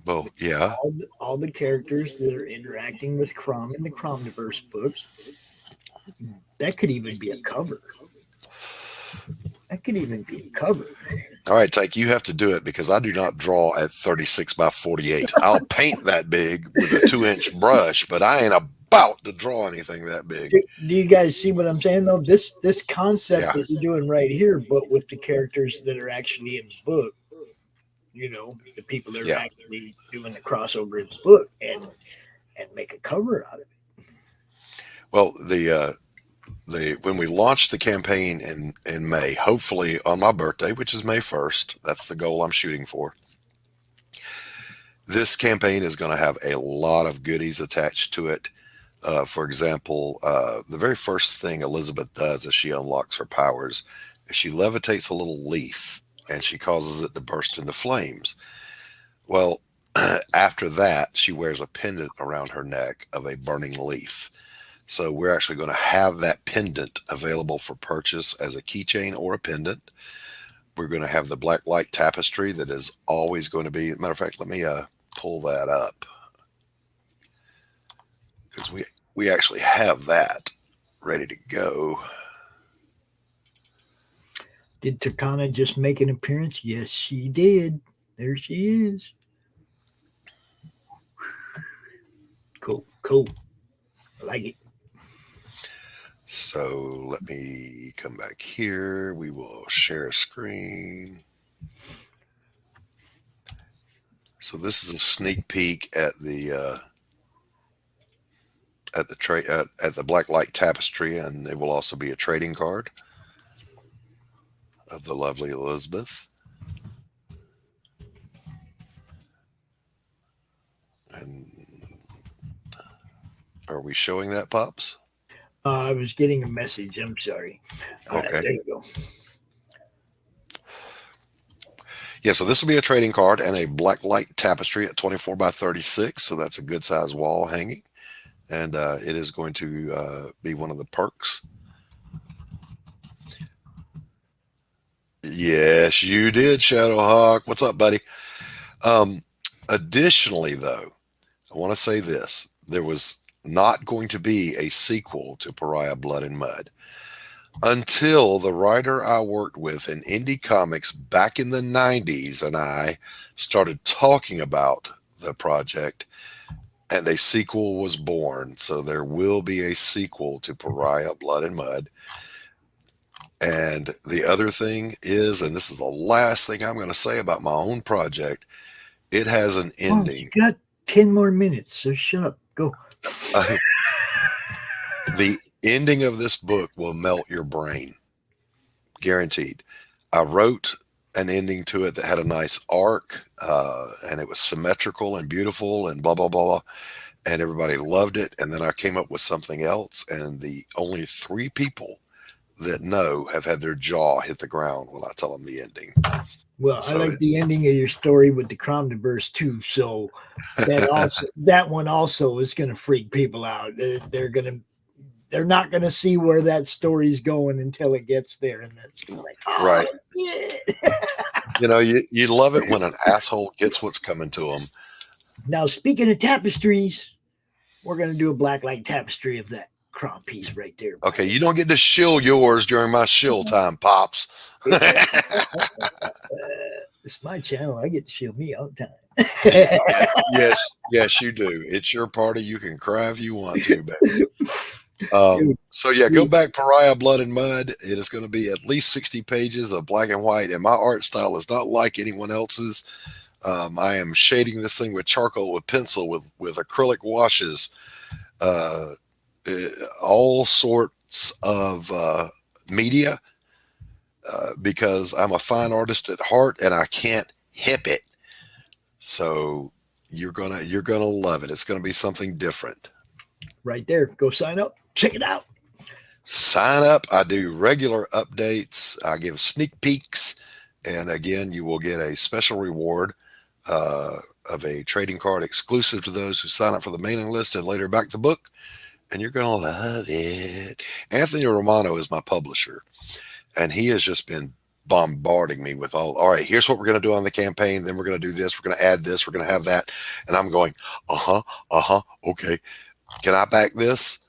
Well, yeah. All the characters that are interacting with CRoM in the CRoMniVerse books. That could even be a cover. That could even be a cover. All right, Tank, you have to do it because I do not draw at 36 by 48. I'll paint that big with a 2-inch brush, but I ain't about to draw anything that big. Do you guys see what I'm saying though? This concept that you're doing right here, but with the characters that are actually in the book, you know, the people that are actually doing the crossover in the book and make a cover out of it. Well, when we launch the campaign in May, hopefully on my birthday, which is May 1st, that's the goal I'm shooting for. This campaign is going to have a lot of goodies attached to it. For example, the very first thing Elizabeth does as she unlocks her powers is she levitates a little leaf and she causes it to burst into flames. Well, after that, she wears a pendant around her neck of a burning leaf. So we're actually going to have that pendant available for purchase as a keychain or a pendant. We're going to have the black light tapestry that is always going to be, matter of fact, let me pull that up. Because we actually have that ready to go. Did Takana just make an appearance? Yes, she did. There she is. Cool. I like it. So let me come back here. We will share a screen. So this is a sneak peek at the black light tapestry, and it will also be a trading card of the lovely Elizabeth. And are we showing that, Pops? I was getting a message. I'm sorry. Okay. There you go. Yeah, so this will be a trading card and a black light tapestry at 24 by 36. So that's a good size wall hanging. And it is going to be one of the perks. Yes, you did, Shadowhawk. What's up, buddy? Additionally, though, I want to say this. There was not going to be a sequel to Pariah Blood and Mud until the writer I worked with in indie comics back in the 90s and I started talking about the project, and a sequel was born. So there will be a sequel to Pariah Blood and Mud. And the other thing is, and this is the last thing I'm going to say about my own project, it has an ending. You got 10 more minutes, so shut up. Go. The ending of this book will melt your brain. Guaranteed. I wrote an ending to it that had a nice arc, and it was symmetrical and beautiful and blah, blah, blah. And everybody loved it. And then I came up with something else, and the only 3 people that know have had their jaw hit the ground when I tell them the ending. Well, so I like the ending of your story with the CRoMniVerse too. So that also that one also is going to freak people out. They're not going to see where that story's going until it gets there, and that's like, oh, right. Yeah. You know, you love it when an asshole gets what's coming to them. Now, speaking of tapestries, we're going to do a black light tapestry of that CRoM piece right there. Okay, you don't get to shill yours during my shill time, Pops. It's my channel. I get to shill me all the time. yes, you do. It's your party. You can cry if you want to, baby. So yeah, go back Pariah Blood and Mud. It is going to be at least 60 pages of black and white, and my art style is not like anyone else's. I am shading this thing with charcoal, with pencil, with acrylic washes, all sorts of media, because I'm a fine artist at heart and I can't hip it. So you're gonna love it. It's gonna be something different. Right there. Go sign up. Check it out. Sign up. I do regular updates. I give sneak peeks. And again, you will get a special reward of a trading card exclusive to those who sign up for the mailing list and later back the book. And you're going to love it. Anthony Romano is my publisher. And he has just been bombarding me with all right, here's what we're going to do on the campaign. Then we're going to do this. We're going to add this. We're going to have that. And I'm going, okay. Can I back this?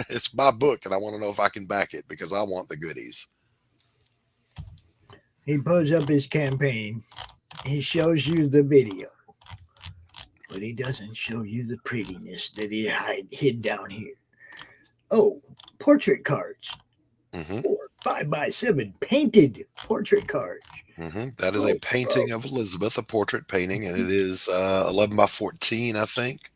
It's my book, and I want to know if I can back it because I want the goodies. He pulls up his campaign. He shows you the video, but he doesn't show you the prettiness that he hid down here. Oh, portrait cards. 4 5x7 painted portrait cards. That is a painting of Elizabeth, a portrait painting, and it is 11 by 14, I think.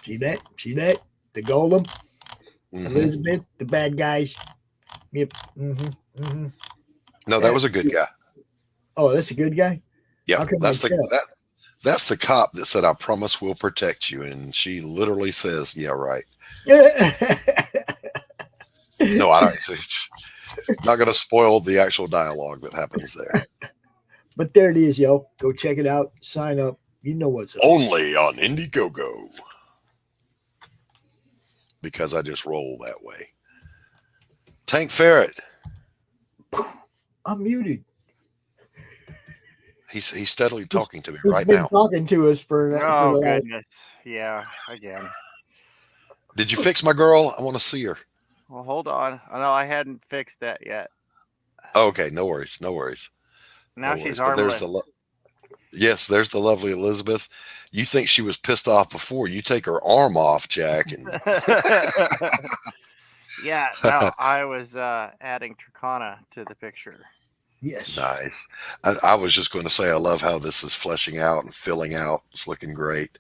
See that? See that? The golem, Elizabeth, the bad guys. Yep. No, that was a good guy. Oh, that's a good guy? Yeah, that's the cop that said, "I promise we'll protect you," and she literally says, "Yeah, right." No, I don't. Not going to spoil the actual dialogue that happens there. But there it is, yo. Go check it out. Sign up. You know what's up. Only on Indiegogo. Because I just roll that way. Tank Ferret. I'm muted. He's steadily talking to me He's right been now. talking to us for Oh, the last- goodness. Yeah, again. Did you fix my girl? I want to see her. Well, hold on. I know I hadn't fixed that yet. Okay, no worries. No worries. Now No she's worries. But armless. Yes, there's the lovely Elizabeth. You think she was pissed off before. You take her arm off, Jack. And Yeah, no, I was adding Tricana to the picture. Yes. Nice. I was just going to say, I love how this is fleshing out and filling out. It's looking great.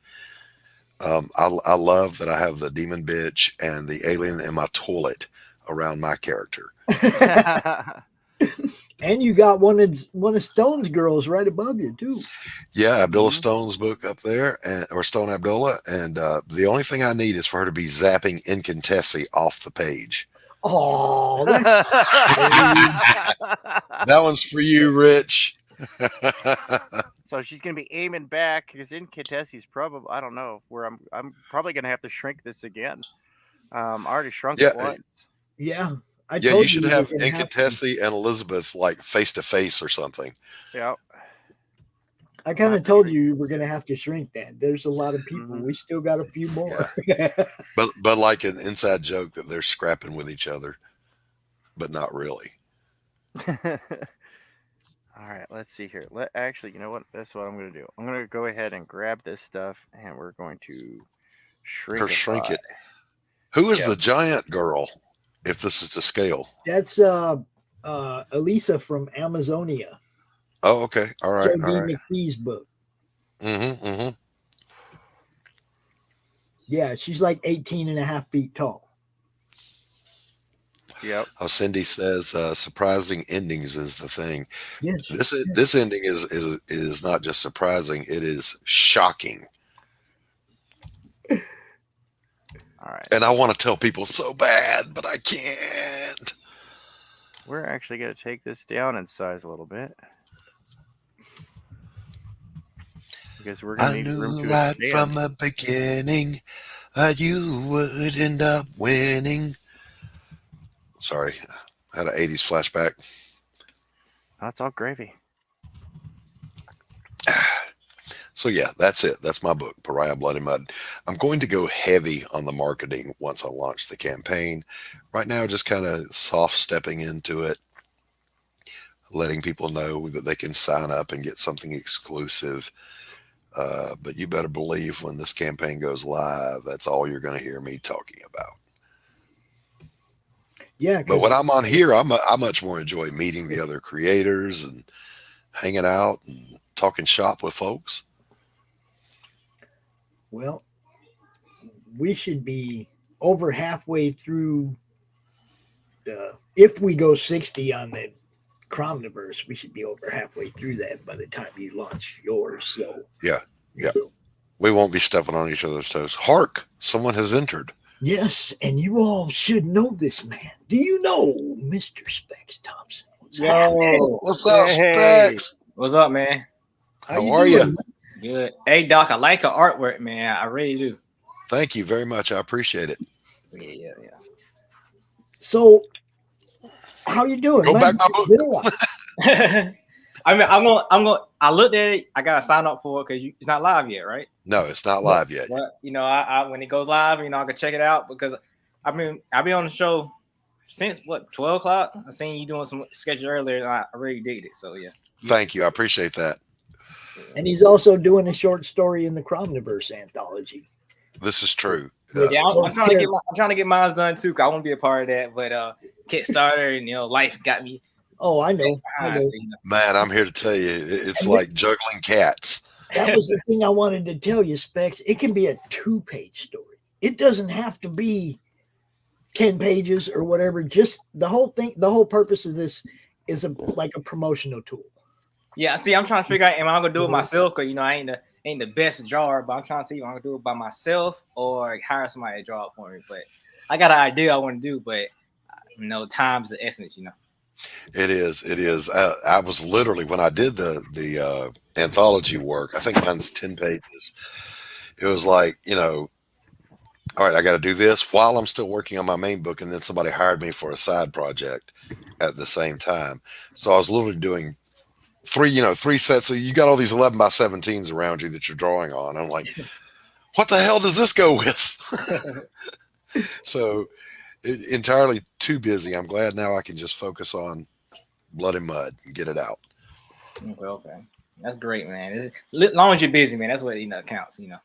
I love that I have the demon bitch and the alien in my toilet around my character. And you got one of Stone's girls right above you too. Yeah, Abdullah Stone's book up there, or Stone Abdullah, and the only thing I need is for her to be zapping Incantessi off the page. Oh, that's that one's for you, Rich. So she's gonna be aiming back because Incantessi's probably, I don't know where I'm probably gonna have to shrink this again. I already shrunk it once. Yeah. You should have Incantessi and Elizabeth like face to face or something. Yeah. I kind of told you we're gonna have to shrink that. There's a lot of people. We still got a few more. But like an inside joke that they're scrapping with each other, but not really. All right, let's see here. Actually, you know what? That's what I'm going to do. I'm going to go ahead and grab this stuff, and we're going to shrink it. Who is the giant girl? If this is to scale, That's Elisa from Amazonia. oh, okay, all right, Joe all right. McFee's book. Yeah, she's like 18 and a half feet tall. Yep. Oh, Cindy says surprising endings is the thing. Yes. This ending is not just surprising; it is shocking. All right. And I want to tell people so bad, but I can't. We're actually going to take this down in size a little bit. Because we're going to need room to right expand. from the beginning that you would end up winning. Sorry, I had an 80s flashback. That's all gravy. So yeah, that's it. That's my book, Pariah Blood and Mud. I'm going to go heavy on the marketing once I launch the campaign. Right now, just kind of soft stepping into it, letting people know that they can sign up and get something exclusive. But you better believe when this campaign goes live, that's all you're going to hear me talking about. Yeah. But when I'm on here, I much more enjoy meeting the other creators and hanging out and talking shop with folks. Well, we should be over halfway through if we go 60 on the CRoMniVerse, we should be over halfway through that by the time you launch yours. So yeah. We won't be stepping on each other's toes. Hark, someone has entered. Yes, and you all should know this man. Do you know Mr. Specks Thompson? What's up, Specks? What's up, man? How are you? Good. Hey, Doc, I like your artwork, man. I really do. Thank you very much. I appreciate it. Yeah. So, how you doing? Go man? back my book. I mean, I looked at it. I gotta sign up for it because it's not live yet, right? No, it's not live yet. But I when it goes live, I can check it out because I've been on the show since 12 o'clock. I seen you doing some schedule earlier, and I really digged it. So yeah. Thank you. I appreciate that. And he's also doing a short story in the CRoMniVerse anthology. This is true. Yeah, I'm trying to get mine done too. Cause I want to be a part of that, but Kickstarter and life got me. Oh, I know. Man, I'm here to tell you, it's like juggling cats. That was the thing I wanted to tell you, Specs. It can be a 2-page story. It doesn't have to be 10 pages or whatever. Just the whole thing. The whole purpose of this is like a promotional tool. Yeah, see, I'm trying to figure out, am I gonna do it myself? Cause I ain't the best drawer, but I'm trying to see if I'm gonna do it by myself or hire somebody to draw it for me. But I got an idea I want to do, but time's the essence, It is. I was literally, when I did the anthology work, I think mine's 10 pages. It was like, all right, I got to do this while I'm still working on my main book, and then somebody hired me for a side project at the same time. So I was literally doing three sets. So you got all these 11 by 17s around you that you're drawing on. I'm like, what the hell does this go with? So entirely too busy. I'm glad now I can just focus on Blood and Mud and get it out. Okay. That's great, man. As long as you're busy, man, that's what counts. Yeah.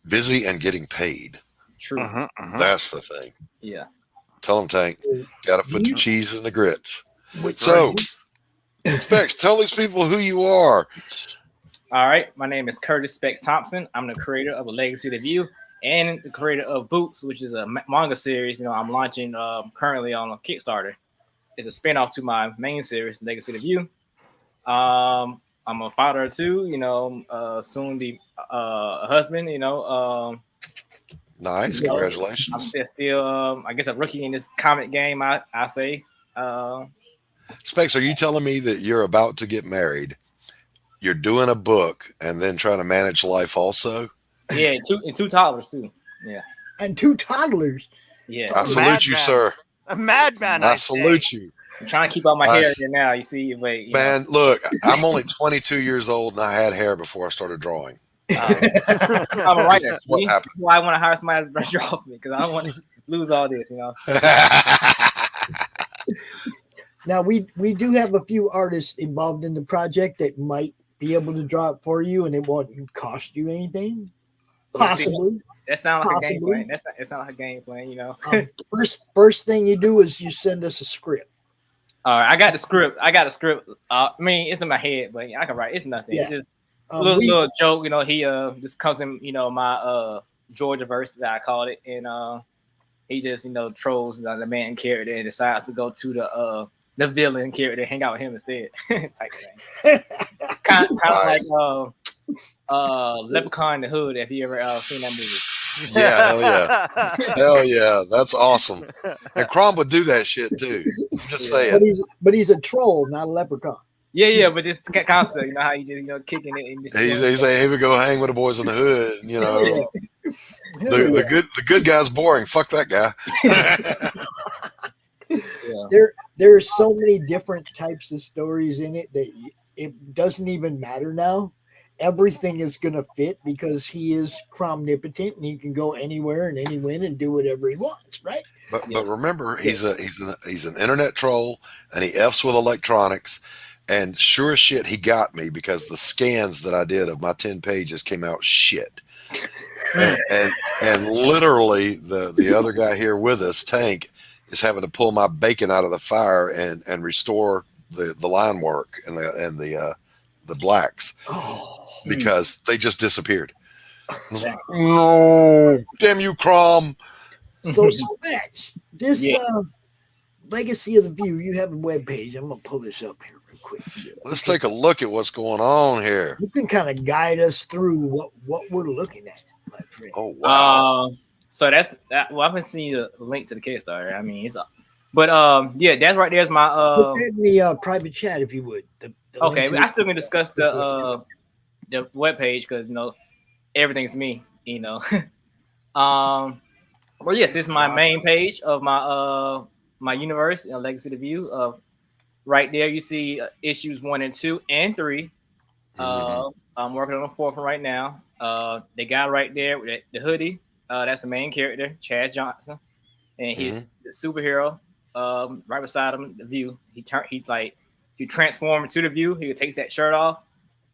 Busy and getting paid. True. That's the thing. Yeah. Tell them, Tank, got to put the cheese in the grits. So, Specs, tell these people who you are. All right. My name is Curtis Specks Thompson. I'm the creator of A Legacy to View and the creator of Boots, which is a manga series. I'm launching currently on a Kickstarter. It's a spinoff to my main series, Legacy to View. I'm a father of two, soon be a husband, Nice, congratulations. I'm still I guess a rookie in this comic game, I say. Specs, are you telling me that you're about to get married, you're doing a book, and then trying to manage life also? Yeah, two toddlers too. Yeah. And 2 toddlers. Yeah. I salute you, sir. A madman. I salute you. I'm trying to keep out my hair here now. You see, but man, look, I'm only 22 years old and I had hair before I started drawing. I'm a writer. What happened? Why I want to hire somebody to draw for me because I don't want to lose all this, Now we do have a few artists involved in the project that might be able to draw it for you, and it won't cost you anything. Possibly. That sounds like a game plan. It sounds like a game plan, First thing you do is you send us a script. All right, I got the script. I mean, it's in my head, but I can write. It's nothing. Yeah. It's just a little joke. He just comes in, my Georgia verse that I called it, and he just trolls the main character and decides to go to the villain character, hang out with him instead. Type thing. kind of like Leprechaun in the Hood. If you ever seen that movie. Yeah, hell yeah. Hell yeah. That's awesome. And CRoM would do that shit too. I'm just saying. But he's a troll, not a leprechaun. Yeah, but just concept, how you just kicking it and just he's saying, here we go hang with the boys in the hood, the good guy's boring. Fuck that guy. There are so many different types of stories in it that it doesn't even matter now. Everything is going to fit because he is CRoMnipotent and he can go anywhere and anywhen and do whatever he wants, right? But remember, he's an internet troll and he F's with electronics. And sure as shit, he got me because the scans that I did of my 10 pages came out shit. And literally the other guy here with us, Tank, is having to pull my bacon out of the fire and restore the line work and the blacks because they just disappeared. I was like, no, damn you, CRoM. So Specs, this Legacy of the View, you have a webpage. I'm gonna pull this up here real quick. Let's take a look at what's going on here. You can kind of guide us through what we're looking at, my friend. Oh wow. So that's that. Well, I've been seeing the link to the Kickstarter. I mean, it's up. But that's right there's my put that in the private chat if you would. Okay, I still gonna discuss the webpage because everything's me, Well, yes, this is my main page of my my universe, Legacy to View of right there you see issues 1 and 2 and 3. I'm working on the 4th one right now. The guy right there with the hoodie, that's the main character, Chad Johnson, and he's the superhero. Right beside him, the View. He's like, you transform into the View. He takes that shirt off,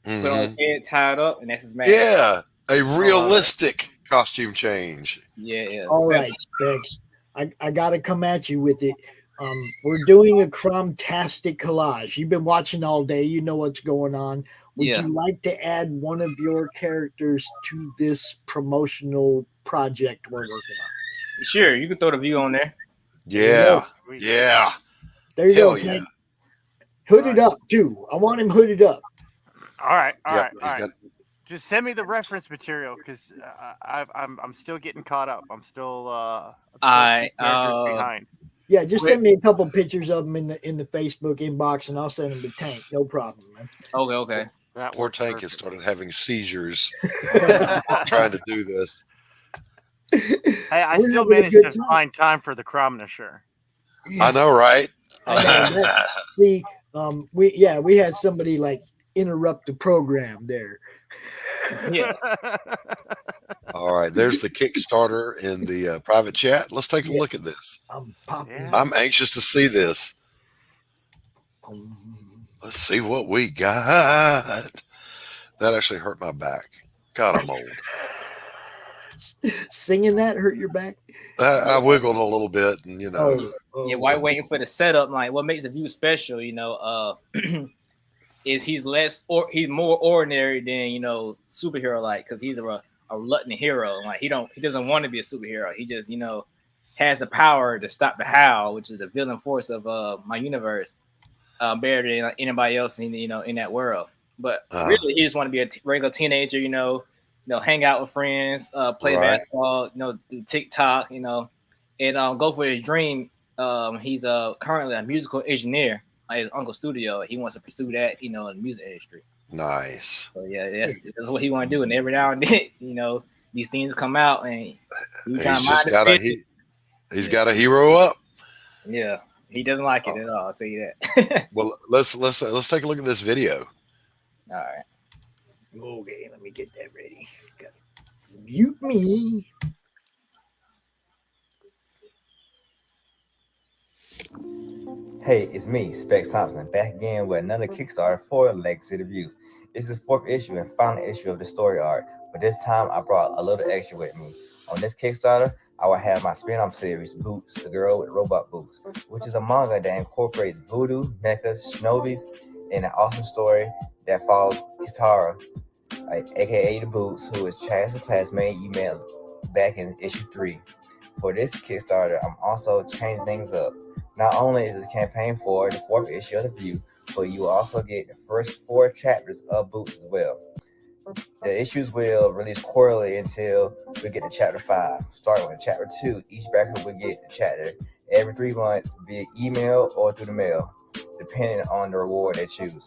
put on his head, tied up, and that's his mask. Yeah, a realistic costume change. Yeah. All right, Specks. I got to come at you with it. We're doing a CRoMtastic collage. You've been watching all day. You know what's going on. Would you like to add one of your characters to this promotional project we're working on? Sure, you can throw the View on there. Yeah. There you Hell go, yeah. Tank. Hooded up, too. I want him hooded up. All right. Just send me the reference material because I'm still getting caught up. I'm still behind. Yeah, just send me a couple pictures of them in the Facebook inbox, and I'll send them to Tank. No problem, man. Okay. Poor Tank has started having seizures trying to do this. Hey, I We're still having a managed good to time. find time for the CRoMniVerse. I know, right? See, we had somebody like interrupt the program there. Yeah. All right, there's the Kickstarter in the private chat. Let's take a look at this. I'm anxious to see this. Let's see what we got. That actually hurt my back. God, I'm old. Singing that hurt your back? I wiggled a little bit, and Yeah, while waiting for the setup, like what makes the View special, is he's more ordinary than superhero like, because he's a reluctant hero. Like he doesn't want to be a superhero. He just has the power to stop the Howl, which is the villain force of my universe, better than anybody else in that world. But really, he just want to be a regular teenager. Hang out with friends, play basketball, do TikTok, and go for his dream. He's currently a musical engineer at his uncle's studio. He wants to pursue that, in the music industry. Nice. So yeah, that's what he want to do. And every now and then, these things come out, and he's got a hero up. Yeah, he doesn't like it at all. I'll tell you that. Well, let's take a look at this video. All right. Okay, let me get that ready. Mute me. Hey, it's me, Specks Thompson, back again with another Kickstarter for Legacy of View. This is the 4th issue and final issue of the story arc, but this time I brought a little extra with me. On this Kickstarter, I will have my spin-off series, Boots, the Girl with Robot Boots, which is a manga that incorporates voodoo, mechas, shinobis, and an awesome story that follows Kitara, aka the Boots, who is Chad's classmate you met back in issue 3. For this Kickstarter, I'm also changing things up. Not only is this campaign for the 4th issue of The View, but you will also get the first 4 chapters of Boots as well. The issues will release quarterly until we get to chapter 5. Starting with chapter 2, each backer will get the chapter every 3 months via email or through the mail, depending on the reward they choose.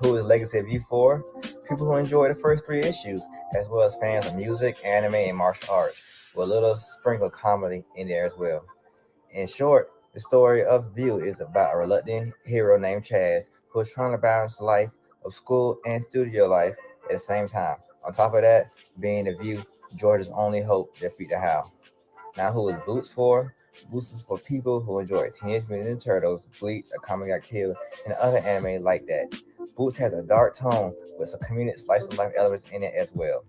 Who is Legacy of View for? People who enjoy the first 3 issues, as well as fans of music, anime, and martial arts, with a little sprinkle of comedy in there as well. In short, the story of View is about a reluctant hero named Chaz who is trying to balance the life of school and studio life at the same time. On top of that, being the View, George's only hope to defeat the Howl. Now, who is Boots for? Boots is for people who enjoy Teenage Mutant Ninja Turtles, Bleach, A Comic Got Killed, and other anime like that. Boots has a dark tone with some comedic slice of life elements in it as well.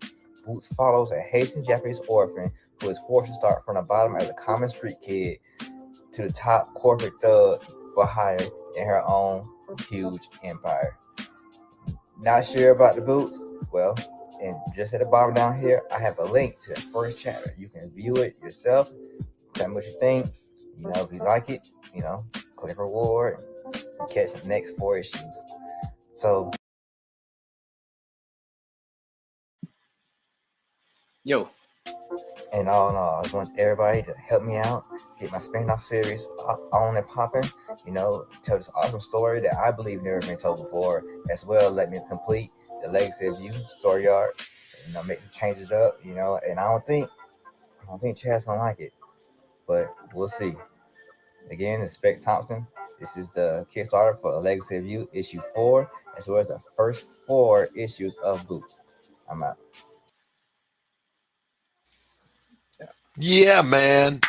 Boots follows a Haitian Japanese orphan who is forced to start from the bottom as a common street kid to the top corporate thugs for hire in her own huge empire. Not sure about the Boots? Well, and just at the bottom down here, I have a link to the first chapter. You can view it yourself. Tell me what you think. If you like it, click reward and catch the next 4 issues. So, yo. And all in all, I just want everybody to help me out, get my spin-off series on and popping, tell this awesome story that I believe never been told before, as well let me complete the Legacy of View story arc, make the changes up, and I don't think Chad's gonna like it, but we'll see. Again, it's Specks Thompson, This is the Kickstarter for Legacy of You issue 4, as well as the first 4 issues of Boots. I'm out. Yeah, man.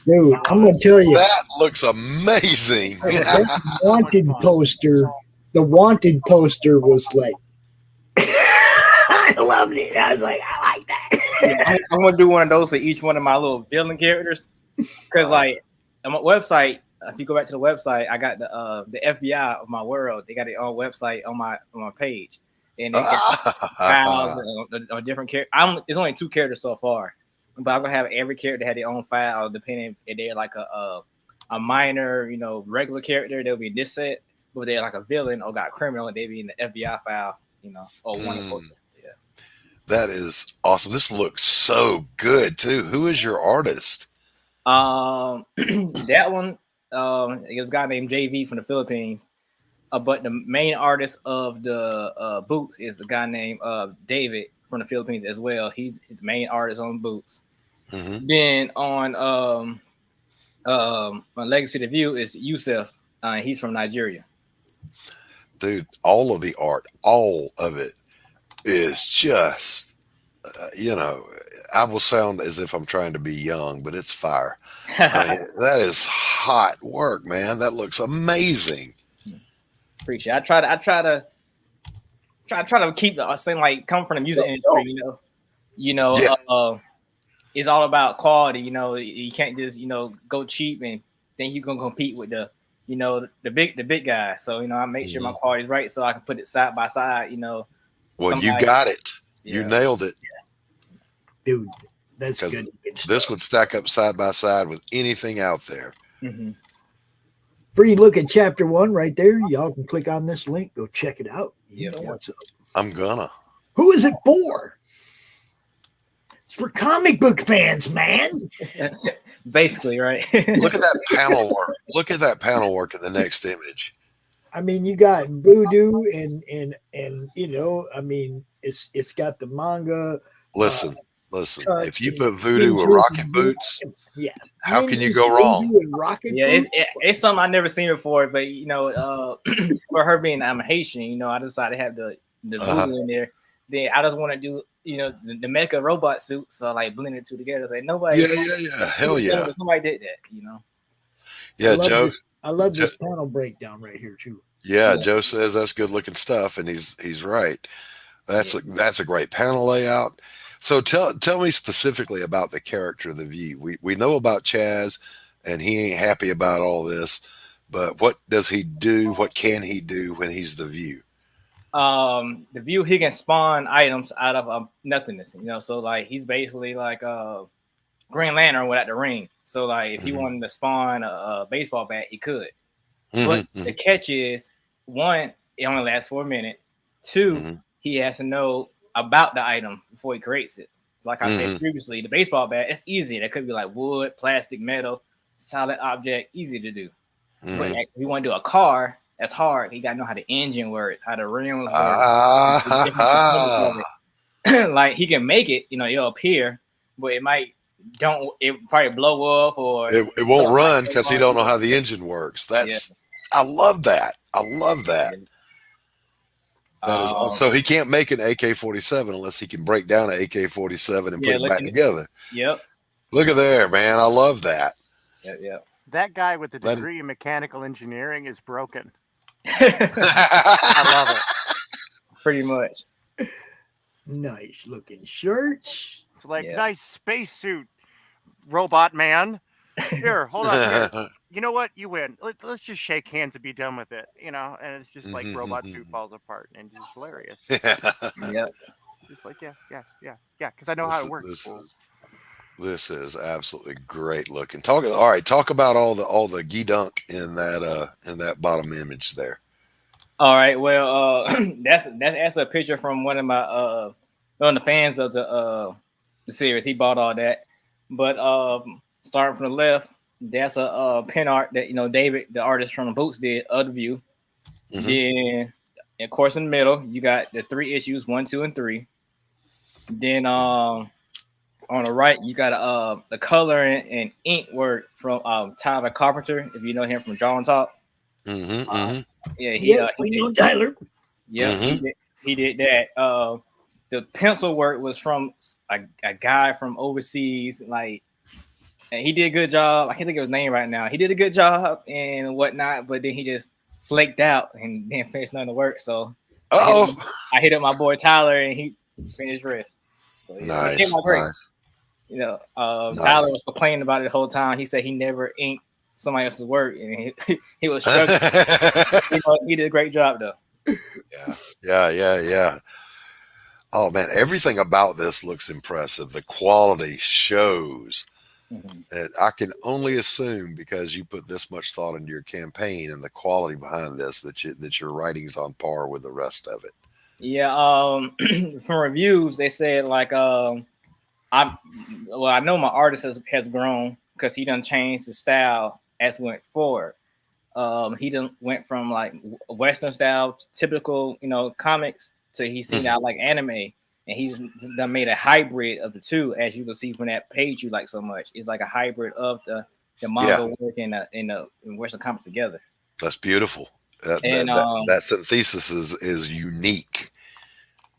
Dude, I'm gonna tell you, That looks amazing. that wanted poster. The wanted poster was like, I loved it. I was like, I like that. I'm gonna do one of those for each one of my little villain characters, because like on my website, if you go back to the website, I got the FBI of my world. They got their own website on my page, and they got files on different characters. It's only 2 characters so far, but I'm gonna have every character have their own file, depending if they're like a minor, regular character, they'll be in this set, but if they're like a villain or got criminal, they'll be in the FBI file, or one of those. That is awesome. This looks so good too. Who is your artist? That one, it was a guy named JV from the Philippines. But the main artist of the Boots is a guy named David from the Philippines as well. He's the main artist on Boots. Mm-hmm. Then on Legacy to View is Yusuf. He's from Nigeria. Dude, all of the art, all of it is just, I will sound as if I'm trying to be young, but it's fire. I mean, that is hot work, man. That looks amazing. Appreciate it. I try to keep the same, like, come from the music industry, it's all about quality. You can't just go cheap and then you're gonna compete with the big guy. So I make sure my quality is right so I can put it side by side. Well, you got it. You nailed it, dude. That's good. This would stack up side by side with anything out there. Mm-hmm. Free look at chapter 1 right there. Y'all can click on this link. Go check it out. You know what's up. I'm gonna. Who is it for? It's for comic book fans, man. Basically, right? Look at that panel work. Look at that panel work in the next image. I mean, you got Voodoo and I mean, it's got the manga. Listen. If you put Voodoo with Rocket Boots, how can you go wrong? It's something I've never seen before. But for her being I'm Haitian, I decided to have the Voodoo in there. Then I just want to do the mecha robot suit, so I like blend the two together. Like nobody, hell yeah, somebody did that, Yeah, Joe. I love this panel breakdown right here too. Yeah, Joe says that's good looking stuff, and he's right. That's a great panel layout. So tell me specifically about the character of the View. We know about Chaz, and he ain't happy about all this. But what does he do? What can he do when he's the View? The View, he can spawn items out of nothingness. So like he's basically like Green Lantern without the ring. So like if he wanted to spawn a baseball bat, he could. But the catch is, 1, it only lasts for a minute. 2, he has to know about the item before he creates it. Like I said previously, the baseball bat, it's easy. That could be like wood, plastic, metal, solid object, easy to do. But if you want to do a car, that's hard. You gotta know how the engine works, how the rims work. Like he can make it, it'll appear, but it probably blow up or it won't run because he don't know how the engine works. I love that. That is so he can't make an AK-47 unless he can break down an AK-47 and put it back together. Yep. Look at there, man. I love that. Yep. That guy with the degree in mechanical engineering is broken. I love it. Pretty much. Nice looking shirts. It's like nice spacesuit, robot man. Here, hold on. Here. You know what? You win. Let's just shake hands and be done with it. And it's just like robot suit falls apart and it's just hilarious. Yep. Just like yeah. Because I know how it works. This is absolutely great looking. Talk about all the gee-dunk in that bottom image there. All right. Well, that's a picture from one of the fans of the series. He bought all that. But starting from the left, that's a pen art that David, the artist from the Boots, did of the View. Then, of course, in the middle, you got the 3 issues, 1, 2, and 3. Then on the right, you got the color and ink work from Tyler Carpenter, if you know him from Drawing Talk. Yeah, Yes, we know Tyler. Yeah, he did that. The pencil work was from a guy from overseas, like, and he did a good job. I can't think of his name right now. He did a good job and whatnot, but then he just flaked out and didn't finish none of the work. So I hit up my boy Tyler and he finished the rest. So, yeah, he did my break. You know, Tyler was complaining about it the whole time. He said he never inked somebody else's work, and he was struggling. He did a great job though. Yeah. Oh man, everything about this looks impressive. The quality shows. And I can only assume, because you put this much thought into your campaign and the quality behind this, that your writing's on par with the rest of it. Yeah. From reviews, they said like I know my artist has grown because he done changed his style as we went forward. He done went from like Western style, typical, comics, to he's seen out like anime, and he's done made a hybrid of the two, as you can see from that page you like so much. It's like a hybrid of the manga work and the Western comics together. That's beautiful. That synthesis is unique.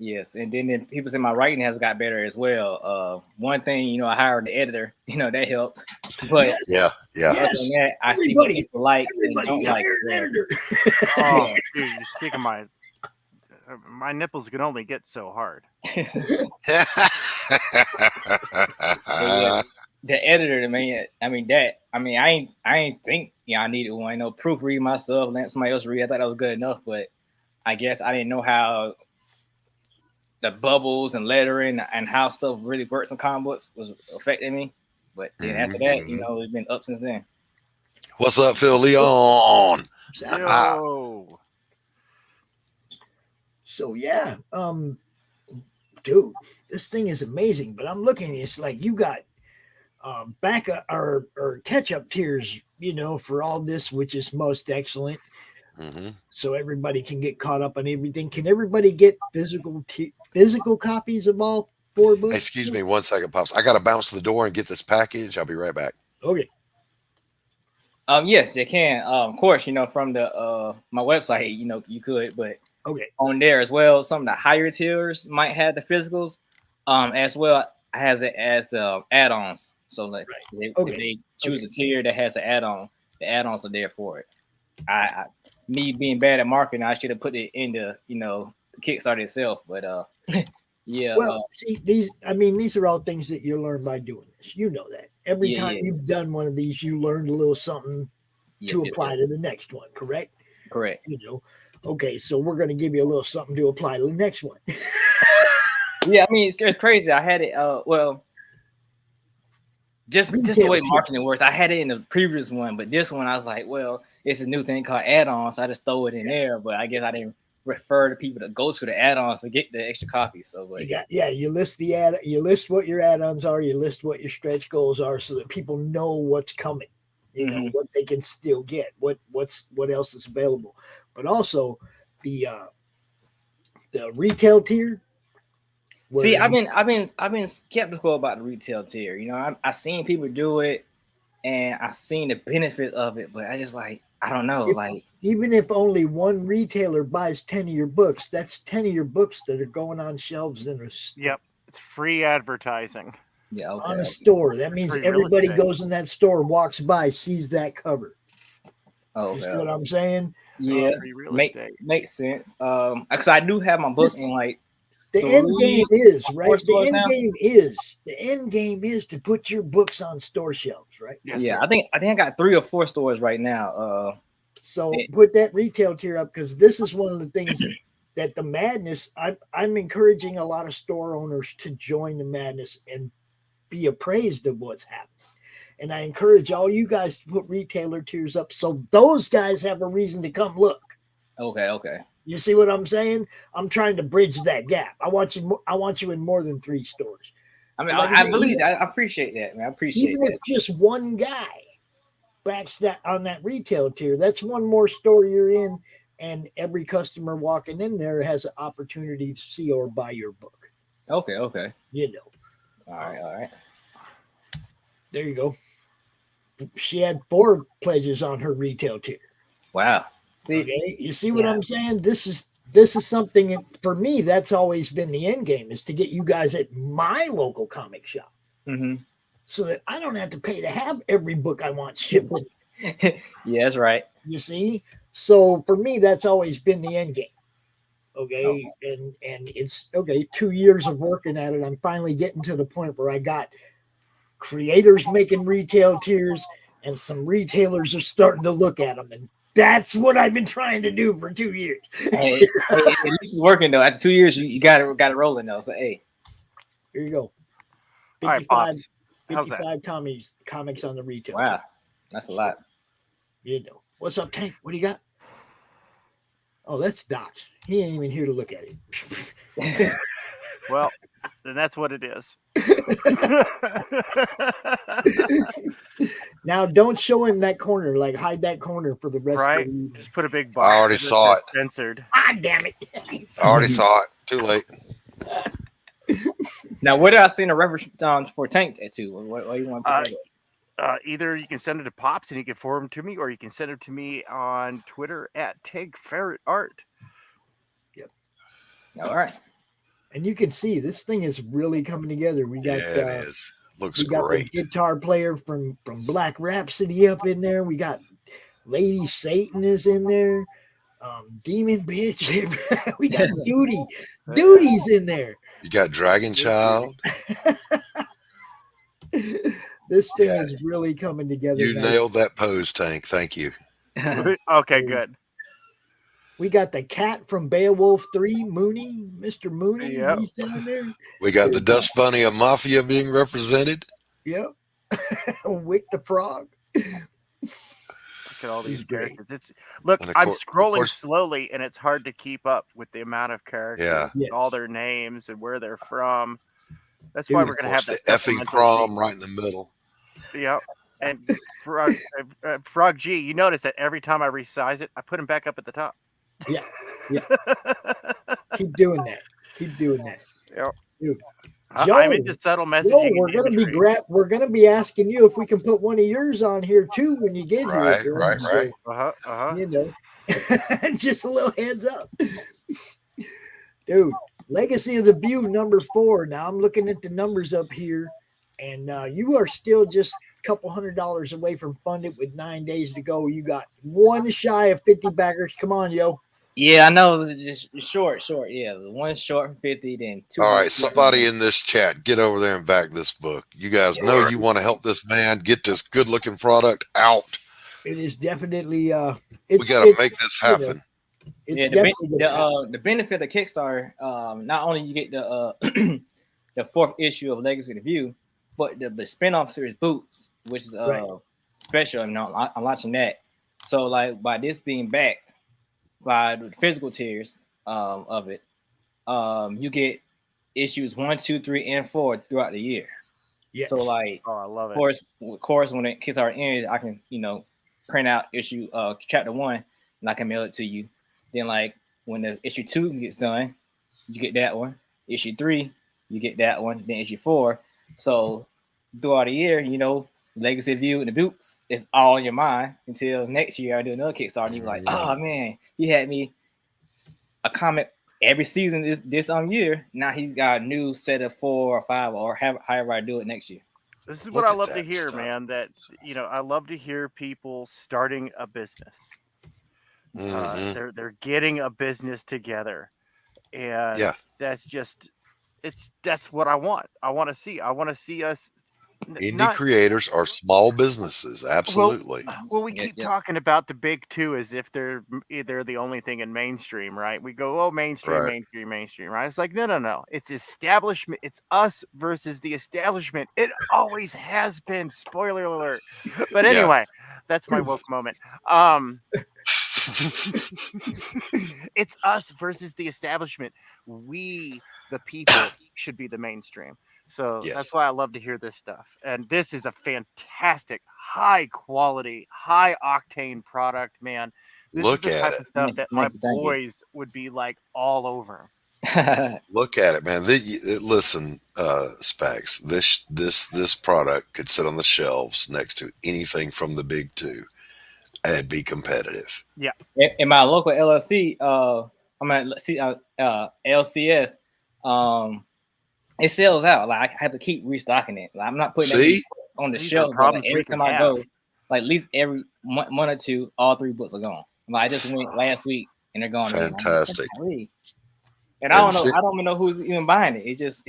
Yes, and then people say my writing has got better as well. One thing, I hired the editor, that helped. But other than that, I see what people like and don't like. Oh, dude, you're speaking my nipples can only get so hard. The editor, I ain't think I needed one. Proofread my stuff, let somebody else read. I thought that was good enough, but I guess I didn't know how the bubbles and lettering and how stuff really works in comic books was affecting me. But then after that, it's been up since then. What's up, Phil Leon? Yo. So yeah, dude, this thing is amazing. But I'm looking, it's like you got backup or catch-up tiers, for all this, which is most excellent. So everybody can get caught up on everything. Can everybody get physical copies of all 4 books? Excuse me 1 second, Pops. I got to bounce to the door and get this package. I'll be right back. Okay. Yes, they can. Of course, from the my website, you could, but on there as well, some of the higher tiers might have the physicals, as well as it as the add-ons. So like if they choose a tier that has an add-on, the add-ons are there for it. Me being bad at marketing, I should have put it in the Kickstarter itself, but yeah. Well, see, these are all things that you learn by doing this. You know that every time you've done one of these, you learned a little something to apply to the next one. Correct. Okay, so we're going to give you a little something to apply to the next one. Yeah, it's crazy. I had it. Just the way marketing works. I had it in the previous one, but this one I was like, well, it's a new thing called add-ons, so I just throw it in there. But I guess I didn't refer to people to go to the add-ons to get the extra copies. So, but you list you list what your add-ons are, you list what your stretch goals are, so that people know what's coming. Know what they can still get, what else is available, but also the retail tier. See, I've been skeptical about the retail tier. I've seen people do it, and I've seen the benefit of it, but I just I don't know. Even if only one retailer buys 10 of your books, that's 10 of your books that are going on shelves in a store. Yep, it's free advertising. Yeah, on a store. That means everybody goes in that store, walks by, sees that cover. Oh, you see what I'm saying? Yeah, makes sense. Because I do have my book in the end game is right. The end game is to put your books on store shelves, right? Yes, yeah, I think I got 3 or 4 stores right now. So put that retail tier up, because this is one of the things that the madness. I'm encouraging a lot of store owners to join the madness and be appraised of what's happening. And I encourage all you guys to put retailer tiers up so those guys have a reason to come look. Okay. You see what I'm saying? I'm trying to bridge that gap. I want you in more than 3 stores. I believe that. I appreciate that, man. I appreciate even that. If just one guy backs that on that retail tier, that's one more store you're in, and every customer walking in there has an opportunity to see or buy your book. Okay. All right. There you go. She had 4 pledges on her retail tier. Wow. See, okay, you see what I'm saying? This is something for me. That's always been the end game, is to get you guys at my local comic shop, so that I don't have to pay to have every book I want shipped. Yeah, that's right. You see, so for me, that's always been the end game. Okay, and it's okay. 2 years of working at it, I'm finally getting to the point where I got creators making retail tiers, and some retailers are starting to look at them, and that's what I've been trying to do for 2 years. Hey, at least it's working though. After 2 years, you got it rolling though. So hey, here you go. All right, 55, Pops. How's that? 55 comics on the retail. wow, tier. that's a lot. You know, what's up, Tank? What do you got? Oh, that's Doc. He ain't even here to look at it. Well, then that's what it is. Now, don't show him that corner. Like, hide that corner for the rest Right? of the Just put a big box. I already saw it. Censored. Ah, damn it. I already saw it. Too late. Now, where did I see a reference for Tank to? What you want to put that? Either you can send it to Pops and he can forward them to me, or you can send it to me on Twitter at TagFerretArt. Yep. All right. And you can see this thing is really coming together. We got Yeah, it is. Looks we got great. the guitar player from Black Rhapsody up in there. We got Lady Satan is in there. Demon Bitch. We got Duty. Duty's in there. You got Dragon Child. This thing is really coming together. You now. nailed that pose, Tank. Thank you. Okay, good. We got the cat from Beowulf 3, Mooney, Mr. Mooney. Yep. He's down there. We got the Dust Bunny of Mafia being represented. Yep. Wick the Frog. Look at all these characters. It's look, And of I'm course- of scrolling course- slowly, and it's hard to keep up with the amount of characters, Yeah. with all their names and where they're from. That's why And we're of going to have course, that the effing supplemental CRoM right in the middle. sheet. Yep. And Frog G, you notice that every time I resize it, I put him back up at the top. Yeah. Keep doing that. Keep doing that. Yep. Dude. I'm into subtle messaging. Joe, and we're gonna be asking you if we can put one of yours on here too when you get Right, here. right, right. You know, just a little heads up, dude. Legacy of the View #4. Now I'm looking at the numbers up here, and you are still just a couple $100 away from funded with 9 days to go. You got one shy of 50 backers. Come on, yo. Yeah, I know. Just short. Yeah, the one short from 50, then two. All right, somebody in this chat, get over there and back this book. You guys know you want to help this man get this good-looking product out. It is definitely. We got to make this you know, happen. it's Yeah, definitely gonna happen. the benefit of Kickstarter, not only you get the the fourth issue of Legacy of the View, but the spin-off series Boots, which is Right. special. I'm launching that. So like by this being backed by the physical tiers of it, you get issues 1, 2, 3, and 4 throughout the year. Yeah. So like, Oh, I love it. of course, when it Kickstarter ends, I can print out issue chapter 1 and I can mail it to you. Then like when the issue 2 gets done, you get that one. Issue 3, you get that one. Then issue 4. So throughout the year, Legacy View and the Boots is all in your mind until next year I do another Kickstarter and you're like, oh man, he had me a comic every season this year. Now he's got a new set of 4 or 5 or however I do it next year. This is what I love to hear, man. That I love to hear people starting a business. They're getting a business together, and that's what I want. I want to see. I want to see us. Indie creators are small businesses. Absolutely. Well, we keep talking about the big two as if they're the only thing in mainstream, right? We go, oh, mainstream, Right. mainstream, right? It's like, no. It's establishment. It's us versus the establishment. It always has been. Spoiler alert. But anyway, that's my woke moment. It's us versus the establishment. We, the people, should be the mainstream. So that's why I love to hear this stuff. And this is a fantastic, high quality, high octane product, man. This Look is the at type it. of stuff that my Thank you. boys would be like all over. Look at it, man. Listen, Specks. This product could sit on the shelves next to anything from the big two. and be competitive. Yeah. In my local LLC, LCS, it sells out. Like I have to keep restocking it. Like, I'm not putting it on the These shelf. are But like, problems every we can time I have. go, like at least every month or two, all 3 books are gone. Like I just went last week and they're gone. again. Fantastic. I'm like, and I don't know. I don't even know who's even buying it. It just.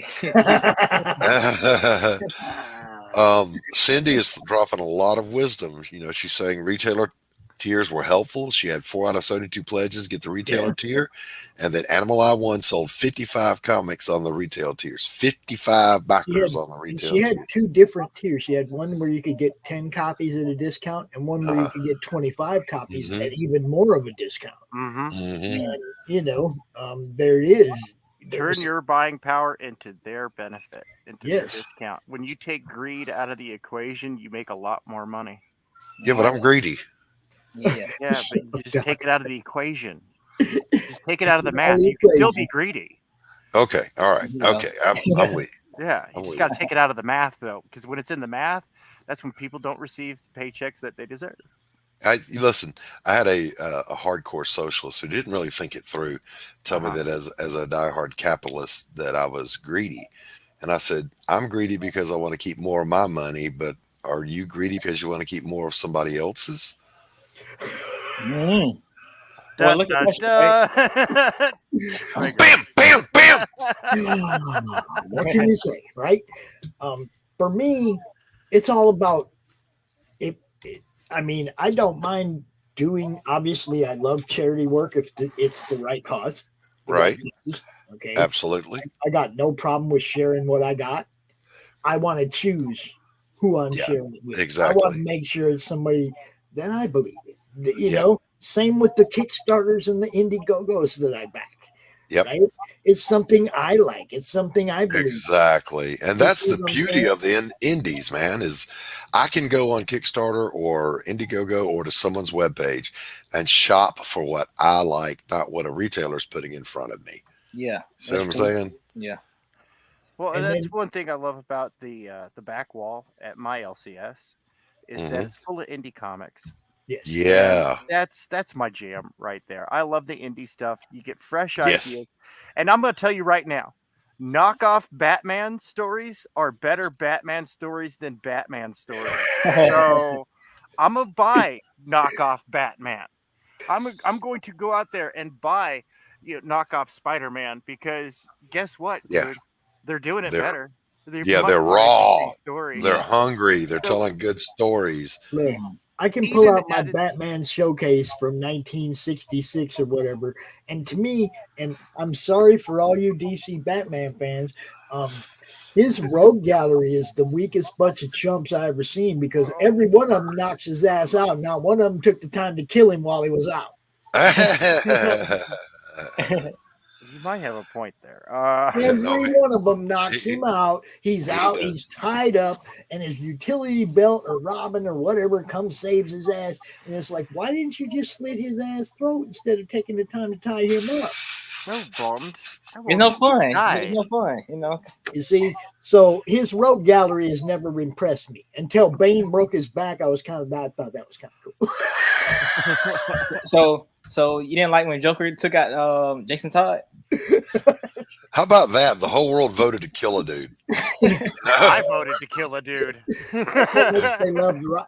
Cindy is dropping a lot of wisdom. You know, she's saying retailer tiers were helpful. She had 4 out of 72 pledges get the retailer tier, and then Animal Eye 1 sold 55 comics on the retail tiers. 55 backers on the retail. She had 2 different tiers. She had one where you could get 10 copies at a discount, and one where you could get 25 copies at even more of a discount. And, you know, there it is. Turn your buying power into their benefit, into their Yes. discount. When you take greed out of the equation, you make a lot more money. Yeah, but I'm greedy. Yeah, but you just take it out of the equation. Just take it out of the math. You can still be greedy. Okay, all right, okay, I'm with you. Yeah, you just got to take it out of the math, though, because when it's in the math, that's when people don't receive the paychecks that they deserve. Listen, I had a hardcore socialist who didn't really think it through tell me that as a diehard capitalist that I was greedy. And I said, I'm greedy because I want to keep more of my money, but are you greedy because you want to keep more of somebody else's? Well, look at that. Bam, bam, bam. What can you say, right? For me, it's all about it. I mean, I don't mind doing. Obviously, I love charity work if it's the right cause. Right. Okay. Absolutely. I got no problem with sharing what I got. I want to choose who I'm sharing it with. Exactly. I want to make sure it's somebody that I believe in. You know, same with the Kickstarters and the Indiegogos that I back. Yep. Right? It's something I like. It's something I believe. Exactly. And that's the beauty of the indies, man, is I can go on Kickstarter or Indiegogo or to someone's webpage and shop for what I like, not what a retailer's putting in front of me. Yeah. See what I'm saying? Yeah. Well, And that's then- one thing I love about the back wall at my LCS is that it's full of indie comics. Yeah. That's my jam right there. I love the indie stuff. You get fresh ideas. And I'm going to tell you right now, knockoff Batman stories are better Batman stories than Batman stories. So I'm going to buy knockoff Batman. I'm going to go out there and buy knockoff Spider-Man because guess what? Yeah. Dude? They're doing it better. They're They're much more raw. interesting stories. They're hungry. They're telling good stories. Look, I can pull out my Batman showcase from 1966 or whatever, and to me, and I'm sorry for all you DC Batman fans, his rogue gallery is the weakest bunch of chumps I ever seen because every one of them knocks his ass out. Not one of them took the time to kill him while he was out. You might have a point there. Every one of them knocks him out. He's out. He's tied up, and his utility belt or Robin or whatever comes saves his ass. And it's like, why didn't you just slit his ass throat instead of taking the time to tie him up? So bummed. It's no fun. It's no fun, you know. You see, so his rogue gallery has never impressed me until Bane broke his back. I thought that was kind of cool. So you didn't like when Joker took out Jason Todd? How about that? The whole world voted to kill a dude. I voted to kill a dude.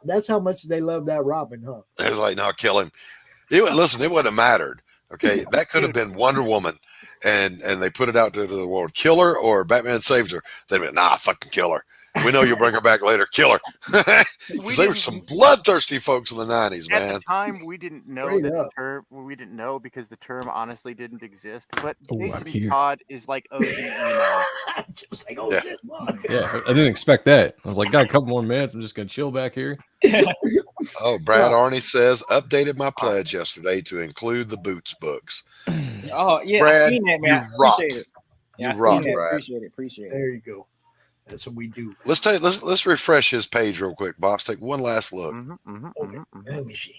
That's how much they love that Robin, huh? It was like, no, kill him. Listen, it wouldn't have mattered. Okay, that could have been Wonder Woman, and they put it out to the world. Kill her or Batman saves her. They'd be, nah, fucking kill her. We know you'll bring her back later. Kill her. Because they were some bloodthirsty folks in the 90s, man. At the time, we didn't know that the term. We didn't know because the term honestly didn't exist. But Jason Todd is like OG emo. Yeah, I didn't expect that. I was like, got a couple more minutes. I'm just gonna chill back here. Oh, Brad Arney says updated my pledge yesterday to include the Boots books. Oh yeah, Brad, I seen that, man. you rock. Appreciate it. Yeah, You rock, Brad. Brad. Appreciate it. There you go. That's what we do. Let's refresh his page real quick, Bob. Take one last look. Let me see.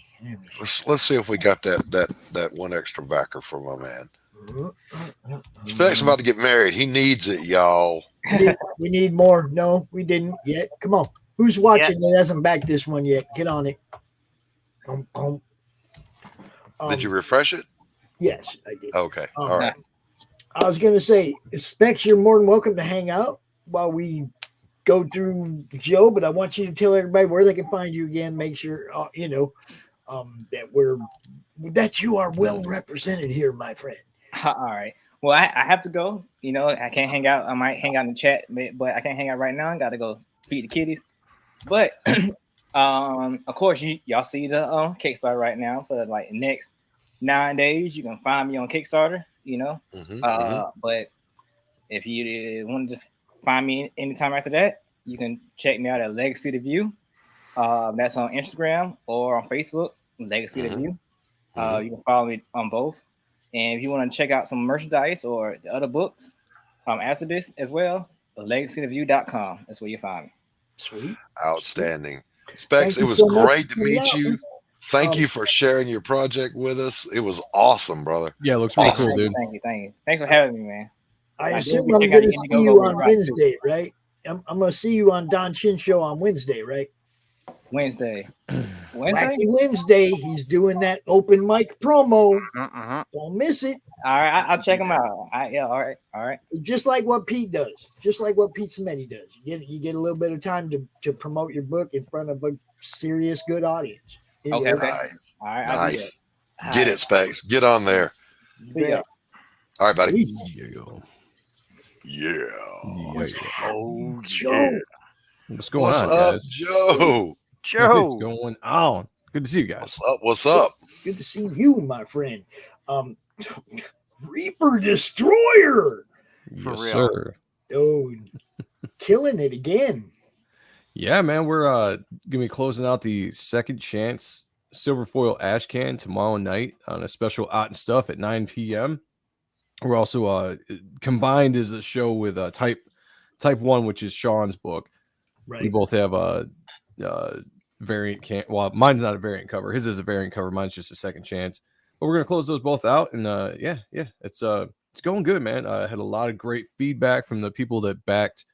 Let's see if we got that one extra backer for my man. Specs about to get married. He needs it, y'all. We need more. No, we didn't yet. Come on. Who's watching that hasn't backed this one yet? Get on it. Did you refresh it? Yes, I did. Okay. All right. I was going to say, Specs, you're more than welcome to hang out while we go through Joe, but I want you to tell everybody where they can find you again. Make sure, that you are well represented here, my friend. All right. Well, I have to go. You know, I can't hang out. I might hang out in the chat, but I can't hang out right now. I got to go feed the kitties. But of course, y'all see the Kickstarter right now for like the next 9 days. You can find me on Kickstarter. You know, but if you want to just find me anytime after that, you can check me out at Legacy to View. That's on Instagram or on Facebook, Legacy to View. You can follow me on both. And if you want to check out some merchandise or the other books after this as well, legacytoview.com. That's where you find me. Sweet. Outstanding. Specs, it was great to meet you. Thank you for sharing your project with us. It was awesome, brother. Yeah, it looks really cool, dude. Thank you. Thanks for having me, man. I assume I'm going to see you on Wednesday, right? I'm going to see you on Don Chin Show on Wednesday, right? Wednesday. Wacky Wednesday. He's doing that open mic promo. Don't miss it. All right, I'll check him out. All right. Just like what Pete does. Just like what Pete Smetty does. You get a little bit of time to promote your book in front of a serious, good audience. Okay. Nice. All right. Nice. Get it, Specs. Get on there. See ya. All right, buddy. Yeah. Oh, Joe. What's going What's on, up, guys? Joe? What's going on? Good to see you guys. What's up? Good to see you, my friend. Reaper Destroyer. Yes, sir. Oh, killing it again. Yeah, man, we're gonna be closing out the Second Chance Silver Foil Ash Can tomorrow night on a special Out and Stuff at 9 p.m. We're also combined as a show with Type 1, which is Sean's book. Right. We both have a variant can. Well, mine's not a variant cover. His is a variant cover. Mine's just a Second Chance. But we're gonna close those both out, and it's going good, man. I had a lot of great feedback from the people that backed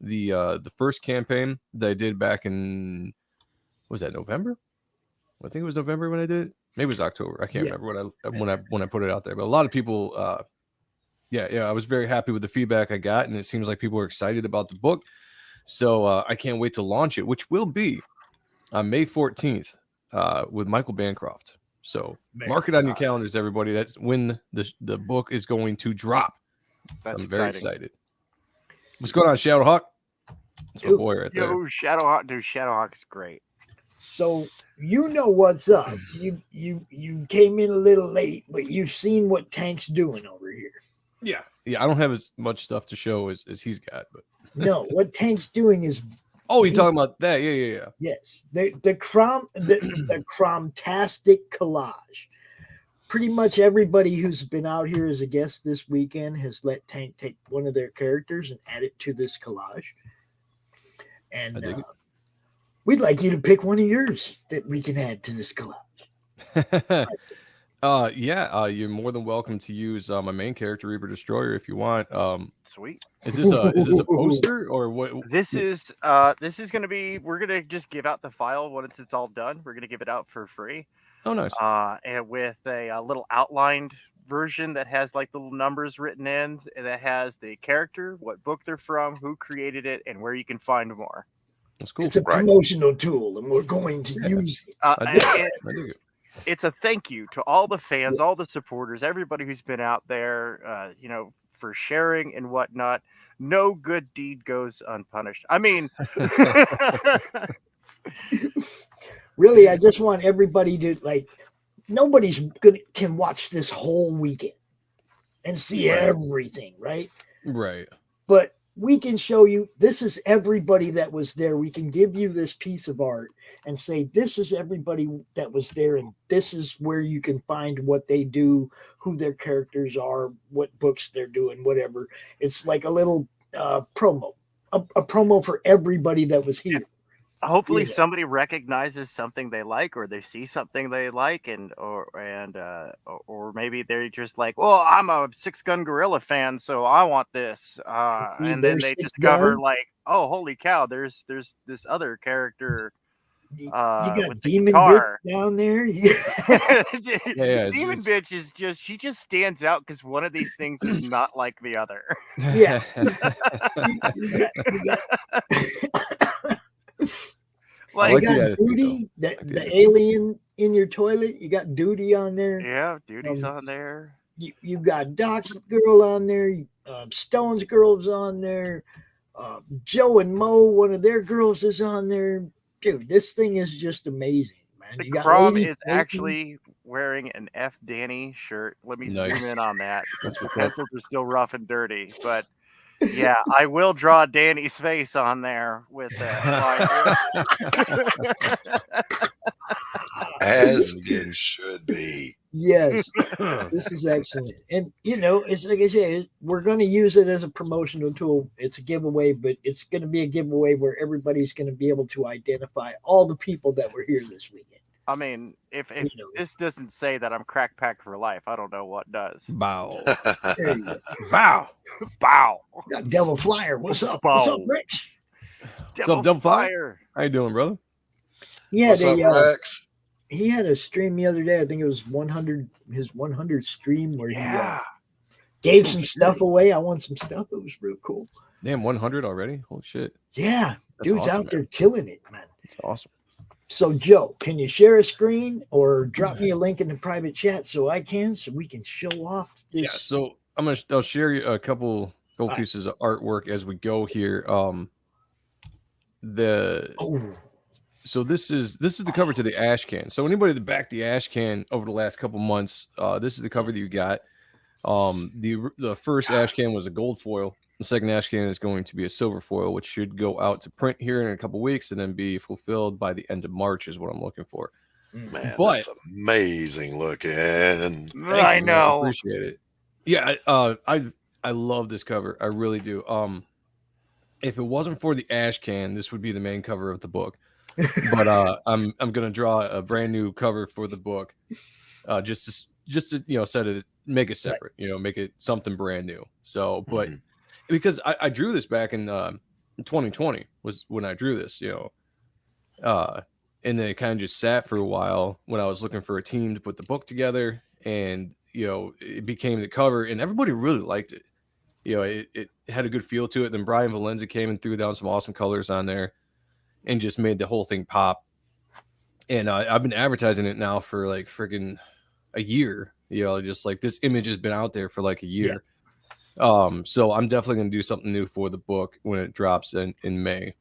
the first campaign that I did back in, was that November? I think it was November when I did it. Maybe it was October. I can't remember when I put it out there. But a lot of people, I was very happy with the feedback I got, and it seems like people are excited about the book. So I can't wait to launch it, which will be on May 14th with Michael Bancroft. So mark it on your calendars, everybody. That's when the book is going to drop. That's I'm very excited. What's going on, Shadowhawk? That's my boy right there. Yo, Shadowhawk, dude, Shadowhawk is great. So you know what's up. You came in a little late, but you've seen what Tank's doing over here. Yeah, I don't have as much stuff to show as he's got, but no, what Tank's doing is. Oh, you're talking about that? Yeah. Yes, the CRoMtastic collage. Pretty much everybody who's been out here as a guest this weekend has let Tank take one of their characters and add it to this collage. And we'd like you to pick one of yours that we can add to this collage. You're more than welcome to use my main character, Reaper Destroyer, if you want. Sweet. Is this a poster or what? This is gonna be. We're gonna just give out the file once it's all done. We're gonna give it out for free. Oh, nice. And with a little outlined version that has like little numbers written in, and that has the character, what book they're from, who created it, and where you can find more. That's cool. It's a promotional tool, and we're going to use it. It's a thank you to all the fans, all the supporters, everybody who's been out there, for sharing and whatnot. No good deed goes unpunished. I mean, really, I just want everybody to nobody's can watch this whole weekend and see everything, right? Right. But we can show you, this is everybody that was there. We can give you this piece of art and say, this is everybody that was there, and this is where you can find what they do, who their characters are, what books they're doing, whatever. It's like a little promo, a promo for everybody that was here. Hopefully somebody recognizes something they like, or they see something they like, or maybe they're just like, well, I'm a 6-Gun Gorilla fan, so I want this. And then they discover like, oh, holy cow, there's this other character You got with the Demon Bitch guitar. down there. Demon Bitch is she just stands out because one of these things is not like the other. Yeah. Like, you got Duty, the alien in your toilet. You got Duty on there. Yeah, Duty's on there. You got Doc's girl on there. Stone's girl's on there. Joe and Mo, one of their girls, is on there. Dude, this thing is just amazing, man. The You got CRoM Lady is Satan. actually wearing an F Danny shirt. Let me Nice. zoom in on that. That's The what's up. pencils are still rough and dirty, but yeah, I will draw Danny's face on there with As it should be. Yes, this is excellent. And, it's like I said, we're going to use it as a promotional tool. It's a giveaway, but it's going to be a giveaway where everybody's going to be able to identify all the people that were here this weekend. I mean, if this doesn't say that I'm crack packed for life, I don't know what does. Bow. There you go. Bow. Bow. Got Devil Flyer. What's up? What's up, Rich? What's up, Devil Fire? How you doing, brother? Yeah, What's up, Rex? He had a stream the other day. I think it was 100, his 100 stream where he gave some stuff away. I won some stuff. It was real cool. Damn, 100 already? Holy shit. Yeah, That's dude's awesome, out there man. killing it, man. It's awesome. So, Joe, can you share a screen or drop me a link in the private chat so we can show off this? Yeah, so I'll share you a couple pieces of artwork as we go here. So this is the cover to the ash can. So anybody that backed the ash can over the last couple months, this is the cover that you got. The first ash can was a gold foil. The second ash can is going to be a silver foil, which should go out to print here in a couple weeks and then be fulfilled by the end of March is what I'm looking for. Man, But that's amazing looking. I know. Appreciate it. Yeah, I love this cover. I really do. If it wasn't for the ash can, this would be the main cover of the book. But I'm gonna draw a brand new cover for the book, just to set it, make it separate, make it something brand new. So, but because I drew this back in 2020 was when I drew this, and then it kind of just sat for a while when I was looking for a team to put the book together, and it became the cover, and everybody really liked it. It had a good feel to it. Then Brian Valenza came and threw down some awesome colors on there and just made the whole thing pop. And I've been advertising it now for like freaking a year. Just like this image has been out there for like a year. So I'm definitely going to do something new for the book when it drops in May.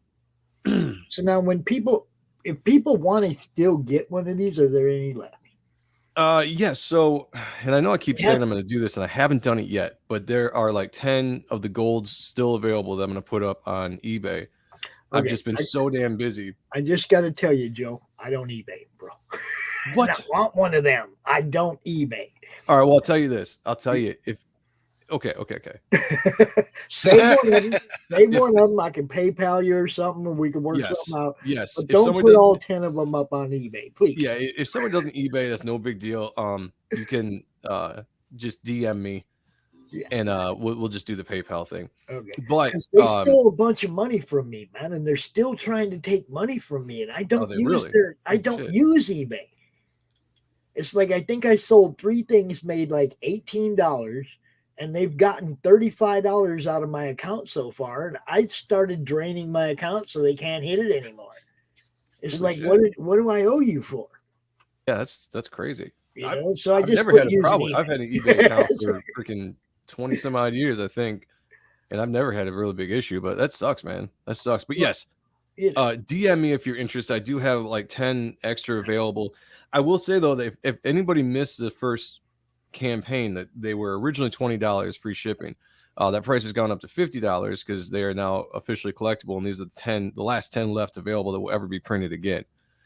So now if people want to still get one of these, are there any left? Yes. So, and I know I keep saying I'm going to do this and I haven't done it yet, but there are like 10 of the golds still available that I'm going to put up on eBay. I've just been so damn busy. I just got to tell you, Joe, I don't eBay, bro. What? I want one of them. I don't eBay. All right. Well, I'll tell you this. I'll tell you if. Okay. Save one of them. Save one of them. I can PayPal you or something, and we can work something out. Yes. But don't put all 10 of them up on eBay, please. Yeah. If someone doesn't eBay, that's no big deal. You can just DM me, and we'll just do the PayPal thing. Okay. But they stole a bunch of money from me, man, and they're still trying to take money from me, and I don't use eBay. It's like I think I sold 3 things, made like $18. And they've gotten $35 out of my account so far. And I started draining my account so they can't hit it anymore. It's like, what do I owe you for? Yeah, that's crazy. So I I've just never had a using problem. eBay. I've had an eBay account for freaking 20 some odd years, I think. And I've never had a really big issue, but that sucks, man. That sucks. But yes, DM me if you're interested. I do have like 10 extra available. I will say though, that if anybody missed the first campaign, that they were originally $20 free shipping, that price has gone up to $50 because they are now officially collectible, and these are the last 10 left available that will ever be printed again.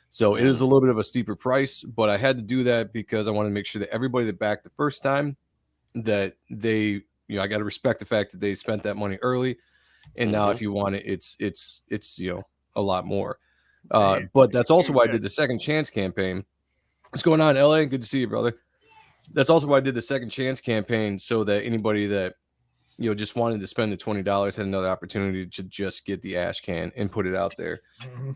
So it is a little bit of a steeper price, but I had to do that because I want to make sure that everybody that backed the first time, that they, I got to respect the fact that they spent that money early, and now if you want it, it's a lot more. But that's also why I did the second chance campaign. What's going on, LA? Good to see you, brother. That's also why I did the second chance campaign, so that anybody that just wanted to spend the $20 had another opportunity to just get the ash can and put it out there.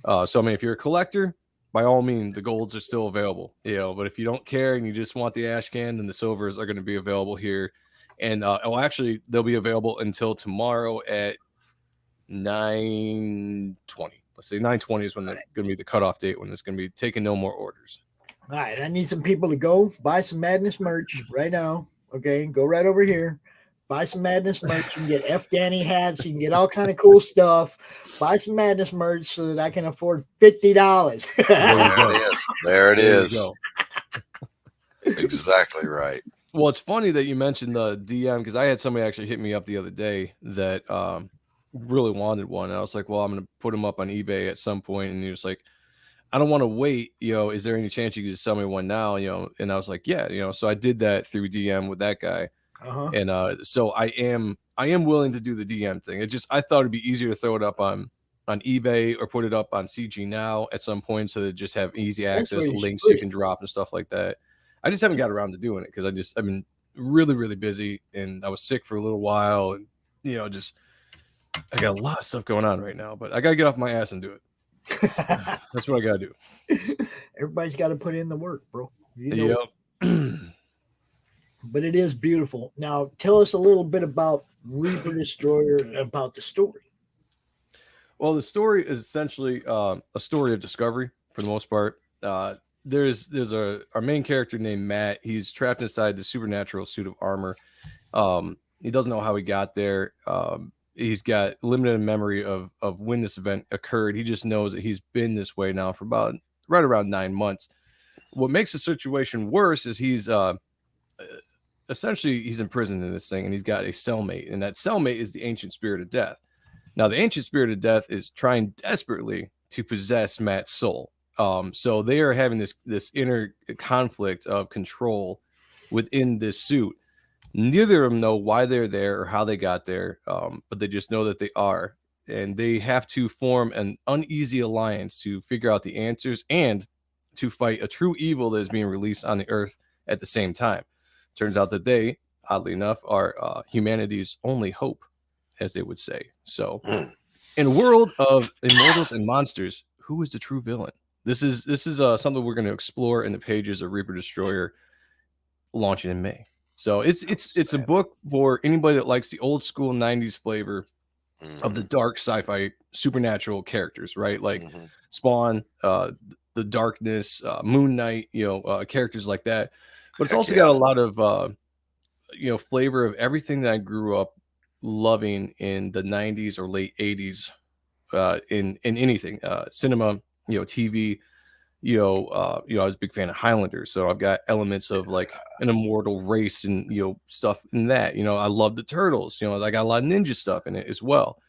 So I mean, if you're a collector, by all means, the golds are still available, but if you don't care and you just want the ash can, then the silvers are going to be available here. And actually, they'll be available until tomorrow at 9:20. Let's say 9:20 is when going to be the cutoff date, when it's going to be taking no more orders. All right, I need some people to go buy some Madness merch right now. Okay, go right over here. Buy some Madness merch. You can get F. Danny hats. You can get all kind of cool stuff. Buy some Madness merch so that I can afford $50. There it is. Exactly right. Well, it's funny that you mentioned the DM, because I had somebody actually hit me up the other day that really wanted one. And I was like, well, I'm going to put them up on eBay at some point. And he was like, I don't want to wait. Is there any chance you could just sell me one now? And I was like, yeah, so I did that through DM with that guy. And so I am willing to do the DM thing. I thought it'd be easier to throw it up on eBay or put it up on CG Now at some point, so that just have easy access to links you can drop and stuff like that. I just haven't got around to doing it because I've been really, really busy, and I was sick for a little while, and I got a lot of stuff going on right now, but I gotta get off my ass and do it. That's what I gotta do. Everybody's got to put in the work, bro. But it is beautiful. Now, tell us a little bit about Reaper Destroyer and about the story. Well, the story is essentially a story of discovery for the most part. There's our main character named Matt. He's trapped inside the supernatural suit of armor. He doesn't know how he got there. He's got limited memory of when this event occurred. He just knows that he's been this way now for about right around 9 months. What makes the situation worse is he's essentially he's imprisoned in this thing, and he's got a cellmate, and that cellmate is the ancient spirit of death. Now, the ancient spirit of death is trying desperately to possess Matt's soul. So they are having this inner conflict of control within this suit. Neither of them know why they're there or how they got there, but they just know that they are, and they have to form an uneasy alliance to figure out the answers and to fight a true evil that is being released on the earth at the same time. Turns out that they, oddly enough, are humanity's only hope, as they would say. So, in a world of immortals and monsters, who is the true villain? This is something we're going to explore in the pages of Reaper Destroyer, launching in May. So it's a book for anybody that likes the old school 90s flavor of the dark sci-fi supernatural characters, right? Like Spawn, the Darkness, Moon Knight, characters like that. But it's also got a lot of flavor of everything that I grew up loving in the 90s or late 80s, in anything, cinema, TV. I was a big fan of Highlander, so I've got elements of like an immortal race and stuff in that. I love the Turtles. I got a lot of ninja stuff in it as well.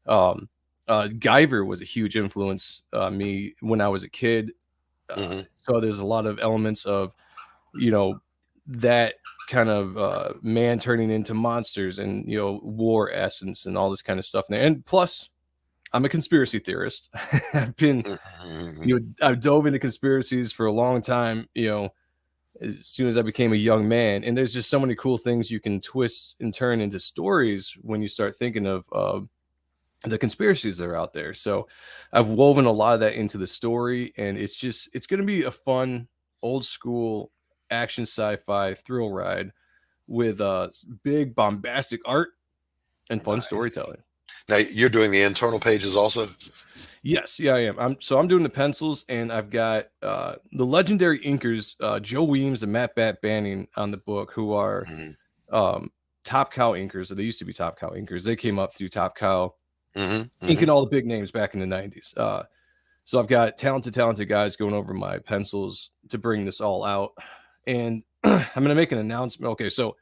Guyver was a huge influence on me when I was a kid. So there's a lot of elements of that kind of man turning into monsters and war essence and all this kind of stuff there. And plus, I'm a conspiracy theorist. I've been, I've dove into conspiracies for a long time, as soon as I became a young man. And there's just so many cool things you can twist and turn into stories when you start thinking of the conspiracies that are out there. So I've woven a lot of that into the story, and it's going to be a fun, old school action sci-fi thrill ride with big bombastic art and fun storytelling. Now you're doing the internal pages also? Yes, yeah, I am. I'm doing the pencils, and I've got the legendary inkers, Joe Weems and Matt Bat Banning on the book, who are Top Cow inkers. They used to be Top Cow inkers. They came up through Top Cow, inking all the big names back in the 90s. So I've got talented guys going over my pencils to bring this all out. And I'm going to make an announcement. Okay, so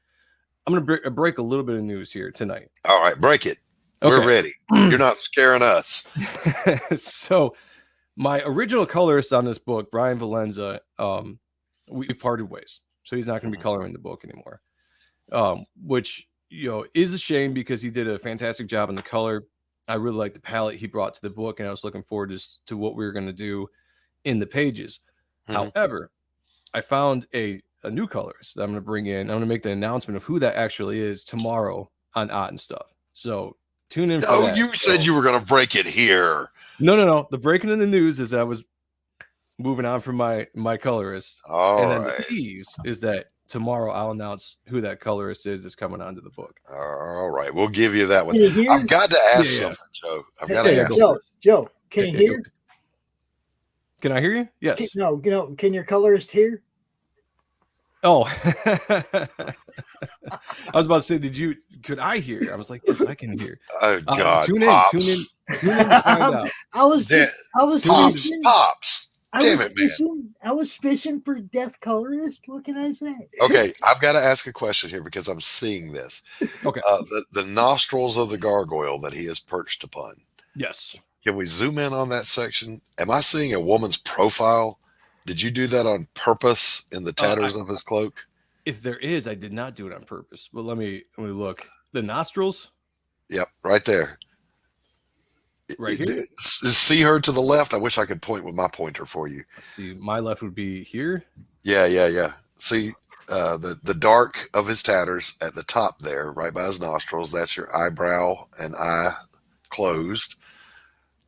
I'm going to break a little bit of news here tonight. All right, break it. We're ready. You're not scaring us. So my original colorist on this book, Brian Valenza, we've parted ways. So he's not going to be coloring the book anymore, which, is a shame because he did a fantastic job on the color. I really like the palette he brought to the book, and I was looking forward to what we were going to do in the pages. However, I found a new colorist that I'm going to bring in. I'm going to make the announcement of who that actually is tomorrow on Ott and Stuff. So tune in. You said you were going to break it here. No. The breaking in the news is I was moving on from my colorist. All and then right. the tease is that tomorrow I'll announce who that colorist is that's coming onto the book. All right, we'll give you that one. Can you hear? I've got to ask Yeah, yeah. something, Joe. I've got to Hey, ask. Joe, can you hear? Can I hear you? Yes. No, can your colorist hear? Oh, I was about to say, could I hear? I was like, yes, I can hear. Oh God, tune in to find out. I was fishing. Pops. Damn it, man. I was fishing for death colorist. What can I say? Okay, I've got to ask a question here because I'm seeing this. Okay. The nostrils of the gargoyle that he is perched upon. Yes. Can we zoom in on that section? Am I seeing a woman's profile? Did you do that on purpose in the tatters of his cloak? If there is, I did not do it on purpose. But let me look. The nostrils? Yep, right there. Right here? See her to the left? I wish I could point with my pointer for you. Let's see, my left would be here. Yeah. See the dark of his tatters at the top there, right by his nostrils. That's your eyebrow and eye closed.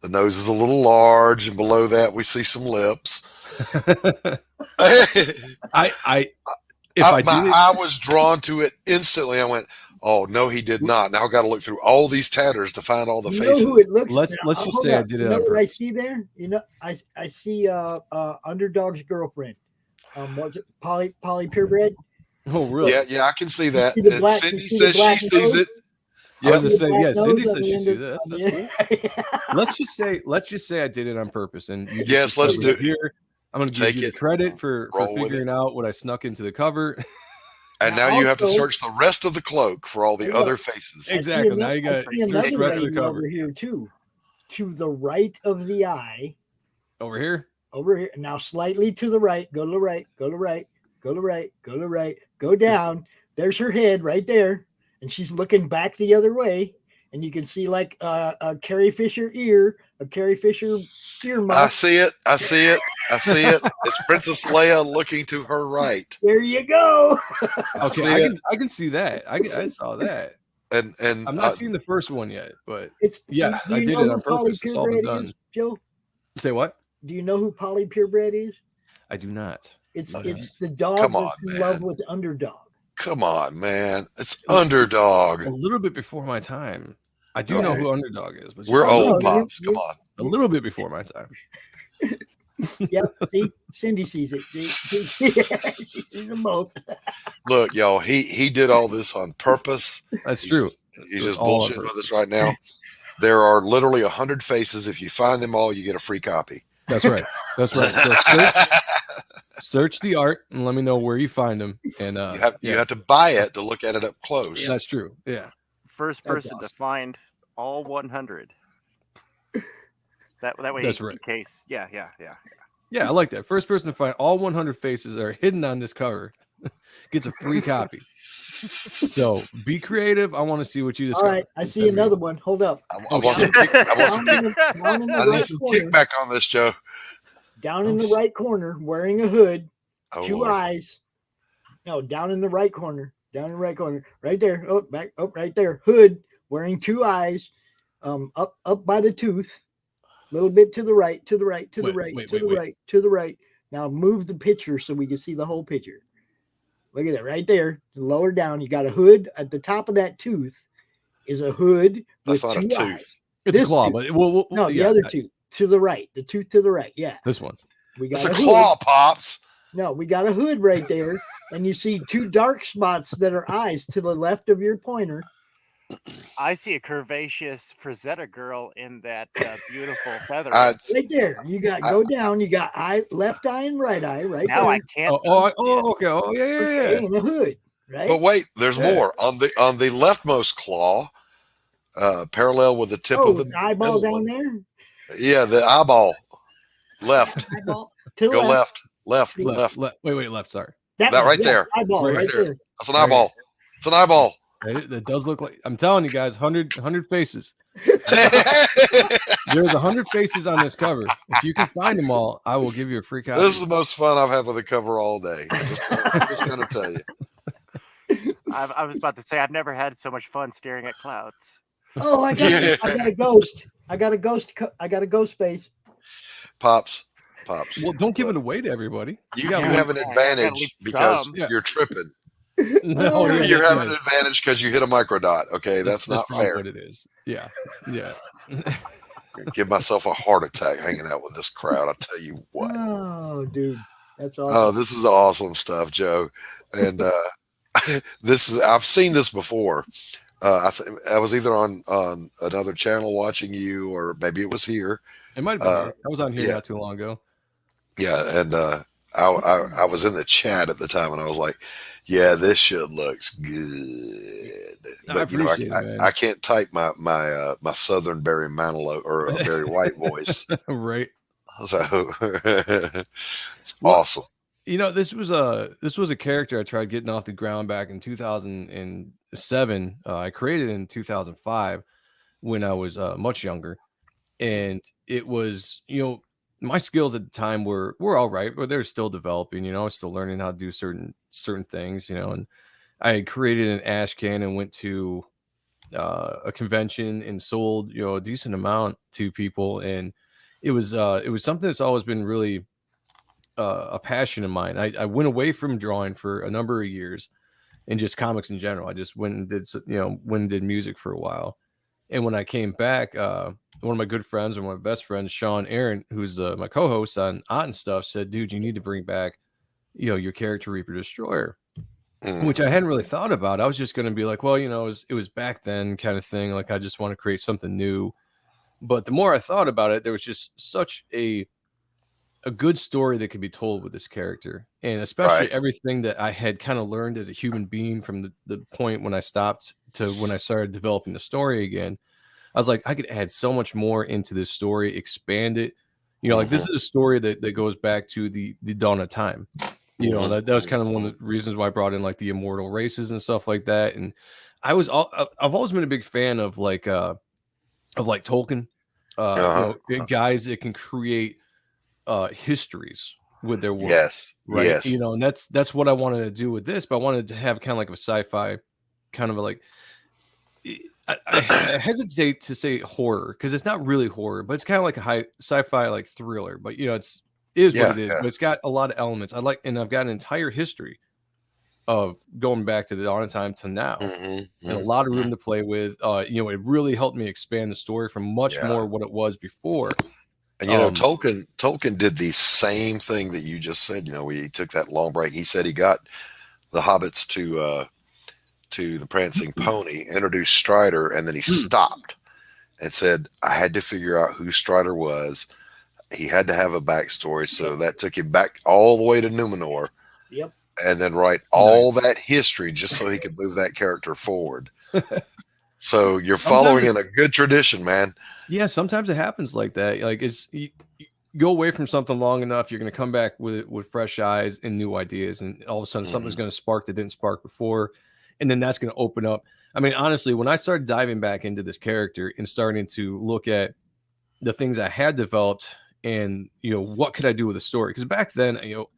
The nose is a little large, and below that we see some lips. My eye was drawn to it instantly. I went, "Oh no, he did not." Now I got to look through all these tatters to find all the faces. Know who it looks Let's just say I did it. You know what I see there? I see Underdog's girlfriend. What's it? Polly Purebred. Oh, really? Yeah, I can see that. You see the And black- Cindy you see the says she black sees nose? it. I was just saying, Black yeah, Cindy nose says on she the sees end that. of- That's cool. Let's just say I did it on purpose, and you Yes, just let's put do it here. I'm going to give Take you the it. credit for Roll with figuring out what I snuck into the cover. And now you have to Also- search the rest of the cloak for all the other faces. Exactly. Now you got I see search the another rest of the lady cover. over here too, to the right of the eye. Over here. Over here. Now slightly to the right. Go to the right. Go to the right. Go to the right. Go to the right. Go down. There's her head right there, and she's looking back the other way. And you can see like a Carrie Fisher ear, a Carrie Fisher earmuff. I see it. It's Princess Leia looking to her right. There you go. Okay, I can see that. I saw that. And I'm not seeing the first one yet, but It's yes, do I you did know it who on Polly purpose. It's all been Purebred done. is, Joe? Say what? Do you know who Polly Purebred is? I do not. It's No. it's the dog Come on, that's in love with Underdog. Come on, man. It's Underdog. A little bit before my time. I do know Okay. who Underdog is, but We're just a little old, bit- Pops. Come on. A little bit before my time. Yep. See, Cindy sees it. She sees them both. Look, y'all, he did all this on purpose. That's true. He's It was just all on bullshitting with purpose. us right now. There are literally 100 faces. If you find them all, you get a free copy. That's right. That's right. So search the art and let me know where you find them. And You have to buy it to look at it up close. That's true. Yeah. First That's person to awesome. find all 100. That way, That's in right. case, yeah. Yeah, I like that. First person to find all 100 faces that are hidden on this cover gets a free copy. So be creative. I want to see what you All discover. right, I see another one. Hold up. I want some kickback Down in the I need right some corner. kickback on this, Joe. Down in the right corner, wearing a hood, Oh, two Lord. eyes. No, down in the right corner. Down in the right corner. Right there. Oh, back. Oh, right there. Hood, wearing two eyes. Up by the tooth. A little bit to the right, to the right, to the right, to the right, to the right. Now move the picture so we can see the whole picture. Look at that right there. Lower down, you got a hood at the top of that tooth. Is a hood That's with not a two tooth. eyes. It's a This claw, tooth. but No, the yeah, other tooth to the right. The tooth to the right. Yeah, This one. we got It's a hood. claw, Pops. No, we got a hood right there, and you see two dark spots that are eyes to the left of your pointer. I see a curvaceous Frazetta girl in that beautiful feather. I- Right there. You got go down. You got left eye and right eye. Right now there. I can't. Okay. Oh, yeah. Okay, and a hood. Right. But wait, there's Yeah. more. On the leftmost claw, parallel with the tip Oh, of the eyeball middle down one. there. Yeah, the eyeball. Left. Eyeball to the Go left. left. Left. Wait, left. Sorry. That one, right yeah, there. Eyeball Right right, there. there. That's an eyeball. It's an eyeball. That does look like. I'm telling you guys, 100 faces. There's 100 faces on this cover. If you can find them all, I will give you a free copy. This is the most fun I've had with the cover all day. Just gonna tell you. I was about to say I've never had so much fun staring at clouds. Oh, I got a ghost. I got a ghost face. Pops, Pops. Well, don't give it away to everybody. You gotta have an leave- advantage because some. Yeah. you're tripping. No, You're having an advantage because you hit a microdot. Okay, that's not probably fair. what it is. Yeah, yeah. Give myself a heart attack hanging out with this crowd. I tell you what. Oh, dude, that's awesome. Oh, this is awesome stuff, Joe. And this is I've seen this before. I was either on another channel watching you, or maybe it was here. It might have been. I was on here yeah. not too long ago. Yeah, and I was in the chat at the time, and I was like, "Yeah, this shit looks good." But you know, I can't type my Southern Barry Manilow or Barry White voice, right? So it's awesome. You know, this was a character I tried getting off the ground back in 2007. I created in 2005 when I was much younger, and it was, you know, my skills at the time were all right, but they're still developing. You know, I was still learning how to do certain things. You know, and I had created an ash can and went to a convention and sold, you know, a decent amount to people, and it was something that's always been really a passion of mine. I went away from drawing for a number of years and just comics in general. I just went and did music for a while. And when I came back, one of my good friends and one of my best friends, Sean Aaron, who's my co-host on Ott and Stuff, said, "Dude, you need to bring back, you know, your character Reaper Destroyer," which I hadn't really thought about. I was just going to be like, well, you know, it was back then kind of thing. Like, I just want to create something new. But the more I thought about it, there was just such a good story that could be told with this character, and especially everything that I had kind of learned as a human being from the point when I stopped to when I started developing the story again. I was like, I could add so much more into this story, expand it. You know, like this is a story that goes back to the dawn of time. You know, that was kind of one of the reasons why I brought in like the immortal races and stuff like that. And I've always been a big fan of like Tolkien, you know, guys that can create histories with their work. Yes, right. Yes. You know, and that's what I wanted to do with this, but I wanted to have kind of like a sci-fi kind of like. I hesitate to say horror because it's not really horror, but it's kind of like a high sci-fi like thriller. But you know, it is what it is. But it's got a lot of elements. And I've got an entire history of going back to the dawn of time to now, and a lot of room to play with. You know, it really helped me expand the story from much more what it was before. And you know, Tolkien did the same thing that you just said. You know, he took that long break. He said he got the hobbits to the Prancing Pony, introduced Strider, and then he stopped and said, I had to figure out who Strider was. He had to have a backstory, so that took him back all the way to Numenor. Yep. And then write all that history just so he could move that character forward. So you're following in a good tradition, man. Yeah, sometimes it happens like that. Like you go away from something long enough, you're going to come back with fresh eyes and new ideas, and all of a sudden something's going to spark that didn't spark before. And then that's going to open up. I mean, honestly, when I started diving back into this character and starting to look at the things I had developed and, you know, what could I do with a story? Because back then, you know,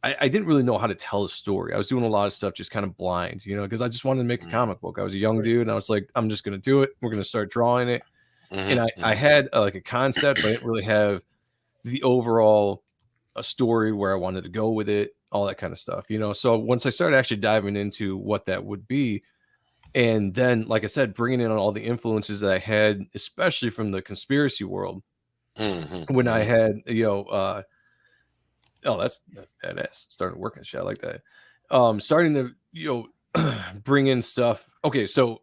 I didn't really know how to tell a story. I was doing a lot of stuff just kind of blind, you know, because I just wanted to make a comic book. I was a young dude, and I was like, I'm just going to do it. We're going to start drawing it. And I had like a concept, but I didn't really have the overall story where I wanted to go with it. All that kind of stuff, you know. So once I started actually diving into what that would be, and then, like I said, bringing in all the influences that I had, especially from the conspiracy world, when I had, you know, that's badass. Starting to work on shit. I like that. Starting to, you know, bring in stuff. Okay, so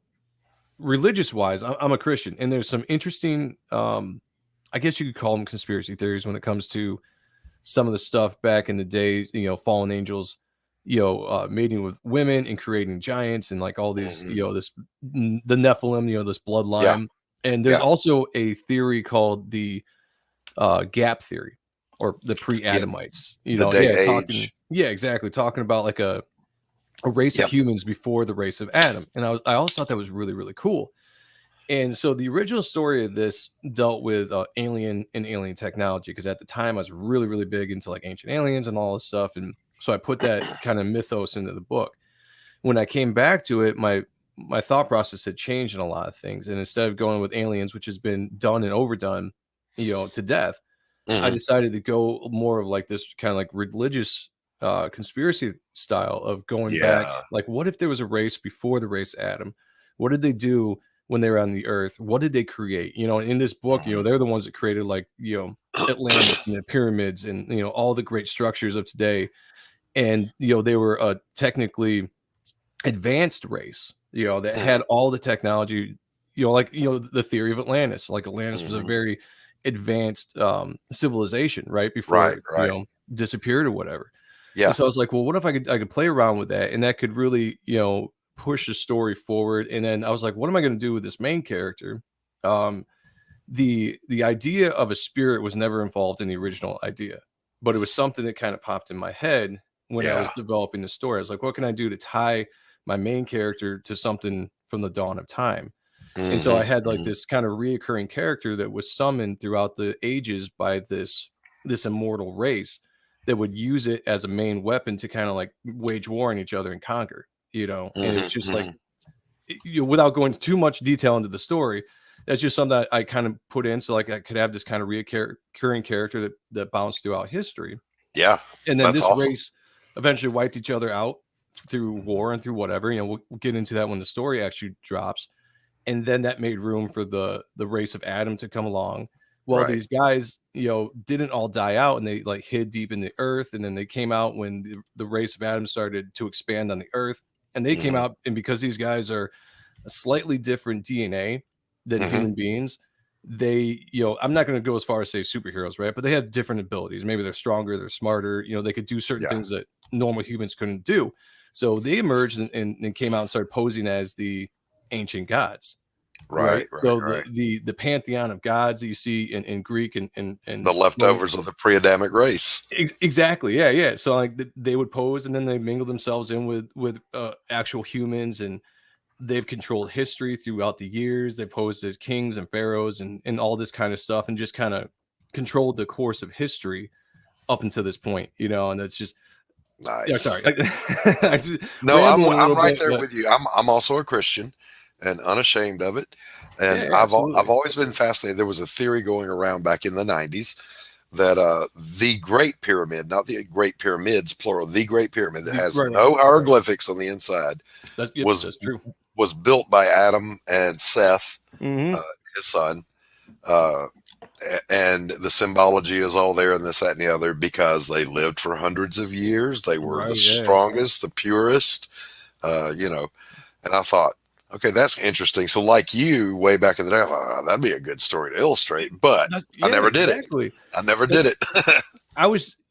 religious wise, I'm a Christian, and there's some interesting, I guess you could call them conspiracy theories when it comes to some of the stuff back in the days, you know, fallen angels, you know, mating with women and creating giants and like all these, you know, the Nephilim, you know, this bloodline. And there's also a theory called the gap theory, or the pre-Adamites, you know, exactly. Talking about like a race of humans before the race of Adam. And I also thought that was really, really cool. And so the original story of this dealt with alien and alien technology, because at the time I was really, really big into like ancient aliens and all this stuff. And so I put that kind of mythos into the book. When I came back to it, my thought process had changed in a lot of things. And instead of going with aliens, which has been done and overdone, you know, to death, I decided to go more of like this kind of like religious conspiracy style of going back. Like, what if there was a race before the race Adam? What did they do when they were on the earth? What did they create? You know, in this book, you know, they're the ones that created like, you know, Atlantis and the pyramids and, you know, all the great structures of today. And, you know, they were a technically advanced race, you know, that had all the technology, you know, like, you know, the theory of Atlantis, like Atlantis was a very advanced civilization, right? Before it, you know, disappeared or whatever. And so I was like, well, what if I could play around with that? And that could really, you know, push the story forward. And then I was like, what am I going to do with this main character? The idea of a spirit was never involved in the original idea, but it was something that kind of popped in my head when I was developing the story. I was like, what can I do to tie my main character to something from the dawn of time? And so I had like this kind of reoccurring character that was summoned throughout the ages by this immortal race that would use it as a main weapon to kind of like wage war on each other and conquer, you know. And it's just like, you know, without going too much detail into the story, that's just something that I kind of put in so like I could have this kind of reoccurring character that bounced throughout history. And then this race eventually wiped each other out through war and through whatever, you know, we'll get into that when the story actually drops. And then that made room for the race of Adam to come along. Well, these guys, you know, didn't all die out and they like hid deep in the earth. And then they came out when the race of Adam started to expand on the earth. And they came out, and because these guys are a slightly different DNA than human beings, they, you know, I'm not going to go as far as say superheroes, right? But they have different abilities. Maybe they're stronger, they're smarter, you know, they could do certain things that normal humans couldn't do. So they emerged and came out and started posing as the ancient gods. The pantheon of gods that you see in Greek and the leftovers of the pre-Adamic race. Exactly. Yeah. So like they would pose and then they mingle themselves in with actual humans, and they've controlled history throughout the years. They posed as kings and pharaohs and all this kind of stuff, and just kind of controlled the course of history up until this point, you know. And it's just nice. Yeah, sorry. No, I'm right there with you. I'm also a Christian and unashamed of it. And I've always been fascinated. There was a theory going around back in the 90s that the Great Pyramid, not the Great Pyramids, plural, the Great Pyramid that has no hieroglyphics on the inside, was built by Adam and Seth, his son. And the symbology is all there and this, that, and the other, because they lived for hundreds of years. They were the strongest, the purest, you know. And I thought, okay, that's interesting. So like you way back in the day, that'd be a good story to illustrate, but I never did it. I never did it.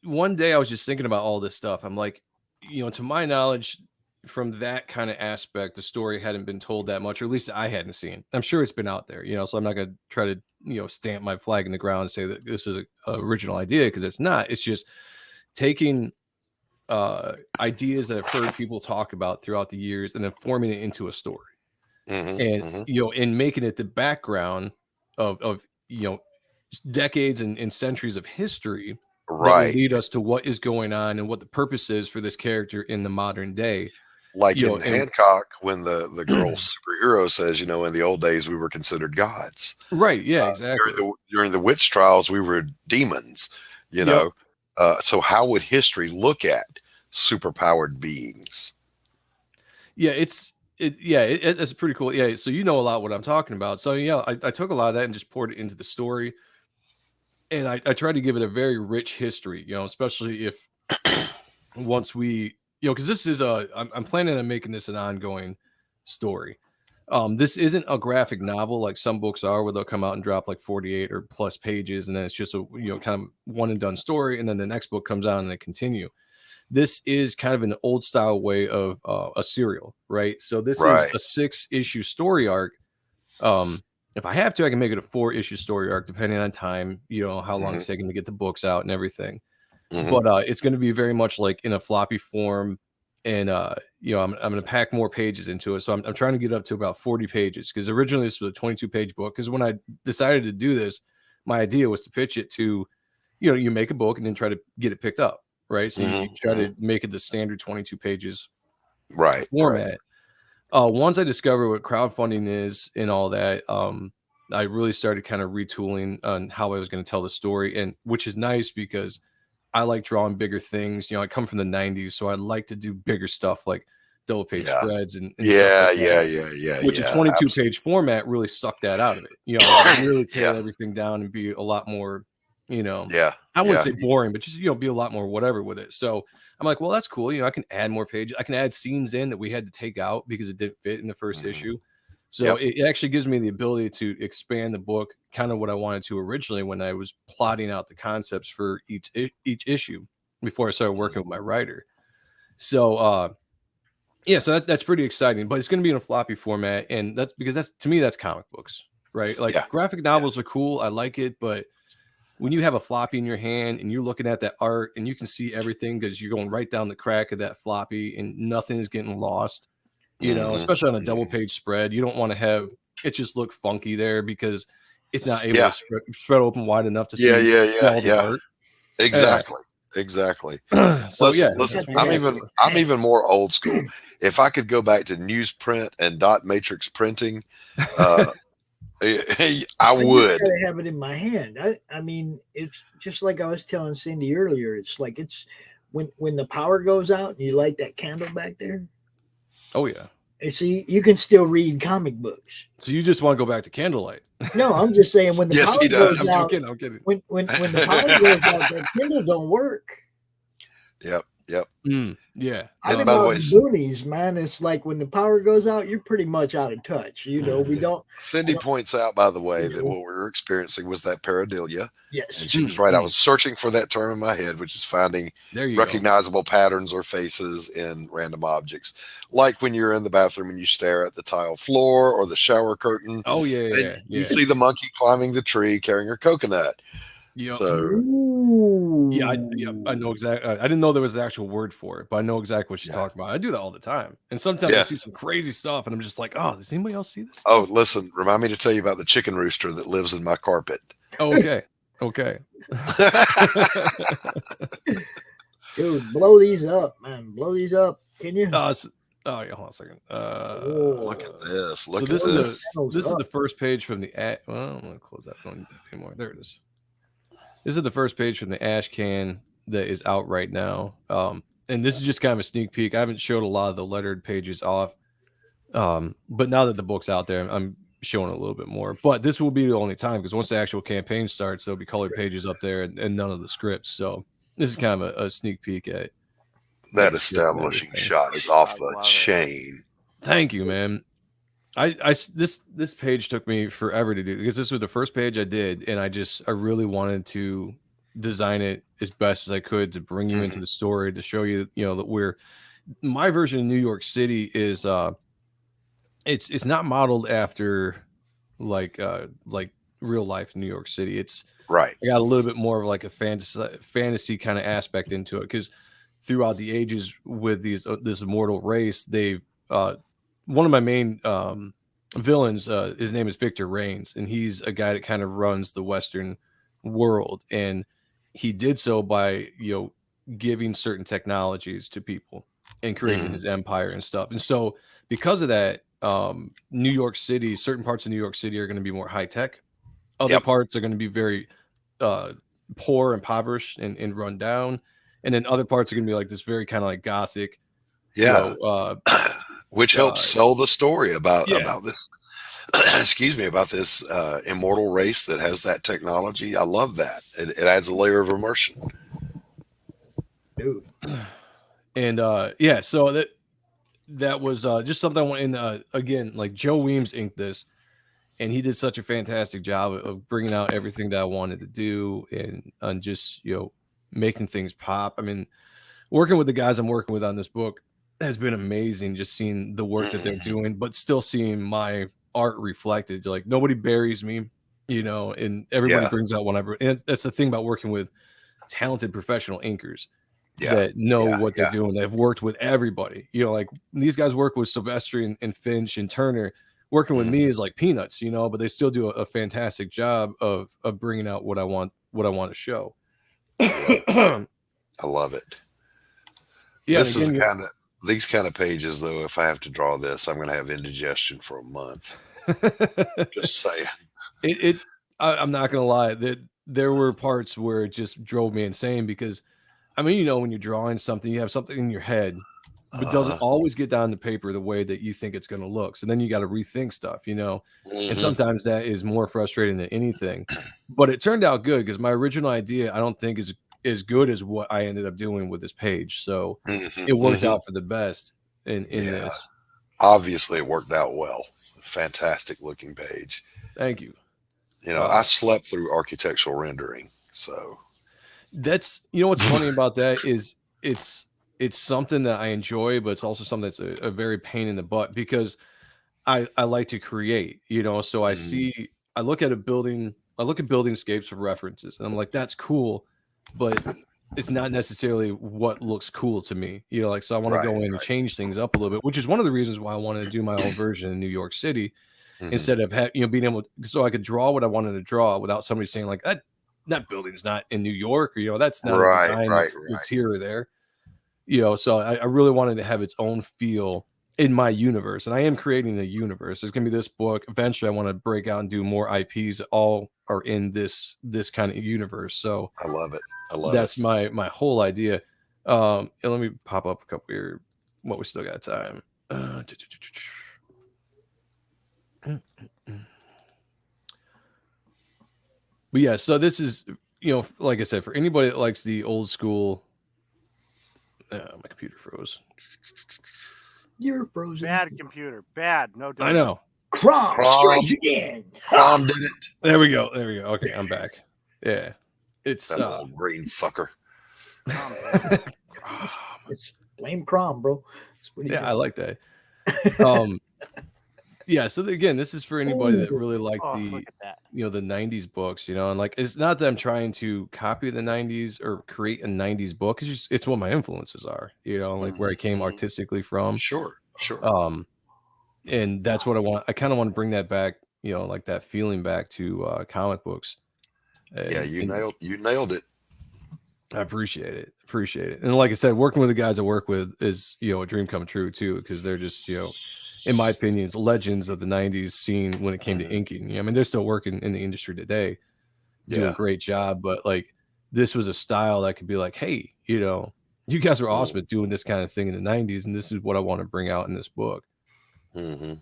One day I was just thinking about all this stuff. I'm like, you know, to my knowledge, from that kind of aspect, the story hadn't been told that much, or at least I hadn't seen. I'm sure it's been out there, you know, so I'm not going to try to, you know, stamp my flag in the ground and say that this is an original idea, because it's not. It's just taking ideas that I've heard people talk about throughout the years and then forming it into a story. You know, and making it the background of you know, decades and centuries of history that will lead us to what is going on and what the purpose is for this character in the modern day. Like in Hancock, when the girl superhero says, you know, in the old days we were considered gods. Right. Yeah, exactly. During the witch trials, we were demons, you know. So how would history look at superpowered beings? Yeah, it's pretty cool. Yeah, so you know a lot what I'm talking about. So yeah, I took a lot of that and just poured it into the story, and I tried to give it a very rich history. You know, especially if once we, you know, because this is I'm planning on making this an ongoing story. This isn't a graphic novel like some books are, where they'll come out and drop like 48 or plus pages, and then it's just a, you know, kind of one and done story, and then the next book comes out and they continue. This is kind of an old style way of a serial, right? So this is a 6-issue story arc. If I have to, I can make it a 4-issue story arc, depending on time, you know, how long it's taking to get the books out and everything. But it's going to be very much like in a floppy form. And, you know, I'm going to pack more pages into it. So I'm trying to get up to about 40 pages, because originally this was a 22-page book. Because when I decided to do this, my idea was to pitch it to, you know, you make a book and then try to get it picked up. Right. So you try to make it the standard 22 pages format. Once I discovered what crowdfunding is and all that, I really started kind of retooling on how I was going to tell the story, and which is nice because I like drawing bigger things. You know, I come from the 90s, so I like to do bigger stuff like double page spreads and stuff like that. Which a 22-page format really sucked that out of it. You know, like really tear everything down and be a lot more, you know, I wouldn't say boring, but just, you know, be a lot more whatever with it. So I'm like, well, that's cool. You know, I can add more pages. I can add scenes in that we had to take out because it didn't fit in the first issue. So it actually gives me the ability to expand the book, kind of what I wanted to originally when I was plotting out the concepts for each issue before I started working with my writer. So yeah, so that's pretty exciting, but it's going to be in a floppy format, and that's because to me that's comic books, right? Like graphic novels are cool, I like it, but when you have a floppy in your hand and you're looking at that art and you can see everything because you're going right down the crack of that floppy and nothing is getting lost. You know, especially on a double page spread, you don't want to have it just look funky there because it's not able to spread open wide enough to see all the art. Exactly. So listen, I'm even more old school. If I could go back to newsprint and dot matrix printing, I would. I have it in my hand. I mean, it's just like I was telling Cindy earlier. It's like when the power goes out and you light that candle back there. Oh yeah. And see, you can still read comic books. So you just want to go back to candlelight? No, I'm just saying when the power goes out. I'm kidding. When the power goes out, that Kindle don't work. Yep. Yeah. And by the way, boonies, man, it's like when the power goes out, you're pretty much out of touch. You know, we don't. Cindy points out, by the way, that what we were experiencing was that pareidolia. Yes. And she was right. I was searching for that term in my head, which is finding recognizable patterns or faces in random objects. Like when you're in the bathroom and you stare at the tile floor or the shower curtain. Oh, yeah. You see the monkey climbing the tree carrying her coconut. Yeah. So, I know exactly. I didn't know there was an actual word for it, but I know exactly what you're talking about. I do that all the time, and sometimes I see some crazy stuff, and I'm just like, "Oh, does anybody else see this?" Oh, listen, remind me to tell you about the chicken rooster that lives in my carpet. Oh, okay. Dude, blow these up, man. Blow these up. Can you? Yeah, hold on a second. Look at this. This is the first page from the. Well, I'm gonna close that. Don't need that anymore. There it is. This is the first page from the ash can that is out right now. And this is just kind of a sneak peek. I haven't showed a lot of the lettered pages off. But now that the book's out there, I'm showing a little bit more. But this will be the only time because once the actual campaign starts, there'll be colored pages up there and none of the scripts. So this is kind of a sneak peek at that establishing shot is off the chain. Thank you, man. This page took me forever to do because this was the first page I did, and I really wanted to design it as best as I could to bring you into the story, to show you, you know, that my version of New York City is it's not modeled after like real life New York City. It's right. I got a little bit more of like a fantasy kind of aspect into it because throughout the ages with this immortal race, they've one of my main villains, his name is Victor Reigns, and he's a guy that kind of runs the Western world. And he did so by, you know, giving certain technologies to people and creating his empire and stuff. And so because of that, New York City, certain parts of New York City are going to be more high tech. Other parts are going to be very poor, impoverished, and run down. And then other parts are going to be like this very kind of like gothic. Yeah. You know, which helps sell the story about this excuse me, about this immortal race that has that technology. I love that. It adds a layer of immersion. Dude. And so that was just something I went in again, like Joe Weems inked this, and he did such a fantastic job of bringing out everything that I wanted to do and just, you know, making things pop. I mean, working with the guys I'm working with on this book has been amazing, just seeing the work that they're doing, but still seeing my art reflected. Like nobody buries me, you know, and everybody brings out whatever. And that's the thing about working with talented professional inkers that know what they're doing. They've worked with everybody, you know, like these guys work with Silvestri and Finch and Turner. Working with me is like peanuts, you know, but they still do a fantastic job of bringing out what I want to show. I love it. Yeah, this is these kind of pages, though. If I have to draw this, I'm going to have indigestion for a month. Just saying. I'm not gonna lie, that there were parts where it just drove me insane because, I mean, when you're drawing something, you have something in your head, but doesn't always get down to paper the way that you think it's going to look. So then you got to rethink stuff, and sometimes that is more frustrating than anything. But it turned out good because my original idea, I don't think is as good as what I ended up doing with this page. So it worked out for the best in this. Obviously, it worked out well. Fantastic looking page. Thank you. I slept through architectural rendering, so that's what's funny about that is it's something that I enjoy, but it's also something that's a very pain in the butt because I like to create, so I look at buildingscapes for references and I'm like, that's cool, but it's not necessarily what looks cool to me, so I want to go in and change things up a little bit, which is one of the reasons why I wanted to do my own version in New York City instead of being able so I could draw what I wanted to draw without somebody saying like that building's not in New York, or that's not a design it's here or there. So I really wanted to have its own feel in my universe, and I am creating a universe. There's gonna be this book. Eventually, I want to break out and do more IPs that all are in this kind of universe. So I love it. That's my whole idea. And let me pop up a couple here. What we still got time. But yeah, so this is like I said, for anybody that likes the old school. My computer froze. You're frozen. Bad computer. Bad. No. I know. CRoM strikes again. CRoM did it. There we go. Okay, I'm back. Yeah, it's that old green fucker. It's blame CRoM, bro. I like that. Yeah, so again, this is for anybody that really liked the the 90s books, and like it's not that I'm trying to copy the 90s or create a 90s book. It's just it's what my influences are, like where I came artistically from. Sure. And that's what I want. I kind of want to bring that back, like that feeling back to comic books. You nailed it. I appreciate it. And like I said, working with the guys I work with is, a dream come true too, because they're just, in my opinion, it's legends of the 90s scene when it came to inking. I mean, they're still working in the industry today, doing a great job. But like, this was a style that could be like, hey, you guys were awesome at doing this kind of thing in the 90s, and this is what I want to bring out in this book. For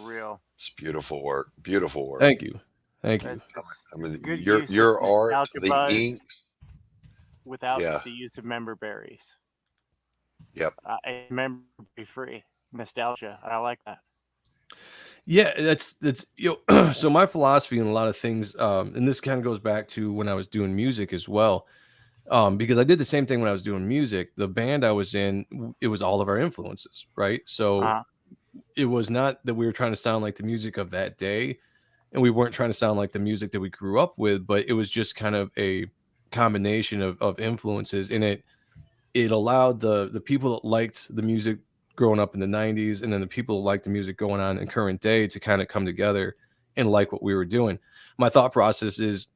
real. It's beautiful work. Beautiful work. Thank you. I mean, your art, the inks. Without the use of member berries. Yep. Member free. Nostalgia. I like that. Yeah, that's so my philosophy in a lot of things, and this kind of goes back to when I was doing music as well, because I did the same thing when I was doing music. The band I was in, it was all of our influences, right? So it was not that we were trying to sound like the music of that day, and we weren't trying to sound like the music that we grew up with, but it was just kind of a combination of influences, and it allowed the people that liked the music growing up in the 90s and then the people that liked the music going on in current day to kind of come together and like what we were doing. My thought process is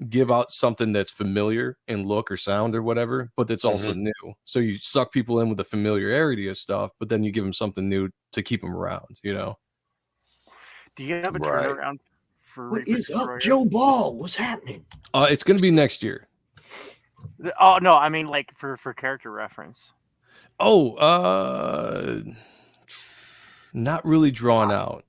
give out something that's familiar in look or sound or whatever, but that's also new. So you suck people in with the familiarity of stuff, but then you give them something new to keep them around, Do you have a turnaround for what is up, Joe Ball? What's happening? It's going to be next year. Oh no, I mean like for character reference. Not really drawn out.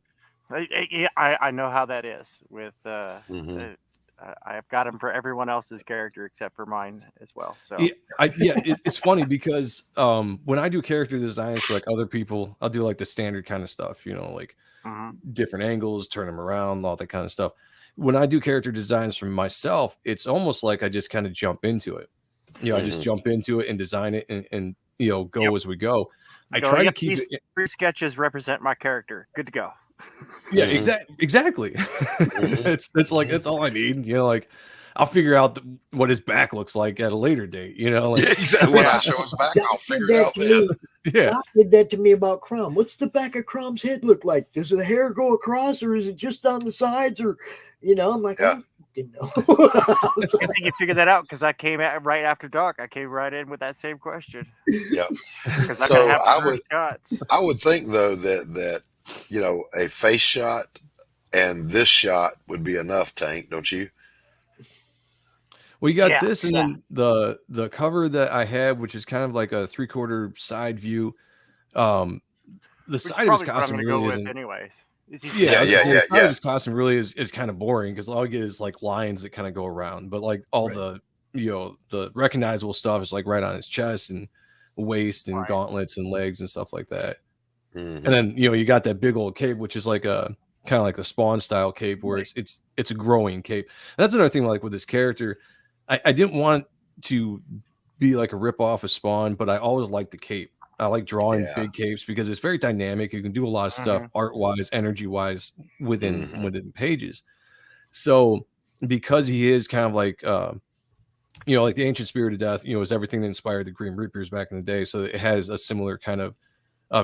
I know how that is with I've got them for everyone else's character except for mine as well. So it's funny because when I do character designs for like other people, I'll do like the standard kind of stuff, like different angles, turn them around, all that kind of stuff. When I do character designs for myself, it's almost like I just kind of jump into it. I just jump into it and design it and go as we go. I try to keep it. 3 sketches represent my character. Good to go. Yeah, exactly. It's like that's all I need. Like I'll figure out what his back looks like at a later date. Like, exactly. When I show his back, I'll figure it out then. Yeah, Doc did that to me about CRoM. What's the back of CRoM's head look like? Does the hair go across, or is it just on the sides? Or I'm like, I didn't know. I think you figured that out because I came right after Doc. I came right in with that same question. Yeah. So I would think though that a face shot And this shot would be enough, Tank, don't you? Well, you got this, and then the cover that I have, which is kind of like a 3/4 side view. The side of his costume really isn't. Anyways. The side of his costume really is kind of boring because all I get is like lines that kind of go around, but like all the the recognizable stuff is like right on his chest and waist and gauntlets and legs and stuff like that. And then you got that big old cape, which is like a kind of like the Spawn style cape, where it's a growing cape. And that's another thing, like with this character, I didn't want to be like a rip off of Spawn, but I always liked the cape. I like drawing big capes because it's very dynamic. You can do a lot of stuff art wise, energy wise within pages. So because he is kind of like like the ancient spirit of death, is everything that inspired the Grim Reapers back in the day. So it has a similar kind of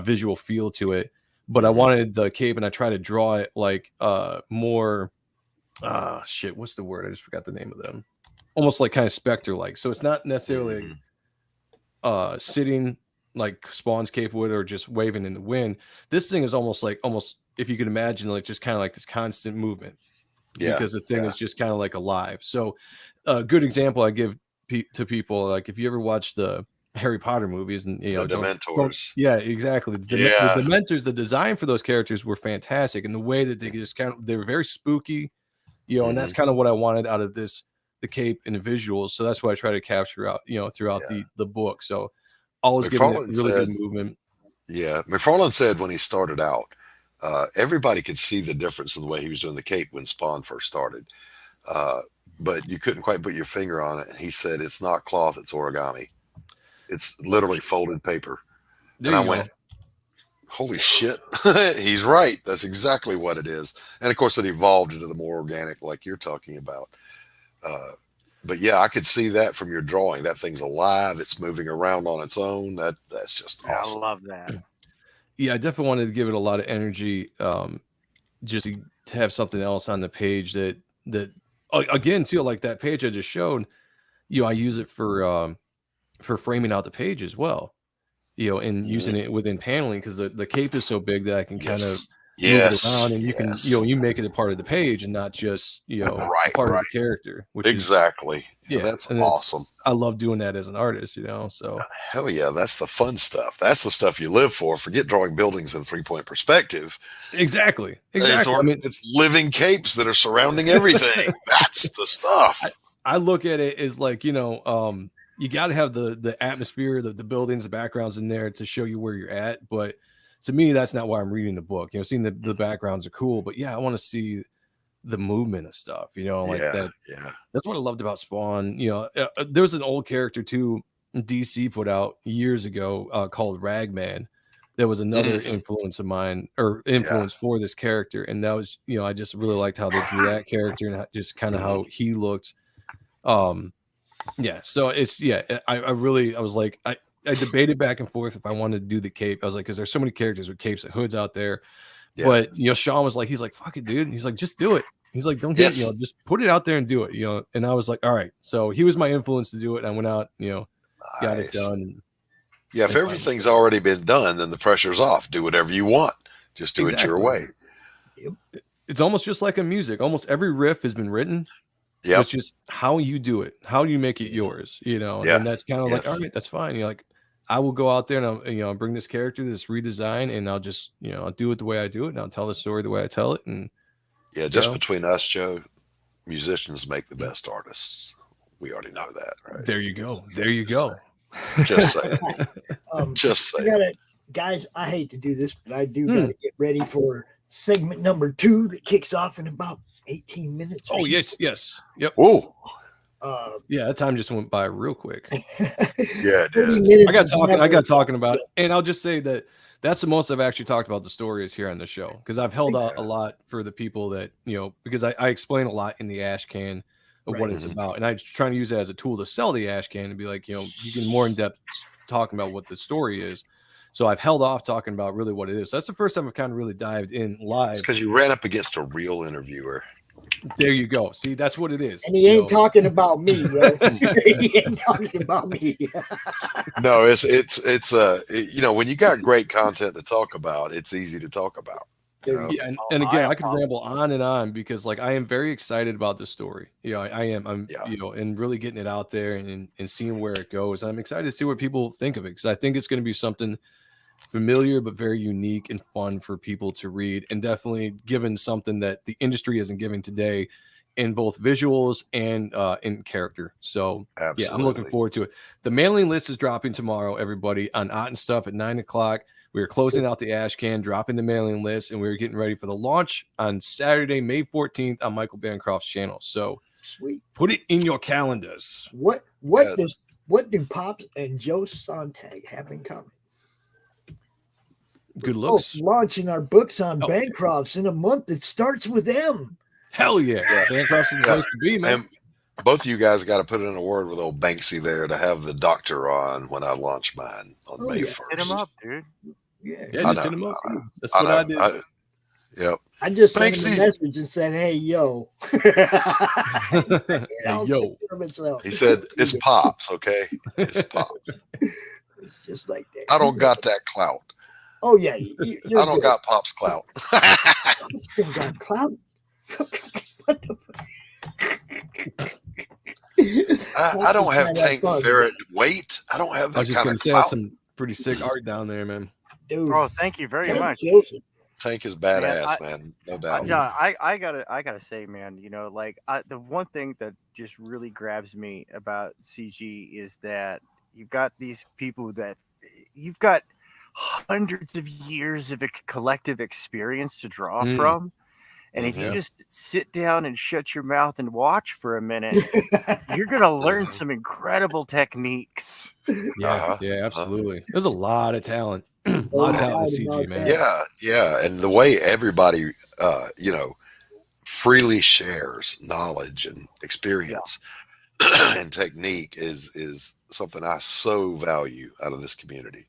visual feel to it. But I wanted the cape, and I tried to draw it like more what's the word? I just forgot the name of them. Almost like kind of Spectre like. So it's not necessarily sitting like Spawn's cape would, or just waving in the wind. This thing is almost if you could imagine, like just kind of like this constant movement. Because the thing is just kind of like alive. So a good example I give to people, like if you ever watch the Harry Potter movies and the Dementors. Exactly. The Dementors, the design for those characters were fantastic, and the way that they just they were very spooky, and that's kind of what I wanted out of the cape and the visuals. So that's what I try to capture out, throughout the book. So always giving it really good movement. Yeah. McFarlane said when he started out, everybody could see the difference in the way he was doing the cape when Spawn first started. But you couldn't quite put your finger on it. And he said, it's not cloth, it's origami. It's literally folded paper. And I went, holy shit. He's right. That's exactly what it is. And of course it evolved into the more organic, like you're talking about. But yeah, I could see that from your drawing. That thing's alive. It's moving around on its own. That's just awesome. I love that. Yeah, I definitely wanted to give it a lot of energy, just to have something else on the page that again too, like that page I just showed. I use it for framing out the page as well. And using it within paneling, because the cape is so big that I can kind of move it around, and you can you make it a part of the page and not just part of the character. Which exactly. That's awesome. I love doing that as an artist. So hell yeah, that's the fun stuff. That's the stuff you live for. Forget drawing buildings in 3-point perspective. Exactly. It's living capes that are surrounding everything. That's the stuff. I look at it as like you got to have the atmosphere, the buildings, the backgrounds in there to show you where you're at. But to me, that's not why I'm reading the book. Seeing the backgrounds are cool, but I want to see the movement of stuff. That. Yeah, that's what I loved about Spawn. There was an old character too, DC put out years ago called Ragman. That was another influence of mine, or influence for this character, and that was I just really liked how they drew that character and just kind of how he looked. So it's I was like I debated back and forth if I wanted to do the cape. I was like, because there's so many characters with capes and hoods out there. But Sean was like, he's like, fuck it, dude. And he's like, just do it. He's like, don't get just put it out there and do it. And I was like, all right. So he was my influence to do it. And I went out, got it done. Yeah, if everything's already been done, then the pressure's off. Do whatever you want. Just do it your way. It's almost just like a music. Almost every riff has been written. Yeah, it's just how you do it. How do you make it yours? And that's kind of like, all right, that's fine. Like, I will go out there and I'll bring this character, this redesign, and I'll just I'll do it the way I do it, and I'll tell the story the way I tell it. And just between us, Joe, musicians make the best artists. We already know that, right? There you go. There you go. Just saying. Just saying. Guys, I hate to do this, but I do got to get ready for segment number 2 that kicks off in about 18 minutes. Oh, yes. Yep. Oh. That time just went by real quick. Yeah, it did. I got talking about it. And I'll just say that that's the most I've actually talked about the story is here on the show, because I've held out a lot for the people that, because I explain a lot in the ash can of what it's about. And I'm trying to use that as a tool to sell the ash can and be like, you can more in depth talking about what the story is. So I've held off talking about really what it is. So that's the first time I've kind of really dived in live. It's because you ran up against a real interviewer. There you go. See, that's what it is. And he ain't talking about me, bro. He ain't talking about me. No, it's when you got great content to talk about, it's easy to talk about. Yeah, and again, I could ramble on and on because like I am very excited about this story. You know, I'm you know, and really getting it out there and seeing where it goes. I'm excited to see what people think of it because I think it's going to be something familiar but very unique and fun for people to read, and definitely given something that the industry isn't giving today in both visuals and in character. So yeah, I'm looking forward to it. The mailing list is dropping tomorrow, everybody, on Ott and Stuff at 9:00. We are closing out the ash can, dropping the mailing list, and we're getting ready for the launch on Saturday, May 14th on Michael Bancroft's channel. So Sweet. Put it in your calendars. What do Pops and Joe Sonntag have in common? Good looks. Launching our books on Bancrofts in a month that starts with M. Hell yeah. Bancrofts is the place to be, man. And both of you guys got to put in a word with old Banksy there to have the doctor on when I launch mine on May 1st. Hit him up, dude. Yeah, just hit him up. That's what I did. Yep. I just sent Banksy. him a message and said, "Hey, yo." Yo. He said, "It's Pops, okay? It's Pops." It's just like that. I don't got that clout. Oh yeah, I don't got Pops clout. Still got clout. I don't have Tank Ferret weight. I don't have I that was just kind gonna of say clout. that's some pretty sick art down there, man. Dude. Oh, thank you very much. Tank is badass, man. No doubt. Yeah, I gotta say, man, you know, like the one thing that just really grabs me about CG is that you've got these people that you've got hundreds of years of collective experience to draw from. And if you just sit down and shut your mouth and watch for a minute, you're going to learn some incredible techniques. Yeah, absolutely. There's a lot of talent. A lot of talent in CG, man. Yeah. And the way everybody, freely shares knowledge and experience and technique is something I so value out of this community.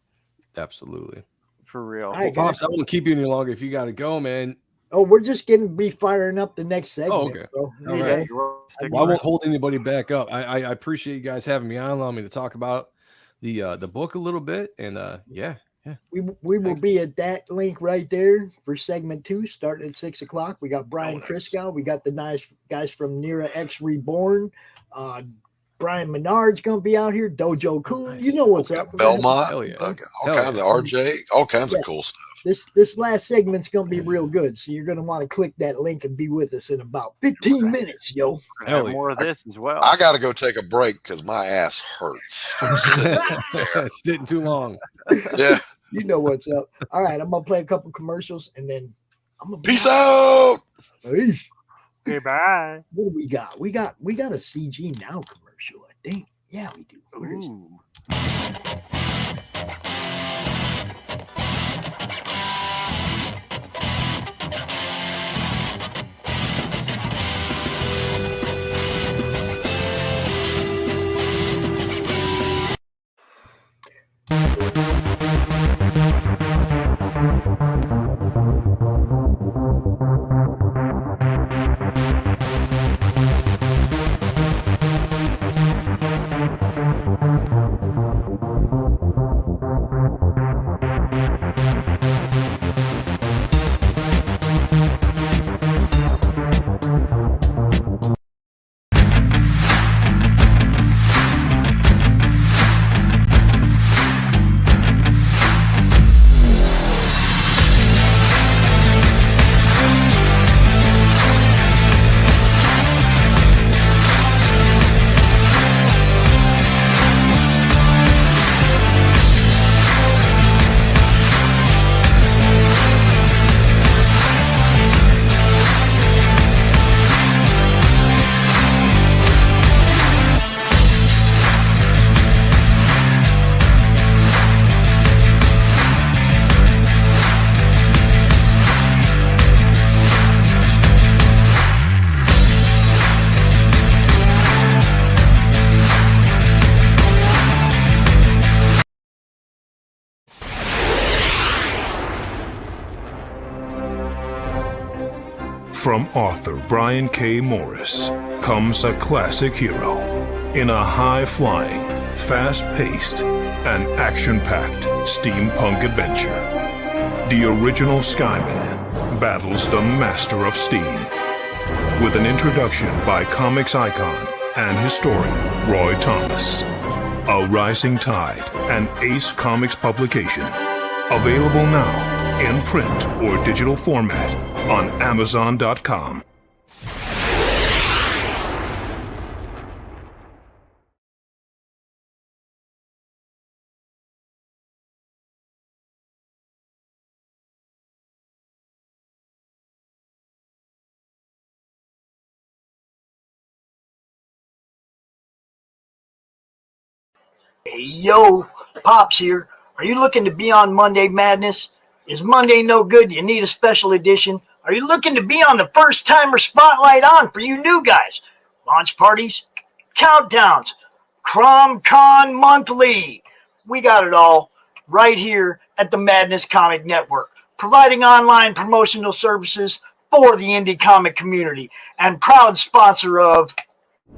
Absolutely. For real. Well, Pops, I won't keep you any longer if you got to go, man. Oh, we're just getting to be firing up the next segment. Oh, okay. Bro. All right. Well, I won't hold anybody back up. I appreciate you guys having me on, allowing me to talk about the book a little bit, and yeah. We will be at that link right there for segment 2, starting at 6 o'clock. We got Brian Crisco. We got the nice guys from Nira X Reborn. Brian Menard's gonna be out here. Dojo Coon, you know what's up. Belmont, all kinds of RJ, all kinds of cool stuff. This last segment's gonna be real good, so you're gonna want to click that link and be with us in about 15 minutes, yo. More of this as well. I got to go take a break because my ass hurts. From It's sitting too long. Yeah. You know what's up. All right, I'm gonna play a couple commercials and then I'm gonna peace out. Peace. Okay, bye. What do we got? We got a CG Now commercial, I think. Yeah, we do. Where is it? From author Brian K. Morris comes a classic hero in a high-flying, fast-paced, and action-packed steampunk adventure. The original Skyman battles the Master of Steam. With an introduction by comics icon and historian Roy Thomas. A Rising Tide, an Ace Comics publication. Available now in print or digital format on Amazon.com. Hey, yo, Pops here. Are you looking to be on Monday Madness? Is Monday no good? You need a special edition? Are you looking to be on the first timer spotlight on for you new guys? Launch parties, countdowns, CRoM CoN monthly. We got it all right here at the Madness Comic Network, providing online promotional services for the indie comic community and proud sponsor of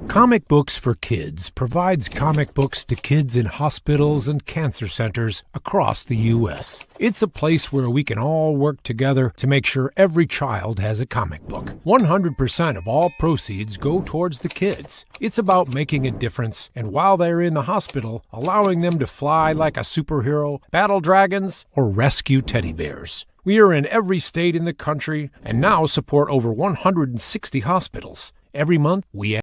Comic Books for Kids provides comic books to kids in hospitals and cancer centers across the U.S. It's a place where we can all work together to make sure every child has a comic book. 100% of all proceeds go towards the kids. It's about making a difference, and while they're in the hospital, allowing them to fly like a superhero, battle dragons, or rescue teddy bears. We are in every state in the country and now support over 160 hospitals. Every month, we